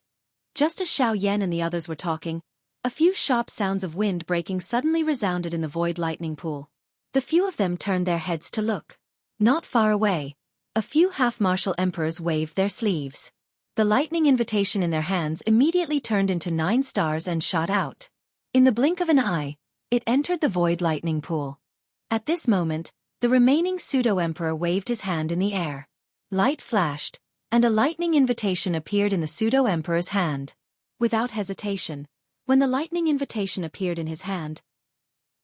Just as Xianxia and the others were talking, a few sharp sounds of wind breaking suddenly resounded in the void lightning pool. The few of them turned their heads to look. Not far away, a few half-martial emperors waved their sleeves. The lightning invitation in their hands immediately turned into 9 stars and shot out. In the blink of an eye, it entered the void lightning pool. At this moment, the remaining pseudo-emperor waved his hand in the air. Light flashed, and a lightning invitation appeared in the pseudo-emperor's hand. Without hesitation, when the lightning invitation appeared in his hand,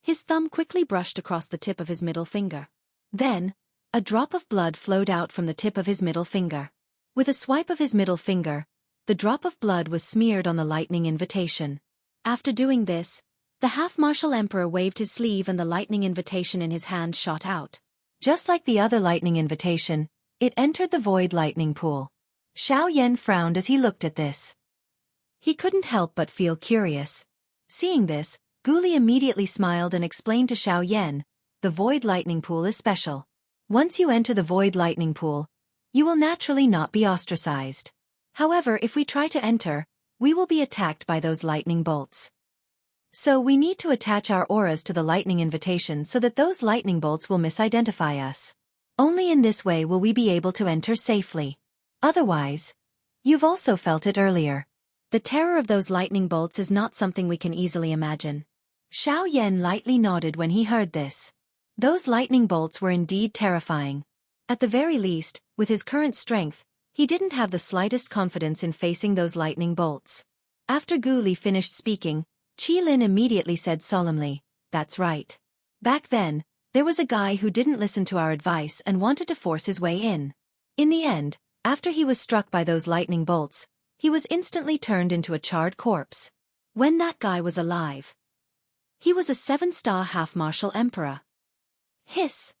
his thumb quickly brushed across the tip of his middle finger. Then, a drop of blood flowed out from the tip of his middle finger. With a swipe of his middle finger, the drop of blood was smeared on the lightning invitation. After doing this, the half-martial emperor waved his sleeve and the lightning invitation in his hand shot out. Just like the other lightning invitation, it entered the void lightning pool. Xianxia frowned as he looked at this. He couldn't help but feel curious. Seeing this, Guli immediately smiled and explained to Xianxia, the void lightning pool is special. Once you enter the void lightning pool, you will naturally not be ostracized. However, if we try to enter, we will be attacked by those lightning bolts. So we need to attach our auras to the lightning invitation so that those lightning bolts will misidentify us. Only in this way will we be able to enter safely. Otherwise, you've also felt it earlier. The terror of those lightning bolts is not something we can easily imagine. Xianxia lightly nodded when he heard this. Those lightning bolts were indeed terrifying. At the very least, with his current strength, he didn't have the slightest confidence in facing those lightning bolts. After Guli finished speaking, Qilin immediately said solemnly, "That's right. Back then, there was a guy who didn't listen to our advice and wanted to force his way in. In the end, after he was struck by those lightning bolts, he was instantly turned into a charred corpse. When that guy was alive, he was a 7-star half-martial emperor." Hiss!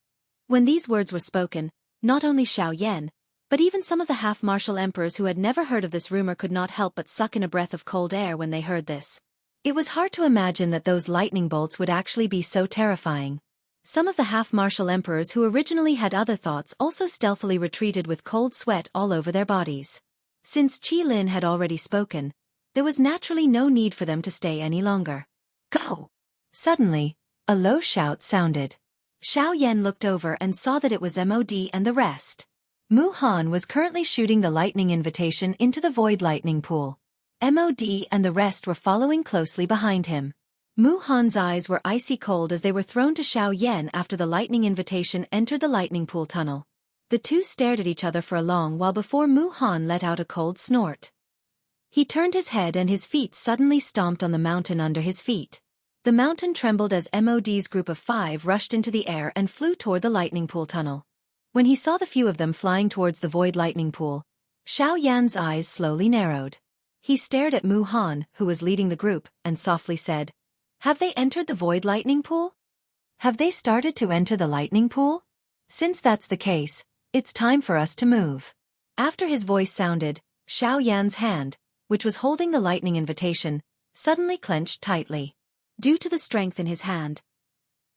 When these words were spoken, not only Xianxia, but even some of the half-martial emperors who had never heard of this rumor could not help but suck in a breath of cold air when they heard this. It was hard to imagine that those lightning bolts would actually be so terrifying. Some of the half-martial emperors who originally had other thoughts also stealthily retreated with cold sweat all over their bodies. Since Qilin had already spoken, there was naturally no need for them to stay any longer. Go! Suddenly, a low shout sounded. Xianxia looked over and saw that it was Mod and the rest. Mu Han was currently shooting the lightning invitation into the void lightning pool. Mod and the rest were following closely behind him. Mu Han's eyes were icy cold as they were thrown to Xiao Yan after the lightning invitation entered the lightning pool tunnel. The two stared at each other for a long while before Mu Han let out a cold snort. He turned his head and his feet suddenly stomped on the mountain under his feet. The mountain trembled as MOD's group of 5 rushed into the air and flew toward the lightning pool tunnel. When he saw the few of them flying towards the void lightning pool, Xiao Yan's eyes slowly narrowed. He stared at Mu Han, who was leading the group, and softly said, "Have they entered the void lightning pool? Have they started to enter the lightning pool? Since that's the case, it's time for us to move." After his voice sounded, Xiao Yan's hand, which was holding the lightning invitation, suddenly clenched tightly. Due to the strength in his hand,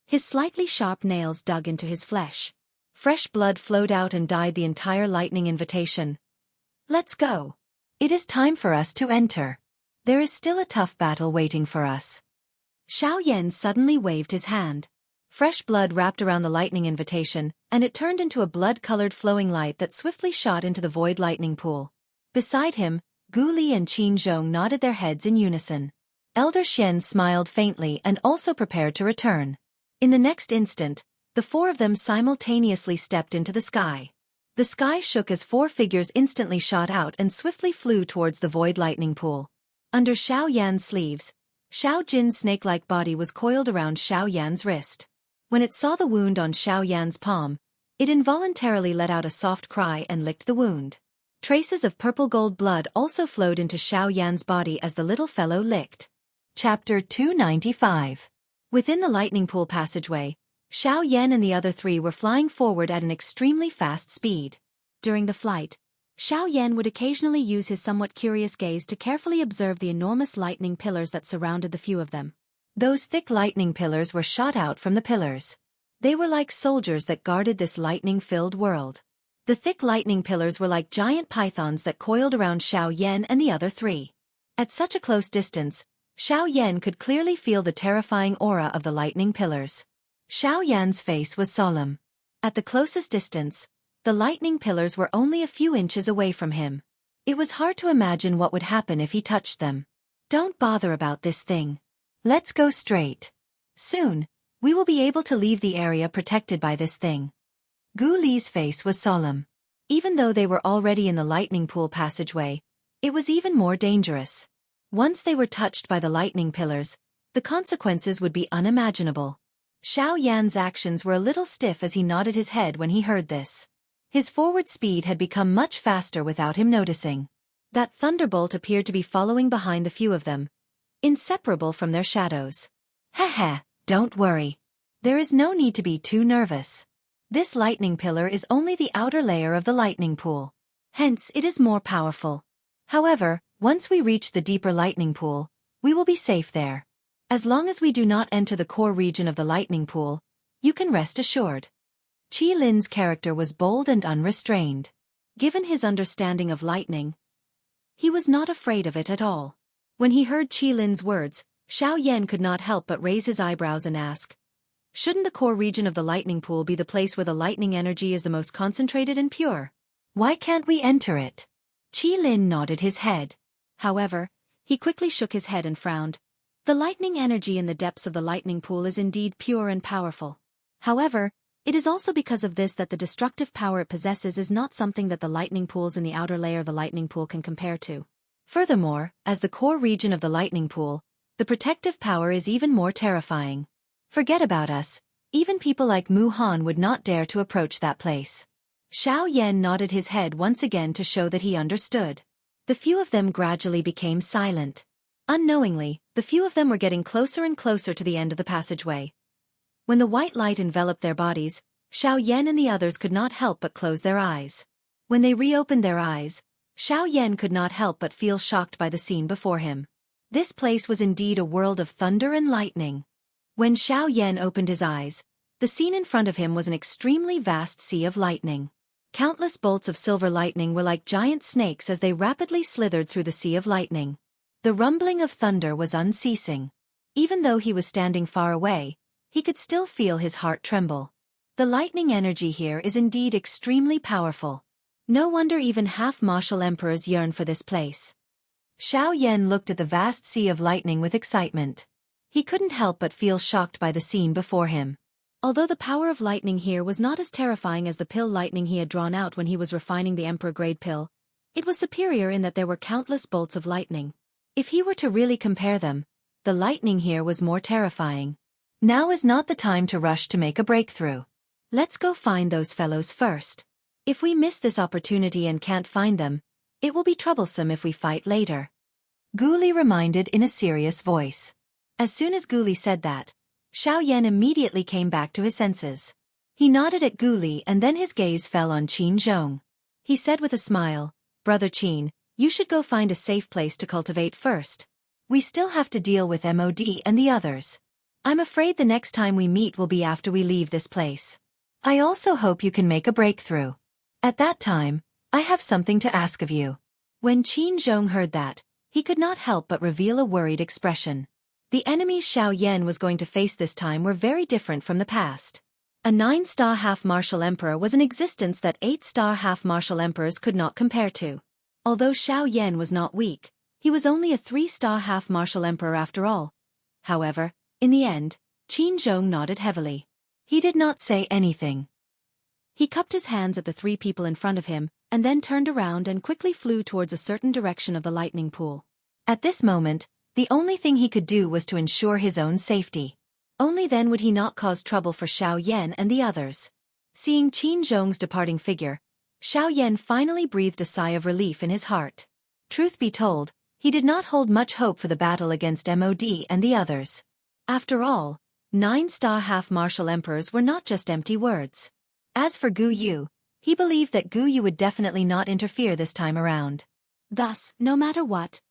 his slightly sharp nails dug into his flesh. Fresh blood flowed out and dyed the entire lightning invitation. "Let's go. It is time for us to enter. There is still a tough battle waiting for us." Xiao Yan suddenly waved his hand. Fresh blood wrapped around the lightning invitation, and it turned into a blood-colored flowing light that swiftly shot into the void lightning pool. Beside him, Gu Li and Qin Zhong nodded their heads in unison. Elder Xian smiled faintly and also prepared to return. In the next instant, the 4 of them simultaneously stepped into the sky. The sky shook as 4 figures instantly shot out and swiftly flew towards the void lightning pool. Under Xiao Yan's sleeves, Xiao Jin's snake-like body was coiled around Xiao Yan's wrist. When it saw the wound on Xiao Yan's palm, it involuntarily let out a soft cry and licked the wound. Traces of purple-gold blood also flowed into Xiao Yan's body as the little fellow licked. Chapter 295. Within the lightning pool passageway, Xiao Yan and the other 3 were flying forward at an extremely fast speed. During the flight, Xiao Yan would occasionally use his somewhat curious gaze to carefully observe the enormous lightning pillars that surrounded the few of them. Those thick lightning pillars were shot out from the pillars. They were like soldiers that guarded this lightning-filled world. The thick lightning pillars were like giant pythons that coiled around Xiao Yan and the other 3. At such a close distance, Xiao Yan could clearly feel the terrifying aura of the lightning pillars. Xiao Yan's face was solemn. At the closest distance, the lightning pillars were only a few inches away from him. It was hard to imagine what would happen if he touched them. "Don't bother about this thing. Let's go straight. Soon, we will be able to leave the area protected by this thing." Gu Li's face was solemn. Even though they were already in the lightning pool passageway, it was even more dangerous. Once they were touched by the lightning pillars, the consequences would be unimaginable. Xiao Yan's actions were a little stiff as he nodded his head when he heard this. His forward speed had become much faster without him noticing. That thunderbolt appeared to be following behind the few of them, inseparable from their shadows. "Heh, don't worry. There is no need to be too nervous. This lightning pillar is only the outer layer of the lightning pool. Hence it is more powerful. However, once we reach the deeper lightning pool, we will be safe there. As long as we do not enter the core region of the lightning pool, you can rest assured." Qi Lin's character was bold and unrestrained. Given his understanding of lightning, he was not afraid of it at all. When he heard Qi Lin's words, Xiao Yan could not help but raise his eyebrows and ask, "Shouldn't the core region of the lightning pool be the place where the lightning energy is the most concentrated and pure? Why can't we enter it?" Qi Lin nodded his head. However, he quickly shook his head and frowned. The lightning energy in the depths of the lightning pool is indeed pure and powerful. However, it is also because of this that the destructive power it possesses is not something that the lightning pools in the outer layer of the lightning pool can compare to. Furthermore, as the core region of the lightning pool, the protective power is even more terrifying. Forget about us, even people like Mu Han would not dare to approach that place. Xiao Yan nodded his head once again to show that he understood. The few of them gradually became silent. Unknowingly, the few of them were getting closer and closer to the end of the passageway. When the white light enveloped their bodies, Xiao Yan and the others could not help but close their eyes. When they reopened their eyes, Xiao Yan could not help but feel shocked by the scene before him. This place was indeed a world of thunder and lightning. When Xiao Yan opened his eyes, the scene in front of him was an extremely vast sea of lightning. Countless bolts of silver lightning were like giant snakes as they rapidly slithered through the sea of lightning. The rumbling of thunder was unceasing. Even though he was standing far away, he could still feel his heart tremble. The lightning energy here is indeed extremely powerful. No wonder even half-martial emperors yearn for this place. Xiao Yan looked at the vast sea of lightning with excitement. He couldn't help but feel shocked by the scene before him. Although the power of lightning here was not as terrifying as the pill lightning he had drawn out when he was refining the Emperor-grade pill, it was superior in that there were countless bolts of lightning. If he were to really compare them, the lightning here was more terrifying. Now is not the time to rush to make a breakthrough. Let's go find those fellows first. If we miss this opportunity and can't find them, it will be troublesome if we fight later. Gu Li reminded in a serious voice. As soon as Gu Li said that, Xiao Yan immediately came back to his senses. He nodded at Gu Li and then his gaze fell on Qin Zhong. He said with a smile, "Brother Qin, you should go find a safe place to cultivate first. We still have to deal with MOD and the others. I'm afraid the next time we meet will be after we leave this place. I also hope you can make a breakthrough. At that time, I have something to ask of you." When Qin Zhong heard that, he could not help but reveal a worried expression. The enemies Xiao Yan was going to face this time were very different from the past. A 9-star half-martial emperor was an existence that 8-star half-martial emperors could not compare to. Although Xiao Yan was not weak, he was only a 3-star half-martial emperor after all. However, in the end, Qin Zhong nodded heavily. He did not say anything. He cupped his hands at the 3 people in front of him, and then turned around and quickly flew towards a certain direction of the lightning pool. At this moment, the only thing he could do was to ensure his own safety. Only then would he not cause trouble for Xiao Yan and the others. Seeing Qin Zhong's departing figure, Xiao Yan finally breathed a sigh of relief in his heart. Truth be told, he did not hold much hope for the battle against MOD and the others. After all, 9-star half-martial emperors were not just empty words. As for Gu Yu, he believed that Gu Yu would definitely not interfere this time around. Thus, no matter what,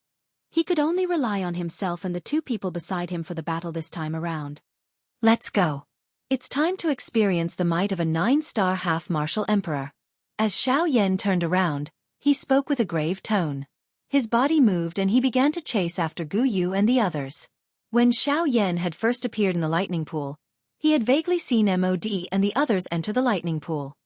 he could only rely on himself and the 2 people beside him for the battle this time around. Let's go. It's time to experience the might of a 9-star half-martial emperor. As Xiao Yan turned around, he spoke with a grave tone. His body moved and he began to chase after Gu Yu and the others. When Xiao Yan had first appeared in the lightning pool, he had vaguely seen MOD and the others enter the lightning pool.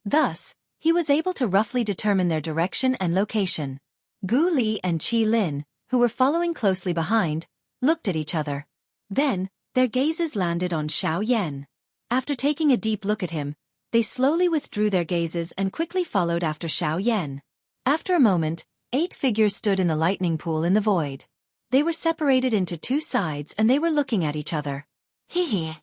Thus, he was able to roughly determine their direction and location. Gu Li and Qi Lin, who were following closely behind, looked at each other. Then, their gazes landed on Xiao Yan. After taking a deep look at him, they slowly withdrew their gazes and quickly followed after Xiao Yan. After a moment, 8 figures stood in the lightning pool in the void. They were separated into 2 sides and they were looking at each other. Hee.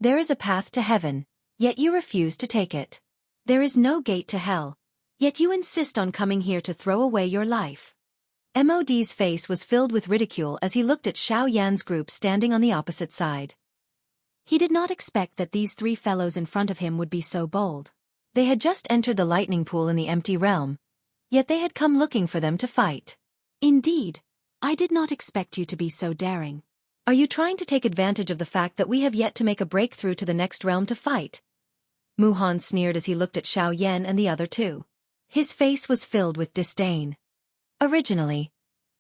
There is a path to heaven, yet you refuse to take it. There is no gate to hell, yet you insist on coming here to throw away your life. MOD's face was filled with ridicule as he looked at Xiao Yan's group standing on the opposite side. He did not expect that these 3 fellows in front of him would be so bold. They had just entered the lightning pool in the empty realm, yet they had come looking for them to fight. Indeed, I did not expect you to be so daring. Are you trying to take advantage of the fact that we have yet to make a breakthrough to the next realm to fight? Mu Han sneered as he looked at Xiao Yan and the other 2. His face was filled with disdain. Originally,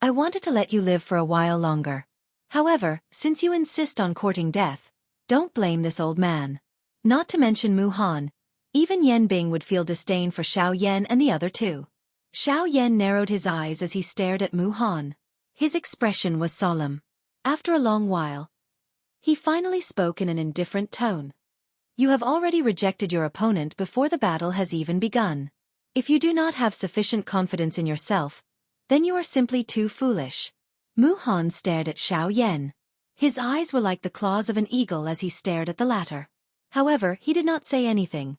I wanted to let you live for a while longer. However, since you insist on courting death, don't blame this old man. Not to mention Mu Han, even Yan Bing would feel disdain for Xiao Yan and the other 2. Xiao Yan narrowed his eyes as he stared at Mu Han. His expression was solemn. After a long while, he finally spoke in an indifferent tone. You have already rejected your opponent before the battle has even begun. If you do not have sufficient confidence in yourself, then you are simply too foolish. Mu Han stared at Xiao Yan. His eyes were like the claws of an eagle as he stared at the latter. However, he did not say anything.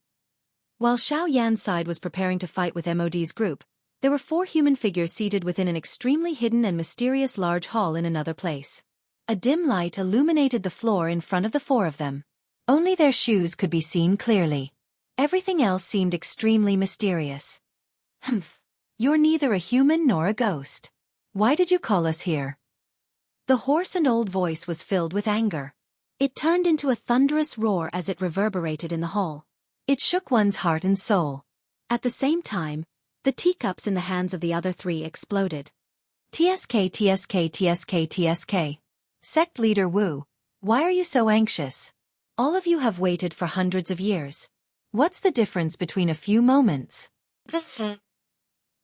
While Xiao Yan's side was preparing to fight with MOD's group, there were 4 human figures seated within an extremely hidden and mysterious large hall in another place. A dim light illuminated the floor in front of the 4 of them. Only their shoes could be seen clearly. Everything else seemed extremely mysterious. Humph. You're neither a human nor a ghost. Why did you call us here? The hoarse and old voice was filled with anger. It turned into a thunderous roar as it reverberated in the hall. It shook one's heart and soul. At the same time, the teacups in the hands of the other 3 exploded. TSK TSK TSK TSK. Sect leader Wu, why are you so anxious? All of you have waited for hundreds of years. What's the difference between a few moments?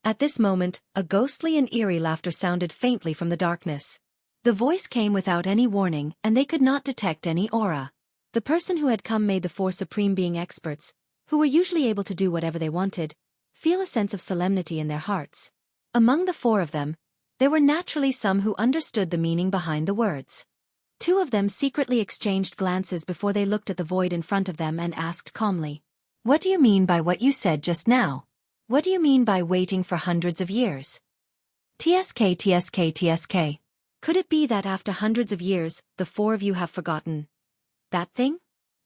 At this moment, a ghostly and eerie laughter sounded faintly from the darkness. The voice came without any warning, and they could not detect any aura. The person who had come made the four supreme being experts, who were usually able to do whatever they wanted, feel a sense of solemnity in their hearts. Among the four of them, there were naturally some who understood the meaning behind the words. Two of them secretly exchanged glances before they looked at the void in front of them and asked calmly, "What do you mean by what you said just now? What do you mean by waiting for hundreds of years?" TSK. Could it be that after hundreds of years, the four of you have forgotten that thing?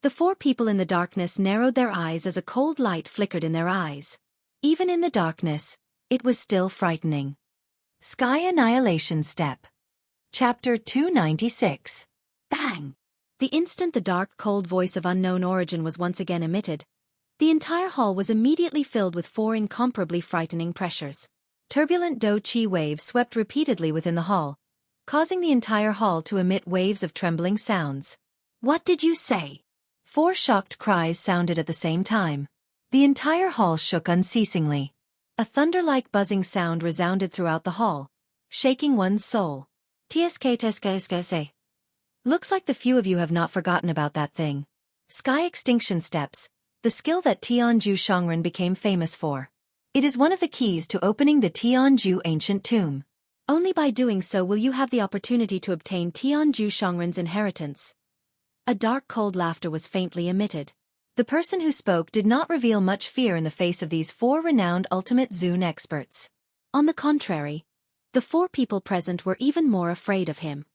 The four people in the darkness narrowed their eyes as a cold light flickered in their eyes. Even in the darkness, it was still frightening. Sky Annihilation Step. Chapter 296. Bang! The instant the dark, cold voice of unknown origin was once again emitted, the entire hall was immediately filled with four incomparably frightening pressures. Turbulent do-chi waves swept repeatedly within the hall, causing the entire hall to emit waves of trembling sounds. What did you say? Four shocked cries sounded at the same time. The entire hall shook unceasingly. A thunder-like buzzing sound resounded throughout the hall, shaking one's soul. TSK. Looks like the few of you have not forgotten about that thing. Sky Extinction Steps, the skill that Jianghu Shangren became famous for. It is one of the keys to opening the Jianghu ancient tomb. Only by doing so will you have the opportunity to obtain Jianghu Shangren's inheritance. A dark cold laughter was faintly emitted. The person who spoke did not reveal much fear in the face of these four renowned ultimate Zune experts. On the contrary, the four people present were even more afraid of him.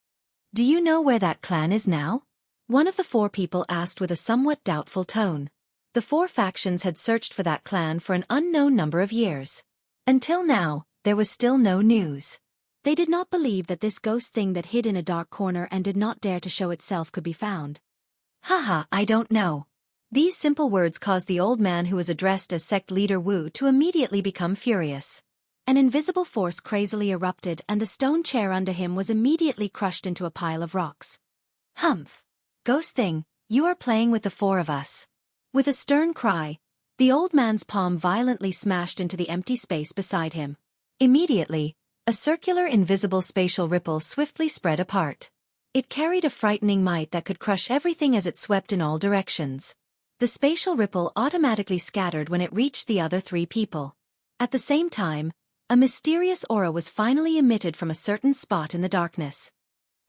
"Do you know where that clan is now?" One of the four people asked with a somewhat doubtful tone. The four factions had searched for that clan for an unknown number of years. Until now, there was still no news. They did not believe that this ghost thing that hid in a dark corner and did not dare to show itself could be found. "Haha, I don't know." These simple words caused the old man who was addressed as sect leader Wu to immediately become furious. An invisible force crazily erupted and the stone chair under him was immediately crushed into a pile of rocks. "Humph! Ghost thing, you are playing with the four of us." With a stern cry, the old man's palm violently smashed into the empty space beside him. Immediately, a circular invisible spatial ripple swiftly spread apart. It carried a frightening might that could crush everything as it swept in all directions. The spatial ripple automatically scattered when it reached the other three people. At the same time, a mysterious aura was finally emitted from a certain spot in the darkness.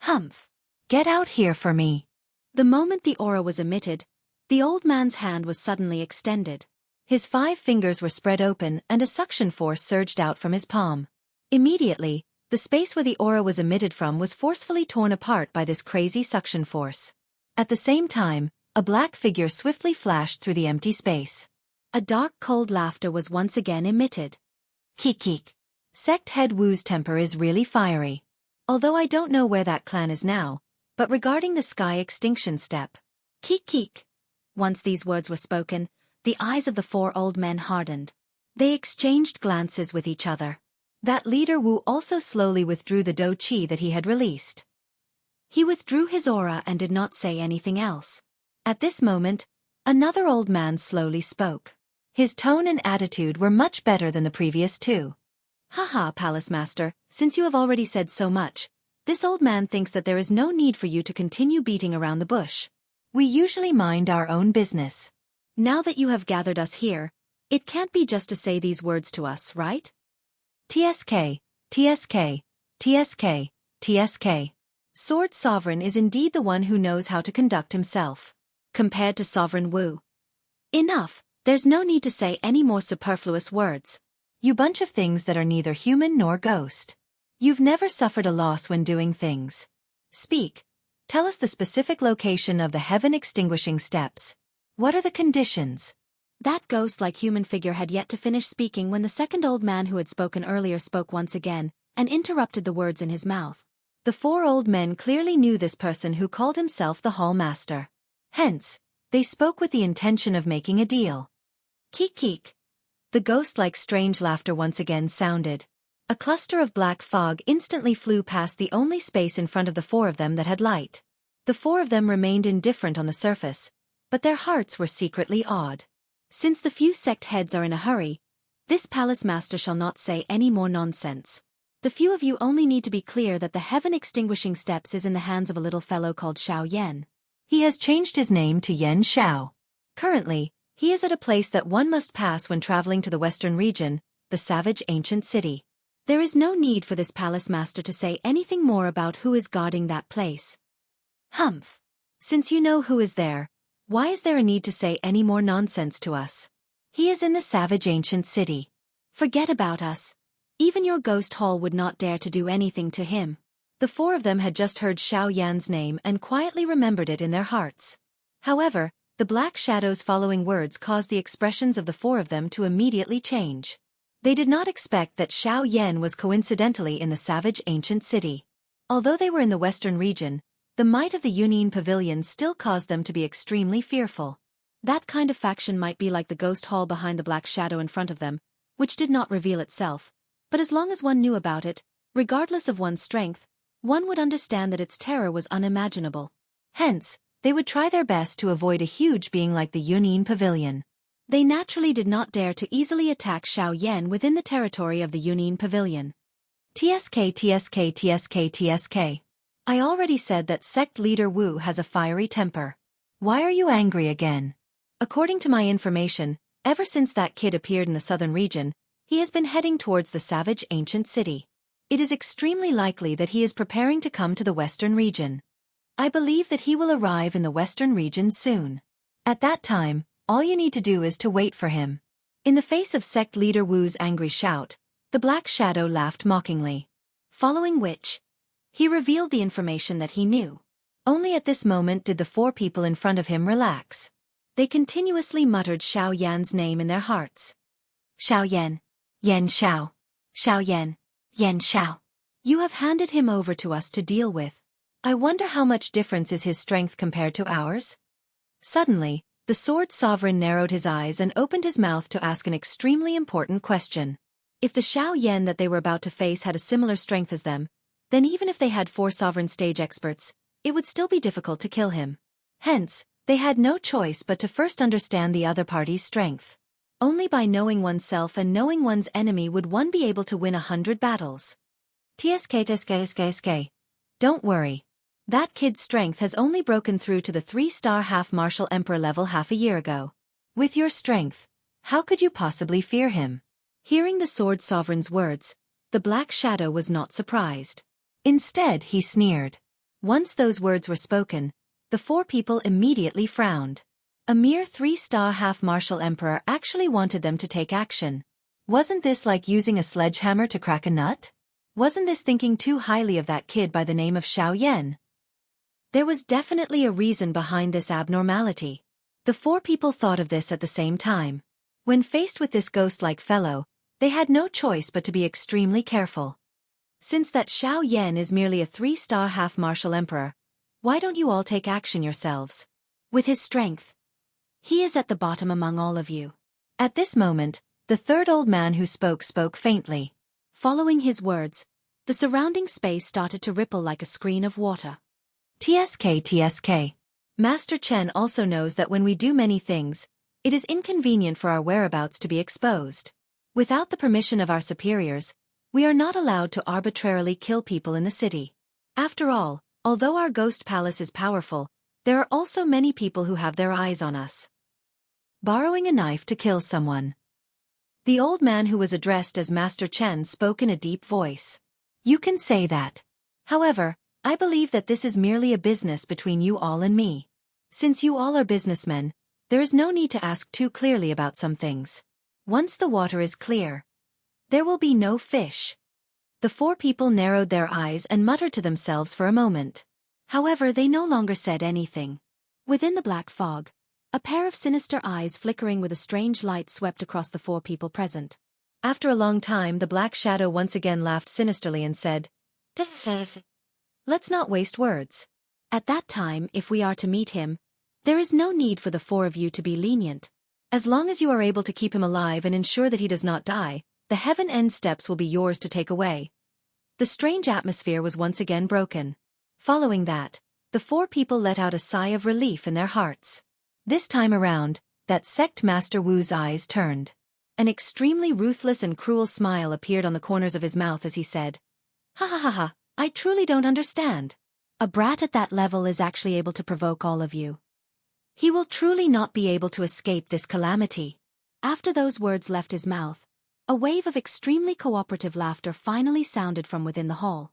"Humph! Get out here for me." The moment the aura was emitted, the old man's hand was suddenly extended. His 5 fingers were spread open and a suction force surged out from his palm. Immediately, the space where the aura was emitted from was forcefully torn apart by this crazy suction force. At the same time, a black figure swiftly flashed through the empty space. A dark cold laughter was once again emitted. "Kik. Sect head Wu's temper is really fiery. Although I don't know where that clan is now, but regarding the Sky Extinction Step." Kik. Once these words were spoken, the eyes of the four old men hardened. They exchanged glances with each other. That leader Wu also slowly withdrew the do-chi that he had released. He withdrew his aura and did not say anything else. At this moment, another old man slowly spoke. His tone and attitude were much better than the previous two. "Haha, Palace Master, since you have already said so much, this old man thinks that there is no need for you to continue beating around the bush. We usually mind our own business. Now that you have gathered us here, it can't be just to say these words to us, right?" TSK. Sword Sovereign is indeed the one who knows how to conduct himself. Compared to Sovereign Wu. Enough, there's no need to say any more superfluous words. You bunch of things that are neither human nor ghost. You've never suffered a loss when doing things. Speak. Tell us the specific location of the heaven extinguishing steps. What are the conditions? That ghost-like human figure had yet to finish speaking when the second old man who had spoken earlier spoke once again, and interrupted the words in his mouth. The 4 old men clearly knew this person who called himself the Hall Master. Hence, they spoke with the intention of making a deal. Kik. The ghost-like strange laughter once again sounded. A cluster of black fog instantly flew past the only space in front of the 4 of them that had light. The 4 of them remained indifferent on the surface, but their hearts were secretly awed. Since the few sect heads are in a hurry, this palace master shall not say any more nonsense. The few of you only need to be clear that the heaven-extinguishing steps is in the hands of a little fellow called Xiao. He has changed his name to Yen Xiao. Currently, he is at a place that one must pass when traveling to the western region, the savage ancient city. There is no need for this palace master to say anything more about who is guarding that place. Humph. Since you know who is there, why is there a need to say any more nonsense to us? He is in the savage ancient city. Forget about us. Even your ghost hall would not dare to do anything to him. The four of them had just heard Xiao Yan's name and quietly remembered it in their hearts. However, the black shadow's following words caused the expressions of the four of them to immediately change. They did not expect that Xiao Yan was coincidentally in the savage ancient city. Although they were in the western region, the might of the Yunyin Pavilion still caused them to be extremely fearful. That kind of faction might be like the ghost hall behind the black shadow in front of them, which did not reveal itself, but as long as one knew about it, regardless of one's strength, one would understand that its terror was unimaginable. Hence, they would try their best to avoid a huge being like the Yunyin Pavilion. They naturally did not dare to easily attack Xiao Yan within the territory of the Yunyin Pavilion. TSK. I already said that sect leader Wu has a fiery temper. Why are you angry again? According to my information, ever since that kid appeared in the southern region, he has been heading towards the savage ancient city. It is extremely likely that he is preparing to come to the western region. I believe that he will arrive in the western region soon. At that time, all you need to do is to wait for him. In the face of sect leader Wu's angry shout, the black shadow laughed mockingly. Following which, he revealed the information that he knew. Only at this moment did the four people in front of him relax. They continuously muttered Xiao Yan's name in their hearts. Xiao Yan. Yen Xiao. Xiao Yan. Yen Xiao. You have handed him over to us to deal with. I wonder how much difference is his strength compared to ours? Suddenly, the sword sovereign narrowed his eyes and opened his mouth to ask an extremely important question. If the Xiao Yan that they were about to face had a similar strength as them, then even if they had 4 sovereign stage experts, it would still be difficult to kill him. Hence, they had no choice but to first understand the other party's strength. Only by knowing oneself and knowing one's enemy would one be able to win 100 battles. TSK. Don't worry. That kid's strength has only broken through to the 3-star half-martial emperor level half a year ago. With your strength, how could you possibly fear him? Hearing the sword sovereign's words, the black shadow was not surprised. Instead, he sneered. Once those words were spoken, the four people immediately frowned. A mere 3-star half-martial emperor actually wanted them to take action. Wasn't this like using a sledgehammer to crack a nut? Wasn't this thinking too highly of that kid by the name of Xiao Yan? There was definitely a reason behind this abnormality. The four people thought of this at the same time. When faced with this ghost-like fellow, they had no choice but to be extremely careful. Since that Xiao Yan is merely a 3-star half-martial emperor, why don't you all take action yourselves? With his strength, he is at the bottom among all of you. At this moment, the third old man who spoke faintly. Following his words, the surrounding space started to ripple like a screen of water. TSK. Master Chen also knows that when we do many things, it is inconvenient for our whereabouts to be exposed. Without the permission of our superiors, we are not allowed to arbitrarily kill people in the city. After all, although our ghost palace is powerful, there are also many people who have their eyes on us. Borrowing a knife to kill someone. The old man who was addressed as Master Chen spoke in a deep voice. You can say that. However, I believe that this is merely a business between you all and me. Since you all are businessmen, there is no need to ask too clearly about some things. Once the water is clear, there will be no fish. The four people narrowed their eyes and muttered to themselves for a moment. However, they no longer said anything. Within the black fog, a pair of sinister eyes flickering with a strange light swept across the four people present. After a long time, the black shadow once again laughed sinisterly and said, Let's not waste words. At that time, if we are to meet him, there is no need for the four of you to be lenient. As long as you are able to keep him alive and ensure that he does not die, the heaven end steps will be yours to take away. The strange atmosphere was once again broken. Following that, the four people let out a sigh of relief in their hearts. This time around, that sect master Wu's eyes turned. An extremely ruthless and cruel smile appeared on the corners of his mouth as he said, Ha ha ha ha, I truly don't understand. A brat at that level is actually able to provoke all of you. He will truly not be able to escape this calamity. After those words left his mouth, a wave of extremely cooperative laughter finally sounded from within the hall.